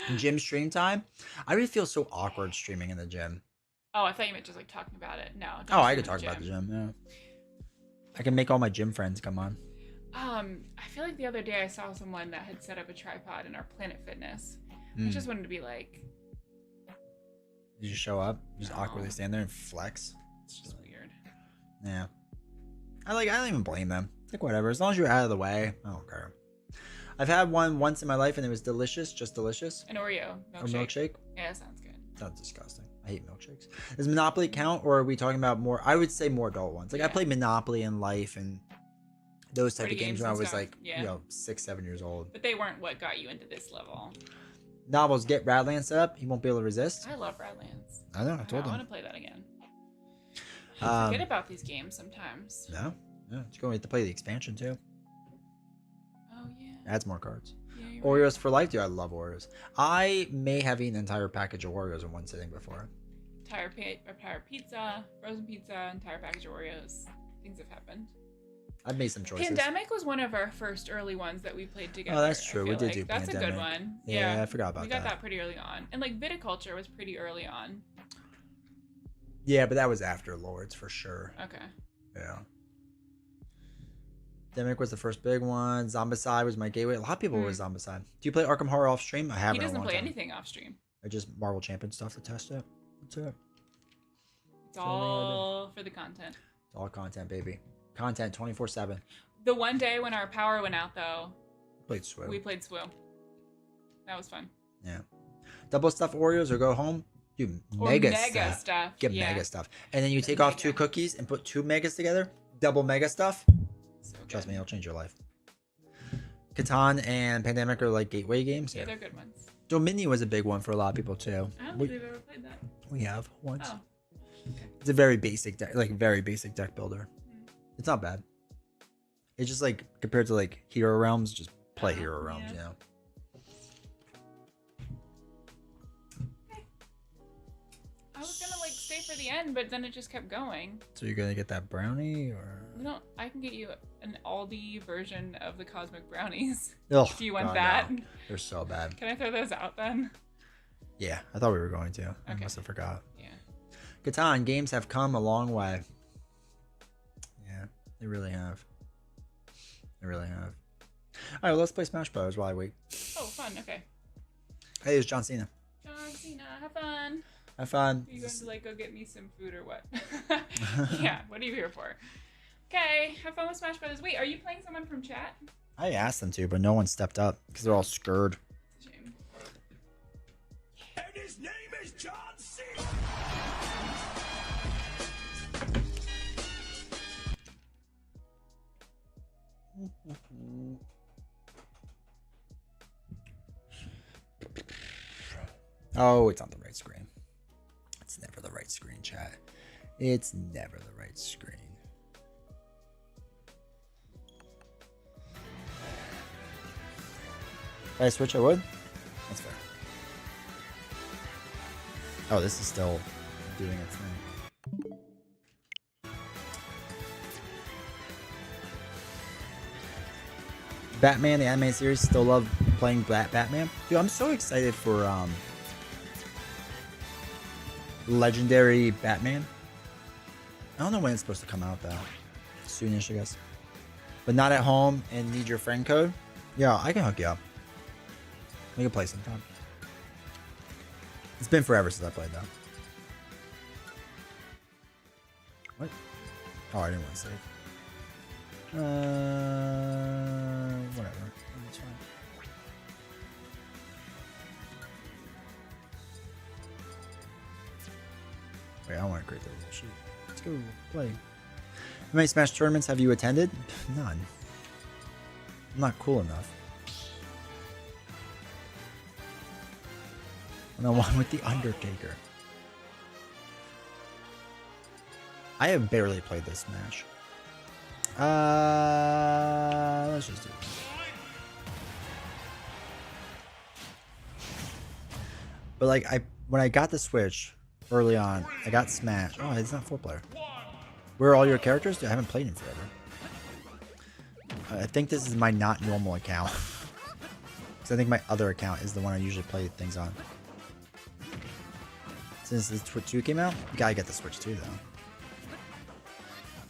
here. Gym stream time. I really feel so awkward streaming in the gym. Oh, I thought you meant just talking about it. No. don't Oh, I stream could talk in about the gym. Yeah. I can make all my gym friends come on. I feel like the other day I saw someone that had set up a tripod in our Planet Fitness. I Mm. just wanted to be like, You just show up, just No. awkwardly stand there and flex. it's just weird. Yeah. I don't even blame them. It's like whatever. As long as you're out of the way, I don't care. I've had one once in my life and it was delicious, just delicious. An Oreo A milkshake. milkshake. Yeah, that sounds good. That's disgusting. I hate milkshakes. Does Monopoly count, or are we talking about more? I would say more adult ones. Like I Yeah. played Monopoly in Life and those type Party of games games when I and was stuff. like, Yeah. 6, 7 years old. But they weren't what got you into this level. Novels, get Radland set up. He won't be able to resist. I love Radlands. I know. I told I want him. to play that again. I Um, forget about these games sometimes. no. Yeah. It's going to play the expansion too. Oh, yeah. Adds more cards. Yeah, you're Oreos for life, dude. I love Oreos. I may have eaten an entire package of Oreos in one sitting before. Entire pizza, frozen pizza, entire package of Oreos. Things have happened. I've made some choices. Pandemic was one of our first early ones that we played together. Oh, that's I true. We feel did like. do That's a good Pandemic. one. Yeah, I forgot about We got that. that pretty early on. And viticulture was pretty early on. Yeah, but that was after Lords for sure. Okay. Yeah. Pandemic was the first big one. Zombicide was my gateway. A lot of people was Zombicide. Do you play Arkham Horror off stream? I haven't. He in a doesn't long play time. anything off stream. I just Marvel Champion stuff to test it. That's it. It's all for the content. It's all content, baby. Content 24/7. The one day when our power went out, though, Played Swim. we played Swoo. That was fun. Yeah. Double stuffed Oreos or go home. Dude, Or mega, mega stuff. stuff. Get yeah. mega stuff. And then you take off 2 mega. cookies and put 2 megas together. Double mega stuff. So Trust good. me, it'll change your life. Catan and Pandemic are like gateway games. Yeah, they're good ones. Dominion was a big one for a lot of people too. I don't We, think they've ever played that. we have once. Oh. It's a very basic deck, like very basic deck builder. Mm. It's not bad. It's just like compared to like Hero Realms, just play Hero Realms, yeah. you know. I was gonna like stay for the end, but then it just kept going. So you're gonna get that brownie, or No, I can get you an Aldi version of the cosmic brownies. oh, Do you want God, that? no. They're so bad. Can I throw those out then? Yeah, I thought we were going to. I Okay. must have forgot. Yeah. Catan games have come a long way. Yeah, they really have. They really have. All right, well, let's play Smash Bros. While I wait. Oh, fun. Okay. Hey, it's John Cena. John Cena, have fun. Have fun. Are you going to like go get me some food or what? Yeah. What are you here for? Okay. Have fun with Smash Brothers. Wait, are you playing someone from chat? I asked them to, but no one stepped up because they're all scared. It's a shame. And his name is John Cena. Oh, it's on the right screen. It's never the right screen, chat. It's never the right screen. If I switch, I would. That's fair. Oh, this is still doing its thing. Batman, the anime series, still love playing Batman. Dude, I'm so excited for Legendary Batman. I don't know when it's supposed to come out though. Soonish, I guess. But not at home and need your friend code? Yeah, I can hook you up. We can play sometime. It's been forever since I played though. What? Oh, I didn't want to save. Whatever. That's fine. Wait, I want to create the rule sheet. Let's go play. How many Smash tournaments have you attended? None. I'm not cool enough. And I won with the Undertaker. I have barely played this Smash. Let's just do it. But like when I got the Switch early on, I got Smash. Oh, it's not 4-player. Where are all your characters? Dude, I haven't played in forever. I think this is my not normal account. Because I think my other account is the one I usually play things on. Since the Switch 2 came out, you gotta get the Switch 2 though.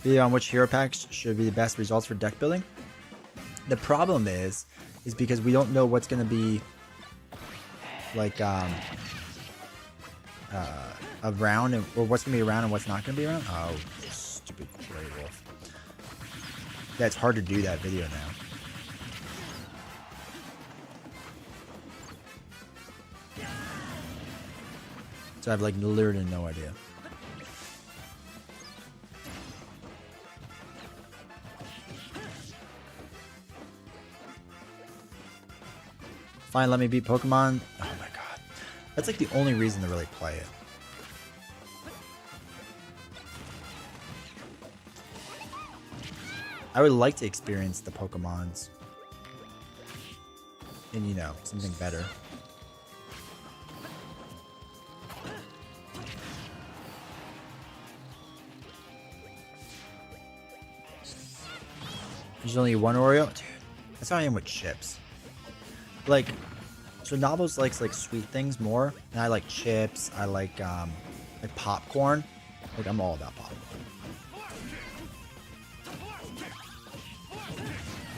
Video on which hero packs should be the best results for deck building. The problem is because we don't know what's gonna be like around or what's gonna be around and what's not gonna be around. Oh, stupid Grey Wolf. Yeah, it's hard to do that video now. So I have like literally no idea. Fine, let me beat Pokemon. Oh my god. That's like the only reason to really play it. I would like to experience the Pokemons. And you know, something better. There's only one Oreo? Dude, that's how I am with chips. Like, so Novels likes like sweet things more, and I like chips. I like popcorn. Like I'm all about popcorn.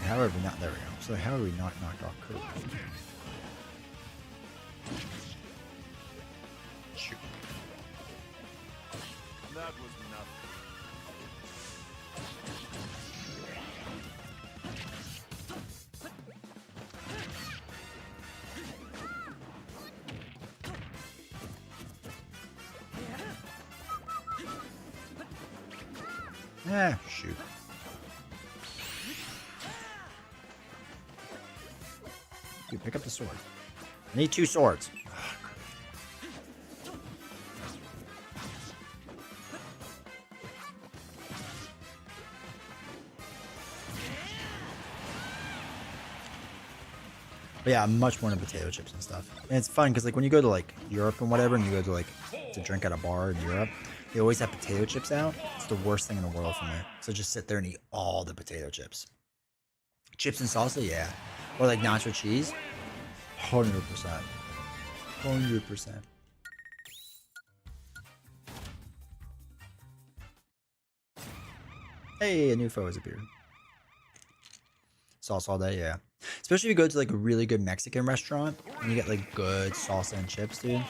How are we not? There we go. So how are we not knocked off Kurt? Shoot. That was nothing. Ah, shoot. Dude, pick up the sword. I need 2 swords. But yeah, I'm much more into potato chips and stuff. And it's fun because like when you go to like Europe and whatever, and you go to like to drink at a bar in Europe, they always have potato chips out. It's the worst thing in the world for me. So just sit there and eat all the potato chips. Chips and salsa, yeah. Or like nacho cheese. 100%. 100%. Hey, a new foe has appeared. Sauce all day, yeah. Especially if you go to like a really good Mexican restaurant and you get like good salsa and chips, dude.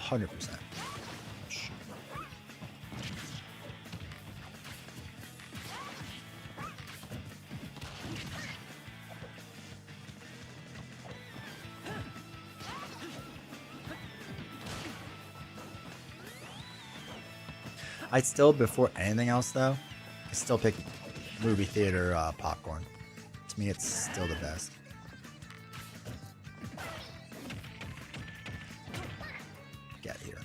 100%. I'd still, before anything else though, I still pick movie theater popcorn. To me, it's still the best. Get here.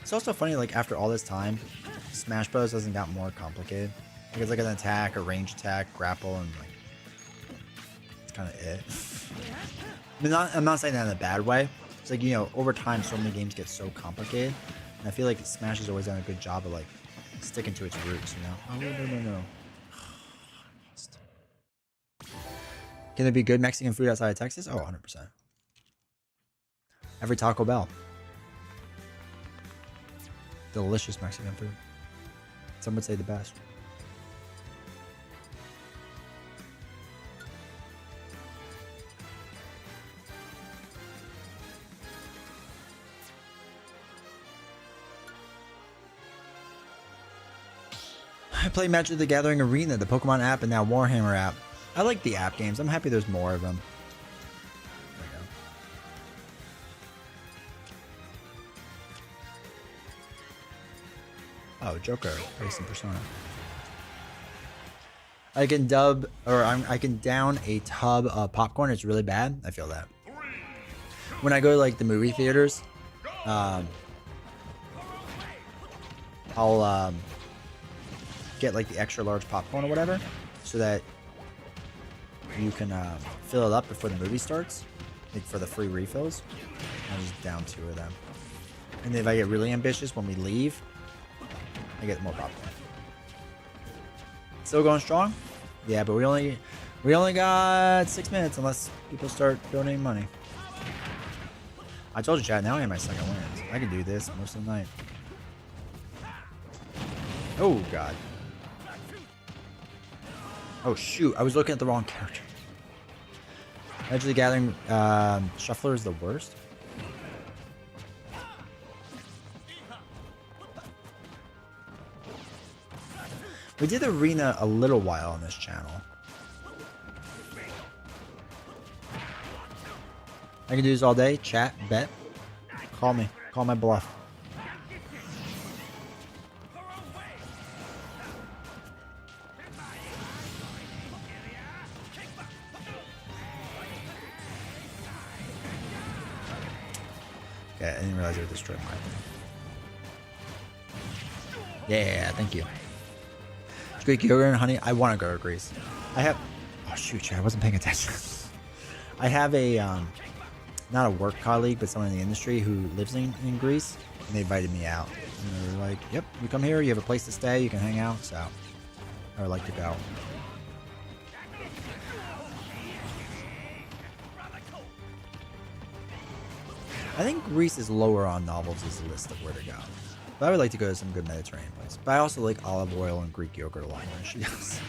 It's also funny, like after all this time, Smash Bros. Hasn't got more complicated. Like it's like an attack, a range attack, grapple, and like it's kind of it. I'm not saying that in a bad way. It's like, you know, over time, so many games get so complicated. And I feel like Smash has always done a good job of, like, sticking to its roots, you know? Oh, no. Can there be good Mexican food outside of Texas? Oh, 100%. Every Taco Bell. Delicious Mexican food. Some would say the best. I play Magic the Gathering Arena, the Pokemon app, and now Warhammer app. I like the app games. I'm happy there's more of them. There we go. Oh, Joker, racing Persona. I can I can down a tub of popcorn. It's really bad. I feel that. When I go to like the movie theaters, I'll get like the extra large popcorn or whatever, so that you can fill it up before the movie starts, like for the free refills. I'll just down 2 of them, and then if I get really ambitious when we leave, I get more popcorn. Still going strong, yeah, but we only got 6 minutes unless people start donating money. I told you, Chad. Now I have my second wins. I can do this most of the night. Oh god. Oh shoot, I was looking at the wrong character. Magic the Gathering Shuffler is the worst. We did Arena a little while on this channel. I can do this all day. Chat, bet. Call me. Call my bluff. Okay, I didn't realize it would destroy my thing. Yeah, thank you. Greek yogurt and honey. I want to go to Greece. I have. Oh shoot, I wasn't paying attention. I have a not a work colleague, but someone in the industry who lives in Greece, and they invited me out. And they were like, "Yep, you come here. You have a place to stay. You can hang out." So I would like to go. I think Greece is lower on Novels' list of where to go. But I would like to go to some good Mediterranean place. But I also like olive oil and Greek yogurt a lot more than she does.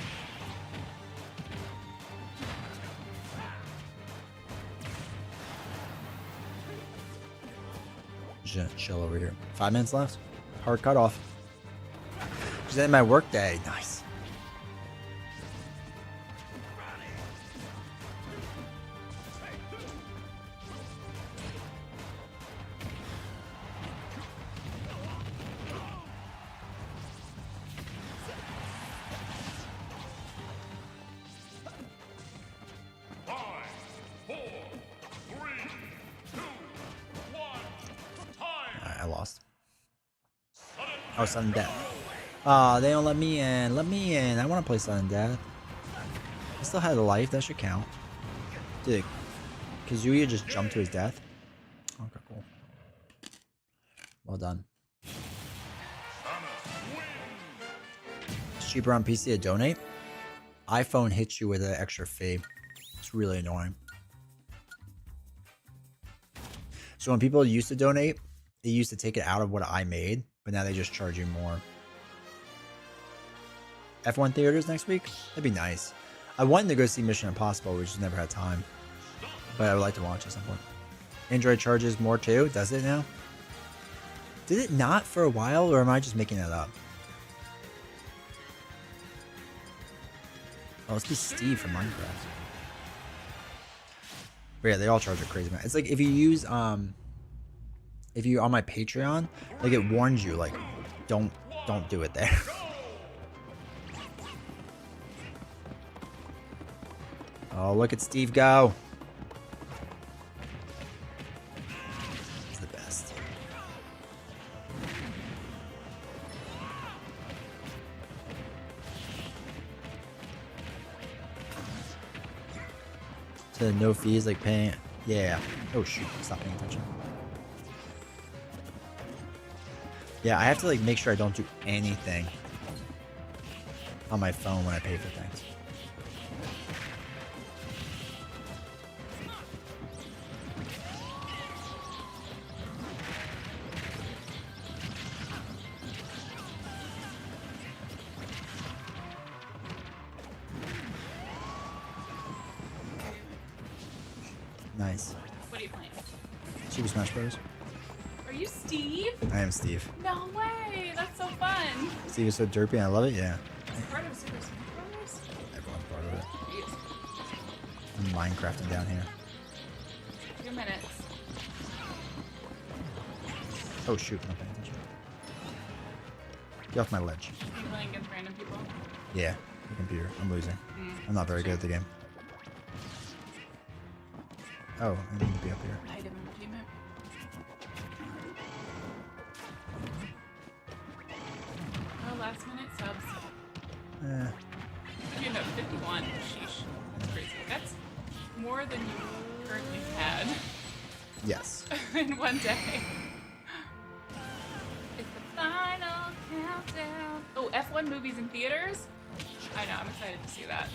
Just chill over here. 5 minutes left. Hard cutoff. Just ended my work day. Nice. I lost. Oh, sudden death. They don't let me in. Let me in. I want to play sudden death. I still had a life. That should count. Did Kazuya just jump to his death? Okay, cool. Well done. It's cheaper on PC to donate. iPhone hits you with an extra fee. It's really annoying. So when people used to donate, they used to take it out of what I made, but now they just charge you more. F1 theaters next week? That'd be nice. I wanted to go see Mission Impossible, we just never had time. But I would like to watch at some point. Android charges more too? Does it now? Did it not for a while, or am I just making that up? Oh, let's be Steve from Minecraft. But yeah, they all charge a crazy amount. It's like if you use if you're on my Patreon, like it warns you, like don't do it there. Oh, look at Steve go. He's the best. So no fees, like paying. Yeah. Oh shoot, stop paying attention. Yeah, I have to like make sure I don't do anything on my phone when I pay for things. Nice. What are you playing? Super Smash Bros. Are you Steve? I am Steve. No way. That's so fun. Steve is so derpy and I love it, yeah. Part of Super Smash Bros. Everyone's part of it. Jeez. I'm Minecrafting down here. 2 minutes. Oh shoot, I'm not paying attention. Get off my ledge. Are you playing against random people? Yeah, the computer. I'm losing. I'm not very good at the game. Oh, I need to be up here. Item entertainment. Oh, last minute subs. You know, 51. Sheesh. That's crazy. That's more than you currently had Yes. in one day. It's the final countdown. Oh, F1 movies in theaters? I know, I'm excited to see that.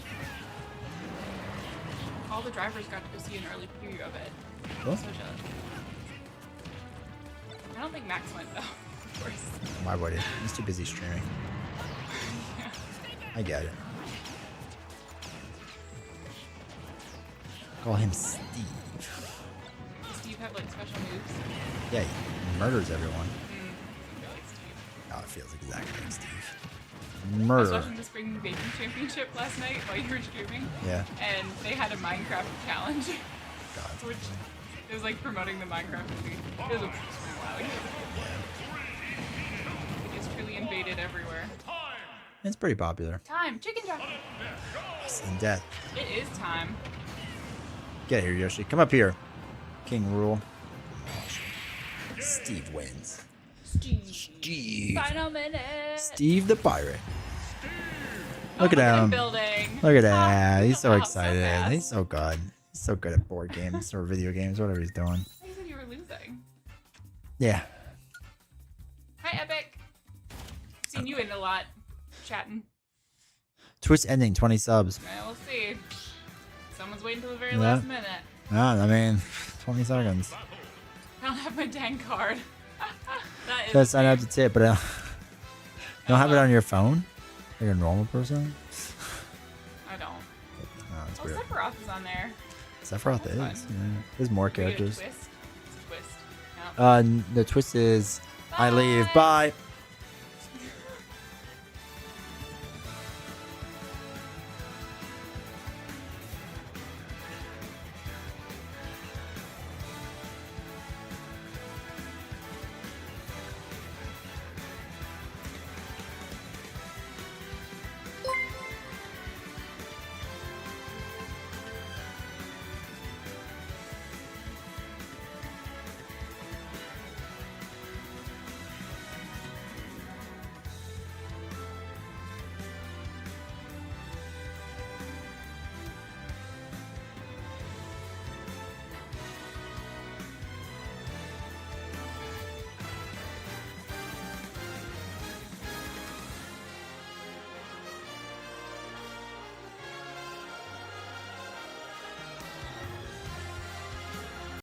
All the drivers got to go see an early preview of it. Cool. So jealous. I don't think Max went though, of course. Why would he? He's too busy streaming. Yeah. I get it. Call him Steve. Does Steve have like special moves? Yeah, he murders everyone. I feel like Steve. Oh, it feels exactly like Steve. I was Murder. watching the Spring Baking Championship last night while you were streaming. Yeah. And they had a Minecraft challenge. God. Which it was like promoting the Minecraft movie. It was loud. It just truly invaded everywhere. It's pretty popular. Time! Chicken drop! It's in death. It is time. Get here, Yoshi. Come up here. King rule. Steve wins. Steve. Final minute! Steve the pirate. Oh, Look at him. Building. Look at that. He's so Oh, excited. fast. He's so good. He's so good at board games or video games, whatever he's doing. I said you were losing. Yeah. Hi, Epic. Seen you in a lot. Chatting. Twitch ending, 20 subs. We'll see. Someone's waiting till the very Yeah. last minute. Ah, I mean, 20 seconds. I don't have my dang card. That is. Gotta sign up to tip, but you don't have it on your phone? Like a normal person? I don't. Oh, that's Oh, weird. Sephiroth is on there. Sephiroth is. fun. Yeah. There's more Can we get a characters. twist? It's a twist. No. The twist is I leave. Bye.